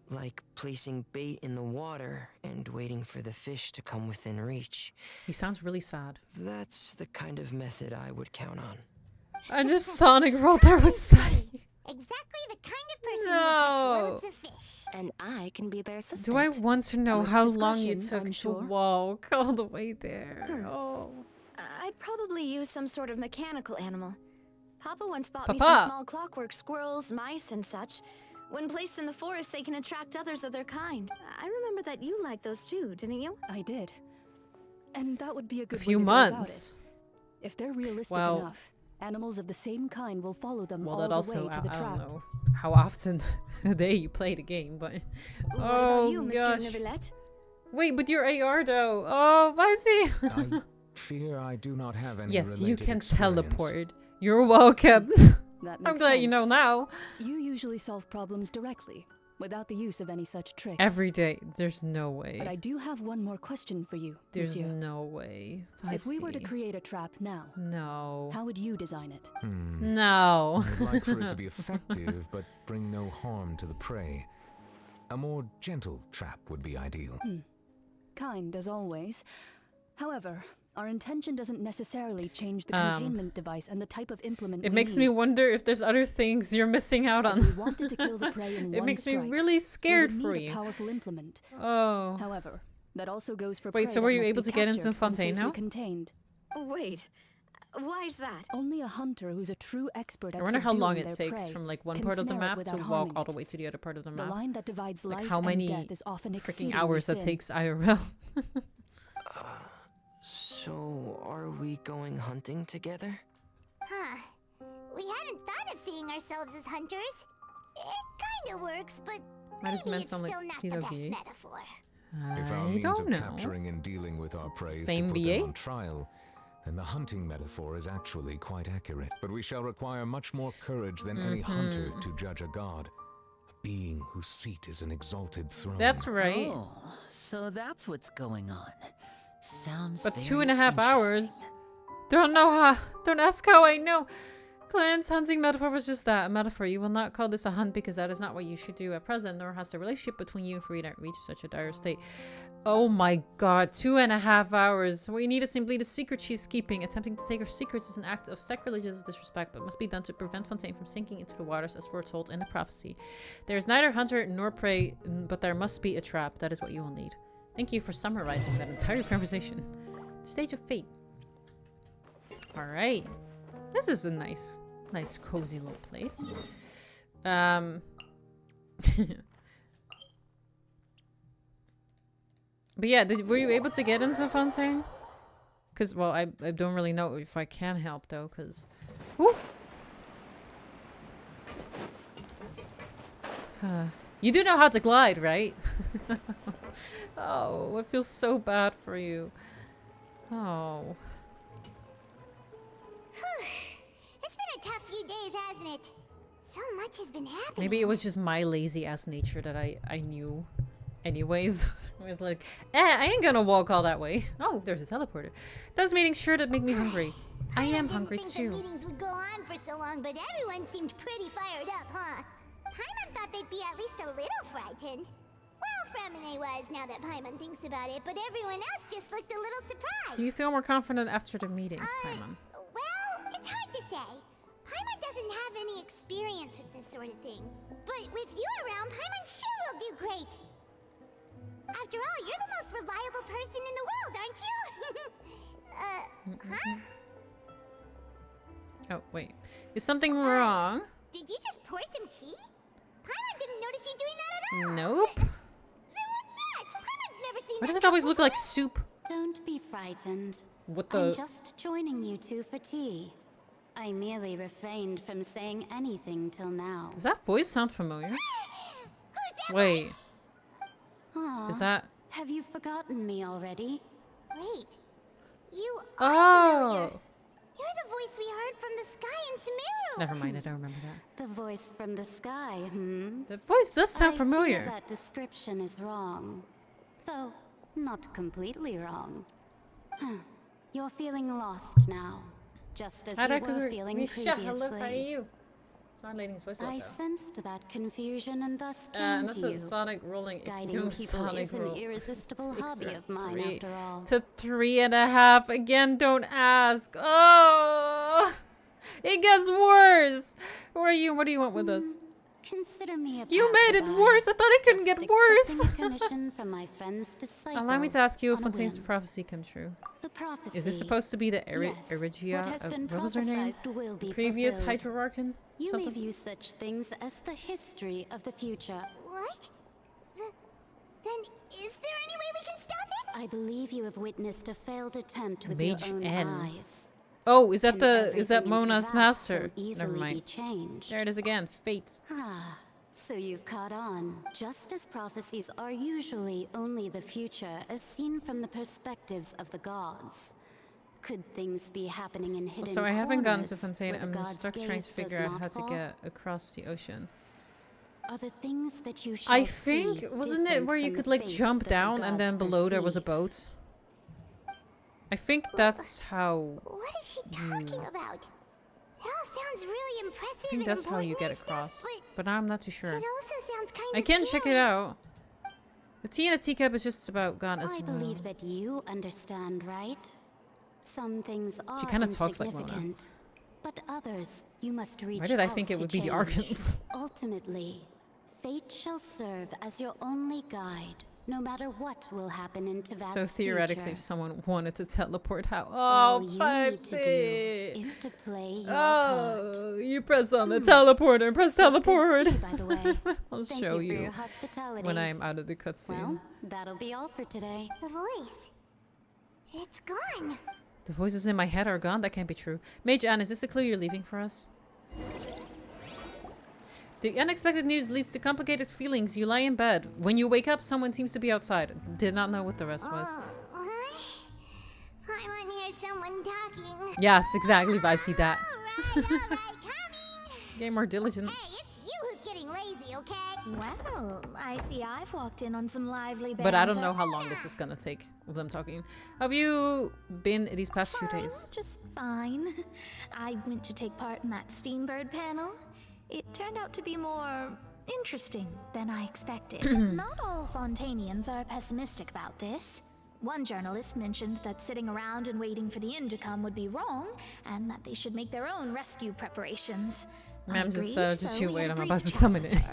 S15: like placing bait in the water and waiting for the fish to come within reach.
S1: He sounds really sad.
S15: That's the kind of method I would count on.
S1: I just Sonic rolled there with Sai.
S4: Exactly the kind of person who
S1: No.
S4: would catch loads of fish.
S20: And I can be their assistant.
S1: Do I want to know
S20: With
S1: how long you
S20: discretion,
S1: took
S20: I'm
S1: to
S20: sure.
S1: walk all the way there? Oh.
S20: I'd probably use some sort of mechanical animal. Papa once bought me
S1: Papa.
S20: some small clockwork squirrels, mice, and such. When placed in the forest, they can attract others of their kind. I remember that you liked those too, didn't you?
S17: I did. And that would be a good
S1: few
S17: way to go about
S1: months.
S17: it. If they're realistic
S1: Well-
S17: enough, animals of the same kind will follow them
S1: Well,
S17: all
S1: that
S17: the
S1: also,
S17: way to the
S1: I
S17: trap.
S1: don't know how often a day you play the game, but...
S20: What
S1: oh,
S20: about you, Monsieur
S1: gosh.
S20: Neuvillette?
S1: Wait, but your AR though. Oh, Vibesy.
S14: I fear I do not have any
S1: Yes, you
S14: related
S1: can
S14: experience.
S1: teleport. You're welcome.
S17: That
S1: I'm
S17: makes
S1: glad you
S17: sense.
S1: know now.
S17: You usually solve problems directly, without the use of any such tricks.
S1: Every day. There's no
S17: But I
S1: way.
S17: do have one more question for you,
S1: There's
S17: Monsieur.
S1: no way.
S17: If we were to
S1: Vibesy.
S17: create a trap now,
S1: No.
S17: how would you design it?
S1: No.
S14: I'd like for it to be effective, but bring no harm to the prey. A more gentle trap would be ideal.
S17: Kind as always. However, our intention doesn't necessarily change the
S1: Um,
S17: containment device and the type of implement
S1: It
S17: we
S1: makes
S17: need.
S1: me wonder if there's other things you're missing out on.
S17: If we wanted to kill the prey in
S1: It
S17: one
S1: makes me
S17: strike,
S1: really
S17: we
S1: scared
S17: would
S1: for
S17: need
S1: you.
S17: a powerful implement.
S1: Oh.
S17: However, that also goes for
S1: Wait,
S17: prey
S1: so were
S17: that
S1: you
S17: must
S1: able
S17: be
S1: to get into
S17: captured and
S1: Fontaine
S17: safely
S1: now?
S17: Contained.
S20: Wait, why is that?
S17: Only a hunter who's a true expert at
S1: I wonder how long
S17: subduing
S1: it
S17: their
S1: takes
S17: prey
S1: from like one
S17: can
S1: part of the
S17: snare it
S1: map to
S17: without
S1: walk
S17: harming
S1: all the
S17: it.
S1: way to the other part of the
S17: The
S1: map.
S17: line that divides
S1: Like
S17: life
S1: how many
S17: and death is often
S1: freaking
S17: exceedingly
S1: hours that
S17: thin.
S1: takes IRL.
S15: So, are we going hunting together?
S4: Huh. We hadn't thought of seeing ourselves as hunters. It kinda works, but
S1: Why does
S4: maybe
S1: man
S4: it's
S1: sound like
S4: still not
S1: he's
S4: the best
S1: okay?
S4: metaphor.
S14: If our
S1: I
S14: means
S1: don't
S14: of
S1: know.
S14: capturing and dealing with our prey is
S1: Same
S14: to put
S1: BA?
S14: them on trial, then the hunting metaphor is actually quite accurate. But we shall require much more courage than any hunter to judge a god. A being whose seat is an exalted throne.
S1: That's right.
S13: Oh, so that's what's going on. Sounds
S1: But
S13: very
S1: 2.5
S13: interesting.
S1: hours. Don't know how. Don't ask how I know. Clan's hunting metaphor was just that, a metaphor. You will not call this a hunt because that is not what you should do at present, nor has the relationship between you and Farida reached such a dire state. Oh my god, 2.5 hours. What you need is simply the secret she's keeping. Attempting to take her secrets is an act of sacrilegious disrespect, but must be done to prevent Fontaine from sinking into the waters as foretold in the prophecy. There is neither hunter nor prey, but there must be a trap. That is what you will need. Thank you for summarizing that entire conversation. The stage of fate. Alright. This is a nice, cozy little place. But yeah, were you able to get into Fontaine? Because, well, I don't really know if I can help, though, because... You do know how to glide, right? Oh, it feels so bad for you. Oh.
S4: It's been a tough few days, hasn't it? So much has been happening.
S1: Maybe it was just my lazy ass nature that I knew anyways. I was like, I ain't gonna walk all that way. Oh, there's a teleporter. Those meetings sure did make me hungry. I am hungry too.
S4: The meetings would go on for so long, but everyone seemed pretty fired up, huh? Paimon thought they'd be at least a little frightened. Well, Fremine was, now that Paimon thinks about it, but everyone else just looked a little surprised.
S1: Do you feel more confident after the meetings, Paimon?
S4: Well, it's hard to say. Paimon doesn't have any experience with this sort of thing. But with you around, Paimon sure will do great. After all, you're the most reliable person in the world, aren't you? Huh?
S1: Oh, wait. Is something wrong?
S4: Did you just pour some tea? Paimon didn't notice you doing that at all.
S1: Nope.
S4: Then what's that? Paimon's never seen
S1: Why
S4: that
S1: does it always look like soup?
S16: Don't be frightened.
S1: What the?
S16: I'm just joining you two for tea. I merely refrained from saying anything till now.
S1: Does that voice sound familiar? Wait.
S16: Aw,
S1: Is that?
S16: Have you forgotten me already?
S4: Wait. You are familiar.
S1: Oh.
S4: You're the voice we heard from the sky in Sumeru.
S1: Never mind, I don't remember that.
S16: The voice from the sky, hmm?
S1: The voice does sound
S16: I
S1: familiar.
S16: feel that description is wrong. Though, not completely wrong. You're feeling lost now. Just as you were feeling previously. I sensed that confusion and thus came
S1: that's
S16: to you.
S1: a Sonic rolling.
S16: Guiding people is an irresistible hobby of mine, after all.
S1: To 3.5 again. Don't ask. Oh, it gets worse. Who are you? What do you want with us?
S16: Consider me a
S1: You made it worse. I thought it couldn't get worse.
S16: Commission from my friend's disciple.
S1: Allow me to ask you if Fontaine's prophecy come true.
S16: The prophecy.
S1: Is this supposed to be the Erigia of what was her name? The previous Hydroarchon?
S16: You may view such things as the history of the future.
S4: What? Then is there any way we can stop it?
S16: I believe you have witnessed a failed attempt with
S1: Mage
S16: your own
S1: N.
S16: eyes.
S1: Oh, is that
S16: Can
S1: is that
S16: everything into
S1: Mona's
S16: that
S1: master?
S16: so
S1: Never
S16: easily
S1: mind.
S16: be changed?
S1: There it is again. Fate.
S16: Ah, so you've caught on. Just as prophecies are usually only the future as seen from the perspectives of the gods. Could things be happening in hidden
S1: So I haven't gone to
S16: corners
S1: Fontaine.
S16: where the
S1: I'm
S16: god's
S1: stuck trying to
S16: gaze does
S1: figure out
S16: not
S1: how to
S16: fall?
S1: get across the ocean.
S16: Are the things that you shall
S1: I think,
S16: see
S1: wasn't it
S16: different
S1: where you
S16: from
S1: could
S16: the
S1: like
S16: fate
S1: jump
S16: that the
S1: down and then
S16: gods
S1: below there was a
S16: foresee?
S1: boat? I think that's how.
S4: What is she talking about? It all sounds really impressive.
S1: I think that's how you get across. But I'm not too sure.
S4: It also sounds kind of
S1: I can check it out. The tea in a teacup is just about gone as
S16: I
S1: well.
S16: believe that you understand, right? Some things are
S1: kinda talks like Mona.
S16: insignificant, but others you must reach
S1: Why did I
S16: out
S1: think it
S16: to
S1: would be the
S16: change.
S1: Archons?
S16: Ultimately, fate shall serve as your only guide, no matter what will happen in Tevat's
S1: So theoretically,
S16: future.
S1: if someone wanted to teleport, how?
S16: All
S1: Oh,
S16: you need to do
S1: Pepsi!
S16: is to play your part.
S1: Oh, you press on the teleporter. Press teleport.
S16: Tea, by the way.
S1: I'll
S16: Thank
S1: show
S16: you for
S1: you
S16: your hospitality.
S1: when I'm out of the cutscene.
S16: Well, that'll be all for today.
S4: The voice. It's gone.
S1: The voices in my head are gone? That can't be true. Mage Anne, is this a clue you're leaving for us? The unexpected news leads to complicated feelings. You lie in bed. When you wake up, someone seems to be outside. Did not know what the rest was.
S4: I want to hear someone talking.
S1: Yes, exactly. I see that.
S4: All right, coming.
S1: Get more diligent.
S4: Hey, it's you who's getting lazy, okay?
S16: Well, I see I've walked in on some lively banter.
S1: But I don't know how long this is gonna take of them talking. Have you been these past few days?
S16: Just fine. I went to take part in that Steambird panel. It turned out to be more interesting than I expected. Not all Fontainians are pessimistic about this. One journalist mentioned that sitting around and waiting for the end to come would be wrong, and that they should make their own rescue preparations.
S1: Ma'am, just
S16: so
S1: you
S16: we
S1: wait.
S16: had a
S1: I'm
S16: brief
S1: about to
S16: chat
S1: summon
S16: with
S1: it.
S16: her.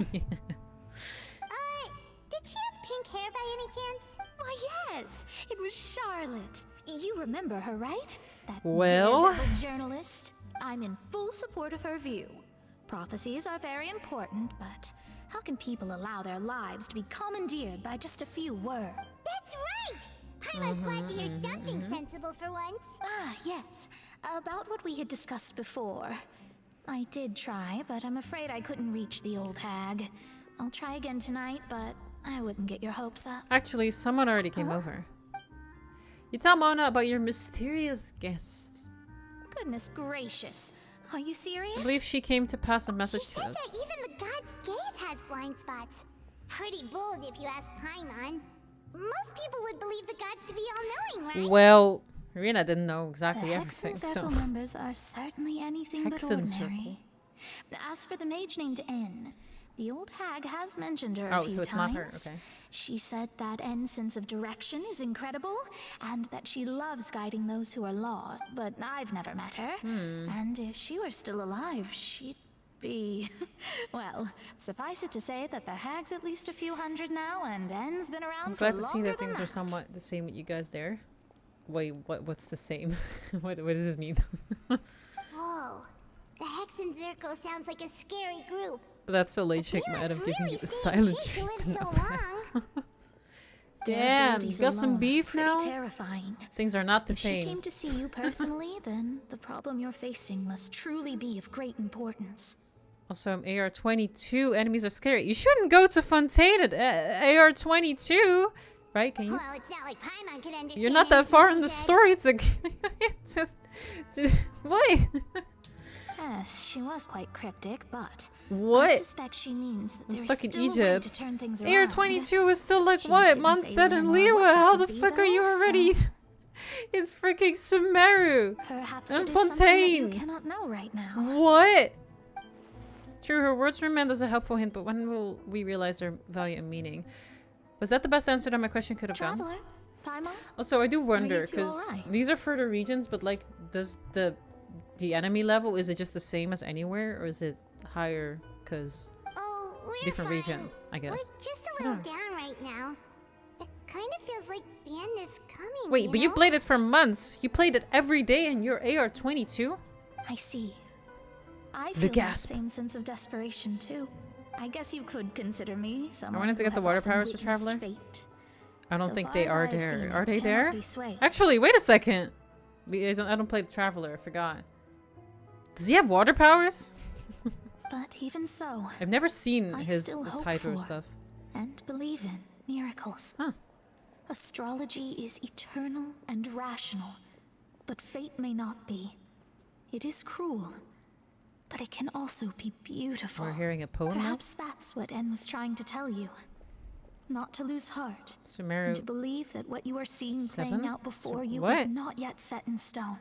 S4: Did she have pink hair by any chance?
S16: Why, yes, it was Charlotte. You remember her, right? That
S1: Well?
S16: daredevil journalist. I'm in full support of her view. Prophecies are very important, but how can people allow their lives to be commandeered by just a few words?
S4: That's right! Paimon's glad to hear something sensible for once.
S16: Ah, yes. About what we had discussed before. I did try, but I'm afraid I couldn't reach the old hag. I'll try again tonight, but I wouldn't get your hopes up.
S1: Actually, someone already came over. You tell Mona about your mysterious guest.
S16: Goodness gracious. Are you serious?
S1: I believe she came to pass a message to us.
S4: That even the god's gaze has blind spots. Pretty bold if you ask Paimon. Most people would believe the gods to be all-knowing, right?
S1: Well, Rena didn't know exactly
S16: the
S1: everything,
S16: Hexen Circle
S1: so...
S16: members are certainly anything but
S1: Hexen
S16: ordinary.
S1: Circle.
S16: As for the mage named N, the old hag has mentioned her
S1: Oh,
S16: a few
S1: so it's
S16: times.
S1: not her, okay.
S16: She said that N's sense of direction is incredible, and that she loves guiding those who are lost, but I've never met her. And if she were still alive, she'd be... well, suffice it to say that the hag's at least a few hundred now, and N's been around
S1: I'm
S16: for
S1: glad to see
S16: longer
S1: that
S16: than
S1: things are
S16: that.
S1: somewhat the same with you guys there. Wait, what's the same? what does this mean?
S4: Whoa. The Hexen Circle sounds like a scary group.
S1: That's so late, chick might have given you the silent treatment.
S16: Their
S1: Damn, you
S16: abilities
S1: got some
S16: alone
S1: beef
S16: pretty
S1: now?
S16: Terrifying.
S1: Things are not the
S16: If she
S1: same.
S16: came to see you personally, then the problem you're facing must truly be of great importance.
S1: Also, I'm AR-22. Enemies are scary. You shouldn't go to Fontaine at AR-22, right? Can you?
S4: Well, it's not like Paimon could understand.
S1: You're not that far in the story to what?
S16: Yes, she was quite cryptic, but
S1: What?
S16: I suspect she means that
S1: I'm
S16: there's
S1: stuck in
S16: still a way
S1: Egypt.
S16: to turn things around.
S1: AR-22 is still like
S16: She
S1: what?
S16: didn't say
S1: Mondstadt and
S16: when or what
S1: Liyue.
S16: that
S1: How the
S16: would be,
S1: fuck are you
S16: though,
S1: already
S16: so
S1: in freaking Sumeru?
S16: perhaps
S1: and
S16: it is something that you
S1: Fontaine?
S16: cannot know right now.
S1: What? True, her words were meant as a helpful hint, but when will we realize their value and meaning? Was that the best answer that my question could have gone?
S16: Traveler, Paimon?
S1: Also, I do wonder,
S16: two
S1: because
S16: alright?
S1: these are further regions, but like, does the enemy level, is it just the same as anywhere, or is it higher because different region, I guess?
S4: We're just a little down right now. It kind of feels like the end is coming.
S1: Wait, but you played it for months. You played it every day and you're AR-22?
S16: I see. I
S1: The
S16: feel that
S1: gasp.
S16: same sense of desperation too. I I guess you could consider me someone
S1: wanted to
S16: who
S1: get the
S16: has
S1: water
S16: often
S1: powers to
S16: witnessed
S1: Traveler.
S16: fate.
S1: I don't
S16: So
S1: think
S16: far
S1: they
S16: as
S1: are
S16: I've seen
S1: there.
S16: it,
S1: Are they
S16: cannot
S1: there?
S16: be swayed.
S1: Actually, wait a second. I don't play the Traveler. I forgot. Does he have water powers?
S16: But even so,
S1: I've never seen
S16: I
S1: his
S16: still hope
S1: Hydro
S16: for
S1: stuff.
S16: and believe in miracles. Astrology is eternal and rational, but fate may not be. It is cruel, but it can also be beautiful.
S1: We're hearing a poem now?
S16: Perhaps that's what En was trying to tell you. Not to lose heart,
S1: Sumeru
S16: and to believe that what you are seeing
S1: 7?
S16: playing out before you
S1: what?
S16: is not yet set in stone.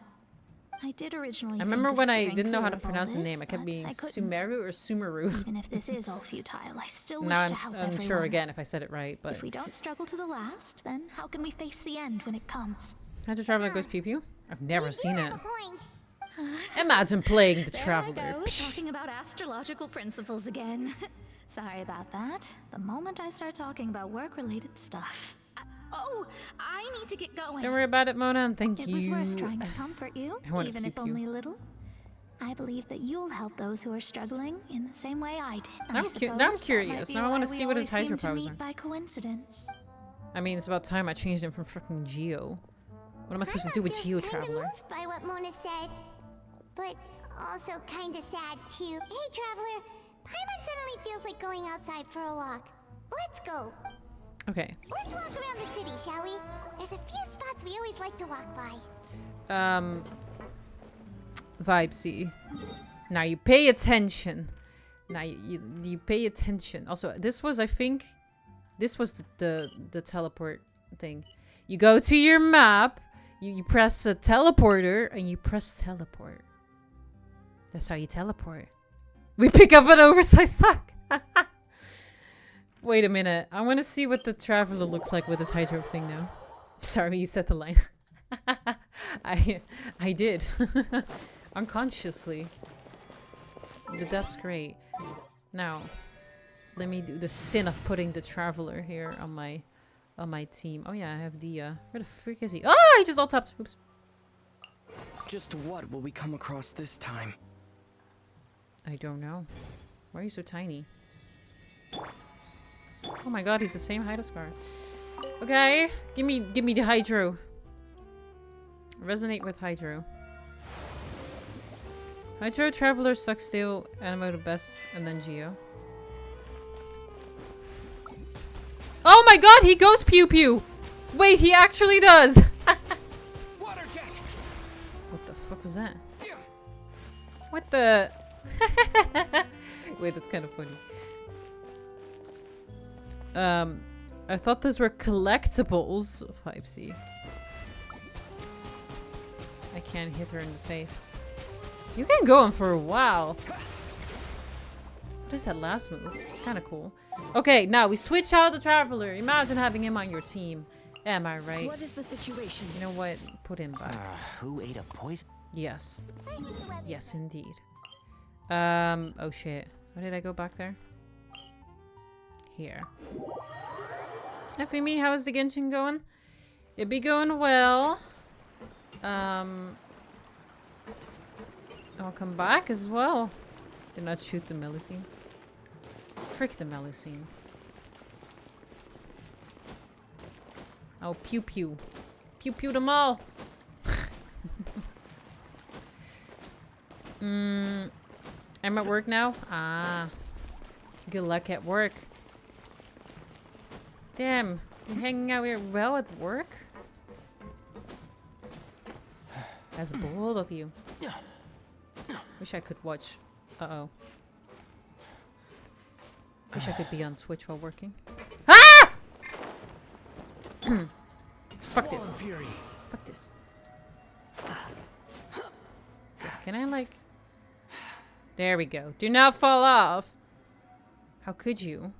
S16: I did originally
S1: I remember
S16: think of
S1: when I
S16: steering
S1: didn't know how
S16: clear
S1: to
S16: of all
S1: pronounce the
S16: this,
S1: name. I kept
S16: but
S1: being
S16: I couldn't.
S1: Sumeru or Sumeru.
S16: Even if this is all futile, I still wish
S1: Now
S16: to
S1: I'm
S16: help
S1: unsure
S16: everyone.
S1: again if I said it right, but
S16: If we don't struggle to the last, then how can we face the end when it comes?
S1: Hydro Traveler goes pew pew? I've never seen it.
S4: Point.
S1: Imagine playing the
S16: There
S1: Traveler.
S16: I go, talking about astrological principles again. Sorry about that. The moment I start talking about work-related stuff. I need to get going.
S1: Don't worry about it, Mona, and thank
S16: It
S1: you.
S16: was worth trying to comfort you,
S1: I wanna
S16: even
S1: keep
S16: if
S1: you.
S16: only a little. I believe that you'll help those who are struggling in the same way I did.
S1: Now I'm curious. Now I want to see what his Hydro powers are.
S16: By coincidence.
S1: I mean, it's about time I changed him from freaking Geo. What am I supposed to do with Geo Traveler?
S4: Moved by what Mona said, but also kind of sad too. Hey, Traveler, Paimon suddenly feels like going outside for a walk. Let's go.
S1: Okay.
S4: Let's walk around the city, shall we? There's a few spots we always like to walk by.
S1: Vibesy. Now you pay attention. Now you pay attention. Also, this was, I think, this was the teleport thing. You go to your map, you press a teleporter, and you press teleport. That's how you teleport. We pick up an oversized sock. Wait a minute. I want to see what the Traveler looks like with his Hydro thing now. Sorry, you said the line. I did. Unconsciously. But that's great. Now, let me do the sin of putting the Traveler here on my team. Oh yeah, I have the where the freak is he? Oh, he just all tapped. Oops.
S19: Just what will we come across this time?
S1: I don't know. Why are you so tiny? Oh my god, he's the same height as Scar. Okay, give me the Hydro. Resonate with Hydro. Hydro, Traveler, Sucksteel, Animo the best, and then Geo. Oh my god, he goes pew pew! Wait, he actually does! What the fuck was that? What the? Wait, that's kind of funny. I thought those were collectibles. 5C. I can't hit her in the face. You can go on for a while. What is that last move? It's kind of cool. Okay, now we switch out the Traveler. Imagine having him on your team. Am I right?
S5: What is the situation?
S1: You know what? Put him back.
S13: Who ate a poison?
S1: Yes. Yes, indeed. Oh shit. Why did I go back there? Here. Fimi, how is the Genshin going? It be going well. I'll come back as well. Did not shoot the Melusine. Frick the Melusine. Oh, pew pew. Pew pew them all. I'm at work now. Ah. Good luck at work. Damn. You're hanging out here well at work? That's bold of you. Wish I could watch. Uh-oh. Wish I could be on Twitch while working. Ah! Fuck this. Fuck this. Can I, like... There we go. Do not fall off. How could you?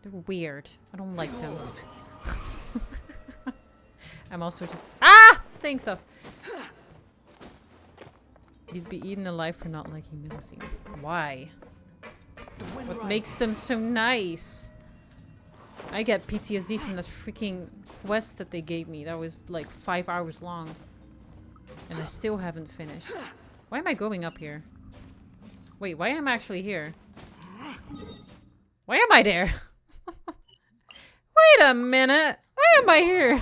S1: They're weird. I don't like them. I'm also just... Ah! Saying stuff. You'd be eaten alive for not liking Melusine. Why? What makes them so nice? I get PTSD from the freaking quest that they gave me. That was like 5 hours long. And I still haven't finished. Why am I going up here? Wait, why am I actually here? Why am I there? Wait a minute. Why am I here?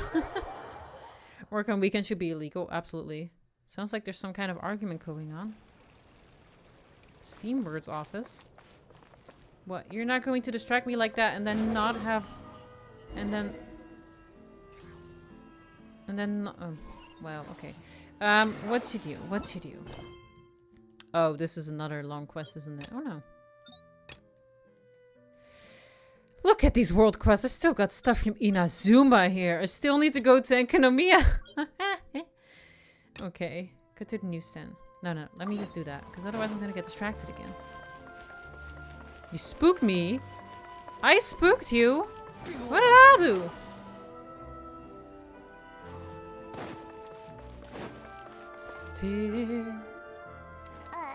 S1: Work on weekends should be illegal. Absolutely. Sounds like there's some kind of argument going on. Steambird's office. What? You're not going to distract me like that and then not have... And then... Oh, well, okay. What to do? What to do? Oh, this is another long quest, isn't it? Oh, no. Look at these world quests. I still got stuff from Inazuma here. I still need to go to Economia. Okay. Go to the newsstand. No. Let me just do that. Because otherwise I'm going to get distracted again. You spooked me. I spooked you. What did I do?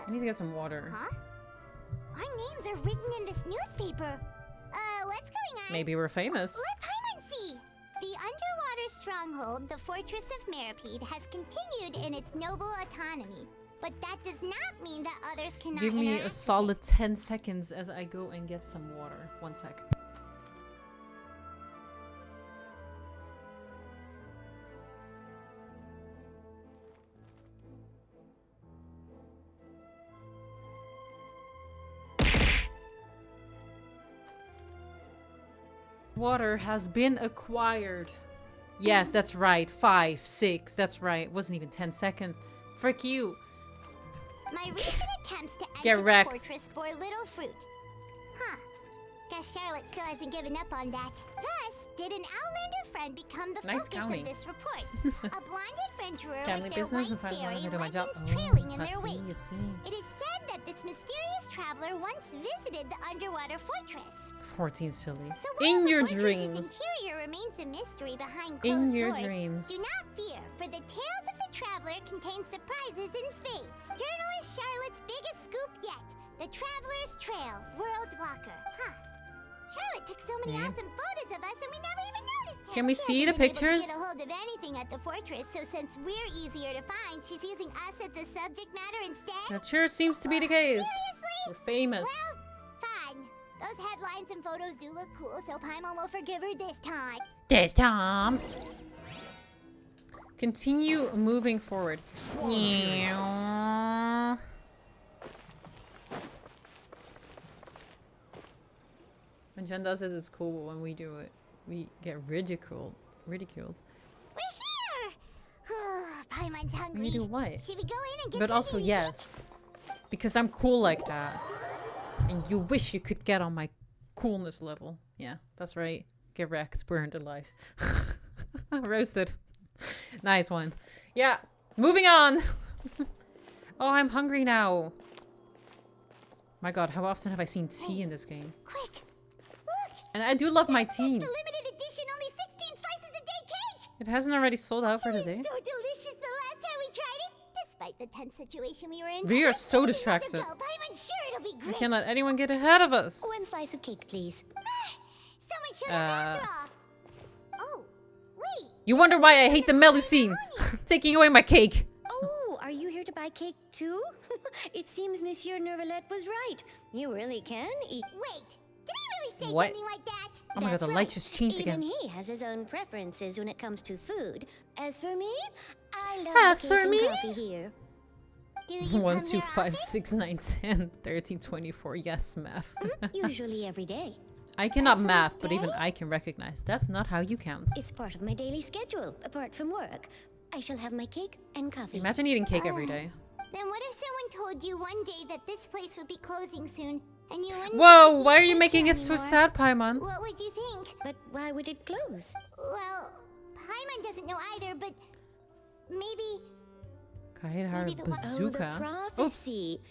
S1: I need to get some water.
S4: Huh? Our names are written in this newspaper. What's going on?
S1: Maybe we're famous.
S4: Let Paimon see. The underwater stronghold, the Fortress of Meripede, has continued in its noble autonomy. But that does not mean that others cannot
S1: Give me a solid 10 seconds as I go and get some water. 1 sec. Water has been acquired. Yes, that's right. 5, 6. That's right. It wasn't even 10 seconds. Frick you.
S4: My recent attempts to
S1: Get
S4: enter
S1: wrecked.
S4: the fortress bore little fruit. Huh. Guess Charlotte still hasn't given up on that. Thus, did an Outlander friend become the
S1: Nice
S4: focus
S1: counting.
S4: of this report? A blonde adventurer
S1: Family
S4: with their
S1: business and
S4: white
S1: find out
S4: fairy
S1: how to do my job.
S4: legends trailing in
S1: I
S4: their
S1: see,
S4: wake.
S1: I see.
S4: It is said that this mysterious traveler once visited the underwater fortress.
S1: 14 silly.
S4: So while
S1: In
S4: the
S1: your
S4: fortress's
S1: dreams.
S4: interior remains a mystery behind closed
S1: In your
S4: doors,
S1: dreams.
S4: do not fear, for the tales of the traveler contain surprises in spades. Journalist Charlotte's biggest scoop yet: the Traveler's Trail, World Walker. Huh. Charlotte took so many awesome photos of us, and we never even noticed him.
S1: Can we
S4: She
S1: see the
S4: hasn't been able
S1: pictures?
S4: to get a hold of anything at the fortress, so since we're easier to find, she's using us as the subject matter instead.
S1: That sure seems to be the case.
S4: Seriously?
S1: We're famous.
S4: Well, fine. Those headlines and photos do look cool, so Paimon will forgive her this time.
S1: This time. Continue moving forward. Yeah. When Jen does it, it's cool, but when we do it, we get ridiculed.
S4: We're here! Paimon's hungry.
S1: You do what?
S4: Should we go in and get
S1: But also
S4: something to
S1: yes. Because I'm cool like that. And you wish you could get on my coolness level. Yeah, that's right. Get wrecked, burned alive. Roasted. Nice one. Yeah, moving on. Oh, I'm hungry now. My god, how often have I seen tea in this game?
S4: Quick, look!
S1: And I do love my tea.
S4: It's the limited edition, only 16 slices a day cake!
S1: It hasn't already sold out for
S4: It was
S1: today.
S4: so delicious the last time we tried it, despite the tense situation we were in.
S1: We are
S4: Let's
S1: so
S4: give it another
S1: distracted.
S4: go. Paimon's sure it'll be
S1: I
S4: great.
S1: can't let anyone get ahead of us.
S4: One slice of cake, please. Someone showed up after all. Oh, wait.
S1: You wonder why I hate the Melusine. Taking away my cake.
S6: Oh, are you here to buy cake too? It seems Monsieur Nervalette was right. You really can eat.
S4: Wait, did I really say
S1: What?
S4: something like that?
S1: Oh my god, the light just changed
S6: Even
S1: again.
S6: he has his own preferences when it comes to food. As for me, I love
S1: As
S6: the
S1: for
S6: cake and
S1: me?
S6: coffee here.
S1: 1, 2, 5, 6, 9, 10, 13, 24. Yes, math.
S6: Usually every day.
S1: I cannot math, but even I can recognize that's not how you count.
S6: It's part of my daily schedule, apart from work. I shall have my cake and coffee.
S1: Imagine eating cake every day.
S4: Then what if someone told you one day that this place would be closing soon, and you wouldn't
S1: Whoa,
S4: get to
S1: why
S4: eat
S1: are you
S4: cake
S1: making it so
S4: anymore?
S1: sad, Paimon?
S4: What would you think?
S6: But why would it close?
S4: Well, Paimon doesn't know either, but maybe...
S1: Kaidhar
S4: Maybe the one-
S6: Oh, the
S1: bazooka.
S6: prophecy.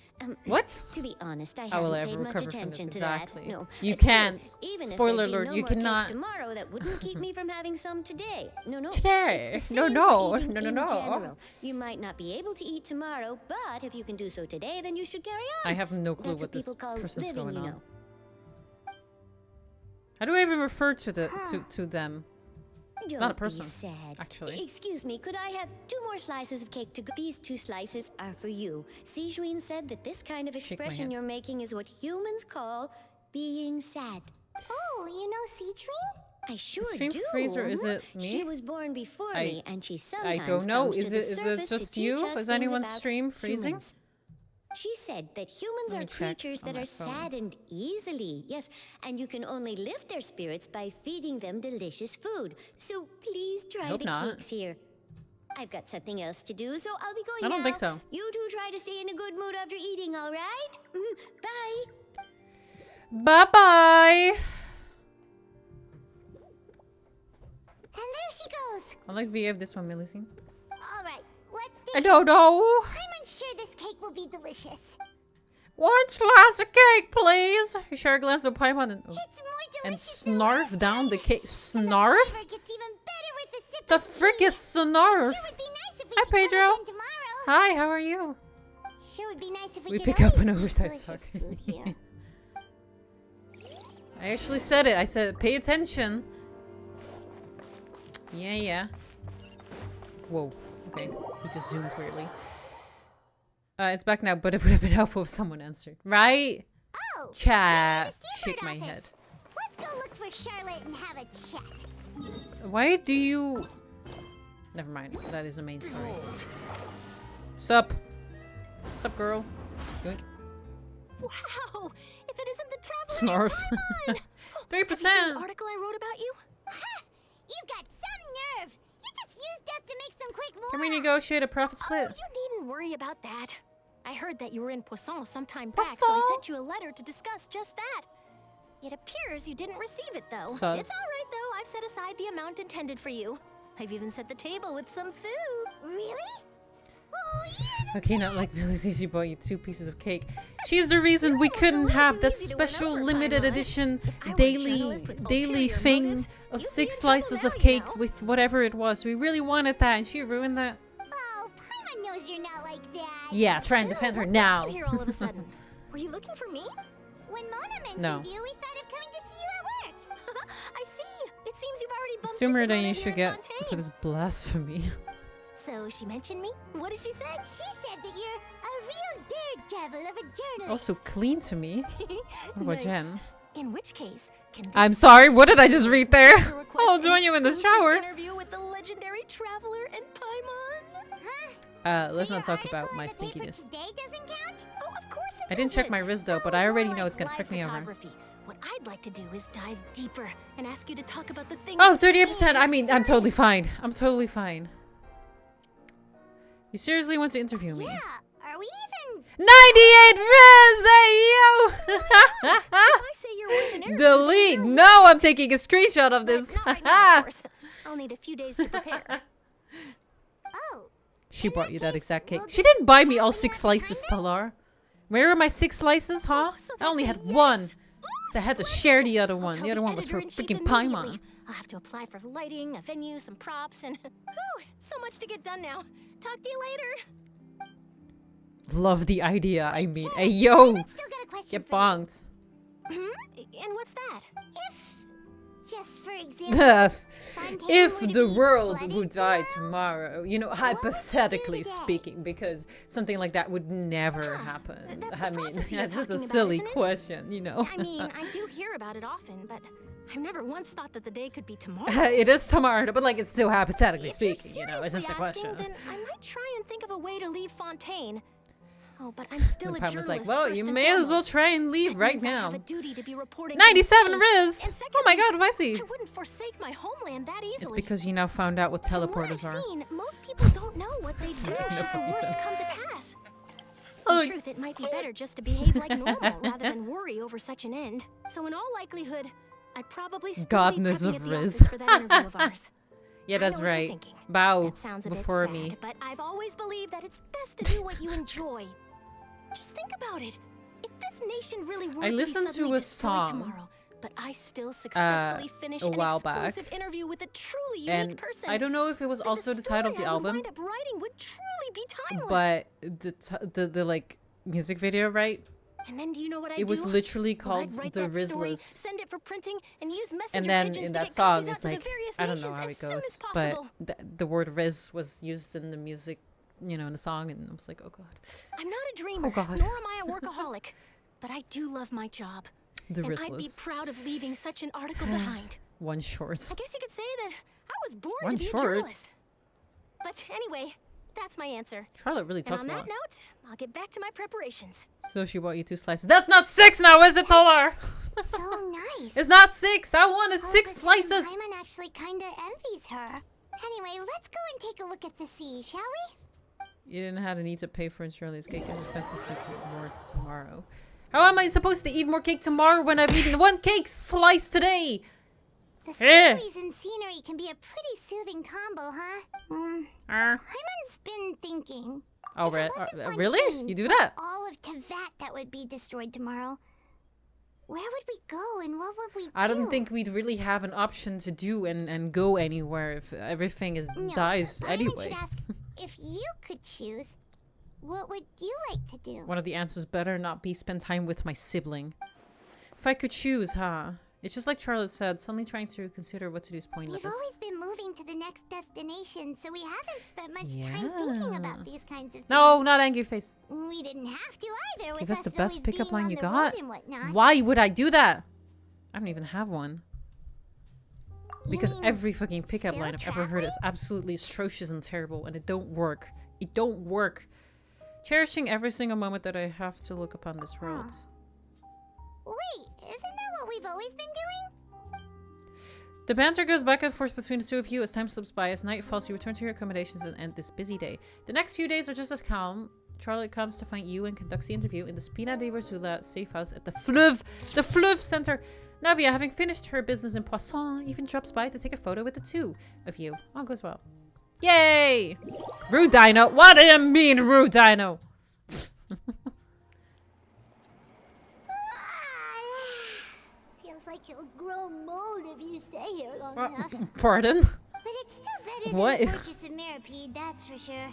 S1: What?
S6: To be honest, I
S1: How will I
S6: haven't
S1: ever
S6: paid much
S1: recover from
S6: attention
S1: this?
S6: to
S1: Exactly.
S6: that. No,
S1: You
S6: still,
S1: can't.
S6: Even
S1: Spoiler
S6: if there'd be
S1: alert,
S6: no
S1: you
S6: more cake
S1: cannot.
S6: tomorrow, that wouldn't keep me from having some today. No, no.
S1: Today?
S6: It's the
S1: No,
S6: same
S1: no.
S6: for eating
S1: No, no,
S6: in
S1: no.
S6: general. You might not be able to eat tomorrow, but if you can do so today, then you should carry on.
S1: I have no clue
S6: That's
S1: what this
S6: people call
S1: person's
S6: living,
S1: going
S6: you
S1: on.
S6: know.
S1: How do I even refer to the to them? It's not a
S6: Don't be
S1: person,
S6: sad.
S1: actually.
S6: Excuse me, could I have 2 more slices of cake to go? These 2 slices are for you. Sijuin said that this kind of
S1: Shake my
S6: expression
S1: head.
S6: you're making is what humans call being sad.
S4: Oh, you know Seedream?
S6: I sure
S1: Stream
S6: do.
S1: Freezer, is it me?
S6: She was born before
S1: I-
S6: me, and she
S1: I
S6: sometimes
S1: don't know.
S6: comes
S1: Is
S6: to the
S1: it
S6: surface to
S1: just
S6: teach
S1: you?
S6: us
S1: Is
S6: things
S1: anyone's
S6: about
S1: stream freezing?
S6: humans. She said that humans
S1: Let
S6: are
S1: me check
S6: creatures
S1: on
S6: that
S1: my
S6: are
S1: phone.
S6: saddened easily. Yes, and you can only lift their spirits by feeding them delicious food. So please try
S1: hope
S6: the
S1: not.
S6: cakes here. I've got something else to do, so I'll be going
S1: I don't
S6: now.
S1: think so.
S6: You two try to stay in a good mood after eating, all right? Bye.
S1: Bye-bye!
S4: And there she goes.
S1: I like VF this one, Melusine.
S4: All right, let's
S1: I
S4: dig
S1: don't
S4: in.
S1: know.
S4: I'm unsure this cake will be delicious.
S1: 1 slice of cake, please. You share a glass of Paimon and,
S4: It's more
S1: and
S4: delicious than
S1: snarf
S4: last
S1: down
S4: time.
S1: the cake.
S4: And
S1: Snarf?
S4: The flavor gets even better with the sip
S1: The
S4: of
S1: frick
S4: tea.
S1: is snarf?
S4: Sure would be nice if we
S1: Hi,
S4: could come
S1: Pedro.
S4: again tomorrow.
S1: Hi, how are you?
S4: Sure would be nice if we
S1: We
S4: could
S1: pick up
S4: always
S1: an
S4: eat
S1: oversized
S4: delicious
S1: sock.
S4: food here.
S1: I actually said it. I said, pay attention. Yeah, yeah. Whoa. Okay. He just zoomed weirdly. It's back now, but it would have been helpful if someone answered. Right?
S4: Oh,
S1: Chat.
S4: the
S1: Shake
S4: Seabird
S1: my
S4: office.
S1: head.
S4: Let's go look for Charlotte and have a chat.
S1: Why do you... Never mind. That is a main story. Sup? Sup, girl? Yoink.
S11: Wow! If it isn't the traveler,
S1: Snarf.
S11: Have you seen
S1: 3%.
S11: the article I wrote about you?
S4: Ha! You've got some nerve. You just used us to make some quick
S1: Can we
S4: more.
S1: negotiate a profit
S11: Oh,
S1: split?
S11: you needn't worry about that. I heard that you were in Poisson some time back, so I sent you a letter to discuss just that. It appears you didn't receive it, though.
S1: Sus.
S11: It's all right, though. I've set aside the amount intended for you. I've even set the table with some food.
S4: Really?
S1: Okay, not like Melusine, she bought you 2 pieces of cake. She's the reason we couldn't have that special limited edition daily thing of 6 slices of cake with whatever it was. We really wanted that, and she ruined that.
S4: Oh, Paimon knows you're not like that.
S1: Yeah, try and defend her
S11: What
S1: now.
S11: brought you here all of a sudden? Were you looking for me?
S4: When Mona mentioned
S1: No.
S4: you, we thought of coming to see you at work.
S11: I see. It seems you've already
S1: It's
S11: bumped
S1: too
S11: into
S1: murder
S11: Mona
S1: you
S11: here
S1: should
S11: in
S1: get
S11: Fontaine.
S1: for this blasphemy.
S11: So she mentioned me? What did she say?
S4: She said that you're a real daredevil of a journalist.
S1: Also clean to me. What about
S11: Nice.
S1: Jen?
S11: In which case, can this
S1: I'm sorry, what did I just read there?
S11: to request
S1: I'll
S11: an
S1: join you in the
S11: exclusive
S1: shower.
S11: Interview with the legendary traveler and Paimon.
S1: Let's not talk about my stinkiness.
S4: Today doesn't count?
S11: Oh, of course it
S1: I didn't check my
S11: doesn't.
S1: wrist though, but
S11: That
S1: I
S11: was
S1: already
S11: more
S1: know
S11: like
S1: it's gonna
S11: live
S1: frick me over.
S11: photography. What I'd like to do is dive deeper and ask you to talk about the things
S1: Oh,
S11: you've
S1: 38%.
S11: seen
S1: I
S11: and
S1: mean, I'm totally
S11: experienced.
S1: fine. I'm totally fine. You seriously want to interview me?
S4: Yeah, are we even...
S1: 98 Riz! Hey, yo!
S11: If I say you're worth an interview,
S1: Delete! No, I'm taking a screenshot of this.
S11: not right now, of course. I'll need a few days to prepare.
S4: Oh.
S1: She brought you that exact cake. She didn't buy me all 6 slices, Talar. Where are my 6 slices, huh? I only had 1. So I had to share the other one. The other one was for freaking Paimon.
S11: I'll have to apply for lighting, a venue, some props, and whew, so much to get done now. Talk to you later.
S1: Love the idea. I mean, hey yo, get bonked.
S11: And what's that?
S4: Just for example,
S1: if the world would die tomorrow, you know, hypothetically speaking, because something like that would never happen. I mean, it's just a silly question, you know.
S11: I mean, I do hear about it often, but I've never once thought that the day could be tomorrow.
S1: It is tomorrow, but like it's still hypothetically speaking, you know. It's just a question.
S11: Then I might try and think of a way to leave Fontaine. Oh, but I'm still a journalist.
S1: Like, well, you may as well try and leave right now.
S11: I have a duty to be reporting
S1: 97 Riz! Oh my god, Vibesy!
S11: I wouldn't forsake my homeland that easily.
S1: It's because you now found out what teleporters are.
S11: Most people don't know what they do should the worst come to pass. In truth, it might be better just to behave like normal rather than worry over such an end. So in all likelihood, I'd probably still
S1: Godness
S11: be prepping
S1: of
S11: at the
S1: Riz.
S11: office for that interview of ours.
S1: Yeah, that's right. Bow before
S11: sad,
S1: me.
S11: But I've always believed that it's best to do what you enjoy. Just think about it. If this nation really were
S1: I
S11: to
S1: listened
S11: be
S1: to a
S11: song
S1: tomorrow
S11: but I still successfully finished an exclusive interview with a truly unique
S1: and
S11: person.
S1: I don't know if it was also the title of the album,
S11: Wind up writing would truly be timeless.
S1: but the like music video, right?
S11: And then do you know what
S1: it was literally called The Rizzlers.
S11: Send it for printing and use messenger
S1: And then
S11: pigeons
S1: in
S11: to
S1: that
S11: get
S1: song,
S11: copies out
S1: it's
S11: to the
S1: like,
S11: various
S1: I don't know
S11: nations
S1: how
S11: as
S1: it
S11: soon
S1: goes,
S11: as
S1: but
S11: possible.
S1: the word Riz was used in the music, you know, in the song, and I was like, oh god.
S11: I'm not a dreamer,
S1: Oh god.
S11: nor am I a workaholic, but I do love my job.
S1: The
S11: and I'd be
S1: Rizzlers.
S11: proud of leaving such an article behind.
S1: One short.
S11: I guess you could say that I was born
S1: One
S11: to be
S1: short?
S11: a journalist. But anyway, that's my answer.
S1: Charlotte really
S11: And
S1: talks
S11: on
S1: a
S11: that
S1: lot.
S11: note, I'll get back to my preparations.
S1: So she bought you 2 slices. That's not 6 now, is it, Talar?
S4: So nice.
S1: It's not 6. I wanted 6 slices.
S4: Paimon actually kinda envies her. Anyway, let's go and take a look at the sea, shall we?
S1: You didn't have the need to pay for Shirley's cake. It's expensive to eat more tomorrow. How am I supposed to eat more cake tomorrow when I've eaten 1 cake slice today?
S4: The series and scenery can be a pretty soothing combo, huh? Paimon's been thinking.
S1: Oh,
S4: If it wasn't
S1: really?
S4: Fontaine,
S1: You do
S4: but
S1: that?
S4: all of Tevat that would be destroyed tomorrow. Where would we go and what would we do?
S1: I don't think we'd really have an option to do and go anywhere if everything dies
S4: Paimon
S1: anyway.
S4: should ask, if you could choose, what would you like to do?
S1: One of the answers better not be spend time with my sibling. If I could choose, huh? It's just like Charlotte said, suddenly trying to consider what to do is pointless.
S4: We've always been moving to the next destination, so we haven't spent much time thinking about these kinds of things.
S1: No, not angry face.
S4: We didn't have to either.
S1: Give
S4: with
S1: us the
S4: us
S1: best
S4: always
S1: pickup
S4: being
S1: line
S4: on
S1: you
S4: the
S1: got.
S4: road and whatnot.
S1: Why would I do that? I don't even have one. Because every fucking pickup line I've ever heard is absolutely atrocious and terrible, and it don't work. It don't work. Cherishing every single moment that I have to look upon this road.
S4: Wait, isn't that what we've always been doing?
S1: The banter goes back and forth between the two of you as time slips by. As night falls, you return to your accommodations and end this busy day. The next few days are just as calm. Charlotte comes to find you and conducts the interview in the Spina de Verzula safe house at the Fleuve Center. Navia, having finished her business in Poisson, even drops by to take a photo with the two of you. All goes well. Yay! Rude Dino. What do you mean, Rude Dino?
S4: Feels like you'll grow mold if you stay here long enough.
S1: Pardon?
S4: But it's still better
S1: What?
S4: than the Fortress of Meripede, that's for sure.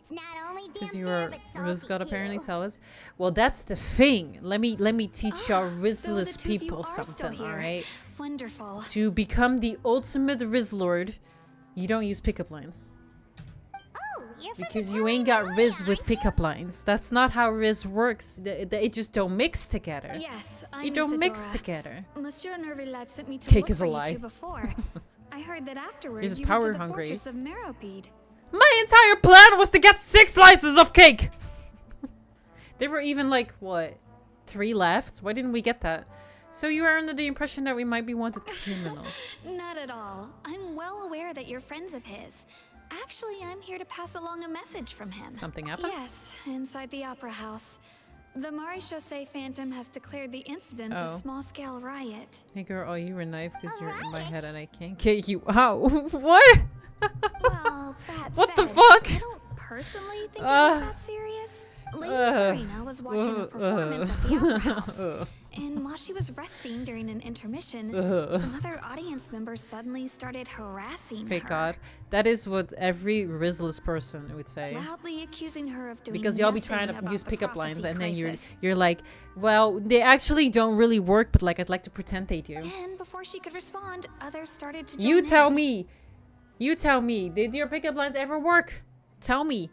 S4: It's not only
S1: Because
S4: damn
S1: you
S4: fair,
S1: are
S4: but
S1: Riz
S4: salty
S1: God
S4: too.
S1: apparently tell us. Well, that's the thing. Let me teach y'all Rizless people something, alright?
S16: Wonderful.
S1: To become the ultimate Rizlord, you don't use pickup lines. Because you ain't got Riz with pickup lines. That's not how Riz works. They just don't mix together.
S16: Yes,
S1: You don't mix together.
S16: Monsieur Nervillac sent me to
S1: Cake
S16: look
S1: is a
S16: for
S1: lie.
S16: you two before. I heard that afterwards
S1: You're just
S16: you went to
S1: power
S16: the
S1: hungry.
S16: Fortress of Meripede.
S1: My entire plan was to get 6 slices of cake! There were even like, what, 3 left? Why didn't we get that? So you are under the impression that we might be wanted criminals.
S16: Not at all. I'm well aware that you're friends of his. Actually, I'm here to pass along a message from him.
S1: Something happened?
S16: Yes, inside the Opera House. The Maréchaussée Phantom has declared the incident a small-scale riot.
S1: Hey girl, oh, you were a knife because you're in my head and I can't get you out. What?
S16: Well, that
S1: what
S16: said,
S1: the fuck?
S16: I don't personally think it was that serious. Lady Farina was watching a performance at the Opera House, and while she was resting during an intermission, some other audience members suddenly started harassing
S1: Fake
S16: her.
S1: God. That is what every Rizless person would say.
S16: Loudly accusing her of doing
S1: Because y'all be trying
S16: nothing
S1: to use
S16: about the
S1: pickup lines
S16: prophecy
S1: and then
S16: crisis.
S1: you're like, well, they actually don't really work, but like I'd like to pretend they do.
S16: And before she could respond, others started to
S1: You
S16: join
S1: tell
S16: in.
S1: me. You tell me. Did your pickup lines ever work? Tell me.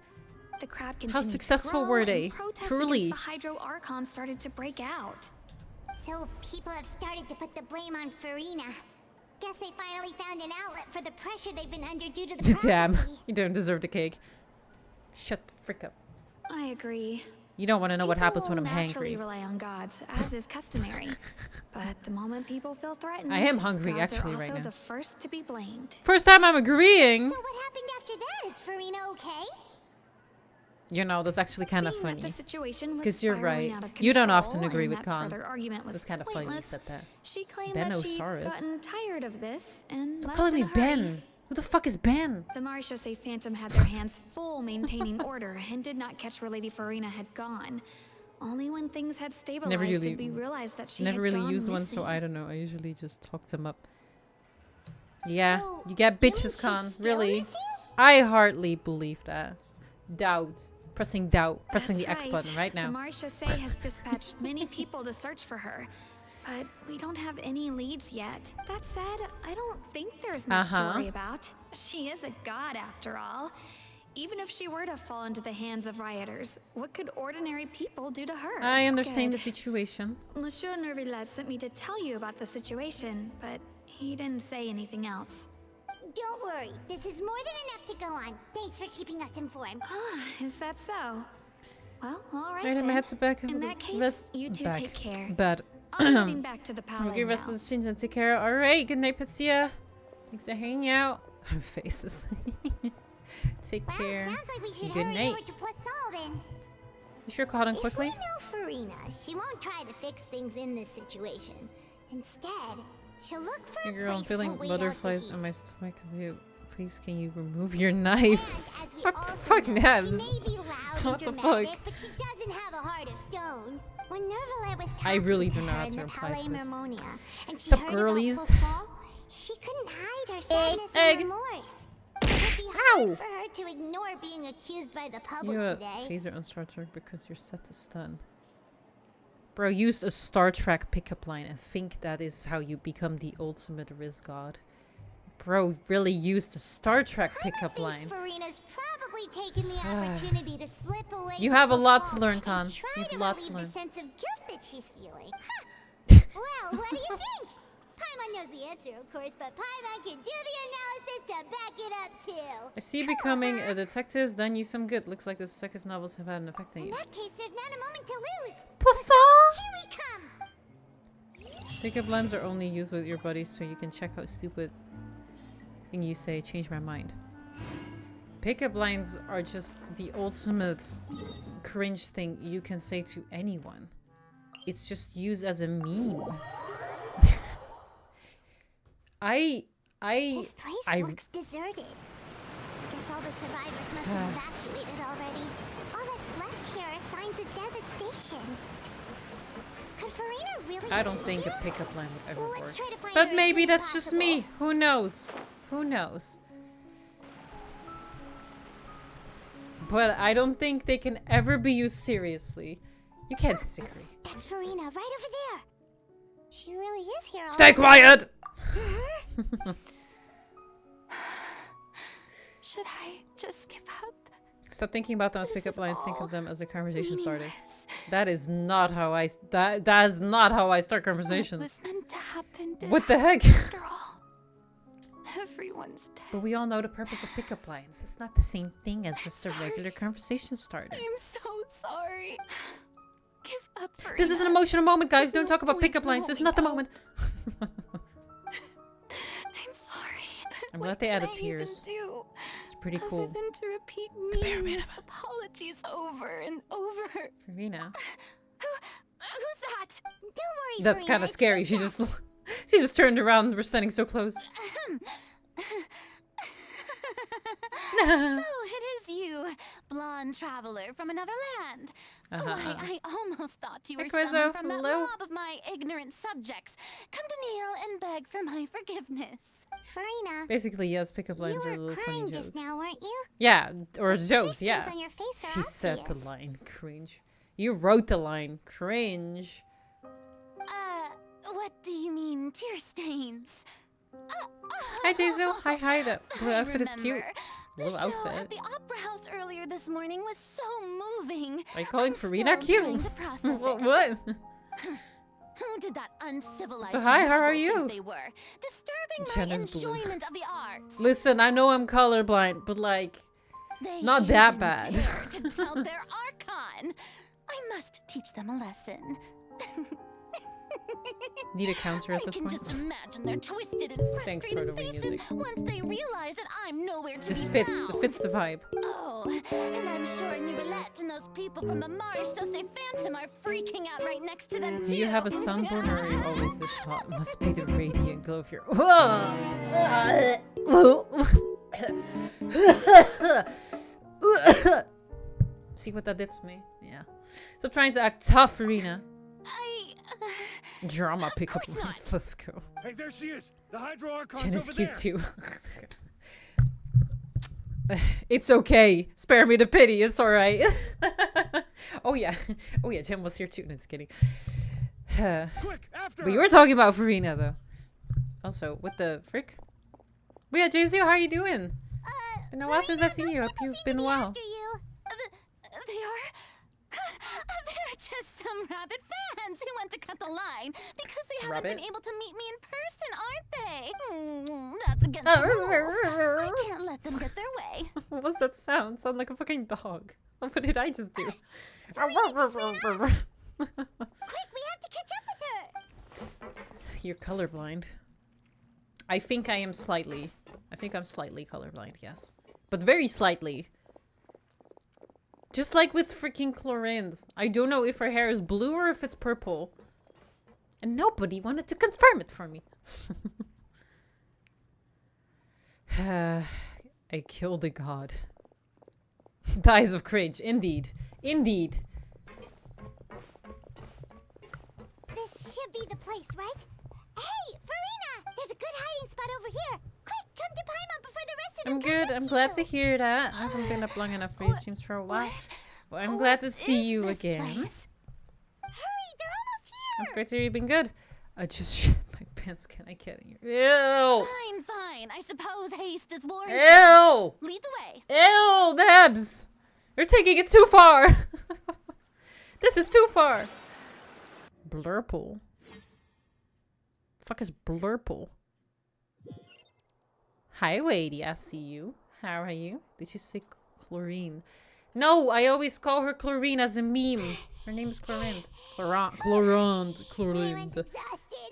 S16: The crowd
S1: How
S16: continued
S1: successful
S16: to grow,
S1: were they?
S16: and protests
S1: Truly.
S16: against the Hydro Archon started to break out.
S4: So people have started to put the blame on Farina. Guess they finally found an outlet for the pressure they've been under due to the
S1: Damn.
S4: prophecy.
S1: You don't deserve the cake. Shut the frick up.
S16: I agree.
S1: You don't want to know what happens when I'm
S16: naturally
S1: hangry.
S16: rely on gods, as is customary. But the moment people feel threatened,
S1: I am hungry,
S16: gods
S1: actually,
S16: are also
S1: right now.
S16: the first to be blamed.
S1: First time I'm agreeing.
S4: So what happened after that? Is Farina okay?
S1: You know, that's actually kind of
S16: Seeing that
S1: funny.
S16: the situation was
S1: Because you're
S16: spiraling
S1: right.
S16: out of
S1: You don't
S16: control
S1: often agree
S16: and
S1: with
S16: that
S1: Khan.
S16: further argument was
S1: That's kind of funny you
S16: pointless,
S1: said that.
S16: She claimed that she'd
S1: Benosaurus.
S16: gotten tired of this and
S1: Stop
S16: left
S1: calling
S16: in
S1: me
S16: a hurry.
S1: Ben. Who the fuck is Ben?
S16: The Maréchaussée Phantom had their hands full maintaining order and did not catch where Lady Farina had gone. Only when things had stabilized did we realize that she
S1: never
S16: had
S1: really
S16: gone
S1: used one,
S16: missing.
S1: so I don't know. I usually just talk them up. Yeah,
S4: So,
S1: you get
S4: you mean
S1: bitches,
S4: she's
S1: Khan.
S4: still
S1: Really?
S4: missing?
S1: I hardly believe that. Doubt. Pressing doubt. Pressing
S16: That's
S1: the X button right now.
S16: The Maréchaussée has dispatched many people to search for her, but we don't have any leads yet. That said, I don't think there's much to worry about. She is a god after all. Even if she were to fall into the hands of rioters, what could ordinary people do to her?
S1: I understand the
S16: Good.
S1: situation.
S16: Monsieur Nervillet sent me to tell you about the situation, but he didn't say anything else.
S4: Don't worry. This is more than enough to go on. Thanks for keeping us informed.
S16: Is that so? Well, all right
S1: Right,
S16: then.
S1: my head's back.
S16: In that case,
S1: Rest
S16: you two
S1: back.
S16: take care.
S1: Bad.
S16: I'm heading back to the palais
S1: Okay, rest
S16: now.
S1: of the change and take care. Alright, good night, Petsia. Thanks for hanging out. Faces. Take care.
S4: Sounds like we should
S1: Good
S4: hurry
S1: night.
S4: over to Poisson then.
S1: You sure caught on quickly?
S4: If we know Farina, she won't try to fix things in this situation. Instead, she'll look for
S1: Hey
S4: a
S1: girl, I'm
S4: place
S1: feeling
S4: to wait out the
S1: butterflies
S4: heat.
S1: in my stomach. Please, can you remove your knife?
S4: As we
S1: What the
S4: also
S1: fuck,
S4: know,
S1: Nebs?
S4: She may be loud
S1: What the
S4: and dramatic,
S1: fuck?
S4: but she doesn't have a heart of stone. When Nervillet was
S1: I really
S4: talking
S1: do
S4: to
S1: not
S4: her
S1: have
S4: in
S1: to
S4: the
S1: reply
S4: Palais
S1: to this.
S4: Mermonia, and she
S1: Sup,
S4: heard
S1: girlies?
S4: about Poisson, she couldn't hide her sadness
S1: Egg.
S4: and remorse. It would be hard
S1: Ow.
S4: for her to ignore being accused by the public
S1: You have a
S4: today.
S1: phaser on Star Trek because you're set to stun. Bro used a Star Trek pickup line. I think that is how you become the ultimate Riz God. Bro really used a Star Trek pickup line.
S4: Farina's probably taken the opportunity to slip away.
S1: You
S4: to
S1: have a lot
S4: Poisson
S1: to learn,
S4: and
S1: Khan.
S4: try
S1: You have
S4: to
S1: a lot to
S4: relieve
S1: learn.
S4: the sense of guilt that she's feeling. Huh. Well, what do you think? Paimon knows the answer, of course, but Paimon can do the analysis to back it up too.
S1: I see becoming a detective's done you some good. Looks like those detective novels have had an effect on
S4: In
S1: you.
S4: that case, there's not a moment to lose.
S1: Poisson!
S4: Here we come.
S1: Pickup lines are only used with your buddies so you can check how stupid thing you say. Change my mind. Pickup lines are just the ultimate cringe thing you can say to anyone. It's just used as a meme.
S4: This place looks deserted. Guess all the survivors must have evacuated already. All that's left here are signs of devastation. Could Farina really?
S1: I don't think a pickup line would ever
S4: Let's
S1: work.
S4: try to find
S1: But
S4: her as
S1: maybe
S4: soon as
S1: that's just
S4: possible.
S1: me. Who knows? Who knows? But I don't think they can ever be used seriously. You can't disagree.
S4: That's Farina, right over there. She really is here.
S1: Stay quiet!
S16: Should I just give up?
S1: Stop thinking about them as
S16: This
S1: pickup
S16: is
S1: lines. Think
S16: all
S1: of them as a conversation starter.
S16: meaningless.
S1: That is not how I. That is not how I start
S16: What
S1: conversations.
S16: was meant to happen did
S1: What the heck?
S16: happen After all, everyone's dead.
S1: But we all know the purpose of pickup lines. It's not the same thing as just a regular conversation starter.
S16: I'm so sorry. Give up for
S1: This is an emotional moment, guys. Don't talk about pickup lines. This is not the moment.
S16: I'm sorry.
S1: I'm glad they added
S16: What can I even
S1: tears.
S16: do?
S1: It's pretty cool.
S10: Other than to repeat meaningless apologies over and over.
S1: Farina.
S10: Who's that?
S4: Don't worry,
S1: That's kind of scary. She just turned around. We're standing so close.
S2: So it is you, blonde traveler from another land. Why, I almost thought you were someone from that mob of my ignorant subjects. Come to kneel and beg for my forgiveness.
S4: Farina.
S1: Basically, yes, pickup lines are a little funny jokes.
S4: Just now, weren't you?
S1: Yeah, or jokes, yeah.
S4: On your face
S1: She said the line, cringe. You wrote the line, cringe.
S2: What do you mean, tear stains?
S1: Hi, Jisoo. Hi, that blue outfit is cute.
S2: The
S1: Blue
S2: show
S1: outfit.
S2: at the Opera House earlier this morning was so moving.
S1: Are you calling Farina cute? What?
S2: Who did that uncivilized
S1: So hi, how are
S2: rabble
S1: you?
S2: think they were? Disturbing
S1: Jenna's
S2: my
S1: blue.
S2: enjoyment of the arts.
S1: Listen, I know I'm colorblind, but like,
S2: They
S1: not that
S2: even
S1: bad.
S2: dare to tout their archon. I must teach them a lesson.
S1: Need a counter at this
S2: I can
S1: point?
S2: just imagine their twisted and
S1: Thanks for
S2: frustrated
S1: the
S2: faces
S1: music.
S2: once they realize that I'm nowhere to
S1: Just
S2: be
S1: fits.
S2: found.
S1: It fits the vibe.
S2: Oh, and I'm sure Nouvellette and those people from the Marsh Jose Phantom are freaking out right next to them too.
S1: Do you have a sunburn or are you always this hot? Must be the radiant glow of your. See what that did to me? Yeah. Stop trying to act tough, Farina. Drama pickup lines. Let's go.
S22: Hey, there she is. The Hydro Archon's
S1: Jen is
S22: over
S1: cute
S22: there.
S1: too. It's okay. Spare me the pity. It's alright. Oh yeah. Oh yeah, Jen was here too. No, just kidding.
S22: Quick, after
S1: But you were talking about Farina though. Also, what the frick? But yeah, JC, how are you doing? Been a while since I've seen you. Hope you've been well.
S2: They are. They're just some rabid fans who want to cut the line because they haven't been able to meet me in person, aren't they? That's against the rules. I can't let them get their way.
S1: What was that sound? Sound like a fucking dog. What did I just do?
S4: Quick, we have to catch up with her.
S1: You're colorblind. I think I'm slightly colorblind, yes. But very slightly. Just like with freaking Chlorinde. I don't know if her hair is blue or if it's purple. And nobody wanted to confirm it for me. I killed a god. The eyes of cringe. Indeed. Indeed.
S4: This should be the place, right? Hey, Farina! There's a good hiding spot over here. Quick, come to Paimon before the rest of them
S1: I'm
S4: catch
S1: good.
S4: up
S1: I'm
S4: to
S1: glad
S4: you.
S1: to hear that. I haven't been up long enough for your streams for a while. Well, I'm glad to see you again.
S4: Hurry, they're almost here.
S1: It's great to hear you've been good. I just shit my pants. Can I get in here? Ew!
S2: Fine. I suppose haste is warranted.
S1: Ew!
S2: Lead the way.
S1: Ew, Nebs! You're taking it too far! This is too far! Blurple? Fuck is Blurple? Hi, Wadey. I see you. How are you? Did you say Chlorine? No, I always call her Chlorine as a meme. Her name is Chlorinde.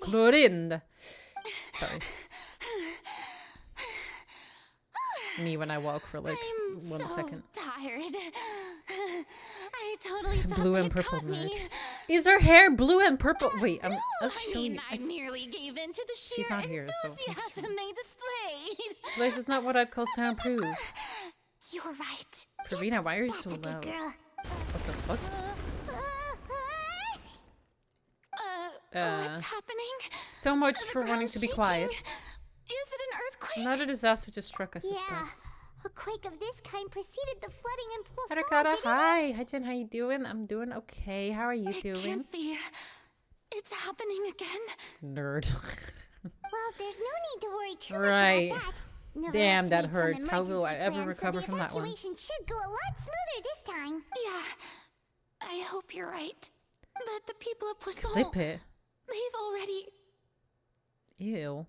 S1: Chlorinde. Sorry. Me when I walk for like 1 second.
S2: Tired. I totally thought
S1: Blue
S2: they
S1: and purple
S2: caught me.
S1: nerd. Is her hair blue and purple? Wait, I'll show you.
S2: I merely gave in to the sheer
S1: She's not here, so.
S2: enthusiasm they displayed.
S1: This is not what I'd call soundproof.
S2: You're right.
S1: Farina, why are you so loud? What the fuck?
S2: What's happening?
S1: So much
S2: The
S1: for wanting
S2: ground's
S1: to be
S2: shaking.
S1: quiet.
S2: Is it an earthquake?
S1: Another disaster just struck, I
S4: Yeah,
S1: suspect.
S4: a quake of this kind preceded the flooding in Poisson.
S1: Harakara, hi. Hi, Jen, how you doing? I'm doing okay. How are you
S2: It
S1: doing?
S2: can't be. It's happening again.
S1: Nerd.
S4: Well, there's no need to worry too
S1: Right.
S4: much about that. Novellette's
S1: Damn, that
S4: made some
S1: hurts. How will I
S4: emergency
S1: ever
S4: plans,
S1: recover
S4: so
S1: from that one?
S4: the evacuation should go a lot smoother this time.
S2: Yeah, I hope you're right. But the people of Poisson,
S1: Clip it.
S2: they've already...
S1: Ew.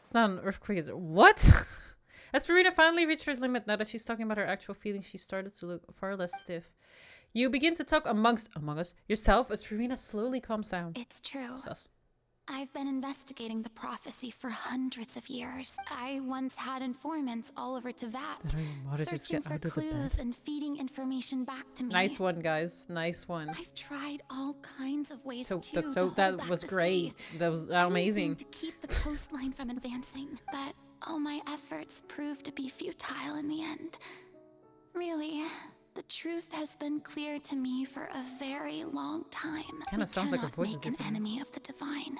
S1: It's not an earthquake, is it? What? As Farina finally reached her limit, now that she's talking about her actual feelings, she started to look far less stiff. You begin to talk among us yourself as Farina slowly calms down.
S2: It's true.
S1: Sus.
S2: I've been investigating the prophecy for hundreds of years. I once had informants all over Teyvat, searching for clues and feeding information back to me.
S1: Nice one, guys. Nice one.
S2: I've tried all kinds of ways
S1: That was great. That was amazing.
S2: To keep the coastline from advancing, but all my efforts proved to be futile in the end. Really, the truth has been clear to me for a very long time.
S1: Kind of sounds like her voice is
S2: different. An enemy of the divine.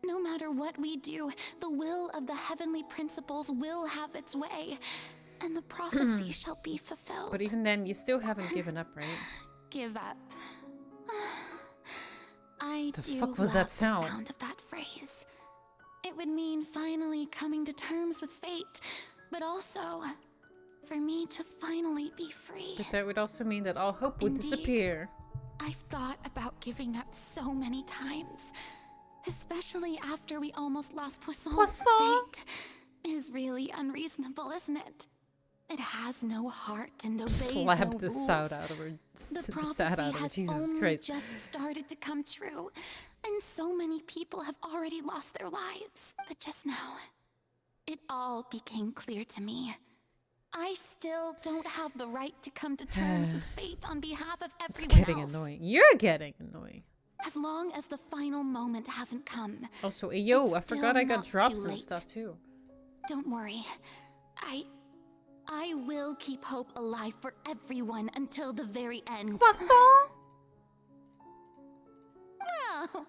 S2: No matter what we do, the will of the heavenly principles will have its way, and the prophecy shall be fulfilled.
S1: But even then, you still haven't given up, right?
S2: Give up. I
S1: The
S2: do
S1: fuck was
S2: love
S1: that
S2: the
S1: sound?
S2: sound of that phrase. It would mean finally coming to terms with fate, but also for me to finally be free.
S1: But that would also mean that all hope would disappear.
S2: I've thought about giving up so many times, especially after we almost lost Poisson. Fate is really unreasonable, isn't it? It has no heart and obeys no
S1: Slap the
S2: rules.
S1: sound out of her.
S2: The
S1: prophecy has Jesus
S2: only
S1: Christ.
S2: just started to come true, and so many people have already lost their lives. But just now, it all became clear to me. I still don't have the right to come to terms with fate on behalf of everyone
S1: It's getting
S2: else.
S1: annoying. You're getting annoying.
S2: As long as the final moment hasn't come.
S1: Also, yo, I
S2: it's
S1: forgot I
S2: still
S1: got
S2: not
S1: drops
S2: too
S1: and
S2: late.
S1: stuff too.
S2: Don't worry. I will keep hope alive for everyone until the very end.
S1: Poisson!
S2: Well,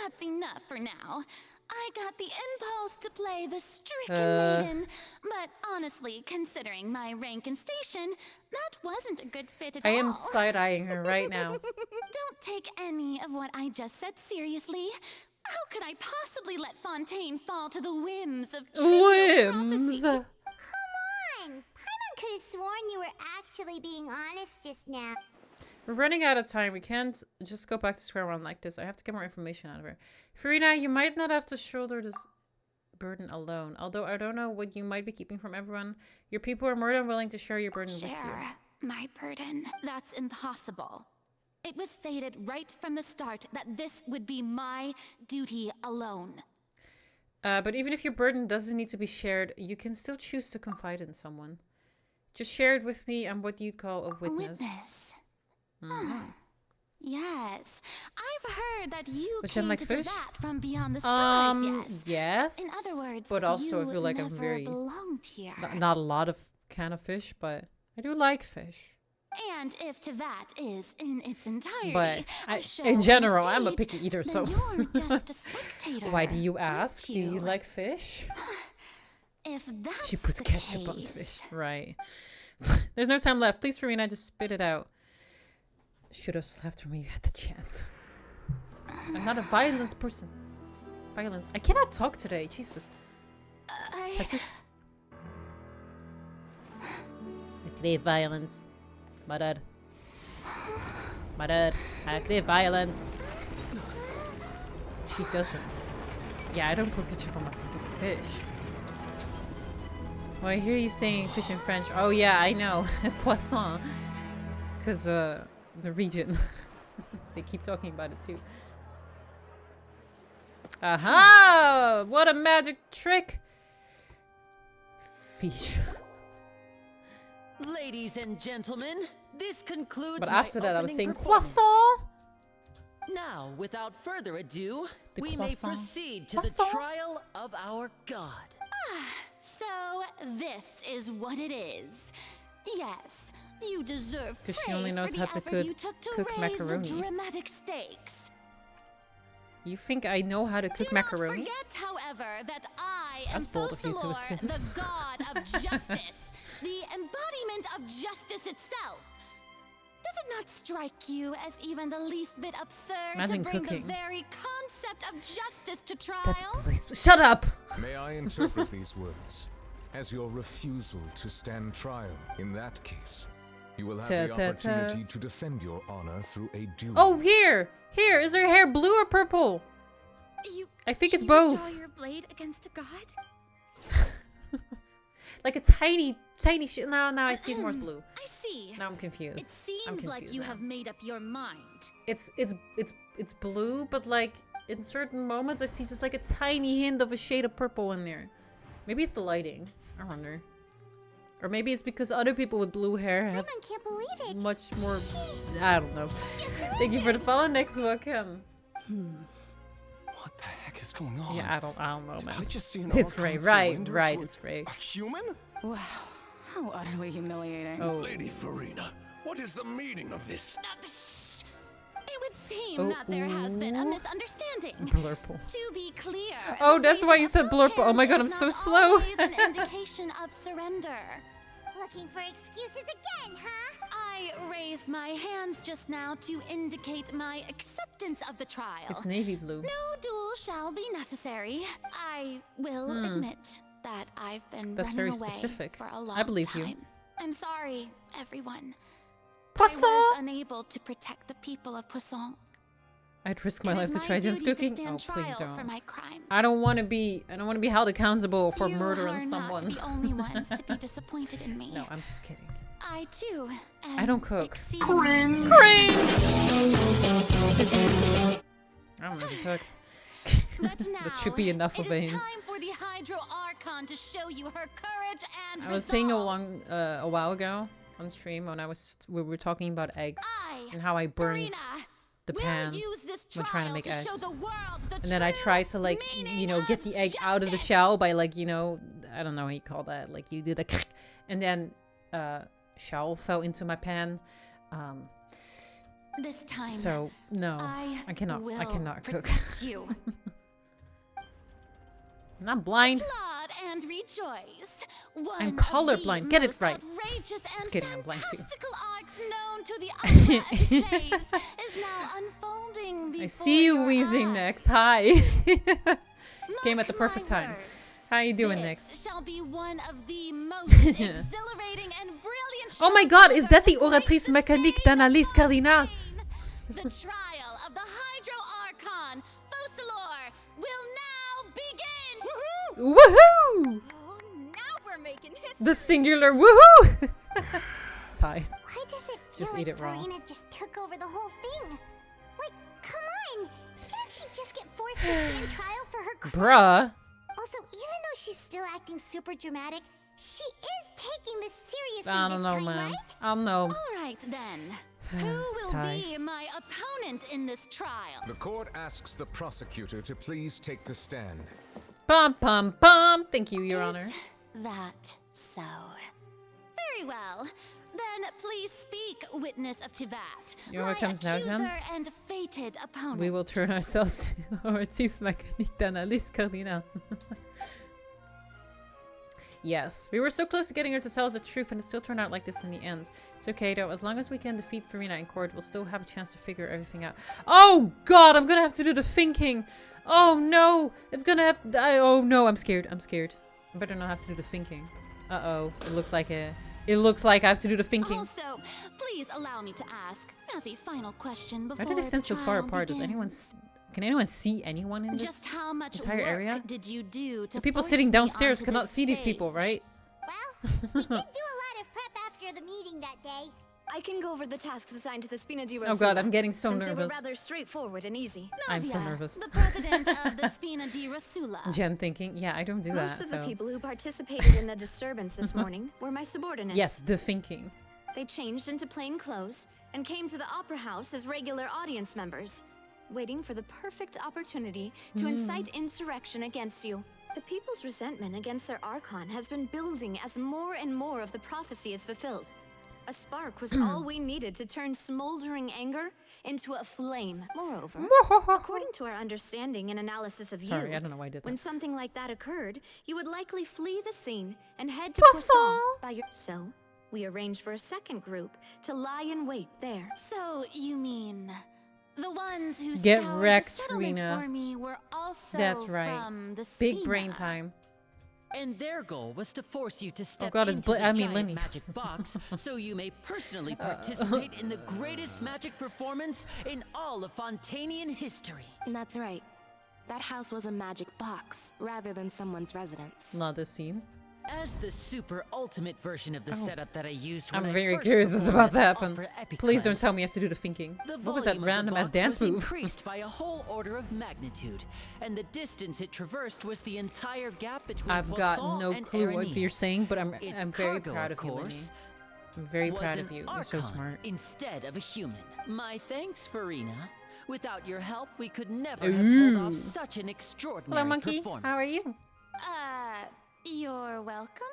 S2: that's enough for now. I got the impulse to play the stricken maiden, but honestly, considering my rank and station, that wasn't a good fit at all.
S1: I am side-eyeing her right now.
S2: Don't take any of what I just said seriously. How could I possibly let Fontaine fall to the whims of trivial prophecy?
S4: Come on! Paimon could have sworn you were actually being honest just now.
S1: We're running out of time. We can't just go back to square one like this. I have to get more information out of her. Farina, you might not have to shoulder this burden alone. Although I don't know what you might be keeping from everyone. Your people are more than willing to share your burden with you.
S2: Share my burden? That's impossible. It was fated right from the start that this would be my duty alone.
S1: But even if your burden doesn't need to be shared, you can still choose to confide in someone. Just share it with me. I'm what you'd call a witness.
S2: A witness?
S1: Mm-hmm.
S2: Yes, I've heard that you
S1: But
S2: came
S1: like
S2: to
S1: fish?
S2: Teyvat from beyond the stars.
S1: Yes.
S2: In other words,
S1: but also
S2: you
S1: I feel like
S2: never
S1: I'm very
S2: belonged here.
S1: not a lot of kind of fish, but I do like fish.
S2: And if Teyvat is in its entirety,
S1: But
S2: a show
S1: in
S2: on
S1: general, I'm a
S2: stage,
S1: picky eater,
S2: then
S1: so.
S2: you're just a spectator.
S1: Why do you ask? Do
S2: you?
S1: you like fish?
S2: If that's
S1: She puts
S2: the
S1: ketchup on
S2: case,
S1: fish, right? There's no time left. Please, Farina, just spit it out. Should have slapped her when you had the chance. I'm not a violence person. Violence. I cannot talk today. Jesus. Jesus. I crave violence. Mother. Mother. I crave violence. She doesn't. Yeah, I don't put ketchup on my fucking fish. Well, I hear you saying fish in French. Oh yeah, I know. Poisson. It's because the region. They keep talking about it too. Aha! What a magic trick! Fish.
S13: Ladies and gentlemen, this concludes
S1: But
S13: my
S1: after that, I was
S13: opening
S1: saying
S13: performance.
S1: croissant.
S13: Now, without further ado,
S1: The
S13: we may
S1: croissant.
S13: proceed to
S1: Croissant.
S13: the trial of our god.
S2: So this is what it is. Yes, you deserve
S1: 'Cause
S2: praise
S1: she only knows
S2: for the
S1: how to
S2: effort you
S1: cook
S2: took to
S1: cook
S2: raise
S1: macaroni.
S2: the dramatic stakes.
S1: You think I know how to cook macaroni?
S2: Forget, however, that I am
S1: That's bold of you to
S2: Focalor,
S1: assume.
S2: the god of justice, the embodiment of justice itself. Does it not strike you as even the least bit absurd
S1: Imagine
S2: to bring
S1: cooking.
S2: the very concept of justice to trial?
S1: That's please. Shut up!
S14: May I interpret these words as your refusal to stand trial? In that case, you will have the opportunity to defend your honor through a duel.
S1: Oh, here! Here! Is her hair blue or purple? I think it's both.
S2: Draw your blade against a god?
S1: Like a tiny shit. Now I see it more as blue.
S2: I see.
S1: Now I'm confused.
S2: It seems
S1: I'm
S2: like
S1: confused
S2: you
S1: now.
S2: have made up your mind.
S1: It's blue, but like in certain moments, I see just like a tiny hint of a shade of purple in there. Maybe it's the lighting. I wonder. Or maybe it's because other people with blue hair have
S4: can't believe it.
S1: much more... I don't know. Thank you for the follow. Next welcome.
S22: What the heck is going on?
S1: Yeah, I don't know, man.
S22: I just see an
S1: It's great,
S22: Archon
S1: right,
S22: surrender
S1: it's
S22: to
S1: great.
S22: A human?
S12: Wow, how utterly humiliating.
S1: Oh.
S21: Lady Farina, what is the meaning of this?
S2: It would seem that there has been a misunderstanding.
S1: Blurple.
S2: To be clear,
S1: Oh, that's why you said blurple. Oh my god, I'm so slow.
S2: always an indication of surrender.
S4: Looking for excuses again, huh?
S2: I raised my hands just now to indicate my acceptance of the trial.
S1: It's navy blue.
S2: No duel shall be necessary. I will admit that I've been
S1: That's
S2: running
S1: very
S2: away
S1: specific.
S2: for a long
S1: I believe
S2: time.
S1: you.
S2: I'm sorry, everyone.
S1: Poisson!
S2: I was unable to protect the people of Poisson.
S1: I'd risk my
S2: It
S1: life
S2: is
S1: to
S2: my
S1: try Jen's
S2: duty to
S1: cooking.
S2: stand
S1: Oh, please
S2: trial for
S1: don't.
S2: my crimes.
S1: I don't want to be held accountable for
S2: You
S1: murdering
S2: are
S1: someone.
S2: not the only ones to be disappointed in me.
S1: No, I'm just kidding.
S2: I too am
S1: I don't cook.
S2: exceedingly
S1: I don't know cook.
S2: But now,
S1: That should be enough of
S2: it is
S1: Ains.
S2: time for the Hydro Archon to show you her courage and
S1: I was saying a while ago on stream when we were talking about eggs and how I burned the pan when trying to make eggs. And then I tried to like, get the egg out of the shell by like, I don't know how you call that. Like you do the and then shell fell into my pan.
S2: This time,
S1: So no, I cannot cook.
S2: protect you.
S1: I'm not blind.
S2: Applaud and rejoice.
S1: I'm
S2: One of
S1: colorblind.
S2: the
S1: Get it
S2: most
S1: right.
S2: outrageous and
S1: Just kidding, I'm blind too.
S2: fantastical arcs known to the opera and plays is now unfolding before
S1: I see you
S2: your
S1: wheezing
S2: eyes.
S1: next. Hi. Came at the perfect time. How you doing next?
S2: This shall be one of the most exhilarating and brilliant
S1: Oh my god, is that the Oratrice Mecanique d'analyse Cardinale?
S2: The trial of the Hydro Archon, Focalor, will now begin!
S1: Woohoo!
S2: Now we're making history!
S1: The singular woohoo! Sigh.
S4: Why does it feel
S1: Just
S4: like
S1: eat it raw.
S4: Farina just took over the whole thing? Like, come on! Can't she just get forced to stand trial for her crimes?
S1: Bruh.
S4: Also, even though she's still acting super dramatic, she is taking this seriously
S1: I don't
S4: this
S1: know,
S4: time,
S1: man.
S4: right?
S1: I don't know.
S2: All right then. Who will
S1: Sigh.
S2: be my opponent in this trial?
S14: The court asks the prosecutor to please take the stand.
S1: Bum bum bum. Thank you, Your Honor.
S2: That so. Very well. Then please speak, witness of Tivat.
S1: You know what comes now, Jen?
S2: accuser and fated opponent.
S1: We will turn ourselves to Oratrice Mecanique d'analyse Cardinale. Yes, we were so close to getting her to tell us the truth, and it still turned out like this in the end. It's okay though, as long as we can defeat Farina in court, we'll still have a chance to figure everything out. Oh god, I'm gonna have to do the thinking. Oh no, it's gonna have. Oh no, I'm scared. I'm scared. I better not have to do the thinking. Uh oh, it looks like I have to do the thinking.
S2: Also, please allow me to ask, as a final question before
S1: Why do they stand
S2: the
S1: so far
S2: trial
S1: apart? Does anyone?
S2: begins.
S1: Can anyone see anyone in this
S2: Just how much
S1: entire
S2: work
S1: area?
S2: did you do to
S1: The people
S2: force
S1: sitting
S2: me
S1: downstairs
S2: onto
S1: cannot
S2: this
S1: see these people,
S2: stage?
S1: right?
S4: We did do a lot of prep after the meeting that day.
S20: I can go over the tasks assigned to the Spina di
S1: Oh god, I'm getting so
S20: since
S1: nervous.
S20: they were rather straightforward and easy.
S1: I'm so
S2: Novia,
S1: nervous.
S2: The president of the Spina di Rasula.
S1: Jen thinking, yeah, I don't do
S20: Most
S1: that.
S20: of the
S1: So.
S20: people who participated in the disturbance this morning were my subordinates.
S1: Yes, the thinking.
S20: They changed into plain clothes and came to the opera house as regular audience members, waiting for the perfect opportunity to incite insurrection against you. The people's resentment against their Archon has been building as more and more of the prophecy is fulfilled. A spark was all we needed to turn smoldering anger into a flame. Moreover, according to our understanding and analysis of
S1: Sorry,
S20: you,
S1: I don't know why I did
S20: when
S1: that.
S20: something like that occurred, you would likely flee the scene and head to
S1: Poisson!
S20: Poisson by your... So, we arranged for a second group to lie in wait there.
S2: So, you mean... The ones who
S1: Get
S2: scoured
S1: wrecked,
S2: the settlement
S1: Rena.
S2: for me were also
S1: That's right.
S2: from the
S1: Big
S2: Spina.
S1: brain time.
S13: And their goal was to force you to step
S1: god, it's
S13: into the giant
S1: Lenny.
S13: magic box so you may personally participate in the greatest magic performance in all of Fontanian history.
S11: That's right. That house was a magic box rather than someone's residence.
S1: Not this scene.
S13: As the super ultimate version of the setup that I used when
S1: I'm
S13: I
S1: very
S13: first
S1: curious what's about to happen.
S13: opera Epiclese,
S1: Please don't tell me you have to do the thinking. What was that
S13: volume of the
S1: random ass
S13: box
S1: dance
S13: was
S1: move?
S13: increased by a whole order of magnitude, and the distance it traversed was the entire gap between
S1: I've got
S13: Poisson
S1: no
S13: and
S1: clue what you're
S13: Arenis.
S1: saying, but I'm
S13: Its
S1: very
S13: cargo,
S1: proud of you, Linny.
S13: course,
S1: I'm very
S13: was
S1: proud
S13: an
S1: of you. You're so
S13: Archon
S1: smart.
S13: instead of a human. My thanks, Farina. Without your help, we could never have
S1: Ooh.
S13: pulled off such an extraordinary
S1: Hello, monkey.
S13: performance.
S1: How are you?
S2: You're welcome.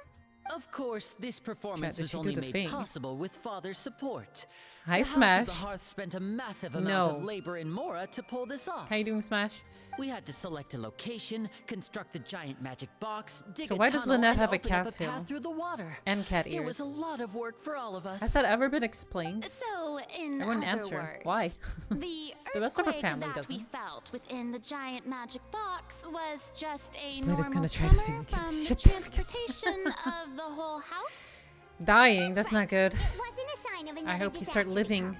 S13: Of course, this performance
S1: Chat, did
S13: was
S1: she do
S13: only
S1: the
S13: made
S1: thing?
S13: possible with Father's support.
S1: Hi,
S13: the House
S1: Smash.
S13: of the Hearth spent a massive amount of
S1: No.
S13: labor in Mora to pull this off.
S1: How you doing, Smash?
S13: We had to select a location, construct the giant magic box, dig
S1: So
S13: a
S1: why does
S13: tunnel,
S1: Lynette
S13: and
S1: have a
S13: open up
S1: cat tail?
S13: path through the water.
S1: And cat
S13: It was
S1: ears.
S13: a lot of work for all of us.
S1: Has that ever been explained?
S2: So, in
S1: I wouldn't
S2: other
S1: answer.
S2: words,
S1: Why?
S2: the
S1: The rest of her
S2: earthquake
S1: family
S2: that we
S1: doesn't.
S2: felt within the giant magic box was just a
S1: Blade is
S2: normal
S1: gonna try to
S2: tremor
S1: think.
S2: from the
S1: Shut the fuck up.
S2: transportation of the whole house.
S1: Dying, that's not good.
S4: It wasn't a sign of another
S1: I hope you start
S4: disaster to
S1: living.
S4: come.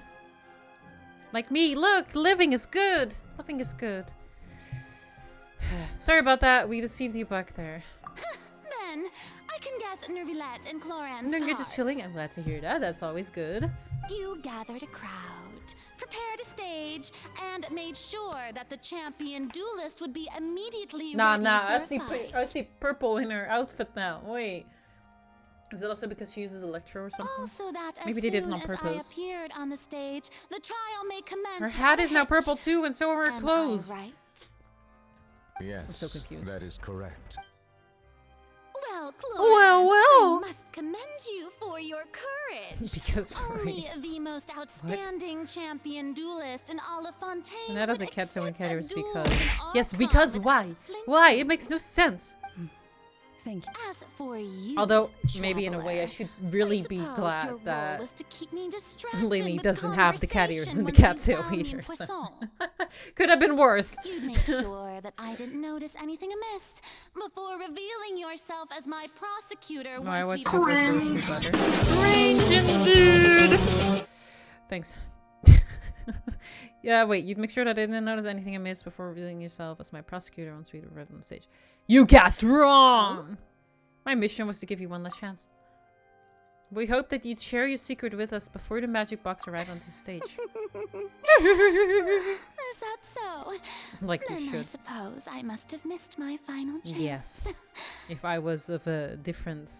S1: Like me, look! Living is good! Living is good. Sorry about that, we deceived you back there.
S2: Then, I can guess Nervillette and Cloran's
S1: I'm doing good,
S2: cards.
S1: just chilling. I'm glad to hear that, that's always good.
S2: You gathered a crowd, prepared a stage, and made sure that the champion duelist would be immediately
S1: Nah,
S2: ready
S1: nah,
S2: for a fight.
S1: I see purple in her outfit now. Wait. Is it also because she uses Electro or something?
S2: Also that as
S1: Maybe they did it
S2: soon
S1: on
S2: as
S1: purpose.
S2: I appeared on the stage, the trial may commence.
S1: Her hat
S2: without a
S1: is now
S2: hitch.
S1: purple too, and so are her
S2: Am I
S1: clothes.
S2: right?
S14: Yes,
S1: so confused.
S14: that is correct.
S2: Well, Cloran,
S1: Well.
S2: I must commend you for your courage.
S1: Because
S2: Only the most outstanding champion duelist in all of Fontaine.
S1: And that has a
S2: would
S1: cat so
S2: accept
S1: in
S2: a
S1: because.
S2: duel with an
S1: Yes,
S2: Archon
S1: because
S2: without
S1: why? Why? It makes no sense.
S17: Thank you.
S2: As for you,
S1: Although, maybe in a way I
S2: traveler,
S1: should really be
S2: suppose your
S1: glad
S2: role
S1: that
S2: was to keep me distracted
S1: Linny
S2: with
S1: doesn't have the cat ears
S2: conversation
S1: and the
S2: once
S1: cat
S2: you
S1: tail
S2: found me in
S1: either. So.
S2: Poisson.
S1: Could have been worse.
S2: You'd make sure that I didn't notice anything amiss before revealing yourself as my prosecutor
S1: No, I
S2: once
S1: watched
S2: we
S1: Super
S2: begin.
S1: Soul better. Strange indeed! Thanks. Yeah, wait, you'd make sure that I didn't notice anything amiss before revealing yourself as my prosecutor once we arrived on the stage. You guessed wrong! My mission was to give you one last chance. We hoped that you'd share your secret with us before the magic box arrived on the stage.
S2: Is that so?
S1: Like you
S2: Then I
S1: should.
S2: suppose I must have missed my final chance.
S1: Yes. If I was of a different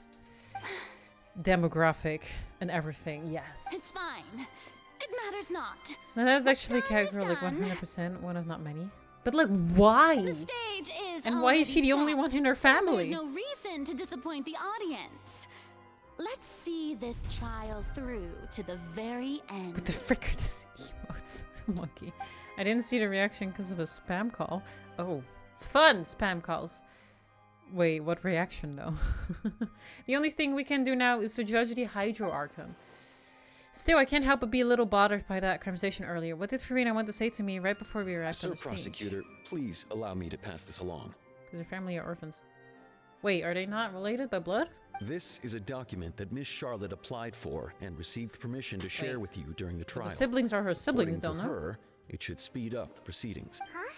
S1: demographic and everything, yes.
S2: It's fine. It matters not.
S1: Now that's
S2: What's
S1: actually
S2: done is
S1: character like
S2: done.
S1: 100%, one of not many. But like, why?
S2: The stage is
S1: And why is she the only
S2: already
S1: one
S2: set,
S1: in her
S2: so
S1: family?
S2: There's no reason to disappoint the audience. Let's see this trial through to the very end.
S1: What the frick are these emotes? Monkey. I didn't see the reaction because of a spam call. Oh, fun spam calls. Wait, what reaction though? The only thing we can do now is to judge the Hydro Archon. Still, I can't help but be a little bothered by that conversation earlier. What did Farina want to say to me right before we arrived on the
S3: Sir
S1: stage?
S3: Prosecutor, please allow me to pass this along.
S1: Because her family are orphans. Wait, are they not related by blood?
S3: This is a document that Miss Charlotte applied for and received permission to share with you during the trial.
S1: The siblings are her siblings,
S3: According
S1: don't
S3: to
S1: know?
S3: her, it should speed up the proceedings.
S4: Huh?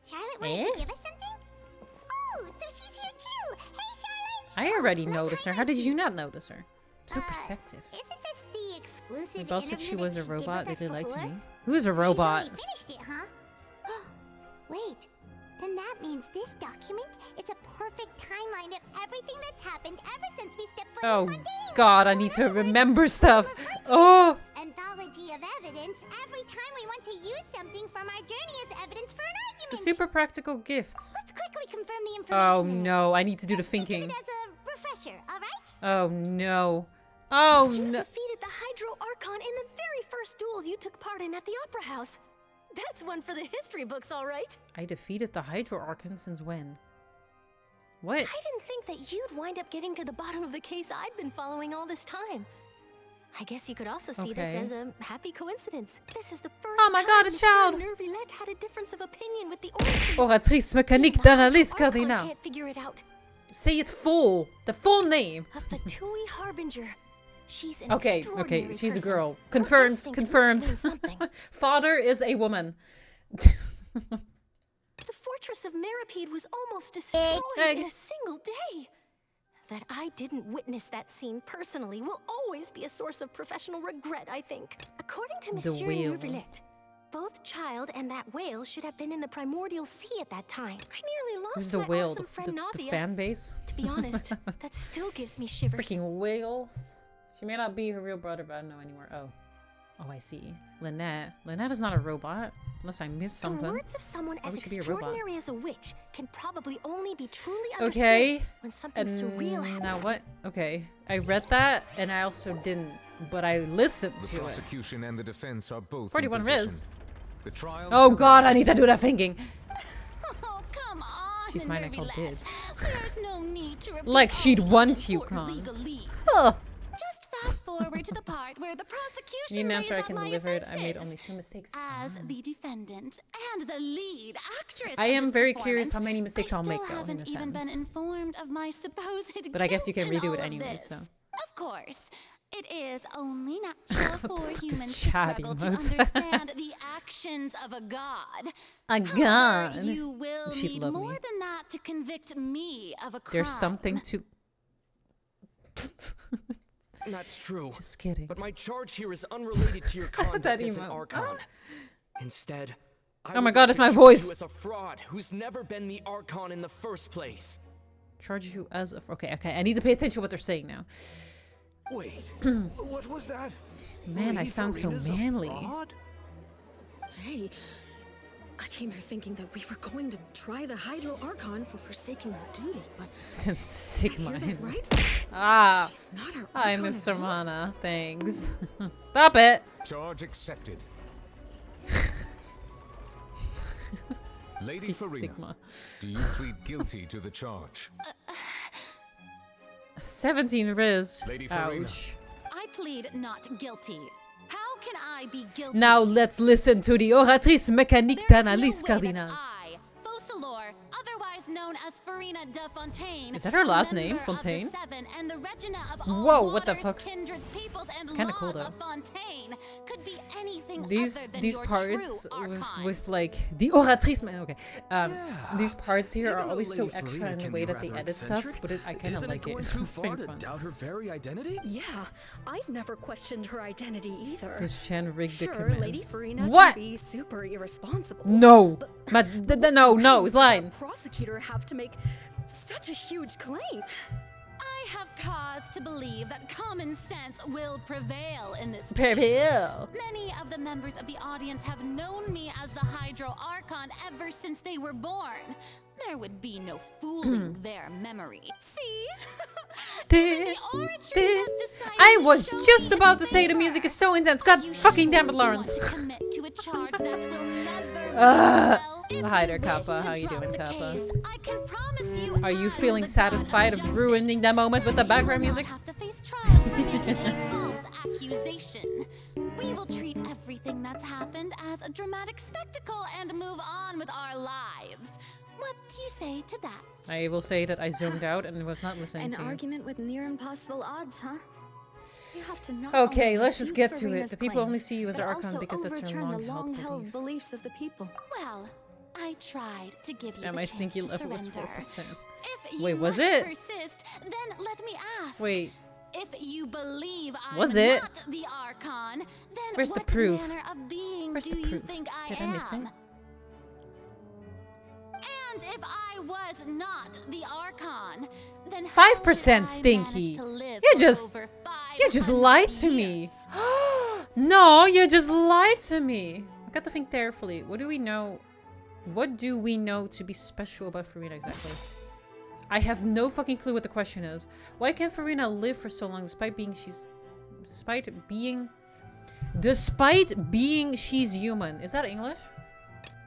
S4: Charlotte wanted to give us something? Oh, so she's here too! Hey, Charlotte!
S1: I already noticed her. How did you not notice her? So perceptive.
S4: Isn't this the exclusive
S1: The boss said
S4: interview
S1: she was a
S4: that she did
S1: robot.
S4: with
S1: Did
S4: us
S1: they lie to
S4: before?
S1: me? Who's a
S4: So
S1: robot?
S4: She's already finished it, huh? Wait, then that means this document is a perfect timeline of everything that's happened ever since we stepped foot
S1: Oh
S4: in Fontaine.
S1: god, I need to remember stuff. Oh!
S4: Anthology of evidence. Every time we want to use something from our journey as evidence for an argument.
S1: It's a super practical gift.
S4: Let's quickly confirm the
S1: Oh
S4: information.
S1: no, I need to do the
S4: Just think of
S1: thinking.
S4: it as a refresher, all right?
S1: Oh no. Oh
S11: You
S1: no.
S11: defeated the Hydro Archon in the very first duel you took part in at the Opera House. That's one for the history books, all right.
S1: I defeated the Hydro Archon since when? What?
S11: I didn't think that you'd wind up getting to the bottom of the case I'd been following all this time. I guess you could also see this
S1: Okay.
S11: as a happy coincidence. This is the first
S1: Oh my
S11: time
S1: god, a
S11: Monsieur
S1: child!
S11: Nervillette had a difference of opinion with the Oratrice.
S1: Oratrice Mecanique
S11: The
S1: d'analyse
S11: Hydro Archon
S1: Cardinale.
S11: can't figure it out.
S1: Say it full. The full name.
S11: A Fatui Harbinger. She's an
S1: Okay,
S11: extraordinary
S1: she's a
S11: person.
S1: girl.
S11: Her
S1: Confirmed,
S11: instinct must
S1: confirmed.
S11: mean something.
S1: Father is a woman.
S11: The fortress of Meripede was almost destroyed in a single day. that I didn't witness that scene personally will always be a source of professional regret, I think. According to Monsieur Neuvillette, both Child and that whale should have been in the primordial sea at that time. I nearly lost
S1: Who's the
S11: my
S1: whale?
S11: awesome friend
S1: The
S11: Navia.
S1: fan base?
S11: To be honest, that still gives me shivers.
S1: Freaking whales. She may not be her real brother, but I don't know anymore. Oh. Oh, I see. Lynette. Lynette is not a robot. Unless I missed something.
S11: The words of someone as
S1: would she be a robot?
S11: extraordinary as a witch can probably only be truly understood when something surreal happens.
S1: Now what? Okay. I read that, and I also didn't, but I listened
S14: The
S1: to it.
S14: prosecution and the defense are both
S1: 41
S14: in
S1: Riz.
S14: position. The trial
S1: Oh god, I need to do that thinking.
S2: Oh, come on.
S1: She's mine, I called dibs.
S2: There's no need to repeat
S1: Like she'd
S2: all the
S1: want you,
S2: important
S1: Con.
S2: legalese.
S1: Ugh.
S2: Just fast forward to the part where the prosecution
S1: Need an answer I
S2: lays
S1: can
S2: out my
S1: deliver it. I made
S2: offenses.
S1: only 2 mistakes.
S2: As the defendant and the lead actress
S1: I
S2: of
S1: am
S2: this
S1: very curious how
S2: performance,
S1: many mistakes I'll make
S2: still
S1: though in
S2: haven't
S1: a
S2: even been
S1: sentence.
S2: informed of my supposed
S1: But I guess you can
S2: guilt in
S1: redo it
S2: all of
S1: anyway,
S2: this.
S1: so.
S2: Of course, it is only natural for humans to
S1: chatty
S2: struggle to
S1: mode.
S2: understand the actions of a god.
S1: A
S2: However,
S1: god.
S2: you will
S1: She'd
S2: need
S1: love
S2: more
S1: me.
S2: than that to convict me of a crime.
S1: There's something to.
S8: That's true.
S1: Just kidding.
S8: But my charge here is unrelated to your conduct as an
S1: emote.
S8: Archon. Instead, I
S1: Oh my
S8: would
S1: god,
S8: like
S1: it's
S8: to
S1: my
S8: charge
S1: voice.
S8: you as a fraud who's never been the Archon in the first place.
S1: Charge you as a. Okay, I need to pay attention to what they're saying now.
S8: Wait, what was that?
S1: Man, I sound so manly.
S10: Hey, I came here thinking that we were going to try the Hydro Archon for forsaking our duty, but
S1: Since the Sigma.
S10: I hear that right?
S1: Ah.
S10: She's not our
S1: Hi,
S10: Archon
S1: Miss
S10: at all.
S1: Sermana. Thanks. Stop it.
S14: Charge accepted. Lady
S1: He's
S14: Farina,
S1: Sigma.
S14: do you plead guilty to the charge?
S1: 17 Riz.
S14: Lady Farina.
S1: Ouch.
S2: I plead not guilty. How can I be guilty?
S1: Now let's listen to the Oratrice Mecanique d'Analyse Cardinale.
S2: I, Faucilor, otherwise known as Farina de Fontaine,
S1: Is that her last
S2: a
S1: name,
S2: member of the
S1: Fontaine?
S2: Seven and the Regina of all
S1: Whoa, what the
S2: waters,
S1: fuck?
S2: kindreds, peoples, and
S1: It's kinda
S2: laws
S1: cool, though.
S2: of Fontaine, could be anything
S1: These
S2: other than
S1: these
S2: your
S1: parts
S2: true Archon.
S1: with like the Oratrice. Okay, these parts here are always so
S19: Lady
S1: extra
S19: Farina
S1: in the
S19: can
S1: way
S19: be
S1: that they
S19: rather
S1: edit stuff,
S19: eccentric.
S1: but I kind of
S19: Isn't
S1: like
S19: it
S1: it.
S19: going too
S1: It's
S19: far
S1: pretty
S19: to
S1: fun.
S19: doubt her very identity?
S10: Yeah, I've never questioned her identity either.
S1: Does Chen rig the
S10: Sure, Lady
S1: commands?
S10: Farina
S1: What?
S10: can be super irresponsible.
S1: No, but no, it's lying.
S10: Prosecutor have to make such a huge claim.
S2: I have cause to believe that common sense will prevail in this
S1: Prevail.
S2: case. Many of the members of the audience have known me as the Hydro Archon ever since they were born. There would be no fooling their memory. See?
S1: I was just about to say the music is so intense. God fucking damn it, Lawrence. Hi there, Kappa. How you doing, Kappa? Are you feeling satisfied of ruining that moment with the background music?
S2: Have to face trial for making a false accusation. We will treat everything that's happened as a dramatic spectacle and move on with our lives. What do you say to that?
S1: I will say that I zoned out and was not listening
S20: An
S1: to you.
S20: argument with near impossible odds, huh? You have to not
S1: Okay,
S20: only
S1: let's just
S20: refute
S1: get to it.
S20: Farina's
S1: The people only
S20: claims,
S1: see you as
S20: but
S1: an Archon
S20: also
S1: because that's your
S20: overturn the
S1: long-held
S20: long-held beliefs of the people.
S2: Well, I tried to give you
S1: Yeah,
S2: the
S1: my
S2: chance
S1: stinky
S2: to
S1: level was
S2: surrender.
S1: 4%.
S2: If
S1: Wait,
S2: you
S1: was
S2: must
S1: it?
S2: persist, then let me ask.
S1: Wait.
S2: If you believe I'm
S1: Was it?
S2: not the Archon, then
S1: Where's the
S2: what
S1: proof?
S2: manner of being
S1: Where's
S2: do
S1: the
S2: you
S1: proof?
S2: think I
S1: Did I
S2: am?
S1: miss it?
S2: And if I was not the Archon, then
S1: 5% stinky. You just lied to me. No, you just lied to me. I got to think carefully. What do we know? What do we know to be special about Farina exactly? I have no fucking clue what the question is. Why can Farina live for so long despite being she's human? Is that English?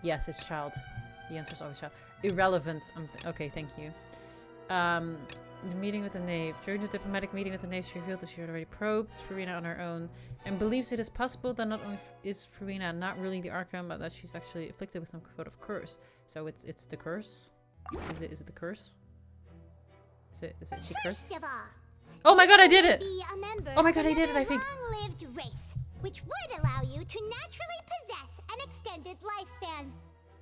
S1: Yes, it's child. The answer is always child. Irrelevant. Okay, thank you. The meeting with the knave. During the diplomatic meeting with the knave, she revealed that she had already probed Farina on her own and believes it is possible that not only is Farina not really the Archon, but that she's actually afflicted with some sort of curse. So it's the curse? Is it the curse? Is it she cursed?
S4: First of all,
S1: Oh my god, I did
S4: you
S1: it!
S4: be a member
S1: Oh my
S4: of
S1: god, I did it,
S4: another
S1: I think.
S4: long-lived race, which would allow you to naturally possess an extended lifespan.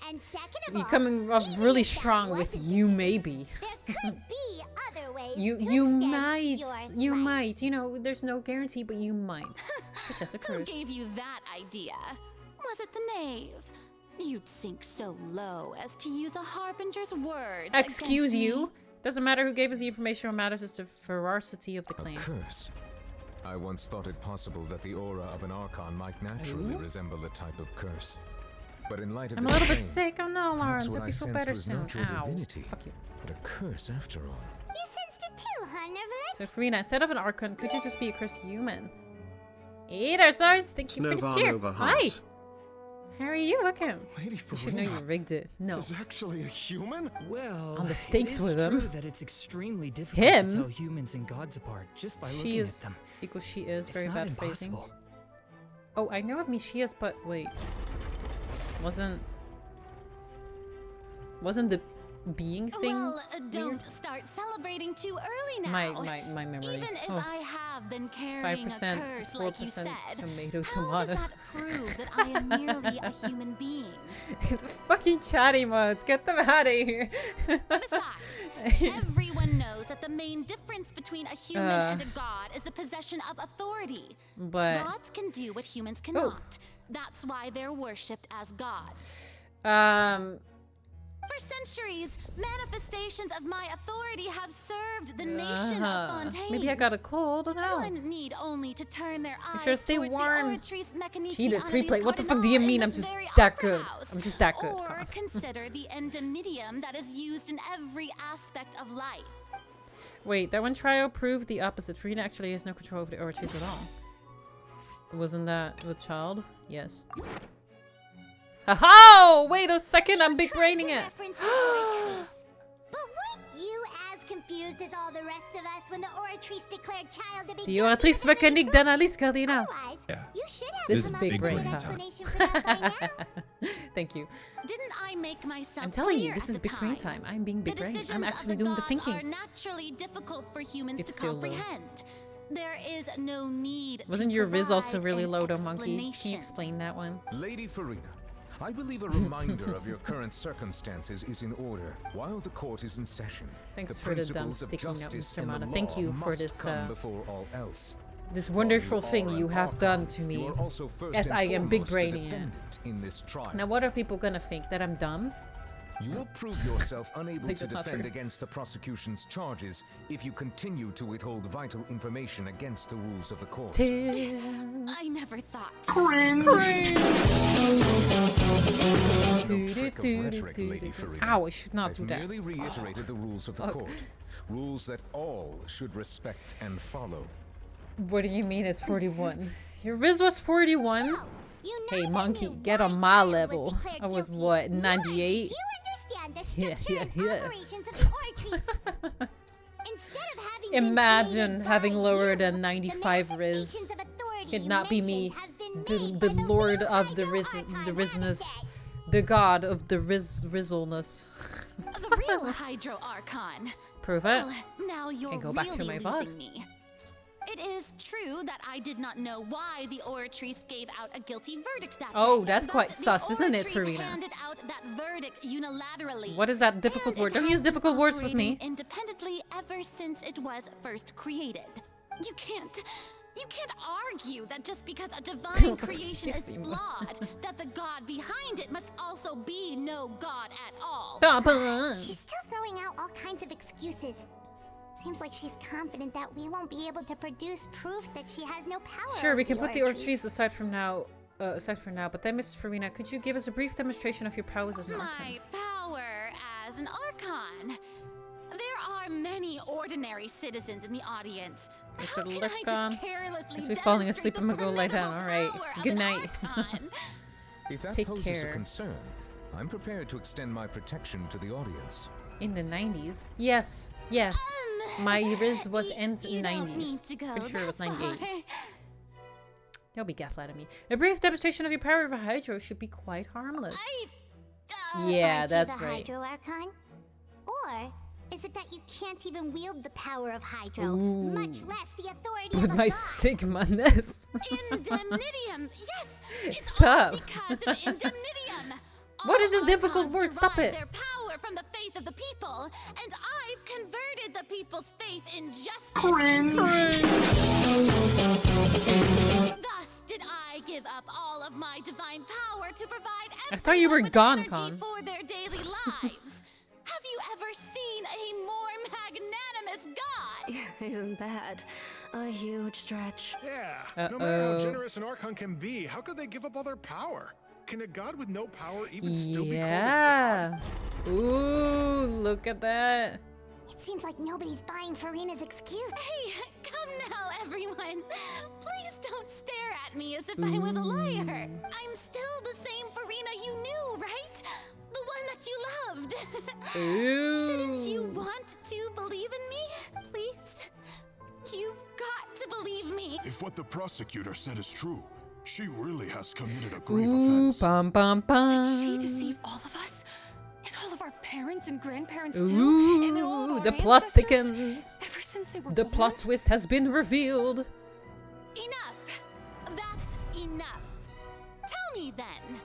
S4: And second of
S1: You're
S4: all,
S1: coming off
S4: even
S1: really
S4: if that
S1: strong with
S4: wasn't
S1: you
S4: the case,
S1: maybe.
S4: there could be other ways
S1: You might. You know, there's no guarantee, but you might. Suggest a
S2: Who
S1: curse.
S2: gave you that idea? Was it the knave? You'd sink so low as to use a harbinger's words.
S1: Excuse
S2: against
S1: you.
S2: me.
S1: Doesn't matter who gave us the information. What matters is the veracity of the claim.
S14: A curse. I once thought it possible that the aura of an Archon might naturally resemble a type of curse. But in light of
S1: I'm a
S14: this
S1: little bit
S14: claim,
S1: sick. Oh no, Lawrence.
S14: perhaps what
S1: Hope
S14: I
S1: you feel
S14: sensed
S1: better
S14: was
S1: soon.
S14: not your
S1: Ow.
S14: divinity,
S1: Fuck you.
S14: but a curse after all.
S4: You sensed it too, huh, Neverland?
S1: So, Farina, instead of an Archon, could you just be a cursed human? Hey there, Stars. Thank you for the cheer. Hi. How are you looking?
S7: Lady
S1: You should know you rigged it. No.
S7: Is actually a human?
S8: Well,
S1: On the stakes
S8: it is
S1: with
S8: true
S1: him.
S8: that it's extremely difficult
S1: Him?
S8: to tell humans and gods apart just by
S1: She
S8: looking
S1: is
S8: at them.
S1: equals she is.
S8: It's
S1: Very
S8: not
S1: bad phrasing.
S8: impossible.
S1: Oh, I know of me she is, but wait. Wasn't the being thing
S2: Well, don't
S1: weird?
S2: start celebrating too early now.
S1: My memory.
S2: Even if
S1: Oh.
S2: I have been carrying
S1: 5%,
S2: a curse like you
S1: 4%
S2: said,
S1: tomato,
S2: how
S1: tomato.
S2: does that prove that I am merely a human being?
S1: The fucking chatty modes. Get them out of here.
S2: Besides, everyone knows that the main difference between a human and a god is the possession of authority.
S1: But-
S2: Gods can do what humans cannot. That's why they're worshipped as gods. For centuries, manifestations of my authority have served the nation of Fontaine.
S1: Maybe I got a cold. I don't know.
S2: One need only to turn their eyes
S1: Make sure to stay
S2: towards
S1: warm.
S2: the Oratrice Mecanique
S1: Cheated
S2: under
S1: pre-play.
S2: these
S1: What the fuck do you
S2: Cardinale
S1: mean?
S2: in
S1: I'm
S2: this
S1: just
S2: very
S1: that
S2: opera
S1: good.
S2: house.
S1: I'm just that good.
S2: Or
S1: Come on.
S2: consider the endemitium that is used in every aspect of life.
S1: Wait, that one trial proved the opposite. Farina actually has no control over the Oratrice at all. Wasn't that with child? Yes. Aha! Wait a second, I'm big braining it.
S4: Reference to Oratrice. But weren't you as confused as all the rest of us when the Oratrice declared child to be
S1: The Oratrice Mecanique d'analyse Cardinale.
S7: Yeah.
S4: You should have
S1: This
S4: come
S1: is
S4: up
S1: big
S4: with a
S1: brain
S4: good
S1: time.
S4: explanation for that by now.
S1: Thank you.
S2: Didn't I make myself
S1: I'm telling you,
S2: clear
S1: this
S2: at
S1: is
S2: the
S1: big brain
S2: time?
S1: time. I'm being big
S2: The
S1: brain.
S2: decisions
S1: I'm
S2: of
S1: actually
S2: the
S1: doing the
S2: gods
S1: thinking.
S2: are naturally difficult for humans
S1: It's
S2: to
S1: still low.
S2: comprehend. There is no need
S1: Wasn't
S2: to
S1: your Riz also
S2: provide
S1: really
S2: an
S1: low, though, Monkey? Can
S2: explanation.
S1: you explain that one?
S14: Lady Farina, I believe a reminder of your current circumstances is in order while the court is in session.
S1: Thanks
S14: the
S1: for the dumb
S14: principles of
S1: sticky note,
S14: justice
S1: Mr.
S14: and the
S1: Mana. Thank
S14: law
S1: you for
S14: must
S1: this,
S14: come before all else.
S1: This wonderful
S14: While
S1: thing
S14: are
S1: you
S14: an
S1: have
S14: Archon,
S1: done to
S14: you
S1: me.
S14: are also first
S1: As
S14: and
S1: I am big
S14: foremost the
S1: braining it.
S14: defendant in this trial.
S1: Now, what are people gonna think? That I'm dumb?
S14: You will prove yourself unable
S1: Think
S14: to
S1: that's not
S14: defend
S1: true.
S14: against the prosecution's charges if you continue to withhold vital information against the rules of the court.
S2: I never thought.
S14: No trick of rhetoric, Lady Farina.
S1: Ow, I should not
S14: I've
S1: do that.
S14: merely reiterated the rules of the
S1: Fuck.
S14: court. Rules that all should respect and follow.
S1: What do you mean it's 41? Your Riz was 41? Hey, Monkey, get on my level. I was what, 98?
S4: You understand the
S1: Yeah,
S4: structure
S1: yeah,
S4: and
S1: yeah.
S4: operations of the Oratrice. Instead of having been
S1: Imagine
S4: created
S1: having
S4: by
S1: lower
S4: you,
S1: than 95 Riz.
S4: manifestations of authority
S1: Could not be me,
S4: mentioned have been
S1: the
S4: made by the
S1: lord
S4: real
S1: of the Rizness, the god of the Rizzleness.
S2: The real Hydro Archon.
S1: Prove it.
S2: Well, now you're
S1: Can go back to
S2: really
S1: my VOD.
S2: losing me. It is true that I did not know why the Oratrice gave out a guilty verdict that
S1: Oh,
S2: day,
S1: that's
S2: but
S1: quite
S2: the
S1: sus, isn't it,
S2: Oratrice
S1: Farina?
S2: handed out that verdict unilaterally.
S1: What is that difficult word? Don't use difficult words with me.
S2: Independently ever since it was first created. You can't argue that just because a divine creation is flawed, that the god behind it must also be no god at all.
S4: She's still throwing out all kinds of excuses. Seems like she's confident that we won't be able to produce proof that she has no power.
S1: Sure, we
S4: over
S1: can put the
S4: Oratrice.
S1: Oratrice aside for now. But then, Miss Farina, could you give us a brief demonstration of your powers as an Archon?
S2: My power as an Archon. There are many ordinary citizens in the audience.
S1: I
S2: How
S1: should
S2: can
S1: look
S2: I just
S1: on.
S2: carelessly
S1: Actually falling
S2: demonstrate
S1: asleep. I'm gonna go lie down. All right.
S2: power of
S1: Good
S2: an
S1: night.
S2: Archon?
S14: If that
S1: Take
S14: poses
S1: care.
S14: a concern, I'm prepared to extend my protection to the audience.
S1: In the 90s? Yes. Yes. My Riz was end
S2: You don't
S1: 90s.
S2: need to go
S1: Pretty sure it was
S2: that
S1: 98.
S2: far.
S1: Don't be gaslighting me. A brief demonstration of your power of a Hydro should be quite harmless. Yeah,
S4: Aren't
S1: that's
S4: you the
S1: right.
S4: Hydro Archon? Or is it that you can't even wield the power of Hydro,
S1: Ooh.
S4: much less the authority
S1: With
S4: of a
S1: my
S4: god?
S1: Sigma-ness.
S2: Indemnitium. Yes, it's
S1: Stop.
S2: all because of indemnitium.
S1: What is
S2: All
S1: this difficult
S2: Archons
S1: word? Stop
S2: derive
S1: it.
S2: Their power from the faith of the people, and I've converted the people's faith in justice.
S21: Cringe.
S2: Thus did I give up all of my divine power to provide
S1: I thought you were gone, Con.
S2: for their daily lives. Have you ever seen a more magnanimous god?
S10: Isn't that a huge stretch?
S7: Yeah. No matter how generous an Archon can be, how could they give up all their power? Can a god with no power even still be called a god?
S1: Ooh, look at that.
S4: It seems like nobody's buying Farina's excuse.
S2: Hey, come now, everyone. Please don't stare at me as if I was a liar. I'm still the same Farina you knew, right? The one that you loved. Shouldn't you want to believe in me? Please? You've got to believe me.
S21: If what the prosecutor said is true, she really has committed a grave
S1: Ooh,
S21: offense.
S1: bum bum bum.
S9: Did she deceive all of us? And all of our parents and grandparents too?
S1: Ooh,
S9: And then all of our
S1: the plot
S9: ancestors?
S1: thickens.
S9: Ever since they were
S1: The
S9: born?
S1: plot twist has been revealed.
S2: Enough. That's enough. Tell me then,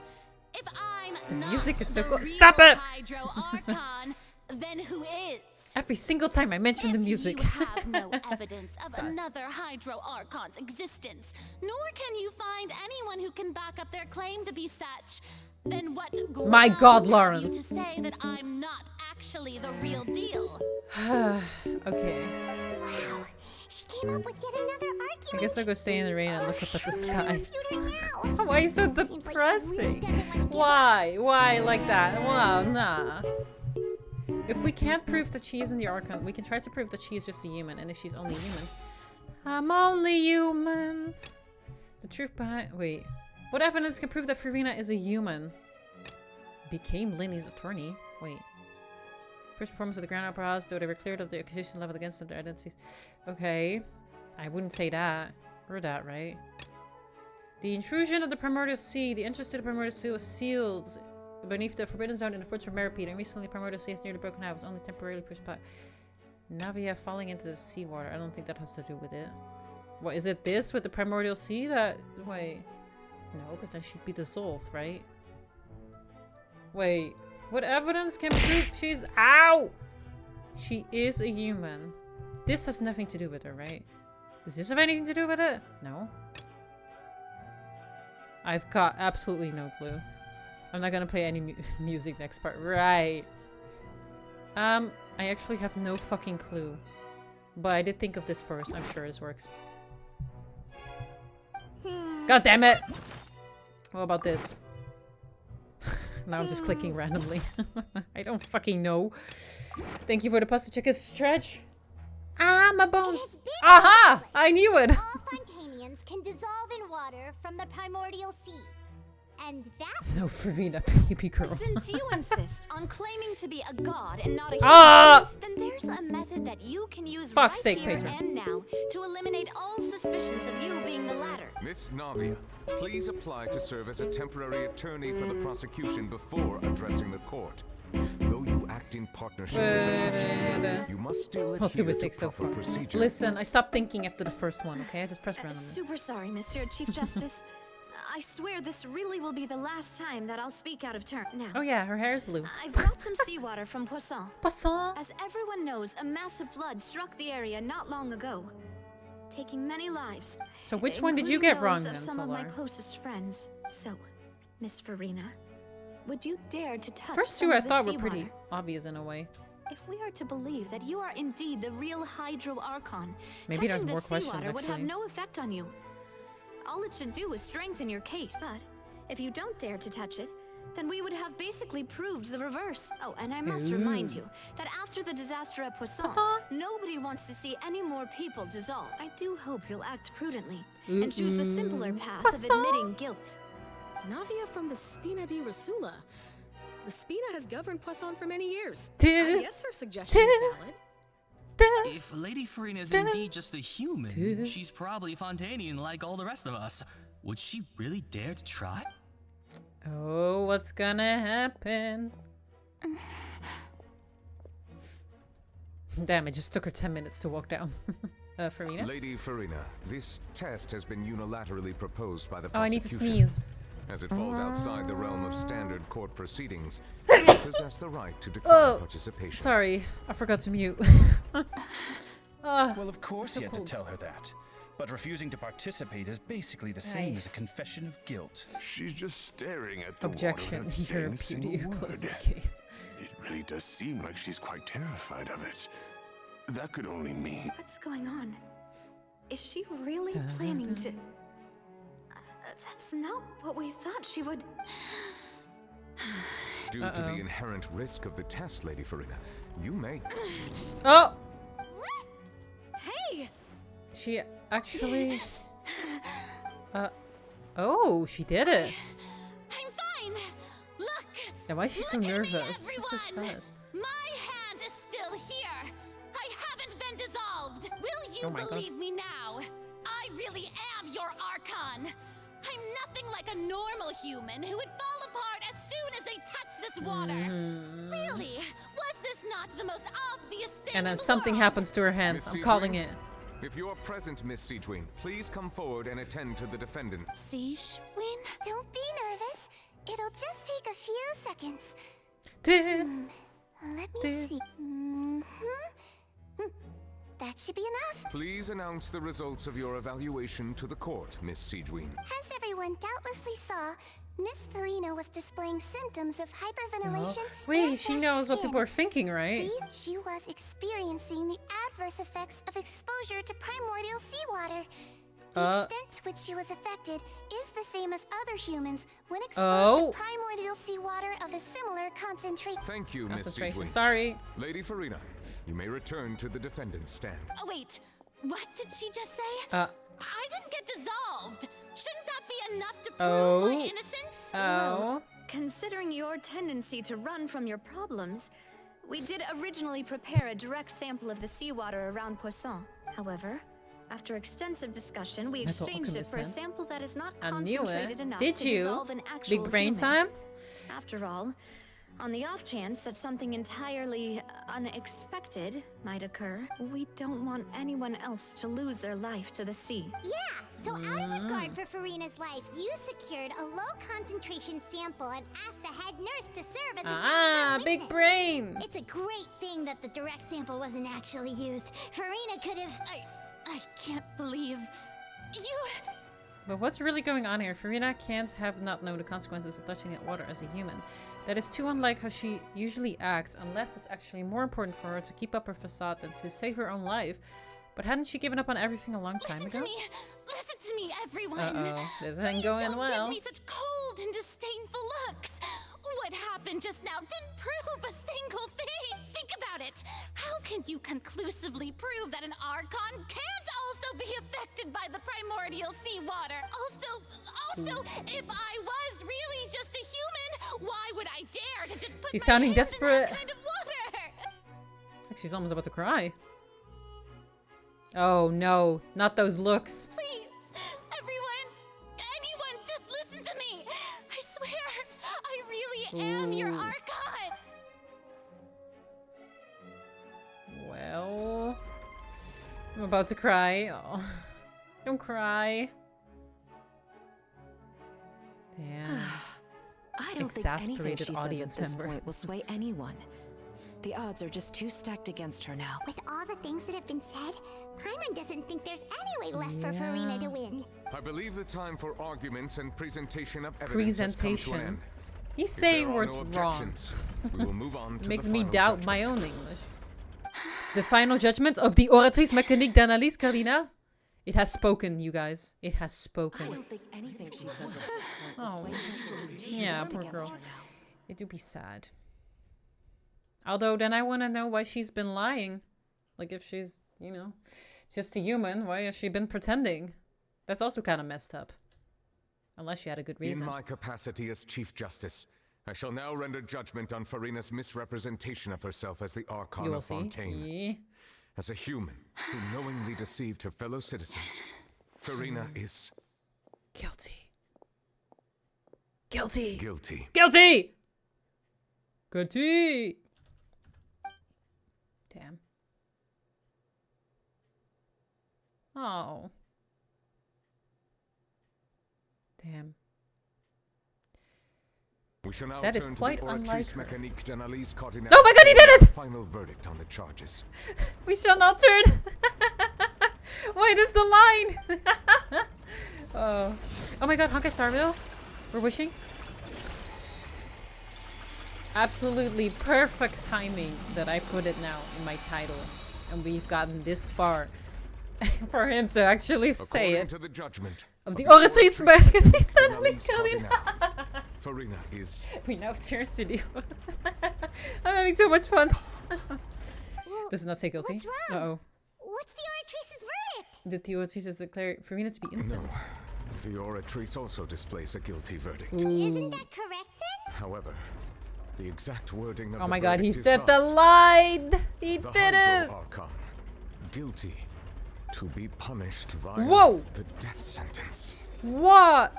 S2: if I'm
S1: The
S2: not
S1: music is so
S2: the
S1: cool.
S2: real
S1: Stop it!
S2: Hydro Archon, then who is?
S1: Every single time I mention the music.
S2: You have no evidence of
S1: Sus.
S2: another Hydro Archon's existence, nor can you find anyone who can back up their claim to be such. Then what
S1: My God,
S2: grounds have
S1: Lawrence.
S2: you to say that I'm not actually the real deal?
S1: Okay.
S4: Wow, she came up with yet another argument.
S1: I guess I'll go stay in the rain and look up at the sky.
S4: Now.
S1: Why so depressing? Why? Why like that? Wow, nah. If we can't prove that she isn't the Archon, we can try to prove that she is just a human. And if she's only human, I'm only human. The truth behind. Wait. What evidence can prove that Farina is a human? Became Linny's attorney. Wait. First performance of the Grand Opera House, though they were cleared of the accusation leveled against them, their identities. Okay. I wouldn't say that. Or that, right? The intrusion of the Primordial Sea. The entrance to the Primordial Sea was sealed beneath the Forbidden Zone in the Forts of Meripede, and recently Primordial Sea has nearly broken out. It was only temporarily pushed back. Navia falling into the seawater. I don't think that has to do with it. What, is it this with the Primordial Sea that... Wait. No, because then she'd be dissolved, right? Wait. What evidence can prove she's... Ow! She is a human. This has nothing to do with her, right? Does this have anything to do with it? No. I've got absolutely no clue. I'm not gonna play any music next part. Right. I actually have no fucking clue. But I did think of this first. I'm sure this works. God damn it! What about this? Now I'm just clicking randomly. I don't fucking know. Thank you for the pasta chicken stretch. Ah, my bones. Aha! I knew it.
S4: All Fontanians can dissolve in water from the primordial sea. And that
S1: No, Farina, baby girl.
S2: Since you insist on claiming to be a god and not a human,
S1: Ah!
S2: then there's a method that you can use
S1: Fuck's
S2: right
S1: sake,
S2: here
S1: Patron.
S2: and now to eliminate all suspicions of you being the latter.
S14: Miss Navia, please apply to serve as a temporary attorney for the prosecution before addressing the court. Though you act in partnership with the prosecutor, you must still
S1: Not two
S14: adhere to
S1: mistakes so
S14: proper
S1: far.
S14: procedure.
S1: Listen, I stopped thinking after the first one, okay? I just pressed randomly.
S20: Super sorry, Monsieur Chief Justice. I swear this really will be the last time that I'll speak out of turn. Now.
S1: Oh yeah, her hair is blue.
S20: I've brought some seawater from Poisson.
S1: Poisson?
S20: As everyone knows, a massive flood struck the area not long ago, taking many lives.
S1: So which one did you get
S20: including
S1: wrong
S20: those
S1: then,
S20: of some of my
S1: Solar?
S20: closest friends. So, Miss Farina, would you dare to touch
S1: First
S20: some
S1: two I
S20: of the
S1: thought were
S20: seawater?
S1: pretty obvious in a way.
S20: If we are to believe that you are indeed the real Hydro Archon,
S1: Maybe there's
S20: touching
S1: more
S20: the
S1: questions,
S20: seawater would have
S1: actually.
S20: no effect on you. All it should do is strengthen your case. But if you don't dare to touch it, then we would have basically proved the reverse. Oh, and I must remind you that after the disaster at Poisson, nobody wants to see any more people dissolve. I do hope you'll act prudently and choose the simpler path of admitting guilt.
S5: Navia from the Spina di Rasula. The Spina has governed Poisson for many years.
S1: Did-
S5: I guess her suggestion is valid.
S18: If Lady Farina is indeed just a human, she's probably Fontanian like all the rest of us. Would she really dare to try?
S1: Oh, what's gonna happen? Damn, it just took her 10 minutes to walk down. Farina?
S14: Lady Farina, this test has been unilaterally proposed by the
S1: Oh, I
S14: prosecution.
S1: need to sneeze.
S14: As it falls outside the realm of standard court proceedings, you possess the right to decline participation.
S1: Sorry, I forgot to mute.
S6: Well, of course you had to tell her that. But refusing to participate is basically the same as a confession of guilt.
S21: She's just staring at the
S1: Objection.
S21: water without saying a single
S1: Close
S21: word.
S1: my case.
S21: It really does seem like she's quite terrified of it. That could only mean...
S20: What's going on? Is she really planning to... that's not what we thought she would...
S14: Due to the inherent risk of the test, Lady Farina, you may...
S1: Oh!
S20: Hey!
S1: She actually... oh, she did it.
S2: I'm fine. Look.
S1: Now, why is she so nervous? This is so sus.
S2: My hand is still here. I haven't been dissolved. Will you
S1: Oh my God.
S2: believe me now? I really am your Archon. I'm nothing like a normal human who would fall apart as soon as they touch this water. Really? Was this not the most obvious thing
S1: And then
S2: in the
S1: something
S2: world?
S1: happens to her hand.
S14: Miss
S1: I'm calling
S14: Seedwing?
S1: it.
S14: If you are present, Miss Seedwing, please come forward and attend to the defendant.
S4: Siege, Win, don't be nervous. It'll just take a few seconds. Let me see. That should be enough.
S14: Please announce the results of your evaluation to the court, Miss Seedwing.
S4: As everyone doubtlessly saw, Miss Farina was displaying symptoms of hyperventilation.
S1: Wait,
S4: and
S1: she
S4: flushed
S1: knows what
S4: skin.
S1: people are thinking, right?
S4: She was experiencing the adverse effects of exposure to primordial seawater. The extent to which she was affected is the same as other humans when exposed to primordial seawater of a similar concentration.
S14: Thank you, Miss Seedwing.
S1: Sorry.
S14: Lady Farina, you may return to the defendant's stand.
S2: Oh, wait. What did she just say?
S1: I
S2: didn't get dissolved. Shouldn't that be enough to prove my innocence?
S20: Well, considering your tendency to run from your problems, we did originally prepare a direct sample of the seawater around Poisson. However, after extensive discussion, we
S1: Metal
S20: exchanged it for a
S1: alchemist,
S20: sample that is not
S1: I knew
S20: concentrated
S1: it.
S20: enough
S1: Did
S20: to
S1: you?
S20: dissolve an actual
S1: Big brain
S20: human.
S1: time?
S20: After all, on the off chance that something entirely unexpected might occur, we don't want anyone else to lose their life to the sea.
S4: Yeah, so out of regard for Farina's life, you secured a low concentration sample and asked the head nurse to serve as an expert
S1: big
S4: witness.
S1: brain.
S4: It's a great thing that the direct sample wasn't actually used. Farina could have...
S2: I can't believe you...
S1: But what's really going on here? Farina can't have not known the consequences of touching that water as a human. That is too unlike how she usually acts, unless it's actually more important for her to keep up her facade than to save her own life. But hadn't she given up on everything a long time ago?
S2: Listen to me, everyone.
S1: This ain't going
S2: don't
S1: well.
S2: Give me such cold and disdainful looks. What happened just now didn't prove a single thing. Think about it. How can you conclusively prove that an Archon can't also be affected by the primordial seawater? Also, if I was really just a human, why would I dare to just put
S1: She's
S2: my
S1: sounding
S2: hands
S1: desperate.
S2: in that kind of water?
S1: It's like she's almost about to cry. Oh no, not those looks.
S2: Please, everyone, anyone, just listen to me. I swear, I really am your Archon.
S1: Well, I'm about to cry. Oh, don't cry. Damn.
S10: I don't think anything
S1: Exasperated
S10: she says
S1: audience
S10: at this
S1: member.
S10: point will sway anyone. The odds are just too stacked against her now.
S4: With all the things that have been said, Paimon doesn't think there's any way left for Farina to win.
S14: I believe the time for arguments and presentation of evidence has come to an end.
S1: He's
S14: If
S1: saying
S14: there are
S1: words
S14: no
S1: wrong.
S14: objections, we will move on to
S1: Makes
S14: the
S1: me
S14: final
S1: doubt
S14: judgment.
S1: my own English. The final judgment of the Oratrice Mecanique d'Analyse Cardinale. It has spoken, you guys. It has spoken.
S10: I don't think anything she says at this point will
S1: Oh,
S10: sway her. She's too
S1: yeah,
S10: stacked
S1: poor
S10: against
S1: girl.
S10: her now.
S1: It do be sad. Although then I want to know why she's been lying. Like if she's, you know, just a human, why has she been pretending? That's also kind of messed up. Unless she had a good reason.
S14: In my capacity as Chief Justice, I shall now render judgment on Farina's misrepresentation of herself as the Archon
S1: You will
S14: of
S1: see.
S14: Fontaine.
S1: Yeah.
S14: As a human who knowingly deceived her fellow citizens, Farina is...
S1: Guilty. Guilty.
S14: Guilty.
S1: Guilty! Guilty! Damn. Oh. Damn.
S14: We shall now
S1: That is
S14: turn
S1: quite
S14: to the
S1: unlike
S14: Oratrice
S1: her.
S14: Mecanique d'analyse Cardinale.
S1: Oh my god, he did it!
S14: Final verdict on the charges.
S1: We shall not turn. Wait, is the line? Oh my god, Honkai Starville. We're wishing. Absolutely perfect timing that I put it now in my title. And we've gotten this far for him to actually say it.
S14: To the judgment
S1: of the Oratrice Mecanique d'analyse
S14: Cardinale. Furina is...
S1: We now turn to the... I'm having too much fun. Does it not say guilty?
S4: What's wrong?
S1: Uh-oh.
S4: What's the Oratrice's verdict?
S1: Did the Oratrice declare Furina to be innocent?
S14: No. The Oratrice also displays a guilty verdict.
S4: Isn't that correct then?
S14: However, the exact wording of
S1: oh
S14: the
S1: my god, he
S14: verdict
S1: said
S14: is
S1: the
S14: thus.
S1: line! He
S14: The
S1: did it!
S14: Hydro Archon, guilty to be punished via
S1: Whoa!
S14: the death sentence.
S1: What?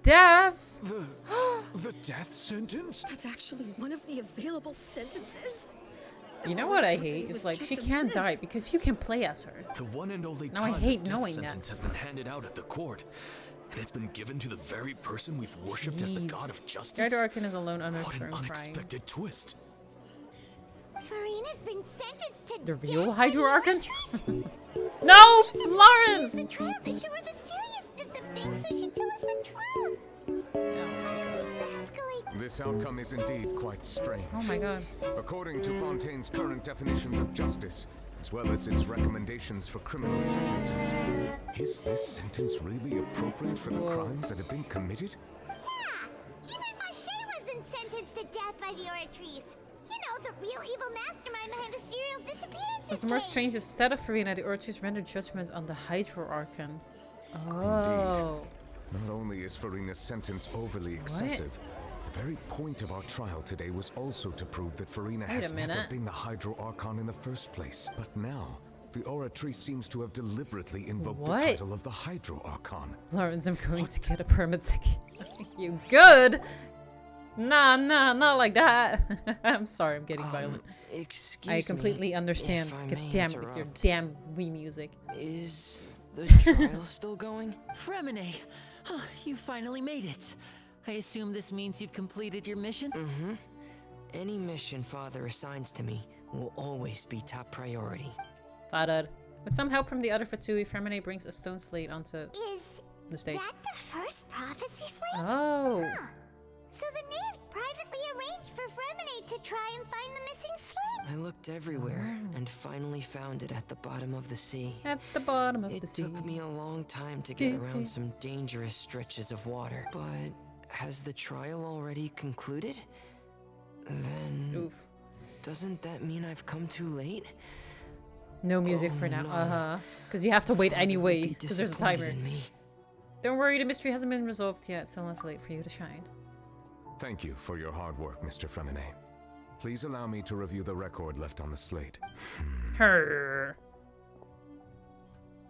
S1: Death?
S22: The death sentence?
S5: That's actually one of the available sentences.
S1: You know what I hate? It's like she can't die because you can play as her.
S19: The one and only
S1: Now I
S19: time
S1: hate
S19: the death
S1: knowing
S19: sentence
S1: that.
S19: has been handed out at the court. And it's been given to the very person we've worshipped as the god of justice.
S1: Hydro Archon is alone on her
S19: What an
S1: throne crying.
S19: unexpected twist.
S4: Furina's been sentenced to
S1: The
S4: death
S1: real
S4: by
S1: Hydro
S4: the
S1: Archon?
S4: Oratrice.
S1: No!
S4: She just
S1: Lawrence!
S4: refused the trial to show her the seriousness of things, so she'd tell us the truth. How did things escalate?
S14: This outcome is indeed quite strange.
S1: Oh my god.
S14: According to Fontaine's current definitions of justice, as well as his recommendations for criminal sentences, is this sentence really appropriate for the crimes that have been committed?
S4: Yeah, even Vacher wasn't sentenced to death by the Oratrice. You know, the real evil mastermind behind the serial disappearances.
S1: What's more
S4: case.
S1: strange is instead of Furina, the Oratrice rendered judgment on the Hydro Archon. Oh.
S14: Not only is Furina's sentence overly excessive, the very point of our trial today was also to prove that Furina has never been the Hydro Archon in the first place. But now, the Oratrice seems to have deliberately invoked the title of the Hydro Archon.
S1: Lawrence, I'm going to get a permit to kill you. Good! Nah, not like that. I'm sorry, I'm getting violent.
S8: Excuse
S1: I completely understand.
S8: if I
S1: God
S8: may
S1: damn it with your
S8: interrupt.
S1: damn Wii music.
S8: Is the trial still going?
S13: Fremine, you finally made it. I assume this means you've completed your mission?
S8: Mm-hmm. Any mission Father assigns to me will always be top priority.
S1: Father. With some help from the other Vtuber, Fremine brings a stone slate onto the stage.
S4: Is that the first prophecy slate?
S1: Oh.
S4: Huh. So the knave privately arranged for Fremine to try and find the missing slate?
S8: I looked everywhere and finally found it at the bottom of the sea.
S1: At the bottom of the sea.
S8: It took me a long time to get around some dangerous stretches of water, but has the trial already concluded? Then doesn't that mean I've come too late?
S1: No music for now. Because you have to wait anyway, because there's a timer. Don't worry, the mystery hasn't been resolved yet, so it's late for you to shine.
S14: Thank you for your hard work, Mr. Fremine. Please allow me to review the record left on the slate.
S1: Her.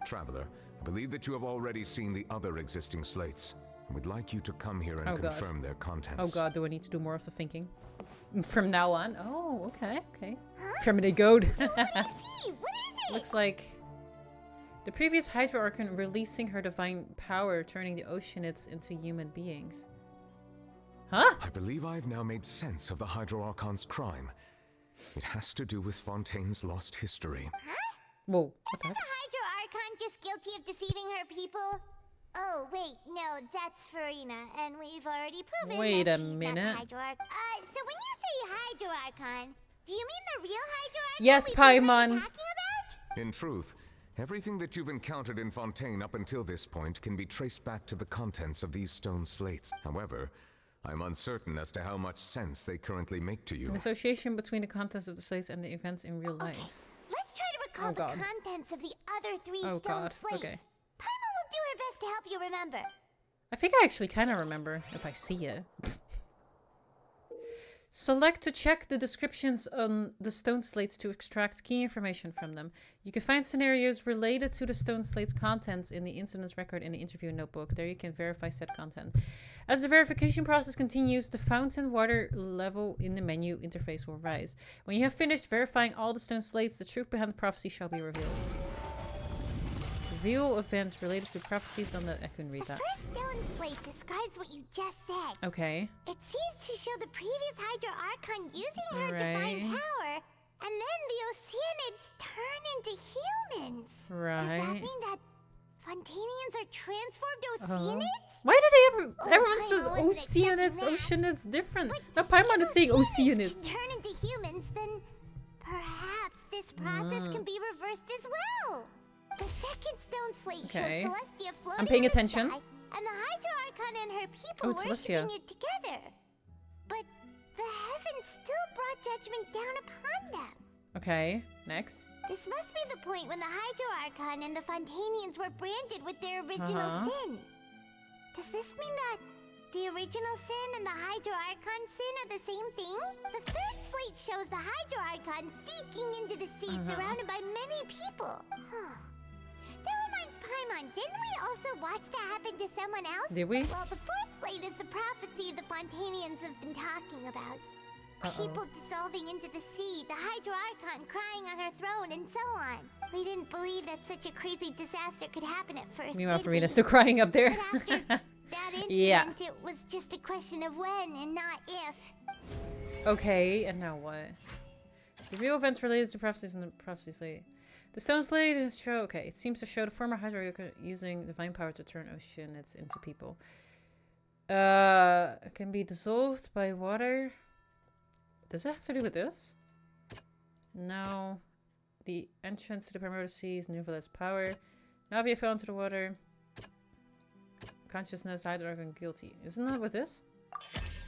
S14: Traveler, I believe that you have already seen the other existing slates. I would like you to come here and confirm their contents.
S1: Oh god, do I need to do more of the thinking? From now on? Oh, okay. Fremine Goad.
S4: So what do you see? What is it?
S1: Looks like the previous Hydro Archon releasing her divine power, turning the Oceanids into human beings. Huh?
S14: I believe I've now made sense of the Hydro Archon's crime. It has to do with Fontaine's lost history.
S4: Huh?
S1: Whoa, what the
S4: Isn't the Hydro Archon just guilty of deceiving her people? Oh, wait, no, that's Furina, and we've already proven
S1: Wait
S4: that
S1: a
S4: she's
S1: minute.
S4: not the Hydro Archon. So when you say Hydro Archon, do you mean the real Hydro Archon?
S1: Yes, Paimon.
S14: In truth, everything that you've encountered in Fontaine up until this point can be traced back to the contents of these stone slates. However, I'm uncertain as to how much sense they currently make to you.
S1: An association between the contents of the slates and the events in real life.
S4: Let's try to recall the contents of the other three stone slates.
S1: Okay.
S4: Paimon will do her best to help you remember.
S1: I think I actually kind of remember if I see it. Select to check the descriptions on the stone slates to extract key information from them. You can find scenarios related to the stone slate's contents in the incidents record in the interview notebook. There you can verify said content. As the verification process continues, the fountain water level in the menu interface will rise. When you have finished verifying all the stone slates, the truth behind the prophecy shall be revealed. Real events related to prophecies on the... I couldn't read that.
S4: The first stone slate describes what you just said.
S1: Okay.
S4: It seems to show the previous Hydro Archon using her divine power, and then the Oceanids turn into humans.
S1: Right.
S4: Does that mean that Fontanians are transformed Oceanids?
S1: Why do they ever... everyone says Oceanids, Oceanids different. Now Paimon is saying Oceanids.
S4: Turn into humans, then perhaps this process can be reversed as well. The second stone slate shows Celestia floating
S1: I'm paying
S4: in the
S1: attention.
S4: sky, and the Hydro Archon and her people worshipping it together. But the heavens still brought judgment down upon them.
S1: Okay, next.
S4: This must be the point when the Hydro Archon and the Fontanians were branded with their original sin. Does this mean that the original sin and the Hydro Archon sin are the same thing? The third slate shows the Hydro Archon sinking into the sea surrounded by many people. That reminds Paimon, didn't we also watch that happen to someone else?
S1: Did we?
S4: Well, the fourth slate is the prophecy the Fontanians have been talking about. People dissolving into the sea, the Hydro Archon crying on her throne, and so on. We didn't believe that such a crazy disaster could happen at first.
S1: Meanwhile, Farina's still crying up there.
S4: But after that incident, it was just a question of when and not if.
S1: Okay, and now what? The real events related to prophecies in the prophecy slate. The stone slate is show. Okay, it seems to show the former Hydro Archon using divine power to turn Oceanids into people. It can be dissolved by water. Does it have to do with this? No. The entrance to the primordial sea is Nuvalet's power. Navia fell into the water. Consciousness, Hydro Archon guilty. Isn't that with this?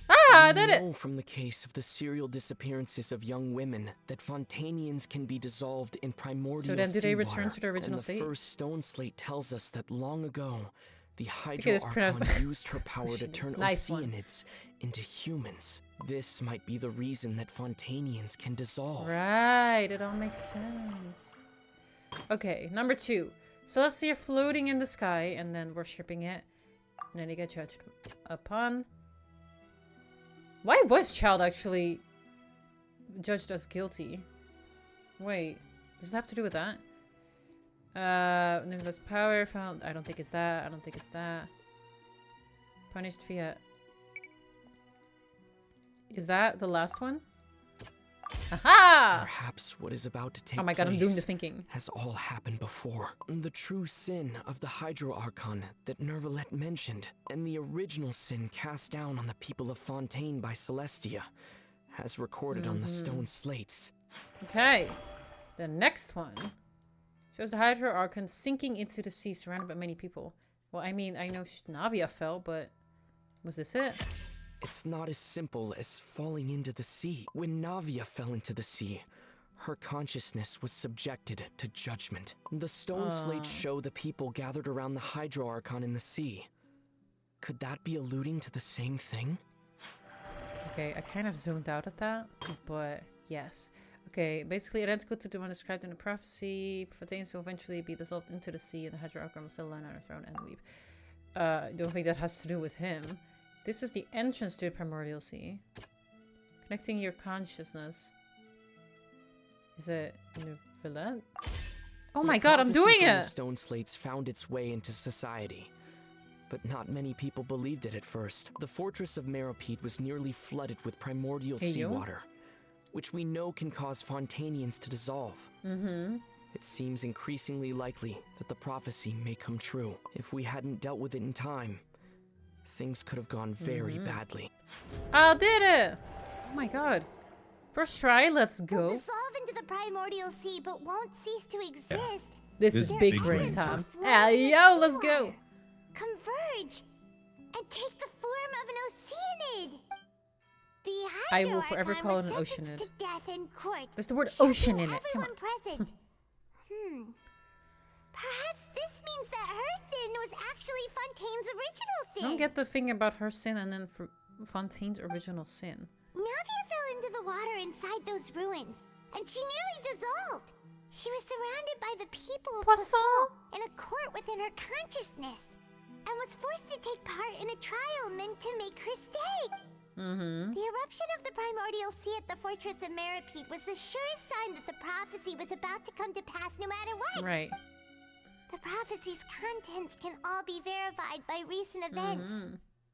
S1: Ah, I did it!
S8: We know from the case of the serial disappearances of young women that Fontanians can be dissolved in primordial
S1: So then do they
S8: seawater.
S1: return to their original state?
S8: The first stone slate tells us that long ago, the Hydro Archon used her power to turn Oceanids into humans. This might be the reason that Fontanians can dissolve.
S1: Right, it all makes sense. Okay, number 2. Celestia floating in the sky and then worshipping it. And then they get judged upon. Why was Child actually judged as guilty? Wait, does it have to do with that? Limitless power found. I don't think it's that. I don't think it's that. Punished via. Is that the last one? Aha!
S8: Perhaps what is about to take
S1: oh my god, I'm doing the thinking.
S8: Has all happened before. The true sin of the Hydro Archon that Nervalet mentioned, and the original sin cast down on the people of Fontaine by Celestia, has recorded on the stone slates.
S1: Okay, the next one shows the Hydro Archon sinking into the sea surrounded by many people. Well, I mean, I know Navia fell, but was this it?
S8: It's not as simple as falling into the sea. When Navia fell into the sea, her consciousness was subjected to judgment. The stone slates show the people gathered around the Hydro Archon in the sea. Could that be alluding to the same thing?
S1: Okay, I kind of zoned out at that, but yes. Okay, basically identical to the one described in the prophecy. Fontaines will eventually be dissolved into the sea and the Hydro Archon will still lie on her throne and weep. I don't think that has to do with him. This is the entrance to the primordial sea. Connecting your consciousness. Is it Nuvalet? Oh my god, I'm doing it!
S8: The stone slates found its way into society. But not many people believed it at first. The fortress of Meropide was nearly flooded with primordial seawater, which we know can cause Fontanians to dissolve. It seems increasingly likely that the prophecy may come true. If we hadn't dealt with it in time, things could have gone very badly.
S1: I did it! Oh my god. First try, let's go.
S4: We'll dissolve into the primordial sea, but won't cease to exist.
S1: This is big brain time. Yo, let's go.
S4: Converge and take the form of an Oceanid. The
S1: I will forever call it an Oceanid.
S4: To death in court.
S1: There's the word ocean in it. Come on.
S4: Present. Perhaps this means that her sin was actually Fontaine's original sin.
S1: I don't get the thing about her sin and then Fontaine's original sin.
S4: Navia fell into the water inside those ruins, and she nearly dissolved. She was surrounded by the people of Poisson in a court within her consciousness, and was forced to take part in a trial meant to make her stay. The eruption of the primordial sea at the fortress of Meropide was the surest sign that the prophecy was about to come to pass no matter what.
S1: Right.
S4: The prophecy's contents can all be verified by recent events.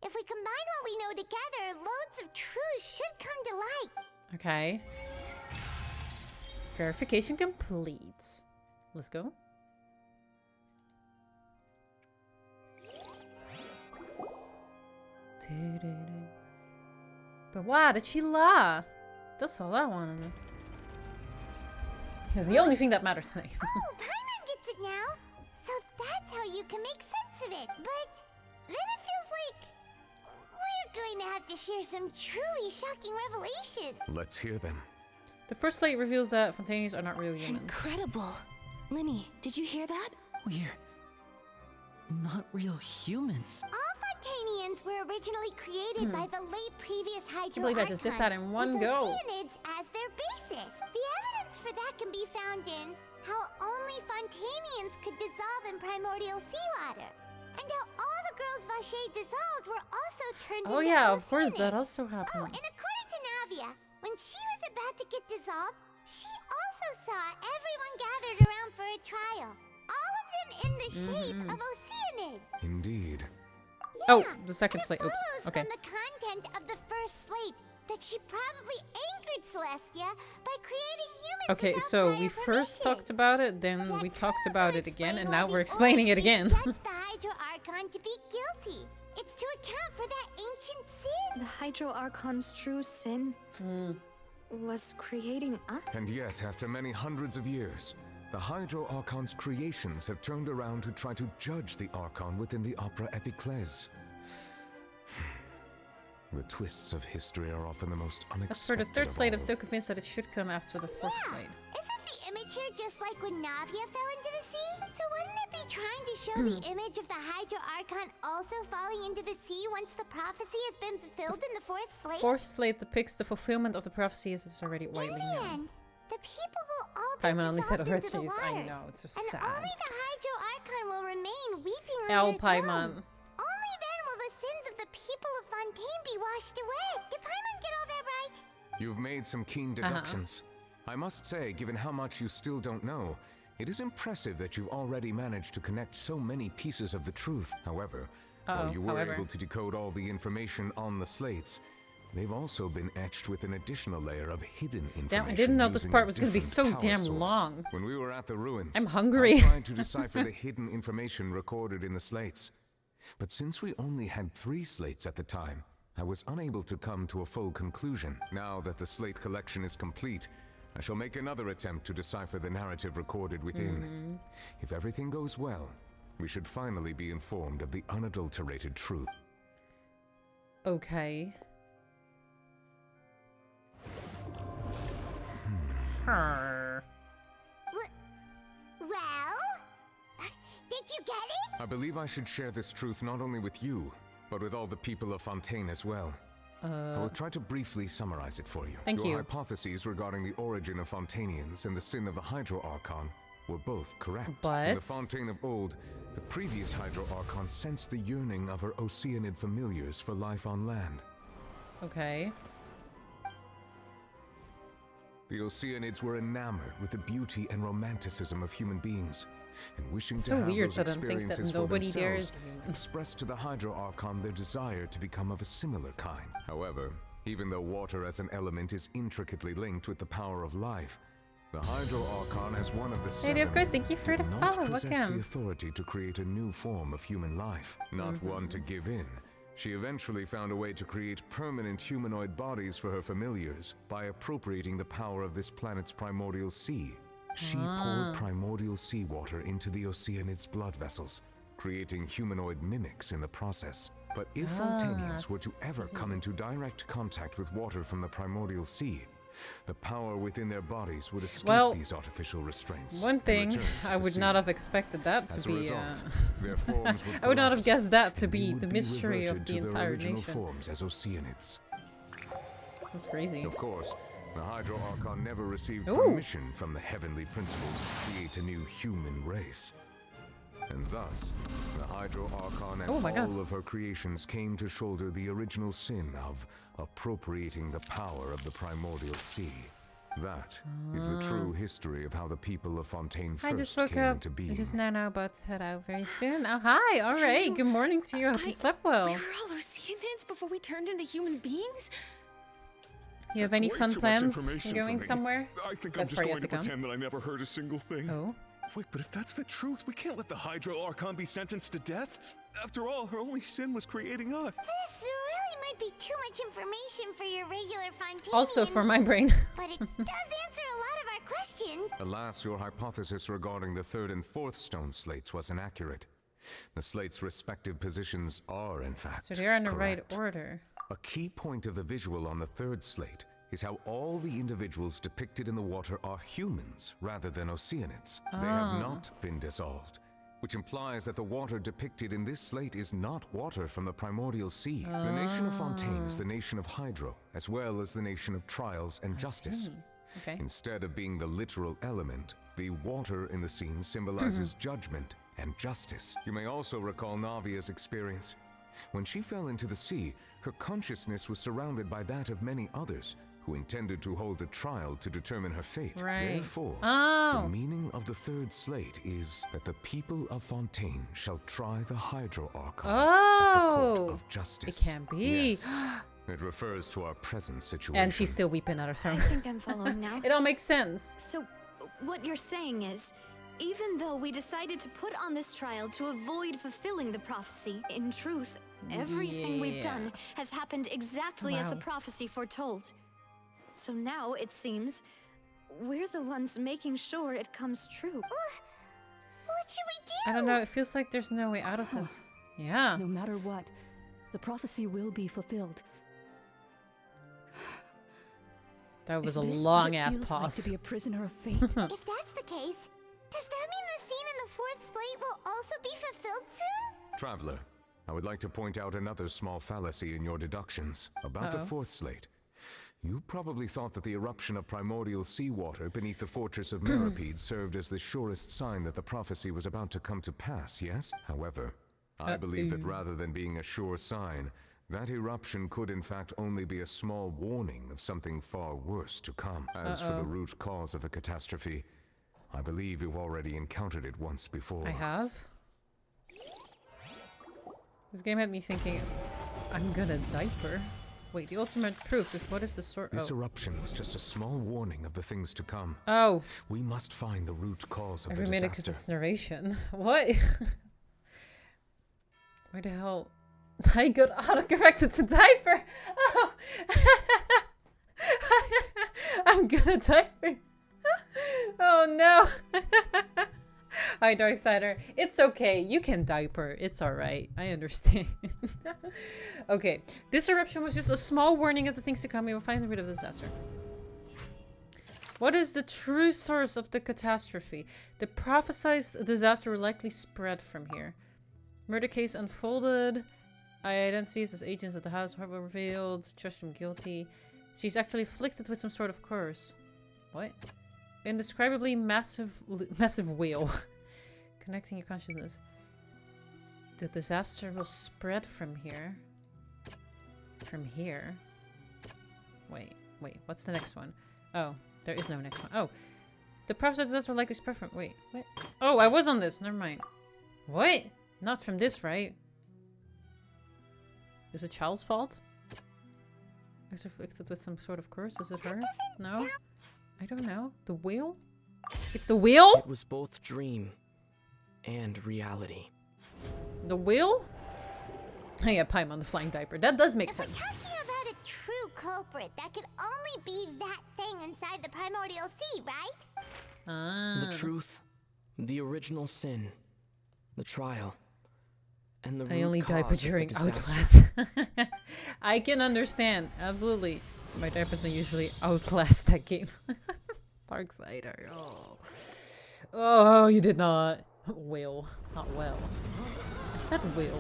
S4: If we combine what we know together, loads of truths should come to light.
S1: Okay. Verification complete. Let's go. But why did she lie? That's all I want to know. It's the only thing that matters to me.
S4: Oh, Paimon gets it now. So that's how you can make sense of it. But then it feels like we're going to have to share some truly shocking revelation.
S14: Let's hear them.
S1: The first slate reveals that Fontanians are not real humans.
S10: Incredible. Linny, did you hear that?
S13: We're not real humans.
S4: All Fontanians were originally created by the late previous Hydro
S1: I can't believe I just did that in one
S4: with
S1: go.
S4: Oceanids as their basis. The evidence for that can be found in how only Fontanians could dissolve in primordial seawater, and how all the girls Vacher dissolved were also turned into
S1: Oh yeah, of course,
S4: Oceanids.
S1: that also happened.
S4: Oh, and according to Navia, when she was about to get dissolved, she also saw everyone gathered around for a trial. All of them in the shape of Oceanids.
S14: Indeed.
S1: Oh, the second slate. Oops.
S4: Follows
S1: Okay.
S4: from the content of the first slate that she probably angered Celestia by creating humans.
S1: Okay,
S4: without
S1: so
S4: prior
S1: we first
S4: permission.
S1: talked about it, then
S4: That
S1: we talked
S4: could
S1: about
S4: also
S1: it again,
S4: explain
S1: and
S4: why
S1: now
S4: the
S1: we're explaining it
S4: Oratrice
S1: again.
S4: judged the Hydro Archon to be guilty. It's to account for that ancient sin.
S20: The Hydro Archon's true sin was creating us.
S14: And yet, after many hundreds of years, the Hydro Archon's creations have turned around to try to judge the Archon within the Opera Epiclese. The twists of history are often the most unexpected.
S1: As for the third
S14: of
S1: slate, I'm
S14: all.
S1: still convinced that it should come after the fourth slate.
S4: Isn't the image here just like when Navia fell into the sea? So wouldn't it be trying to show the image of the Hydro Archon also falling into the sea once the prophecy has been fulfilled in the fourth slate?
S1: Fourth slate depicts the fulfillment of the prophecy as it's already widely
S4: In the
S1: known.
S4: end, the people will all be
S1: Paimon only said
S4: dissolved into the
S1: Oratrice. I
S4: waters,
S1: know, it's so
S4: and
S1: sad.
S4: only the Hydro Archon will remain weeping on
S1: El
S4: their throne.
S1: Paimon.
S4: Only then will the sins of the people of Fontaine be washed away. Did Paimon get all that right?
S14: You've made some keen deductions. I must say, given how much you still don't know, it is impressive that you've already managed to connect so many pieces of the truth. However, while you were able to decode all the information on the slates, they've also been etched with an additional layer of hidden information.
S1: Damn, I didn't know this
S14: using
S1: part
S14: a
S1: was going to be so
S14: different power
S1: damn
S14: source.
S1: long.
S14: When we were at the ruins,
S1: I'm hungry.
S14: I tried to decipher the hidden information recorded in the slates. But since we only had 3 slates at the time, I was unable to come to a full conclusion. Now that the slate collection is complete, I shall make another attempt to decipher the narrative recorded within. If everything goes well, we should finally be informed of the unadulterated truth.
S1: Okay.
S4: Well? Did you get it?
S14: I believe I should share this truth not only with you, but with all the people of Fontaine as well. I will try to briefly summarize it for you.
S1: Thank you.
S14: Your hypotheses regarding the origin of Fontanians and the sin of the Hydro Archon were both correct.
S1: But
S14: in the Fontaine of old, the previous Hydro Archon sensed the yearning of her Oceanid familiars for life on land.
S1: Okay.
S14: The Oceanids were enamored with the beauty and romanticism of human beings, and wishing
S1: It's
S14: to
S1: so
S14: have
S1: weird
S14: those
S1: to them think that
S14: experiences for
S1: nobody there
S14: themselves,
S1: is
S14: expressed to the Hydro Archon their desire to become of a similar kind. However, even though water as an element is intricately linked with the power of life, the Hydro Archon as one of the 7
S1: Lady of course, thank you for the
S14: did not
S1: follow.
S14: possess
S1: Welcome.
S14: the authority to create a new form of human life. Not one to give in, she eventually found a way to create permanent humanoid bodies for her familiars by appropriating the power of this planet's primordial sea. She poured primordial seawater into the Oceanids' blood vessels, creating humanoid mimics in the process. But if Fontanians were to ever come into direct contact with water from the primordial sea, the power within their bodies would escape these artificial restraints.
S1: One
S14: and
S1: thing,
S14: return to
S1: I
S14: the
S1: would
S14: sea.
S1: not have expected that
S14: As
S1: to
S14: a
S1: be.
S14: result, their forms would
S1: I would not have
S14: collapse,
S1: guessed that to
S14: and
S1: be
S14: they
S1: the
S14: would
S1: mystery of
S14: reverted
S1: the
S14: to their
S1: entire
S14: original
S1: nation.
S14: forms as Oceanids.
S1: That's crazy.
S14: Of course, the Hydro Archon never received
S1: Ooh.
S14: permission from the heavenly principles to create a new human race. And thus, the Hydro Archon and all of her creations came to shoulder the original sin of appropriating the power of the primordial sea. That is the true history of how the people of Fontaine
S1: I just
S14: first
S1: woke
S14: came
S1: up.
S14: into being.
S1: This is now about to head out very soon. Oh, hi. All right. Good morning to you. I hope you slept well.
S10: We were all Oceanians before we turned into human beings?
S1: You have any fun plans? Going somewhere?
S15: I think
S1: That's
S15: I'm just
S1: where you
S15: going
S1: have
S15: to
S1: to
S15: pretend that I never heard a single thing.
S1: Oh.
S15: Wait, but if that's the truth, we can't let the Hydro Archon be sentenced to death. After all, her only sin was creating us.
S4: This really might be too much information for your regular Fontaine.
S1: Also for my brain.
S4: But it does answer a lot of our questions.
S14: Alas, your hypothesis regarding the third and fourth stone slates was inaccurate. The slates' respective positions are, in fact,
S1: So they're in the
S14: correct.
S1: right order.
S14: A key point of the visual on the third slate is how all the individuals depicted in the water are humans rather than Oceanids. They have not been dissolved, which implies that the water depicted in this slate is not water from the primordial sea. The nation of Fontaine is the nation of Hydro, as well as the nation of trials and justice.
S1: Okay.
S14: Instead of being the literal element, the water in the scene symbolizes judgment and justice. You may also recall Navia's experience. When she fell into the sea, her consciousness was surrounded by that of many others who intended to hold a trial to determine her fate.
S1: Right.
S14: Therefore,
S1: Oh.
S14: the meaning of the third slate is that the people of Fontaine shall try the Hydro Archon at the court of justice.
S1: It can't be.
S14: Yes. It refers to our present situation.
S1: And she's still weeping at her throne.
S20: I think I'm following now.
S1: It all makes sense.
S20: So, what you're saying is, even though we decided to put on this trial to avoid fulfilling the prophecy, in truth, everything we've done has happened exactly as the prophecy foretold. So now, it seems, we're the ones making sure it comes true.
S4: What should we do?
S1: I don't know. It feels like there's no way out of this. Yeah.
S17: No matter what, the prophecy will be fulfilled.
S1: That was
S17: Is
S1: a
S17: this what
S1: long
S17: it
S1: ass
S17: feels like
S1: pause.
S17: to be a prisoner of fate?
S4: If that's the case, does that mean the scene in the fourth slate will also be fulfilled soon?
S14: Traveler, I would like to point out another small fallacy in your deductions about the fourth slate. You probably thought that the eruption of primordial seawater beneath the fortress of Meripede served as the surest sign that the prophecy was about to come to pass, yes? However, I believe that rather than being a sure sign, that eruption could in fact only be a small warning of something far worse to come. As for the root cause of the catastrophe, I believe you've already encountered it once before.
S1: I have? This game had me thinking, I'm gonna diaper. Wait, the ultimate proof is what is the sort?
S14: This eruption was just a small warning of the things to come.
S1: Oh.
S14: We must find the root cause of the
S1: Every minute because
S14: disaster.
S1: it's narration. What? Where the hell? I got autocorrected to diaper. Oh. I'm gonna diaper. Oh no. Hi, Darksider. It's okay. You can diaper. It's alright. I understand. Okay. This eruption was just a small warning of the things to come. We will find rid of the disaster. What is the true source of the catastrophe? The prophesized disaster will likely spread from here. Murder case unfolded. Identities as agents of the house were revealed. Judged him guilty. She's actually afflicted with some sort of curse. What? Indescribably massive wheel. Connecting your consciousness. The disaster will spread from here. From here. Wait. What's the next one? Oh, there is no next one. Oh. The prophesied disaster will likely spread from... Wait, what? Oh, I was on this. Never mind. What? Not from this, right? Is it child's fault? Is afflicted with some sort of curse? Is it her? No? I don't know. The wheel? It's the wheel?
S8: It was both dream and reality.
S1: The wheel? Oh yeah, Paimon on the flying diaper. That does make sense.
S4: If we're talking about a true culprit, that could only be that thing inside the primordial sea, right?
S1: Ah.
S8: The truth, the original sin, the trial, and the
S1: I only diaper during
S8: Outlast.
S1: I can understand. Absolutely. My diapers are usually Outlast that game. Darksider. Oh. Oh, you did not. Will. Not well. I said will.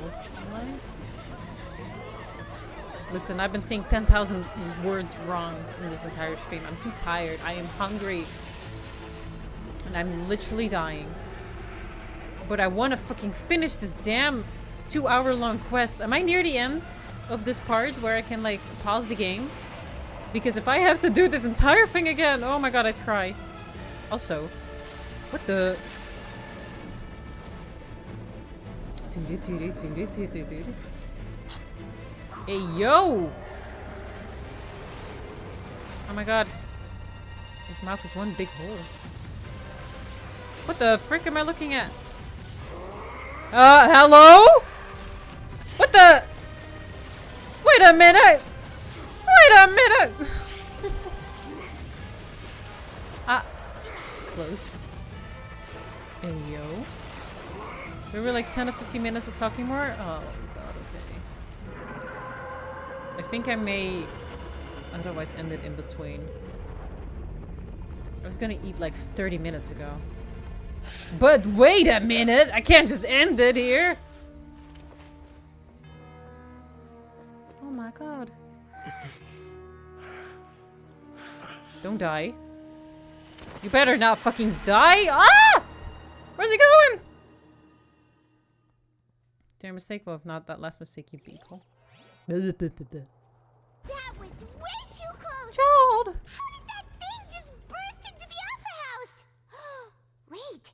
S1: Listen, I've been saying 10,000 words wrong in this entire stream. I'm too tired. I am hungry. And I'm literally dying. But I want to fucking finish this damn 2-hour long quest. Am I near the end of this part where I can like pause the game? Because if I have to do this entire thing again, oh my god, I'd cry. Also, what the... Hey, yo! Oh my god. His mouth is one big hole. What the frick am I looking at? Hello? What the? Wait a minute! Wait a minute! Close. Hey, yo. We were like 10 to 15 minutes of talking more? Oh god, okay. I think I may otherwise end it in between. I was gonna eat like 30 minutes ago. But wait a minute! I can't just end it here! Oh my god. Don't die. You better not fucking die! Ah! Where's he going? Did I mistake? Well, if not, that last mistake you'd be cool.
S4: That was way too close!
S1: Child!
S4: How did that thing just burst into the opera house? Wait,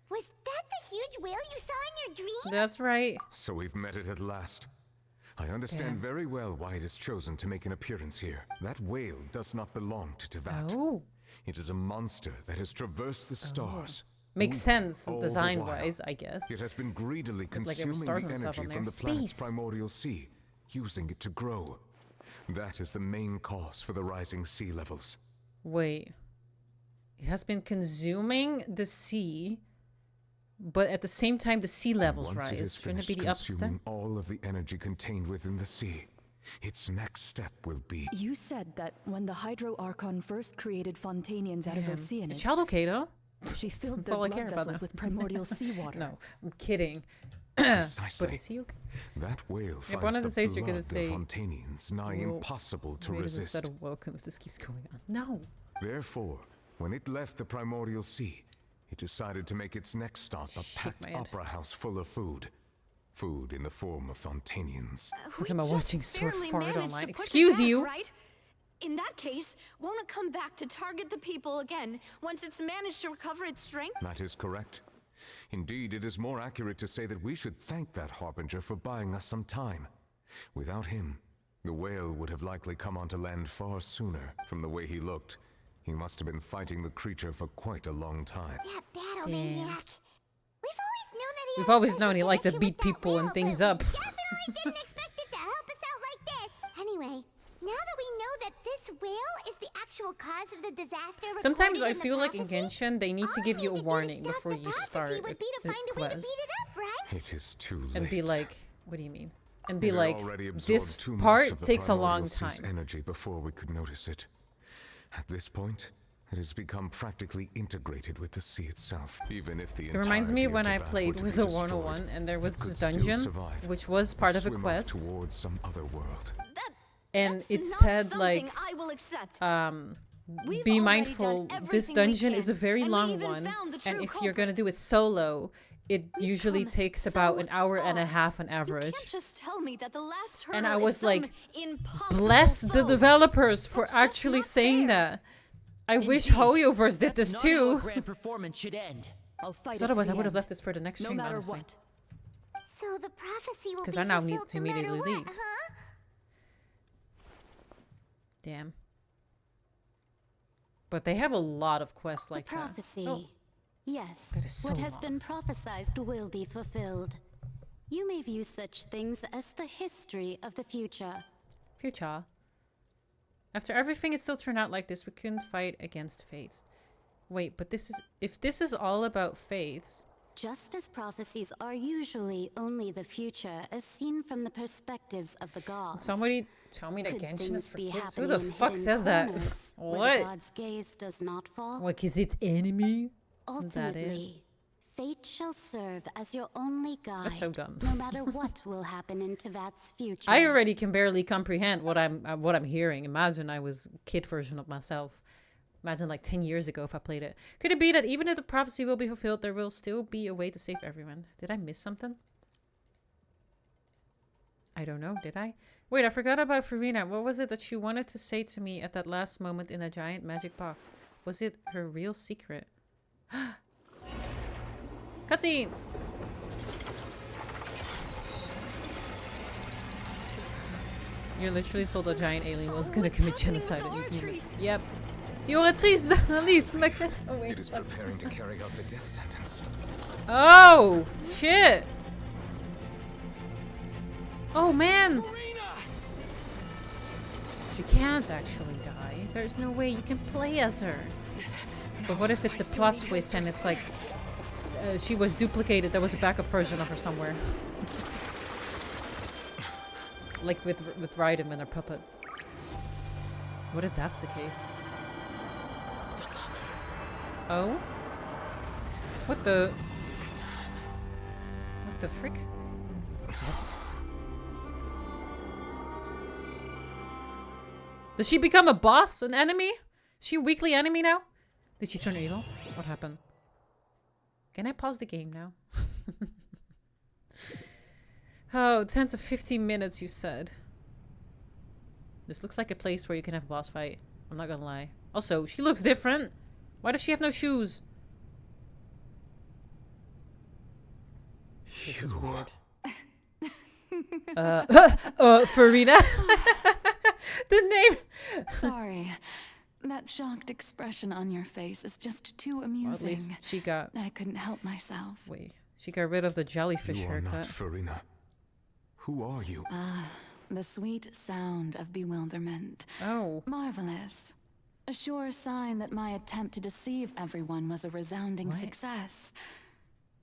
S4: was that the huge whale you saw in your dream?
S1: That's right.
S14: So we've met it at last. I understand very well why it has chosen to make an appearance here. That whale does not belong to Teyvat.
S1: Oh.
S14: It is a monster that has traversed the stars.
S1: Makes sense design-wise, I guess.
S14: It has been greedily consuming the energy from the planet's primordial sea, using it to grow. That is the main cause for the rising sea levels.
S1: Wait. It has been consuming the sea, but at the same time the sea levels rise.
S14: Once it is finished consuming all of the energy contained within the sea, its next step will be...
S17: You said that when the Hydro Archon first created Fontanians out of Oceanids...
S1: Is child okay though?
S17: She filled their blood vessels with primordial seawater.
S1: No, I'm kidding.
S14: Precisely.
S1: But is he okay?
S14: That whale finds
S1: one of
S14: the
S1: the days
S14: blood
S1: you're gonna say,
S14: of Fontanians nigh impossible to resist.
S1: Instead of welcome if this keeps going on. No.
S14: Therefore, when it left the primordial sea, it decided to make its next stop a packed opera house full of food. Food in the form of Fontanians.
S1: Look at my watching sword fart
S20: managed
S1: online.
S20: to push it
S1: Excuse
S20: back,
S1: you.
S20: Right? In that case, won't it come back to target the people again once it's managed to recover its strength?
S14: That is correct. Indeed, it is more accurate to say that we should thank that Harbinger for buying us some time. Without him, the whale would have likely come onto land far sooner. From the way he looked, he must have been fighting the creature for quite a long time.
S4: That battle maniac.
S1: We've always known he liked to beat people and things up.
S4: Definitely didn't expect it to help us out like this. Anyway, now that we know that this whale is the actual cause of the disaster,
S1: Sometimes I feel like in Genshin they need to give you a warning before you start a quest.
S14: It is too late.
S1: And be like, what do you mean? And be like, this part takes a long time.
S14: Energy before we could notice it. At this point, it has become practically integrated with the sea itself. Even if the
S1: it reminds me when I played Wizard 101 and there was this dungeon which was part of a quest.
S14: Towards some other world.
S1: And it said like, be mindful, this dungeon is a very long one, and if you're gonna do it solo, it usually takes about an hour and a half on average.
S20: You can't just tell me that the last
S1: And I
S20: hurdle
S1: was
S20: is
S1: like,
S20: some
S1: bless the developers for actually saying that. I wish Hoyoverse did this too.
S13: Grand performance should end.
S1: Because otherwise I would have left this for the next stream, honestly.
S4: So the prophecy will be
S1: Because I now need
S4: fulfilled
S1: to
S4: no matter
S1: immediately
S4: what,
S1: leave.
S4: huh?
S1: Damn. But they have a lot of quests like that.
S2: Prophecy.
S1: Oh.
S2: Yes,
S1: That is so
S2: what has
S1: long.
S2: been prophesied will be fulfilled. You may view such things as the history of the future.
S1: Future. After everything, it still turned out like this. We couldn't fight against fate. Wait, but this is... If this is all about fate...
S2: Just as prophecies are usually only the future as seen from the perspectives of the gods.
S1: Somebody tell me that
S2: Could
S1: Genshin is
S2: things
S1: for
S2: be
S1: kids? Who
S2: happening
S1: the
S2: in
S1: fuck
S2: hidden
S1: says that?
S2: corners where
S1: What?
S2: the god's gaze does not fall?
S1: What, because it's anime? Is that it?
S2: Ultimately, fate shall serve as your only guide.
S1: That's so dumb.
S2: No matter what will happen in Teyvat's future.
S1: I already can barely comprehend what I'm hearing. Imagine I was kid version of myself. Imagine like 10 years ago if I played it. Could it be that even if the prophecy will be fulfilled, there will still be a way to save everyone? Did I miss something? I don't know, did I? Wait, I forgot about Farina. What was it that she wanted to say to me at that last moment in a giant magic box? Was it her real secret? Cutscene! You literally told a giant alien was gonna commit genocide on humans. Yep. The Oratrice Mecanique. Oh wait.
S14: It is preparing to carry out the death sentence.
S1: Oh shit! Oh man! She can't actually die. There's no way you can play as her. But what if it's a plot twist and it's like she was duplicated? There was a backup version of her somewhere. Like with Raiden and her puppet. What if that's the case? Oh? What the frick? Yes. Does she become a boss? An enemy? Is she a weekly enemy now? Did she turn evil? What happened? Can I pause the game now? Oh, 10 to 15 minutes you said. This looks like a place where you can have a boss fight. I'm not gonna lie. Also, she looks different. Why does she have no shoes? This is weird. Farina? The name.
S9: Sorry. That shocked expression on your face is just too amusing.
S1: Well, at least she got...
S9: I couldn't help myself.
S1: Wait. She got rid of the jellyfish haircut.
S14: You are not Farina. Who are you?
S9: Ah, the sweet sound of bewilderment.
S1: Oh.
S9: Marvelous. A sure sign that my attempt to deceive everyone was a resounding success.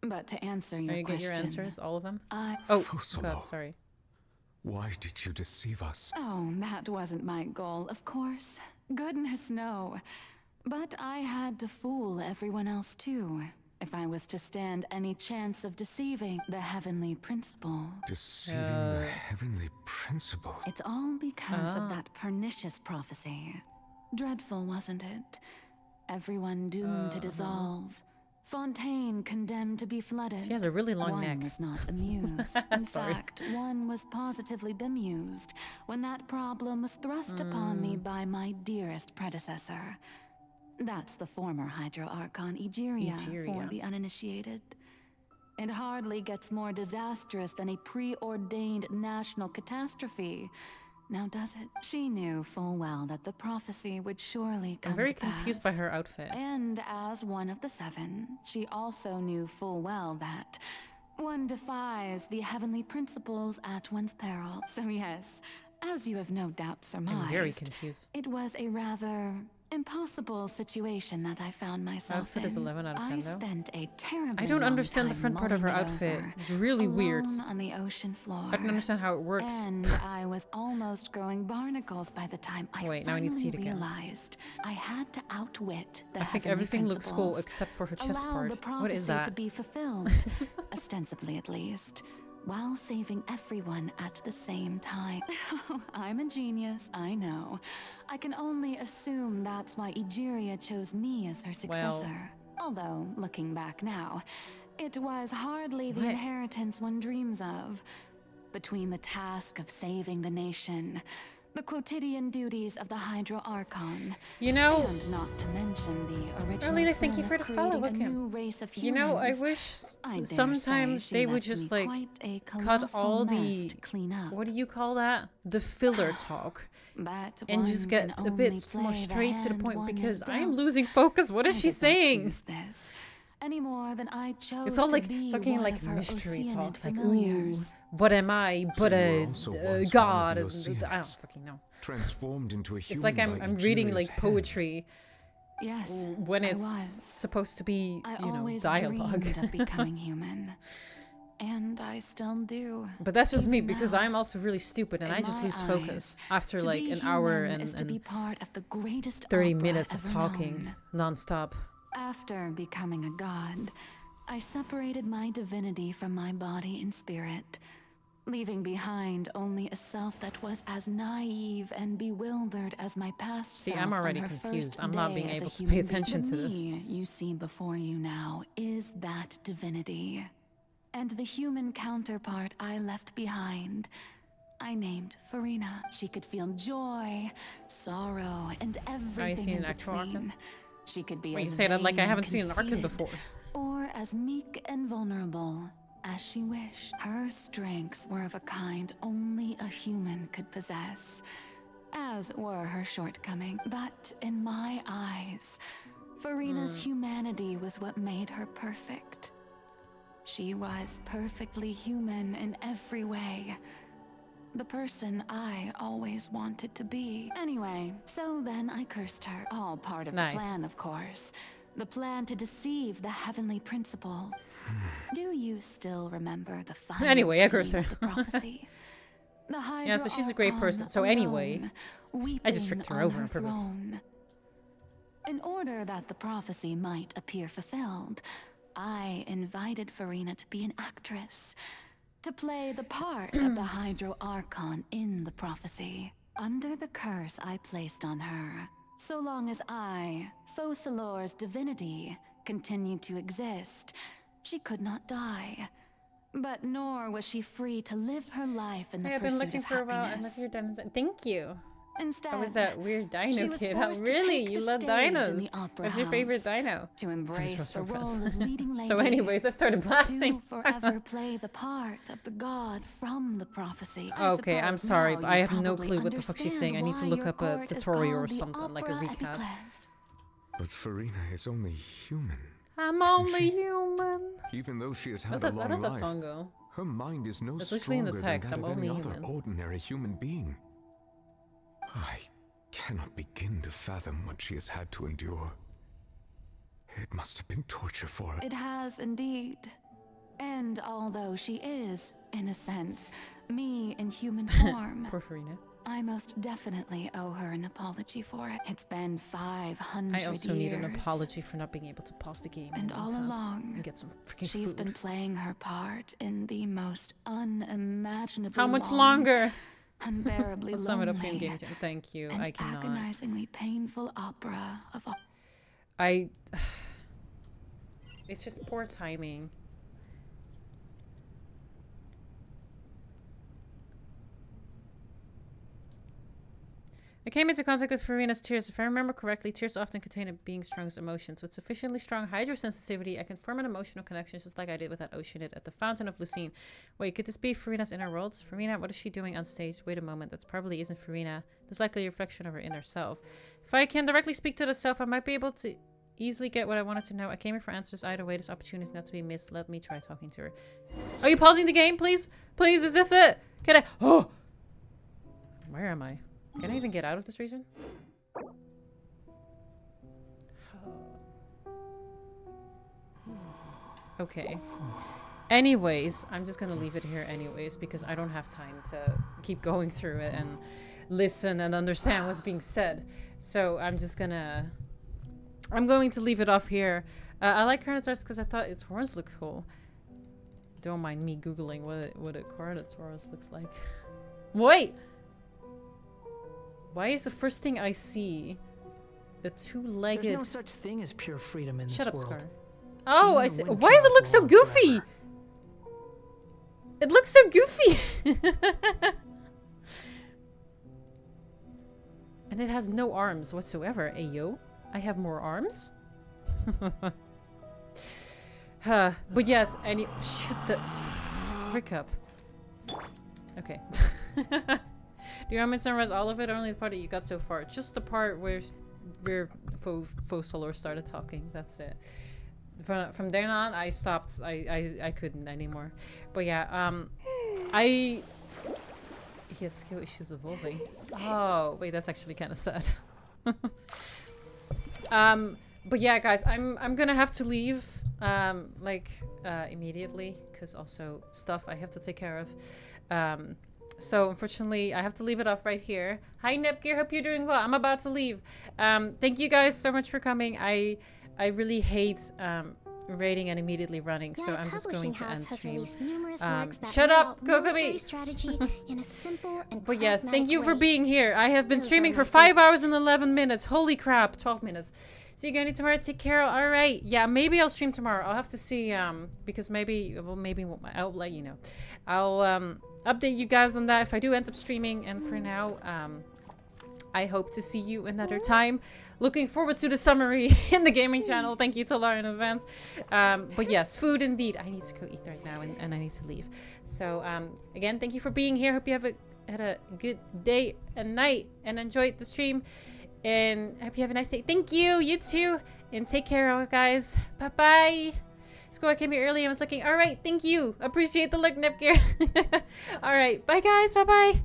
S9: But to answer your question...
S1: Get your answers? All of them?
S9: Oh,
S1: God, sorry.
S14: Why did you deceive us?
S9: Oh, that wasn't my goal, of course. Goodness, no. But I had to fool everyone else, too. If I was to stand any chance of deceiving the heavenly principle.
S14: Deceiving the heavenly principle?
S9: It's all because of that pernicious prophecy. Dreadful, wasn't it? Everyone doomed to dissolve. Fontaine condemned to be flooded.
S1: She has a really long neck.
S9: One was not amused. In fact, one was positively bemused when that problem was thrust upon me by my dearest predecessor. That's the former Hydro Archon Egeria for the uninitiated. It hardly gets more disastrous than a preordained national catastrophe. Now does it? She knew full well that the prophecy would surely come to pass.
S1: I'm very confused by her outfit.
S9: And as one of the seven, she also knew full well that one defies the heavenly principles at one's peril. So yes, as you have no doubt surmised,
S1: I'm very confused.
S9: It was a rather impossible situation that I found myself
S1: outfit
S9: in.
S1: Is 11 out of 10
S9: I
S1: though.
S9: Spent a terribly
S1: I don't
S9: long
S1: understand the
S9: time
S1: front part of her
S9: mulling it
S1: outfit.
S9: over,
S1: It's really weird.
S9: on the ocean floor.
S1: I don't understand how it works.
S9: And I was almost growing barnacles by the time I
S1: now I need to see it again.
S9: realized I had to outwit the
S1: I think
S9: heavenly
S1: everything looks cool
S9: principles,
S1: except for her chest
S9: allow
S1: part.
S9: the
S1: What is
S9: prophecy
S1: that?
S9: to be fulfilled, ostensibly at least, while saving everyone at the same time. I'm a genius, I know. I can only assume that's why Egeria chose me as her successor. Although, looking back now, it was hardly the inheritance one dreams of. Between the task of saving the nation, the quotidian duties of the Hydro Archon,
S1: you know,
S9: and not to mention the original
S1: Arlene, thank you for the follow.
S9: Welcome.
S1: You know, I wish sometimes they would just like cut all the what do you call that? The filler talk. And just get a bit more straight to the point because I am losing focus. What is she saying?
S9: Any more than I chose.
S1: It's all like
S9: to
S1: fucking like mystery talk, like ooh, what am I but a god? I don't fucking know.
S14: Transformed into a human.
S1: It's like I'm reading like poetry.
S9: Yes,
S1: when it's supposed to be, you know, dialogue.
S9: Dreamed of becoming human, and I still do.
S1: But that's just me because I'm also really stupid and I just lose focus after like an hour and 30 minutes of talking nonstop.
S9: After becoming a god, I separated my divinity from my body and spirit, leaving behind only a self that was as naive and bewildered as my past self.
S1: See, I'm already confused. I'm not being able to pay attention to this.
S9: The me you see before you now is that divinity. And the human counterpart I left behind, I named Farina. She could feel joy, sorrow, and everything in between. She could be
S1: Wait,
S9: as
S1: you say that like I
S9: vain
S1: haven't
S9: and
S1: seen an Arcan
S9: conceited,
S1: before.
S9: or as meek and vulnerable as she wished. Her strengths were of a kind only a human could possess, as were her shortcomings. But in my eyes, Farina's humanity was what made her perfect. She was perfectly human in every way. The person I always wanted to be. Anyway, so then I cursed her. All part of the plan, of course. The plan to deceive the heavenly principle. Do you still remember the final
S1: Anyway, I curse her.
S9: scene of the prophecy? The
S1: Yeah, so she's a great person. So anyway, I just tricked her over on purpose.
S9: In order that the prophecy might appear fulfilled, I invited Farina to be an actress, to play the part of the Hydro Archon in the prophecy. Under the curse I placed on her, so long as I, Focalor's divinity, continued to exist, she could not die. But nor was she free to live her life in the pursuit of happiness.
S1: I've been looking for a while. I love your dinos. Thank you.
S9: Instead,
S1: I was that weird dino kid. How really? You love dinos. What's your favorite dino?
S9: To embrace the role of leading lady.
S1: So anyways, I started blasting.
S9: To forever play the part of the god from the prophecy.
S1: Okay, I'm sorry, but I have no clue what the fuck she's saying. I need to look up a tutorial or something, like a recap.
S14: But Farina is only human.
S1: I'm only human.
S14: Even though she has had
S1: how
S14: a long
S1: does that
S14: life,
S1: song go?
S14: her mind is no
S1: It's literally
S14: stronger
S1: in the text.
S14: than that
S1: I'm
S14: of any
S1: only
S14: other
S1: human.
S14: ordinary human being. I cannot begin to fathom what she has had to endure. It must have been torture for her.
S9: It has indeed. And although she is, in a sense, me in human form,
S1: poor Farina,
S9: I most definitely owe her an apology for it. It's been 500 years.
S1: I also need an apology for not being able to pause the game.
S9: And all along,
S1: and get some freaking
S9: she's
S1: food.
S9: been playing her part in the most unimaginable.
S1: How much longer?
S9: Unbearably
S1: I'll sum it up
S9: lonely
S1: in game jam. Thank you.
S9: and
S1: I cannot.
S9: agonizingly painful opera of all.
S1: It's just poor timing. I came into contact with Farina's tears. If I remember correctly, tears often contain a being's strongest emotions. With sufficiently strong hydrosensitivity, I can form an emotional connection just like I did with that oceanid at the Fountain of Lucine. Wait, could this be Farina's inner worlds? Farina, what is she doing on stage? Wait a moment, that probably isn't Farina. That's likely a reflection of her inner self. If I can directly speak to the self, I might be able to easily get what I wanted to know. I came here for answers either way. This opportunity is not to be missed. Let me try talking to her. Are you pausing the game, please? Please, is this it? Can I? Oh! Where am I? Can I even get out of this region? Okay. Anyways, I'm just gonna leave it here anyways because I don't have time to keep going through it and listen and understand what's being said. So I'm going to leave it off here. I like Carnotaurus because I thought its horns looked cool. Don't mind me googling what a Carnotaurus looks like. Wait! Why is the first thing I see a two-legged...
S12: There's no such thing as pure freedom in this world.
S1: Shut up, Scar. Oh, I see. Why does it look so goofy? Forever. It looks so goofy. And it has no arms whatsoever. Ayo, I have more arms? But yes, and shut the frick up. Okay. Do you want me to summarize all of it or only the part that you got so far? Just the part where Focalor started talking. That's it. From there on, I stopped. I couldn't anymore. But yeah, he has skill issues evolving. Oh, wait, that's actually kind of sad. But yeah, guys, I'm gonna have to leave immediately because also stuff I have to take care of. So unfortunately, I have to leave it off right here. Hi, Nepgear. Hope you're doing well. I'm about to leave. Thank you guys so much for coming. I really hate raiding and immediately running, so I'm just going to end stream. Shut up, Kokomi! But yes, thank you for being here. I have been streaming for 5 hours and 11 minutes. Holy crap, 12 minutes. See you guys tomorrow. Take care. All right. Yeah, maybe I'll stream tomorrow. I'll have to see, because maybe I'll let you know. I'll update you guys on that if I do end up streaming. And for now, I hope to see you another time. Looking forward to the summary in the gaming channel. Thank you to Lara in advance. But yes, food indeed. I need to go eat right now, and I need to leave. So again, thank you for being here. Hope you had a good day and night and enjoyed the stream. And I hope you have a nice day. Thank you. You too. And take care, guys. Bye-bye. Score came here early. I was looking. All right. Thank you. Appreciate the look, Nipgear. All right. Bye, guys. Bye-bye.